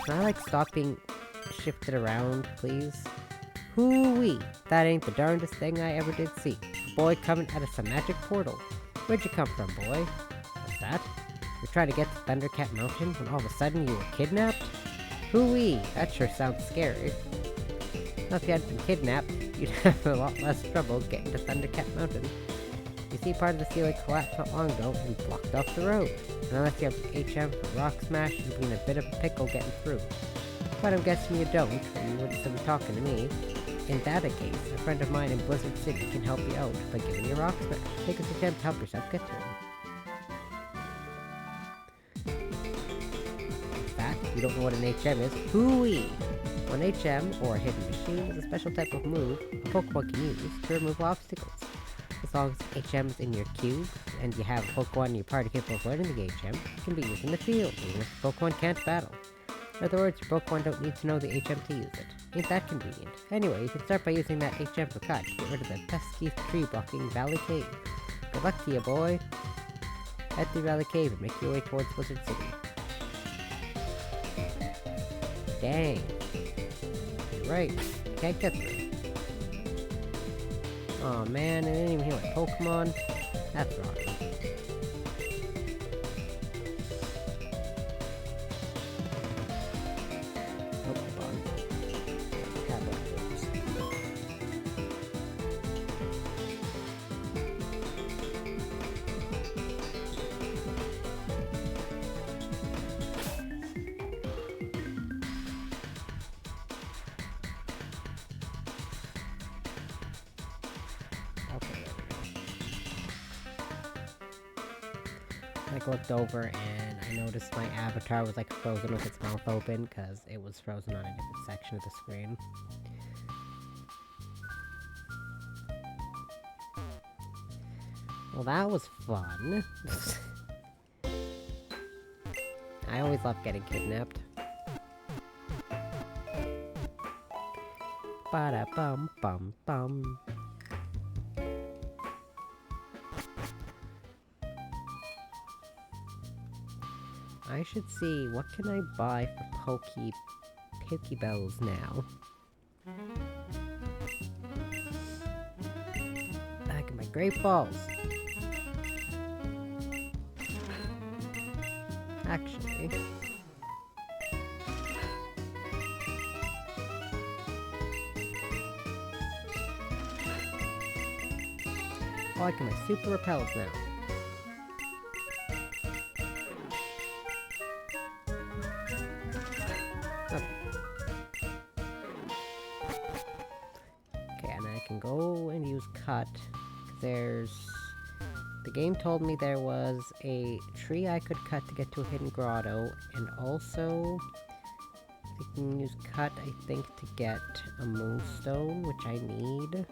Can I, stop being shifted around, please? Hoo-wee! That ain't the darndest thing I ever did see. A boy coming out of some magic portal. Where'd you come from, boy? What's that? You're trying to get to Thundercat Mountain when all of a sudden you were kidnapped? Hoo-wee! That sure sounds scary. Now if you hadn't been kidnapped, you'd have a lot less trouble getting to Thundercat Mountain. You see, part of the ceiling collapsed not long ago and blocked off the road. And unless you have HM for Rock Smash, you'd be in a bit of a pickle getting through. But I'm guessing you don't, or you wouldn't still be talking to me. In that case, a friend of mine in Blizzard City can help you out by giving you a Rock Smash. Take this attempt to help yourself get to him. You don't know what an HM is? Hooey! An HM, or a hidden machine, is a special type of move a Pokemon can use to remove obstacles. As long as HM is in your cube, and you have a Pokemon in your party capable of learning the HM, it can be used in the field, even if the Pokemon can't battle. In other words, your Pokemon don't need to know the HM to use it. Ain't that convenient? Anyway, you can start by using that HM for cut to get rid of the pesky tree-blocking Valley Cave. Good luck to you, boy! Head through Valley Cave and make your way towards Blizzard City. Dang. You're right. Can't get through. Aw, man, I didn't even heal my Pokemon. That's rotten. Oh, hold on. Have one of those. Like, looked over and I noticed my avatar was like frozen with its mouth open because it was frozen on a different section of the screen. Well, that was fun. I always love getting kidnapped. Ba-da-bum-bum-bum. I should see, what can I buy for Pokebells now? I can buy Great Balls. Actually... oh, I can buy Super Repels now. Okay, and I can go and use Cut. There's... the game told me there was a tree I could cut to get to a hidden grotto, and also... I can use Cut, I think, to get a moonstone, which I need.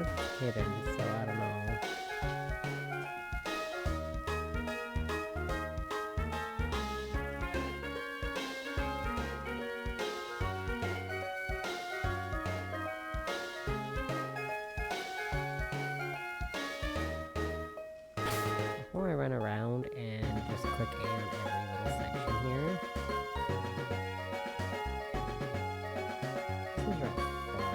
It's hidden, so I don't know. Before I run around and just click A on every little section here. This is route 5.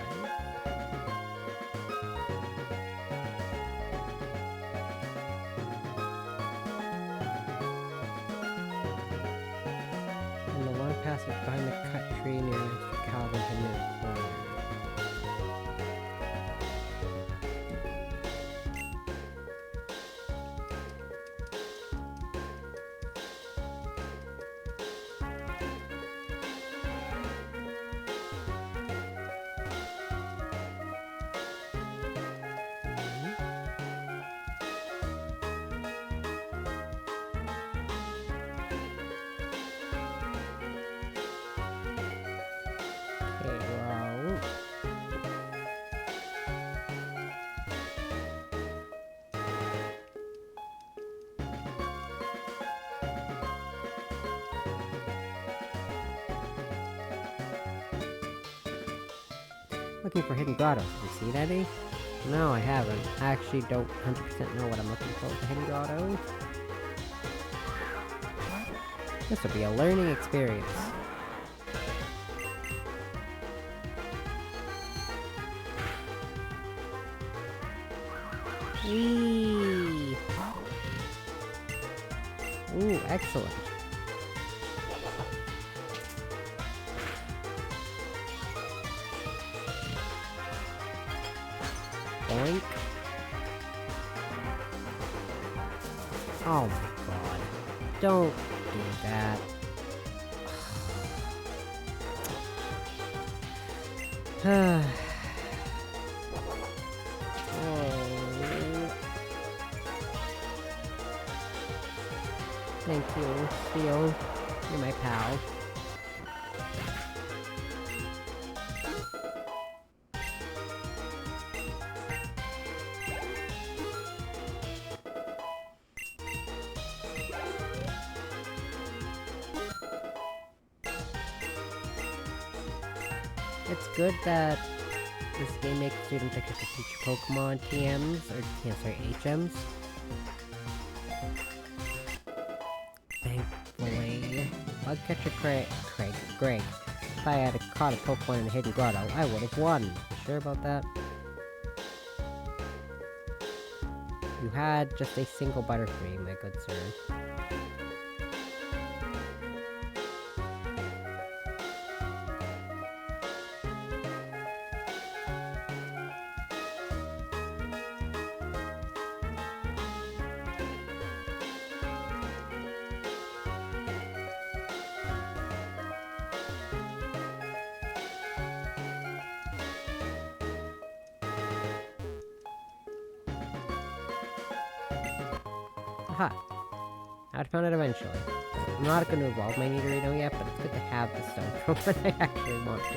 And the one passage behind the cut tree near Mr. Calvin's in the corner. Okay, well... looking for hidden grottos. Have you seen any? No, I haven't. I actually don't 100% know what I'm looking for with the hidden grotto. This will be a learning experience. Whee! Ooh, excellent. Boink. Oh my god. Don't do that. Oh. Thank you, Theo. You're my pal. It's good that this game makes students like to teach Pokemon TMs, or HMs. Thankfully, Bugcatcher Greg. If I had caught a Pokemon in a hidden grotto, I would have won. You sure about that? You had just a single Butterfree, my good sir. Aha! I found it eventually. I'm not going to evolve my Nidorino yet, but it's good to have the stone from when I actually want to.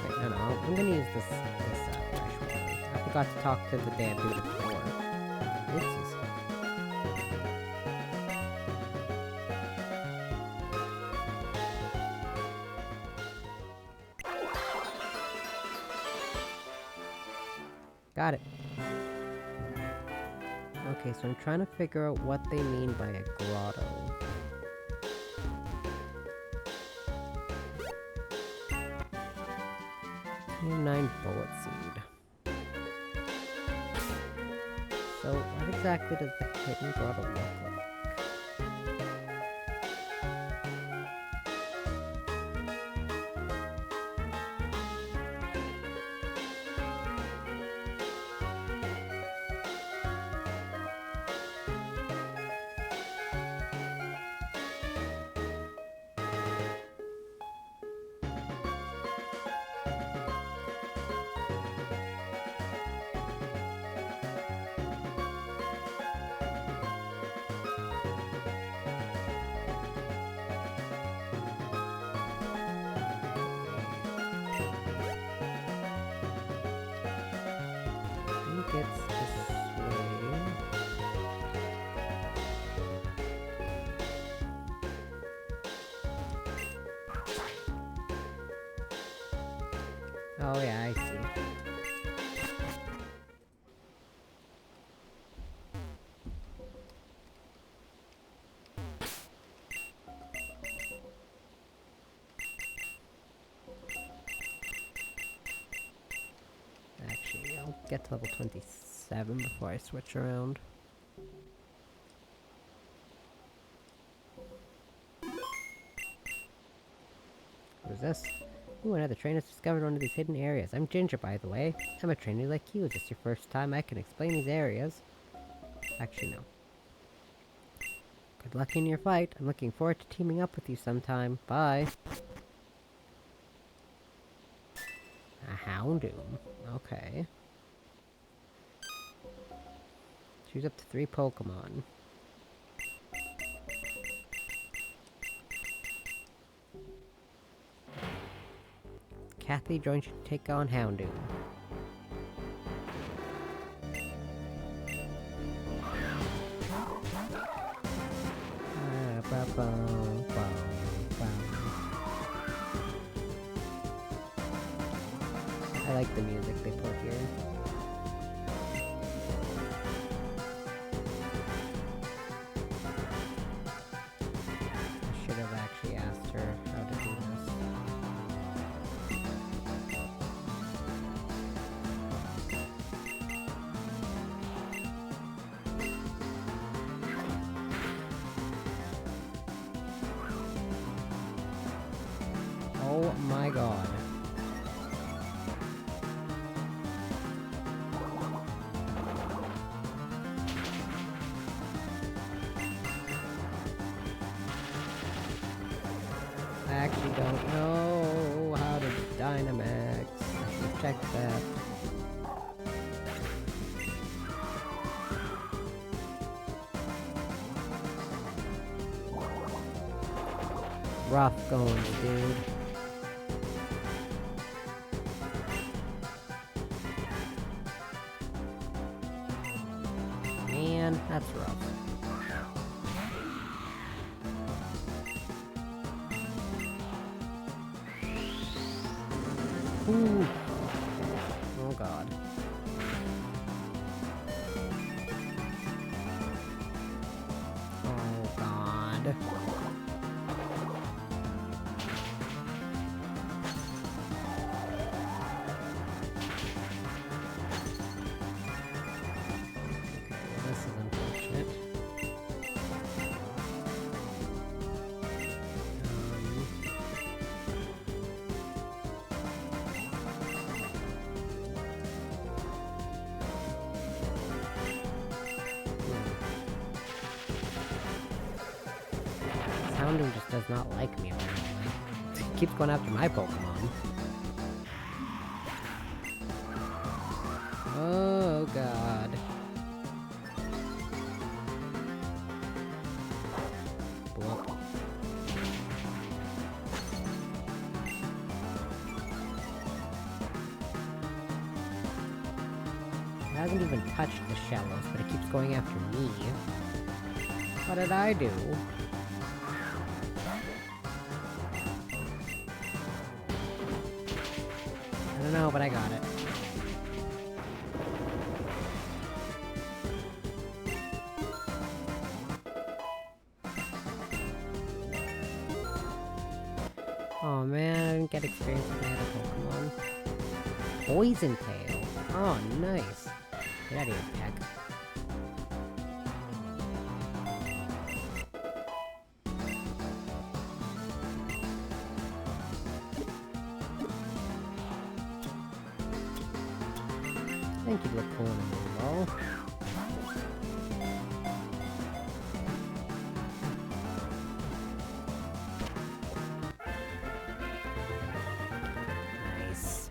Wait, no, I'm gonna use this fresh water. I forgot to talk to the damn dude at the door. Oopsies. Got it. Okay, so I'm trying to figure out what they mean by a grotto. Nine bullet seed. So, what exactly does the hidden grotto look like? It's this way. Oh yeah, I see. Actually, I'll get to level 27 before I switch around. What is this? Ooh, another trainer's discovered one of these hidden areas. I'm Ginger, by the way. I'm a trainer like you. Is this your first time I can explain these areas? Actually, no. Good luck in your fight. I'm looking forward to teaming up with you sometime. Bye. A Houndoom. Okay. Choose up to 3 Pokemon. Kathy joins you to take on Houndoom. I like the music they put here. I should have actually asked her how to do this. Oh my god. I actually don't know how to Dynamax. I should check that. Rough going, dude. Man, that's rough. Ooh. Oh god. Oh god. This is unfortunate. Houndoom just does not like me, apparently. It keeps going after my Pokemon. Oh god. hasn't even touched the shallows, but it keeps going after me. What did I do? I don't know, but I got it. Oh man, I didn't get experience with my other Pokemon. Poison Tail. Oh, nice. Get out of here, Peck. I think you'd look cool in a new ball. Nice.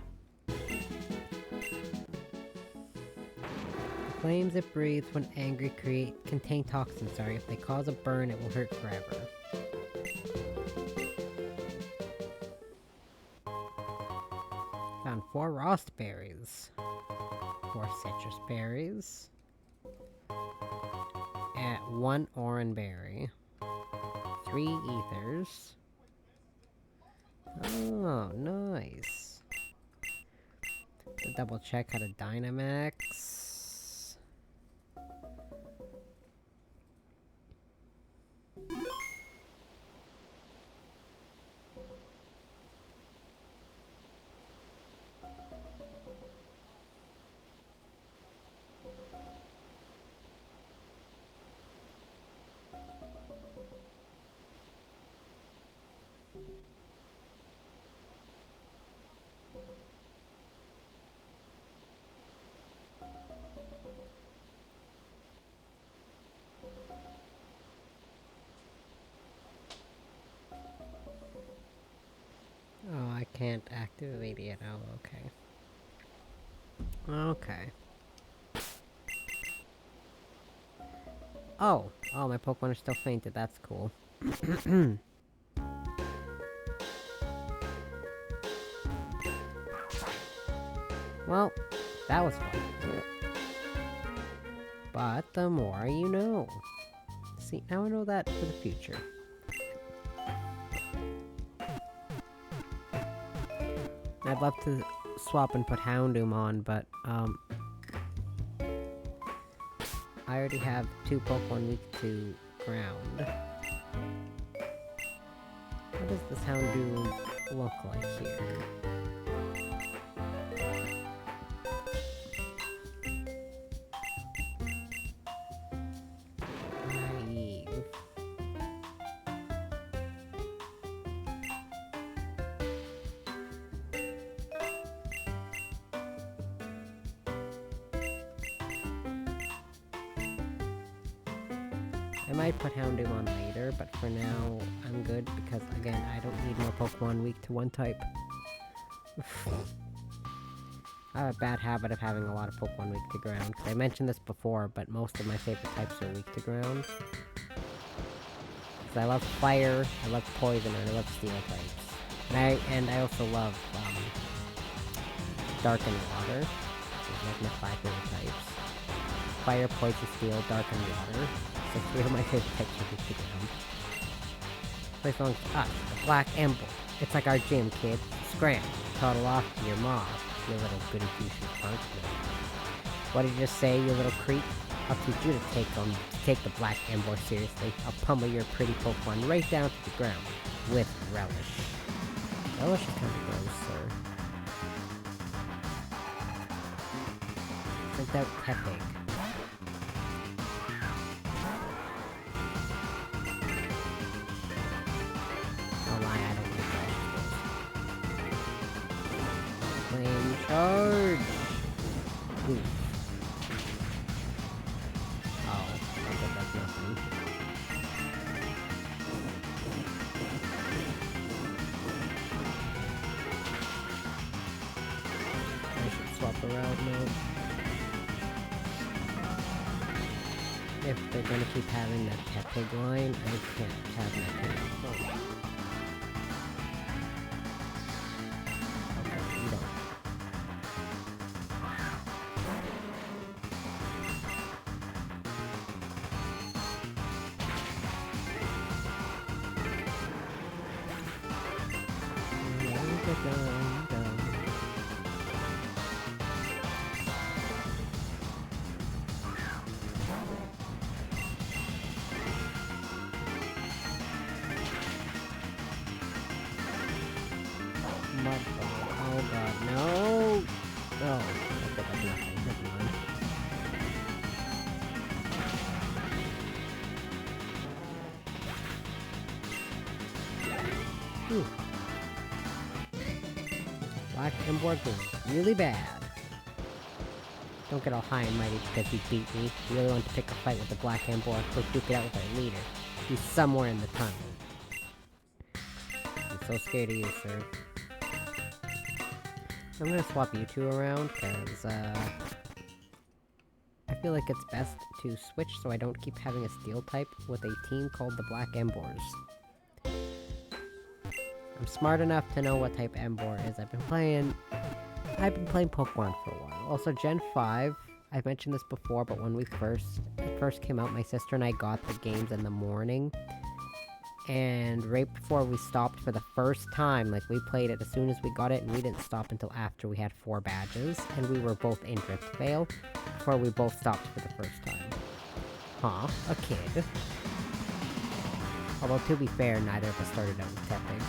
The flames it breathes when angry contain toxins, sorry. If they cause a burn, it will hurt forever. Found 4 Rost Berries. 4 Citrus Berries. And 1 Oran Berry. 3 Ethers. Oh, nice. To double check how to Dynamax. Oh, I can't activate it. Oh, okay. Okay. Oh! Oh, my Pokemon are still fainted. That's cool. Well, that was fun. But the more you know. See, now I know that for the future. I'd love to swap and put Houndoom on, but, I already have 2 Pokemon weak to ground. What does this Houndoom look like here? Naive. I might put Houndoom on later, but for now, I'm good because, again, I don't need more Pokemon weak to one type. I have a bad habit of having a lot of Pokemon weak to ground, because I mentioned this before, but most of my favorite types are weak to ground. Because I love fire, I love poison, and I love steel types. And I also love, dark and water. Those are like my 5 favorite types. Fire, poison, steel, dark, and water. So 3 of my favorite types are weak to ground. Place belongs to us, the Black Ember. It's like our gym, kid. Scram, toddle off to your mom, you little goody two-shoes punk. What did you just say, you little creep? I'll teach you to take the Black Ember seriously. I'll pummel your pretty Pokemon right down to the ground. With relish. Relish is kind of gross, sir. Sent out Tepig. Flame charge! Oof. Oh, I bet that's nothing. I should swap around now. If they're gonna keep having that Tepig line, I can't have that kind of phone. Embor Goon. Really bad. Don't get all high and mighty because you beat me. You really want to pick a fight with the Black Embor and quick duke it out with our leader. He's somewhere in the tunnel. I'm so scared of you, sir. I'm gonna swap you two around, because, I feel like it's best to switch so I don't keep having a steel type with a team called the Black Embors. I'm smart enough to know what type Embor is. I've been playing Pokemon for a while. Also, Gen 5, I've mentioned this before, but when it first came out, my sister and I got the games in the morning. And right before we stopped for the first time, like, we played it as soon as we got it, and we didn't stop until after we had 4 badges, and we were both in Drift Vale, before we both stopped for the first time. Huh, a kid. Although, to be fair, neither of us started out with Tepig.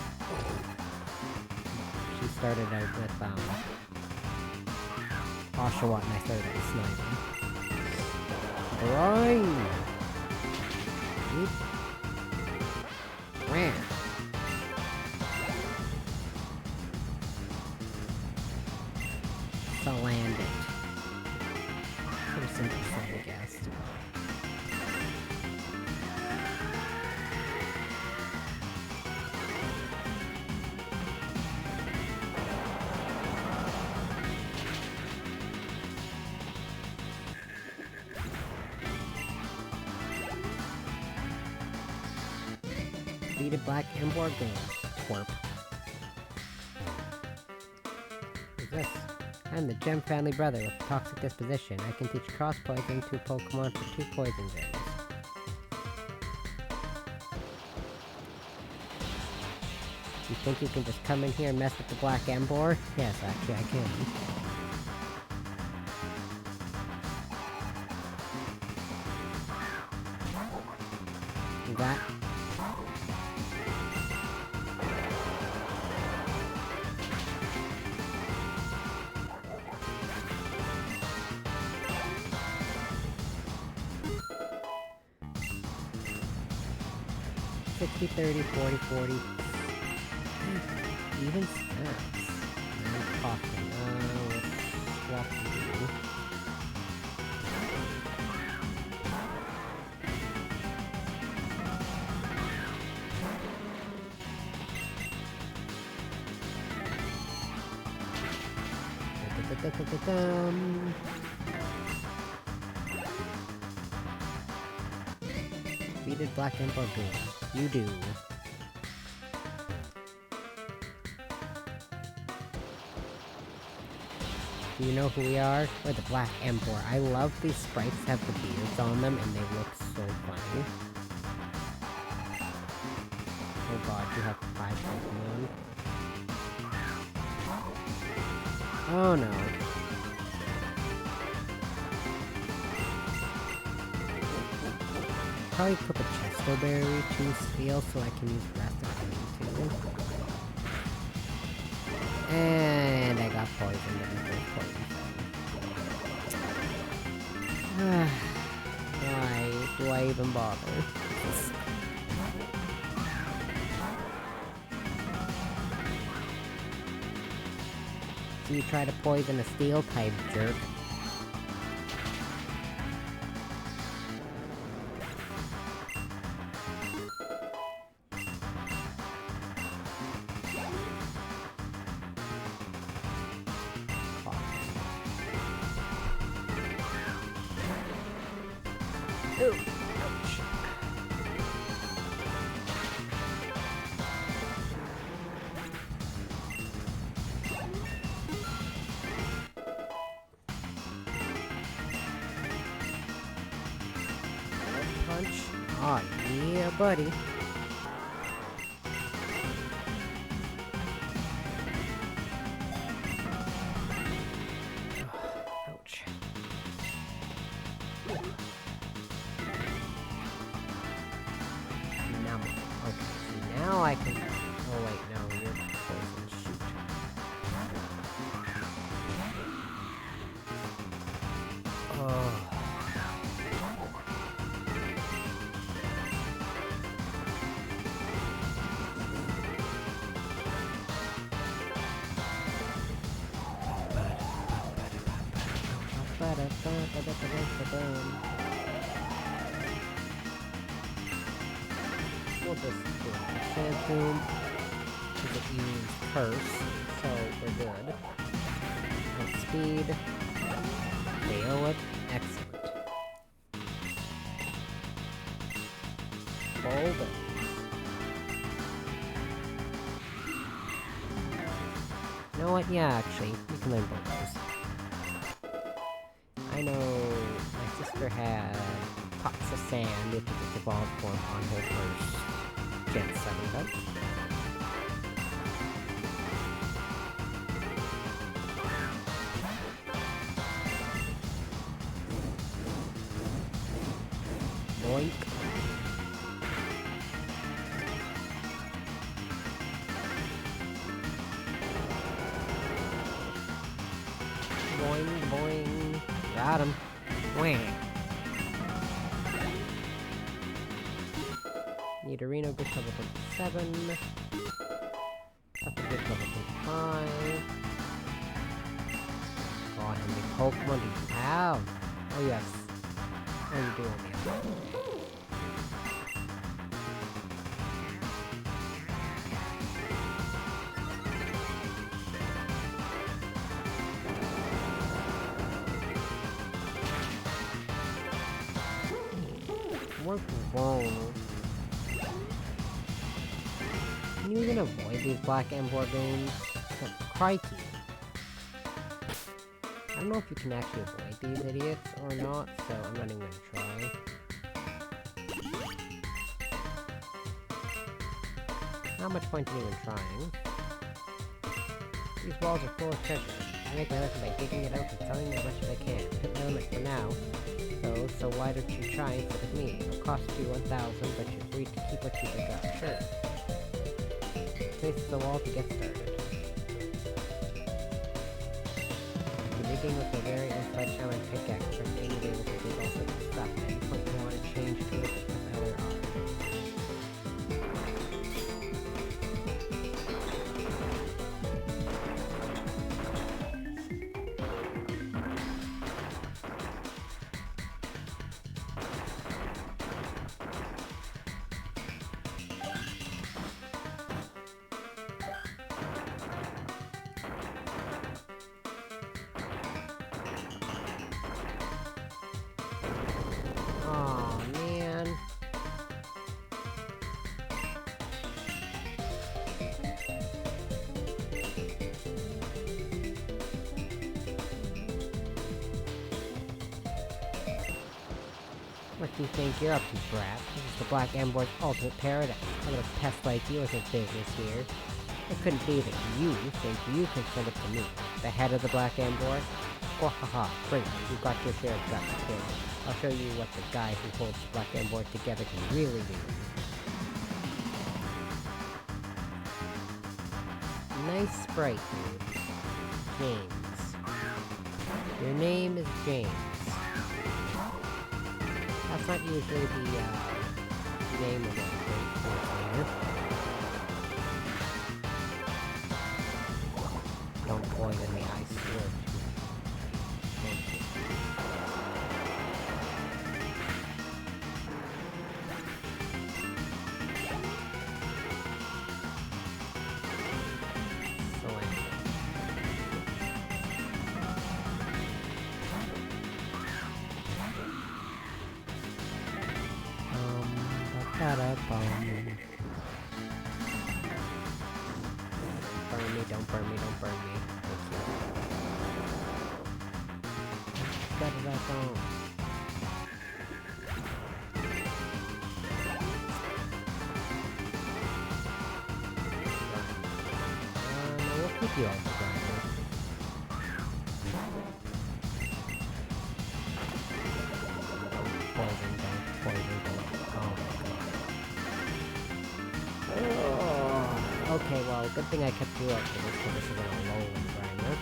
She started out with, Oshawott, and I started out with Snivy. Grind! Oop. Wham! To land it. Pretty simple stuff, I guess. Defeated Black Embor Goon. Twerp. Who's this? I'm the Gem family brother with a toxic disposition. I can teach cross poison to Pokemon for 2 poison gems. You think you can just come in here and mess with the Black Embor? Yes, actually I can. That. $60, $30, $40, $40. Even stats. I'm coughing. Let's swap you. Defeated Black Embor Goon. You do. Do you know who we are? We're the Black Embor. I love these sprites have the beards on them and they look so funny. Oh god, you have 5 Pokemon. Oh no. Probably put the Chesto Berry to Steel so I can use the rest of them too. And I got poisoned in the first poison. Why do I even bother? So you try to poison a Steel type, jerk. Ooh, ouch. Punch. Aw, yeah, buddy. Ouch. Okay, so now I can... Oh wait, no, you're poison. Shoot. Oh. We'll just do a sand tomb. Because it used curse, so we're good. Outspeed. KO it. Excellent. Hold it. You know what? Yeah, actually, you can learn both those. I know my sister had pots of sand, which is its evolved form on her first Gen 7 bug. Boink. Boing, boing. Got him. Wham. Need a Reno good level 27. That's a good level 25. God, how many Pokemon do you have? Oh yes. Oh, you do only have one. What's wrong? Can you even avoid these black Ember goons? Oh, crikey. I don't know if you can actually avoid these idiots or not, so I'm not even gonna try. Not much point in even trying. These walls are full of treasure. I make my living by digging it out and selling as much as I can. Hit my limit for now. So why don't you try instead of me? It'll cost you 1,000, but you're free to keep what you dig up. Sure. Place the wall to get started. You're digging with a very own sledgehammer and pickaxe. For being able to dig all sorts of stuff. At any point you want to change to it, press L or R. Aw, man. What do you think you're up to, brat? This is the Black Ember's ultimate paradise. A little pest like you isn't business here. It couldn't be that you think you can send it to me, the head of the Black Ember? Wahaha, bring it. You've got your share of guts, kid. I'll show you what the guy who holds the Black Ember together can really do. Nice sprite, dude. James. Your name is James. That's not usually the, name of a great player. Don't poison me, I swear. Thank you. Don't burn me, don't burn me. Thank you. Da-da-da-da. No, we'll keep you off the ground. Poison, don't. Poison, don't. Oh my god. Oh, okay, well, good thing I kept you up for this, because this is a low grinder.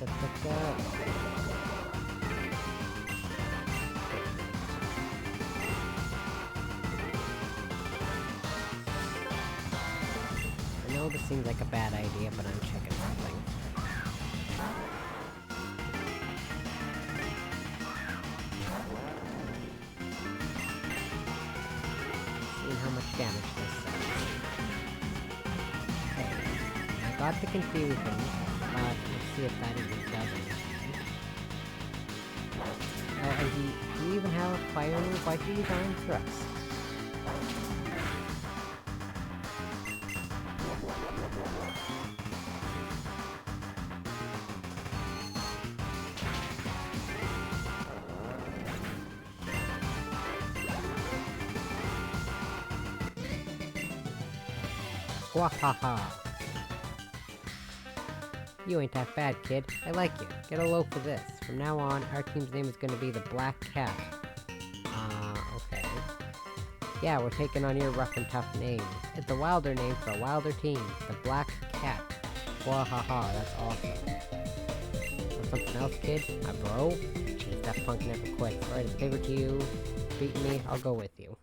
I know this seems like a bad idea, but I'm checking something. Seeing how much damage this does. Okay. I got the confusion, but let's see if that even does anything. Oh, and do you even have a fire move? Why do you use Iron Thrust? Wahaha! You ain't that bad, kid. I like you. Get a loaf of this. From now on, our team's name is gonna be the Black Cat. Okay. Yeah, we're taking on your rough and tough name. It's a wilder name for a wilder team. The Black Cat. Wahaha, that's awesome. Want something else, kid? My bro? Jeez, that punk never quits. Alright, it's bigger to you. Beating me, I'll go with you.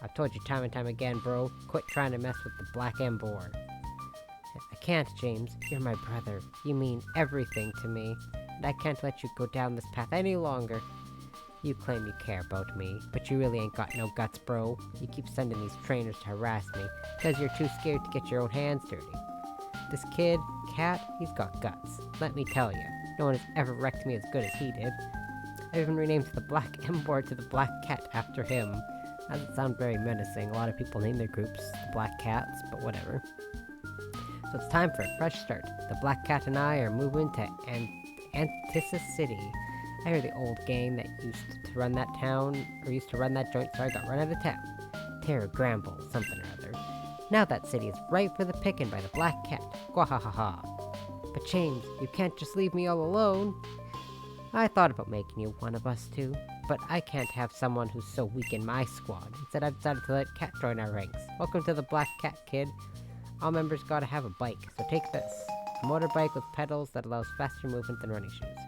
I've told you time and time again, bro. Quit trying to mess with the Black Ember. I can't, James. You're my brother. You mean everything to me. And I can't let you go down this path any longer. You claim you care about me, but you really ain't got no guts, bro. You keep sending these trainers to harass me, because you're too scared to get your own hands dirty. This kid, Cat, he's got guts. Let me tell you, no one has ever wrecked me as good as he did. I even renamed the Black Ember to the Black Cat after him. Doesn't sound very menacing. A lot of people name their groups the Black Cats, but whatever. So it's time for a fresh start. The Black Cat and I are moving to Antisus City. I hear the old gang that used to run that joint, got run out of town. Terror Gramble, something or other. Now that city is ripe for the picking by the Black Cat. Gwahahaha. But James, you can't just leave me all alone. I thought about making you one of us too, but I can't have someone who's so weak in my squad. Instead, I've decided to let Cat join our ranks. Welcome to the Black Cat, kid. All members gotta have a bike, so take this. A motorbike with pedals that allows faster movement than running shoes.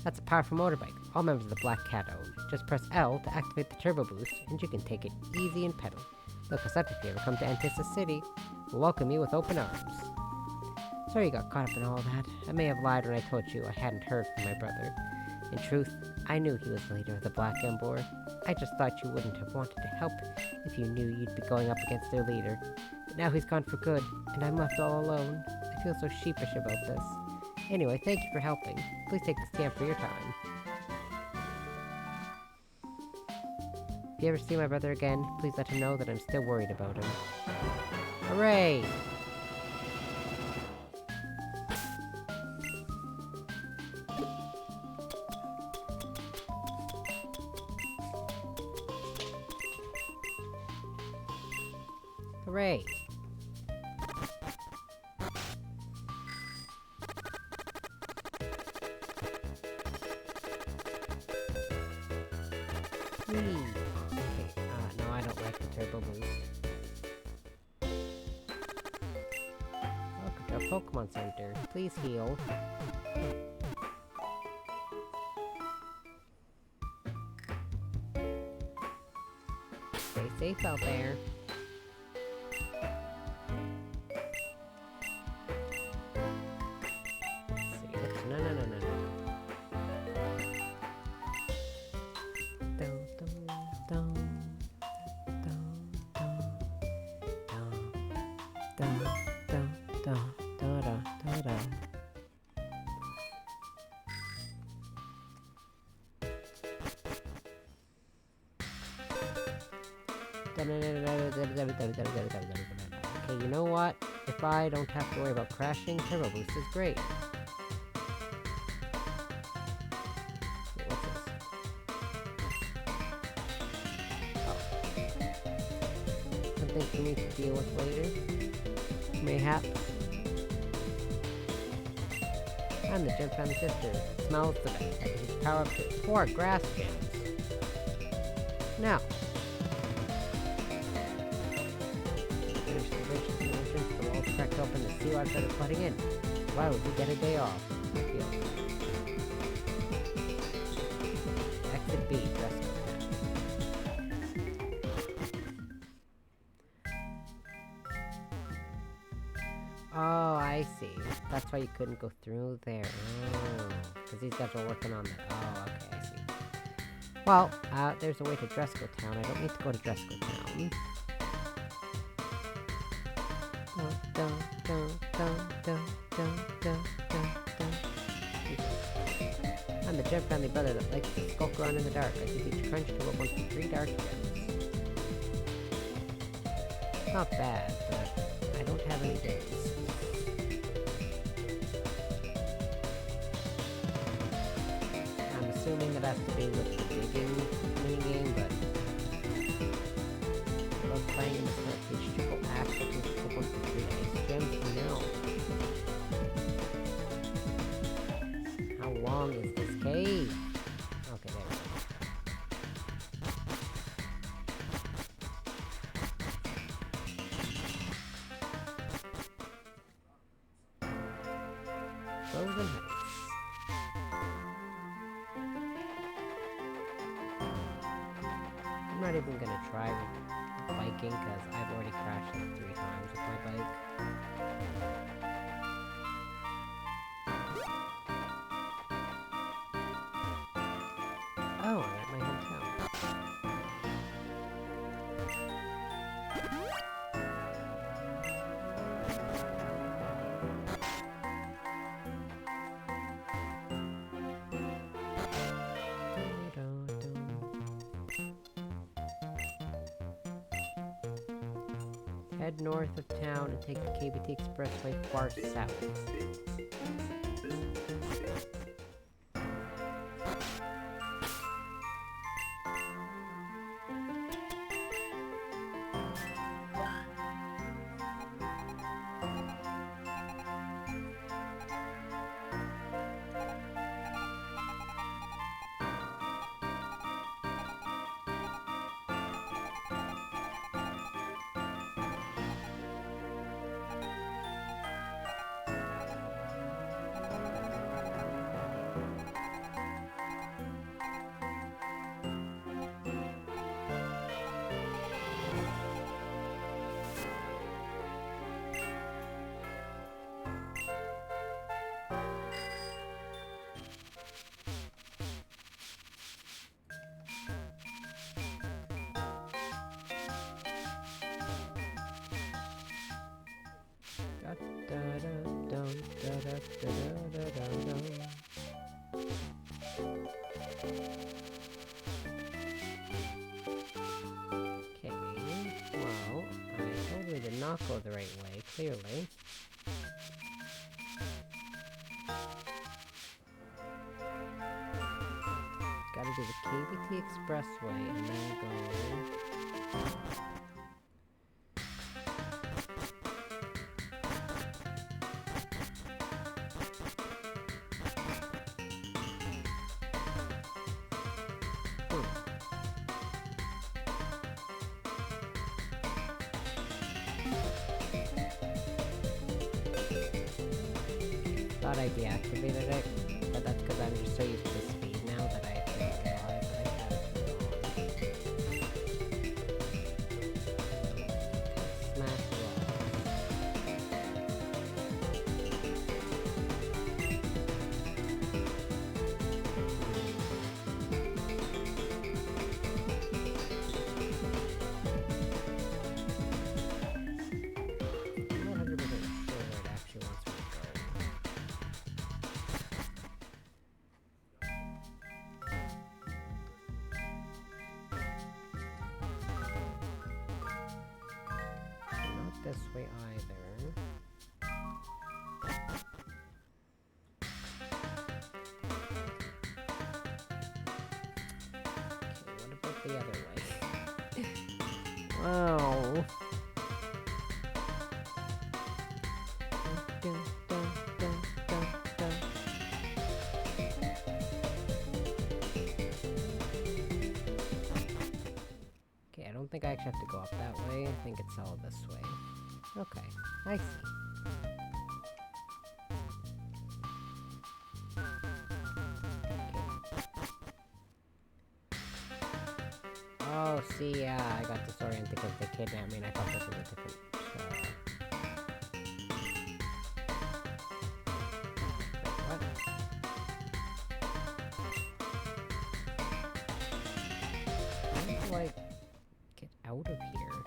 That's a powerful motorbike. All members of the Black Cat own. Just press L to activate the turbo boost, and you can take it easy and pedal. Look us up if you ever come to Antisus City. We'll welcome you with open arms. Sorry you got caught up in all that. I may have lied when I told you I hadn't heard from my brother. In truth, I knew he was the leader of the Black Ember. I just thought you wouldn't have wanted to help if you knew you'd be going up against their leader. But now he's gone for good, and I'm left all alone. I feel so sheepish about this. Anyway, thank you for helping. Please take this TM for your time. If you ever see my brother again, please let him know that I'm still worried about him. Hooray! Hooray! Whee! Okay, no, I don't like the turbo boost. Welcome to a Pokemon Center. Please heal. Stay safe out there. Okay, you know what? If I don't have to worry about crashing, Turbo Boost is great. Wait, what's this? Oh. Something for me to deal with later? Mayhap? I'm the Gem Family Sister. It smells the best. I can power up to 4 grass gems. Now, finish the bridge to the entrance. The walls cracked open. The sea water started flooding in. Why would we get a day off? I feel Exit B, Dresco Town. Oh, I see. That's why you couldn't go through there. Oh, because these guys were working on that. Oh, okay, I see. Well, there's a way to Dresco Town. I don't need to go to Dresco Town. I'm the gem family brother that likes to skulk around in the dark. I think each crunch to up 1 to 3 dark gems. Not bad, but I don't have any days. I'm assuming that has to do with the digging minigame, but I love playing in the front page triple axe looking for 1 to 3 ice gems. No. How long is this cave? Okay, there we go. Frozen Heights. I'm not even gonna try biking because I've already crashed like 3 times with my bike. Oh, I'm at my hometown. Head north of town and take the KBT Expressway far south. Okay, well, I totally did not go the right way, clearly. Gotta do the KBT Expressway and then go... Thought I deactivated it, but that's because I'm just so used to the speed now that I didn't realize that I had it turned on. Smash this way either. Okay, what about the other way? Oh. Okay, I don't think I actually have to go up that way. I think it's all this way. Okay, I see. See, I got disoriented because they kidnapped me and I thought this was a different... Wait, what? How do I get out of here?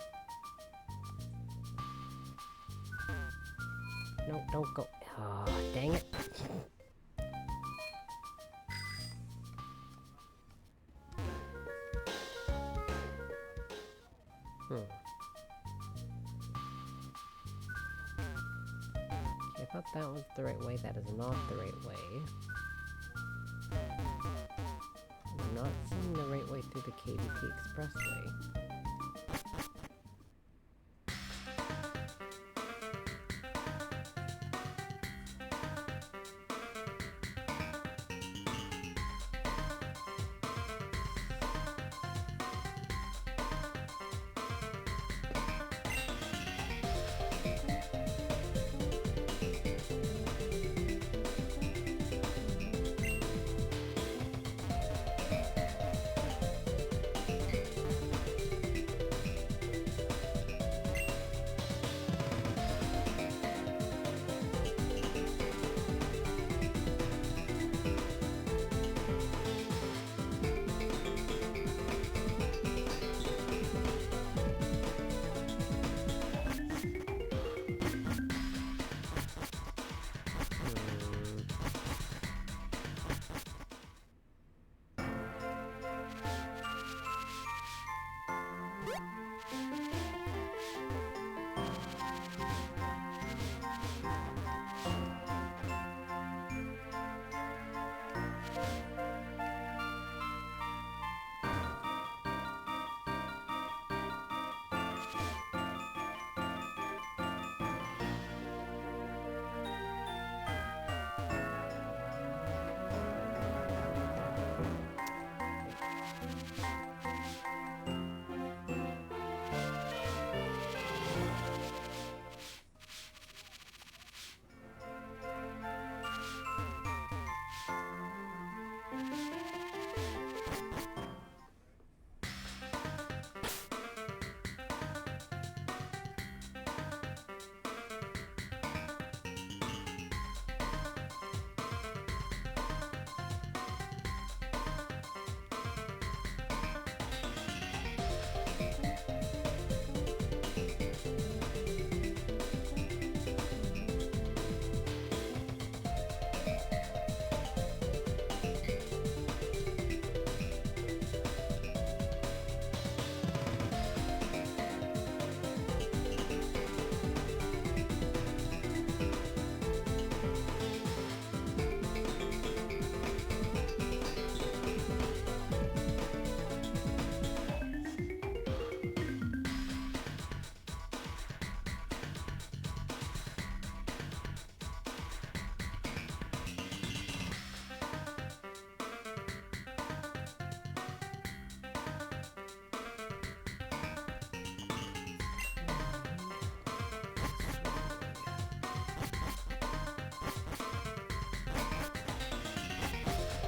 No, don't go. Oh, dang it. I thought that was the right way. That is not the right way. I'm not seeing the right way through the KBP Expressway.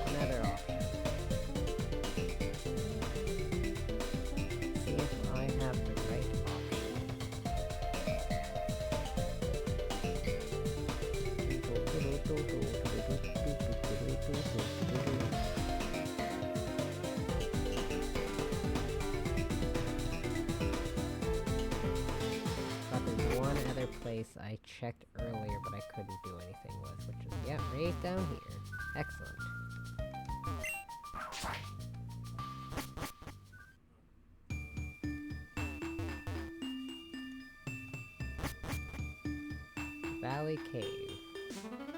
Another option. See if I have the right option. But there's one other place I checked earlier but I couldn't do anything with, which is, yeah, right down here. Excellent. Valley Cave.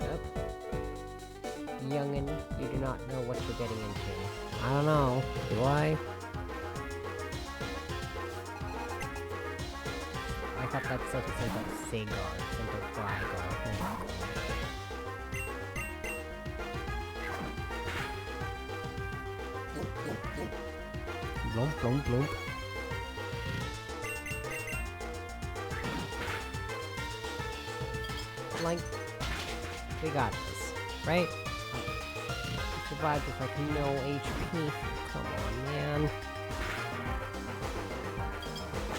Yep. Youngin', you do not know what you're getting into. I don't know. Do I? I thought that's such a thing of cigar, simple flagar. Blump, blump, blump. Like, we got this, right? Survived with like no HP. Come on, man.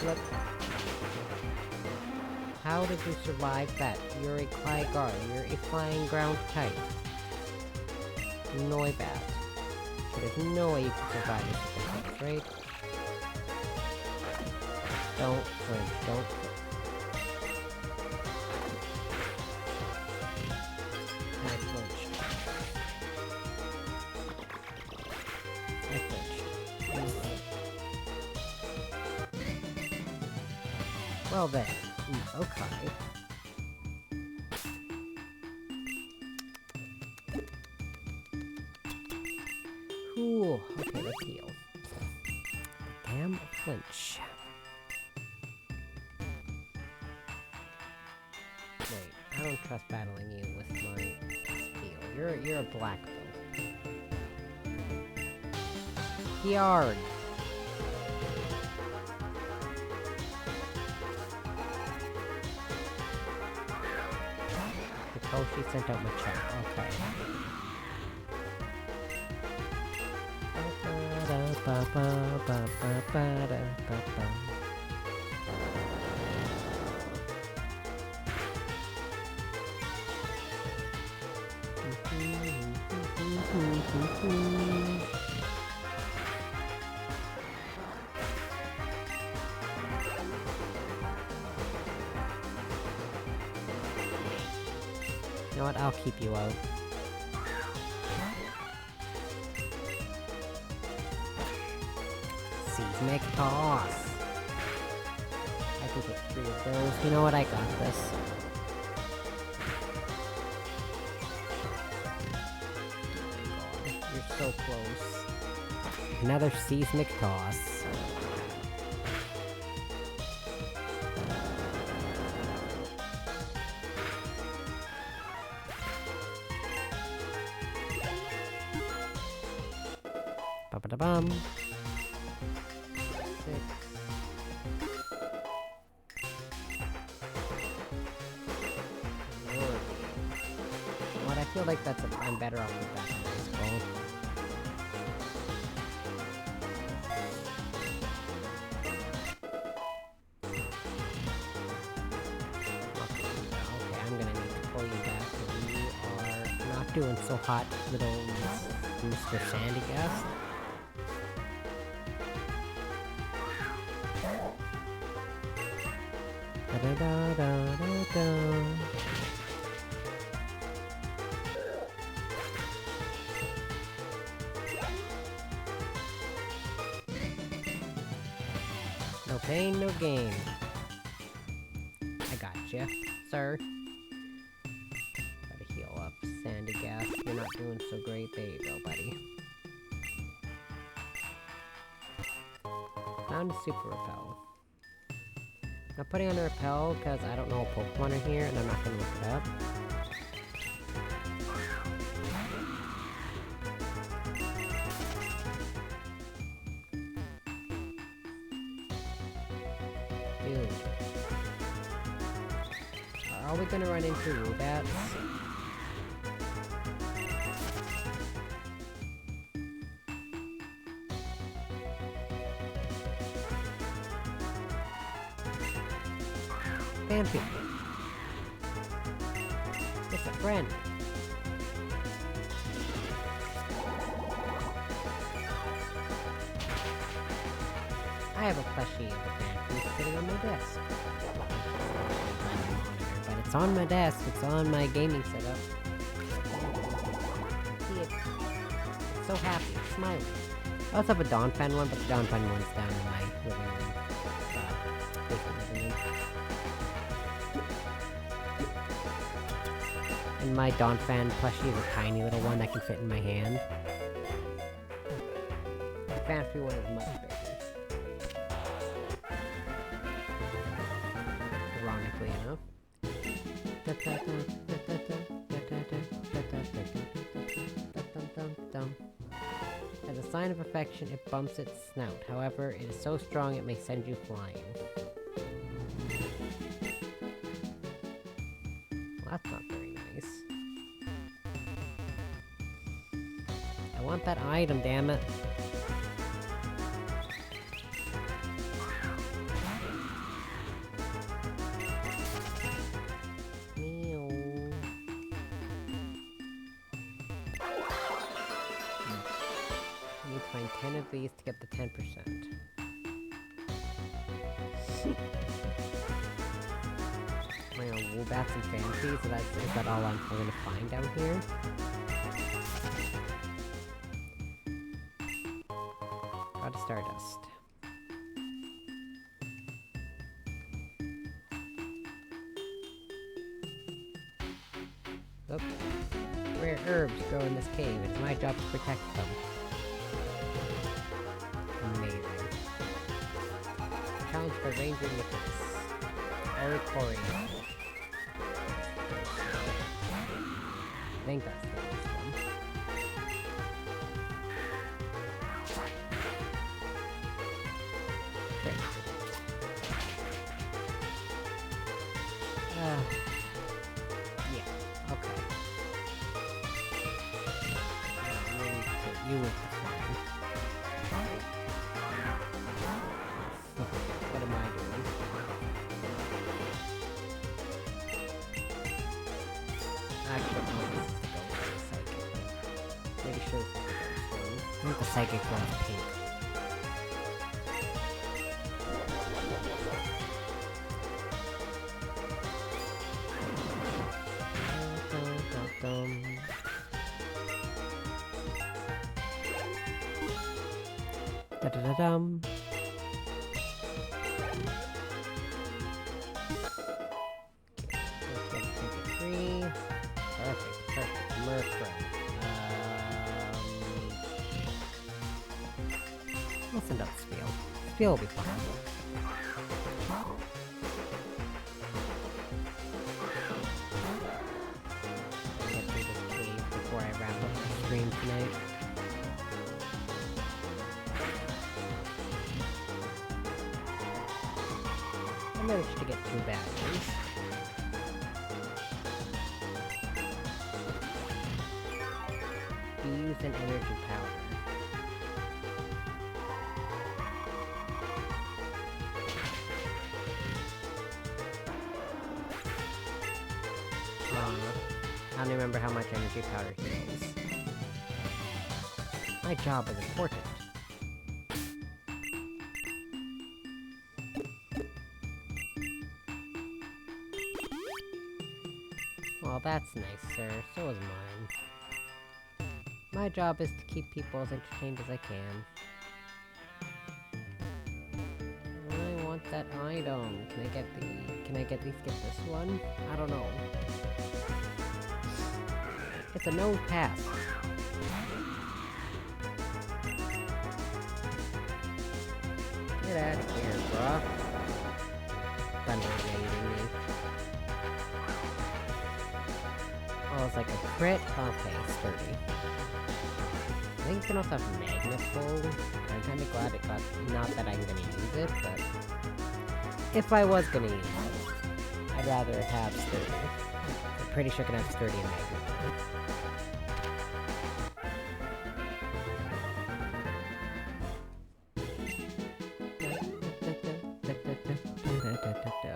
flip. How did you survive that? You're a Clygar. You're a flying ground type. Noibat. So there's no way you can survive this attack, right? Don't flinch, don't flinch. I flinched. I flinched. Well then. Okay. Cool. Okay, let's heal. Damn flinch. Wait, I don't trust battling you with my steel. You're a black belt. Yard. Oh, she sent out my chat. Okay. You know what? I'll keep you out. Seismic toss. I can get 3 of those. You know what? I got this. Oh my god, you're so close. Another seismic toss. Ba-ba-da-bum. 6. What I feel like I'm better off with that baseball. Okay, I'm gonna need to pull you back. You are not doing so hot, little Mr. Sandy Gas. Da-da-da-da-da-da. No pain, no gain. I gotcha, sir. Gotta heal up, Sandy Gas. You're not doing so great. There you go, buddy. Found a super repel. Not putting on a repel because I don't know a Pokemon are here and I'm not gonna look it up. Dude. Are we gonna run into Rubats? Stampy. It's a friend. I have a plushie of the Stampy sitting on my desk. But it's on my desk, it's on my gaming setup. See it. It's so happy, it's smiling. I also have a Donphan one, but the Donphan one's down in my living room. Basement living room. And my Donphan plushie is a tiny little one that can fit in my hand. The Fanfree one is much bigger. Ironically enough. As a sign of affection, it bumps its snout. However, it is so strong it may send you flying. Well, that's not very nice. I want that item, damn it. 10 of these to get the 10%. Woolbats and fantasies, so is that all I'm going to find down here? Got a Stardust. Oops. Rare herbs grow in this cave. It's my job to protect them. Amazing. Challenge for Ranger Nicholas. Or Corey. I think that's the last one. Great. Yeah, okay. You were fine. What am I doing? Actually, no, this is the psychic. Pretty sure this is the ghost one. I think the psychic one's pink. Da-da-da-dum. Perfect. Murkrow. We'll send out Spiel. Spiel will be fine. Get through this cave before I wrap up the stream tonight. I managed to get 2 batteries. Use an energy powder. I don't remember how much energy powder heals. My job is important. Well, that's nice, sir. So is mine. My job is to keep people as entertained as I can. I want that item. Can I at least get this one? I don't know. It's a no pass. Get out of here, bro. Thunder raiding me. Oh, it's like a crit? Okay, sturdy. I think you can also have Magnus Bowl. I'm kinda glad it got... Not that I'm gonna use it, but... If I was gonna use it, I'd rather have sturdy. I'm pretty sure I can have sturdy and Magnus Bowl.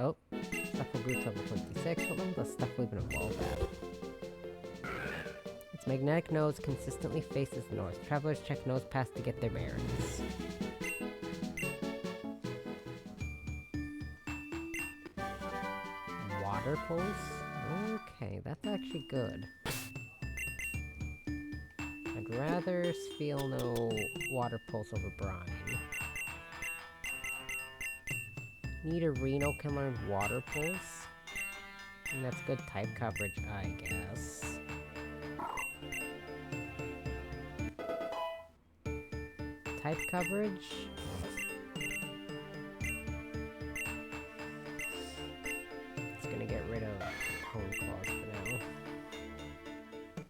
Oh, Stuffle Groot's level 26. What level does Stuffle even evolve at? Its magnetic nose consistently faces north. Travelers check nose pass to get their bearings. Water pulse? Okay, that's actually good. I'd rather feel no water pulse over brine. Need a Reno can learn water pulse? And that's good type coverage, I guess. Type coverage? It's gonna get rid of Cone Claws for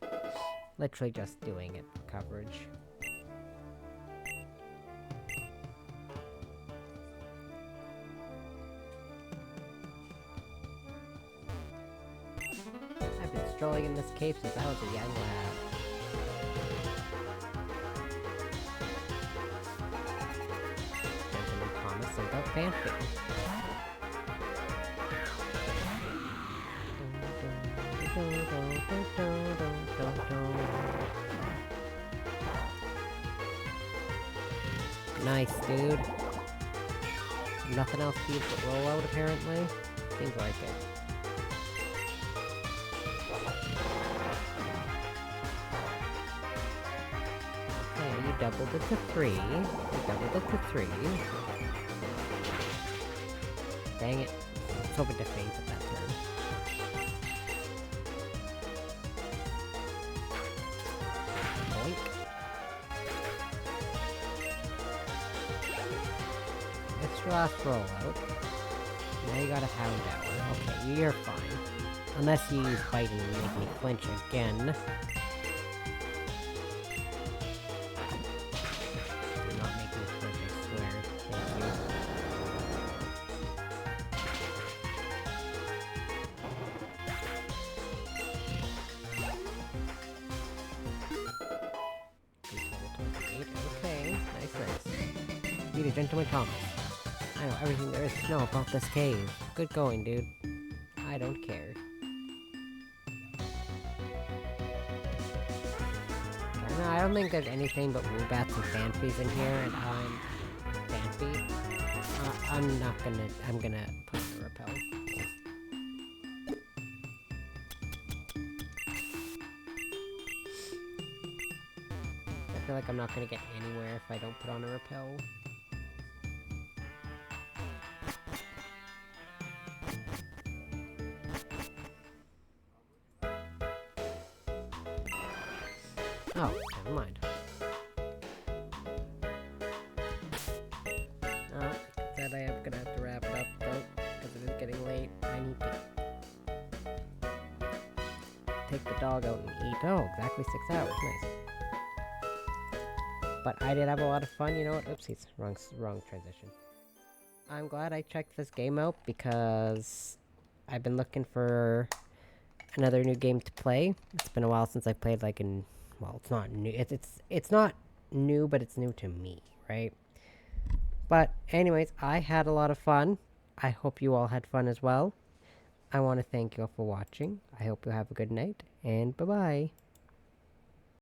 now. Literally just doing it for coverage. I've been strolling in this cave since I was a young lad. Benjamin Thomas sent out fanfare. Nice, dude. Nothing else to use but rollout, apparently. Seems like it. Okay, you doubled it to 3. You doubled it to 3. Dang it. I was hoping to faint at that turn. Boink. It's your last rollout. Now you got a Hound Hour. Okay, you're fine. Unless you use fighting and make me flinch again. Do not make me flinch, I swear. Thank you. Okay, nice. Read a Gentleman Thomas. I know everything there is to know about this cave. Good going, dude. I don't care. No, I don't think there's anything but Woobats and Phanpies in here, and I'm Phanpy. I'm gonna put in a repel. I feel like I'm not gonna get anywhere if I don't put on a repel. Oh, never mind. Oh, said I am gonna have to wrap it up though, because it is getting late. I need to take the dog out and eat. Oh, exactly 6 hours. Nice. But I did have a lot of fun. You know what? Oopsies. Wrong transition. I'm glad I checked this game out because I've been looking for another new game to play. It's been a while since I played like in... Well, it's not new. It's not new, but it's new to me, right? But anyways, I had a lot of fun. I hope you all had fun as well. I want to thank you all for watching. I hope you have a good night, and bye-bye.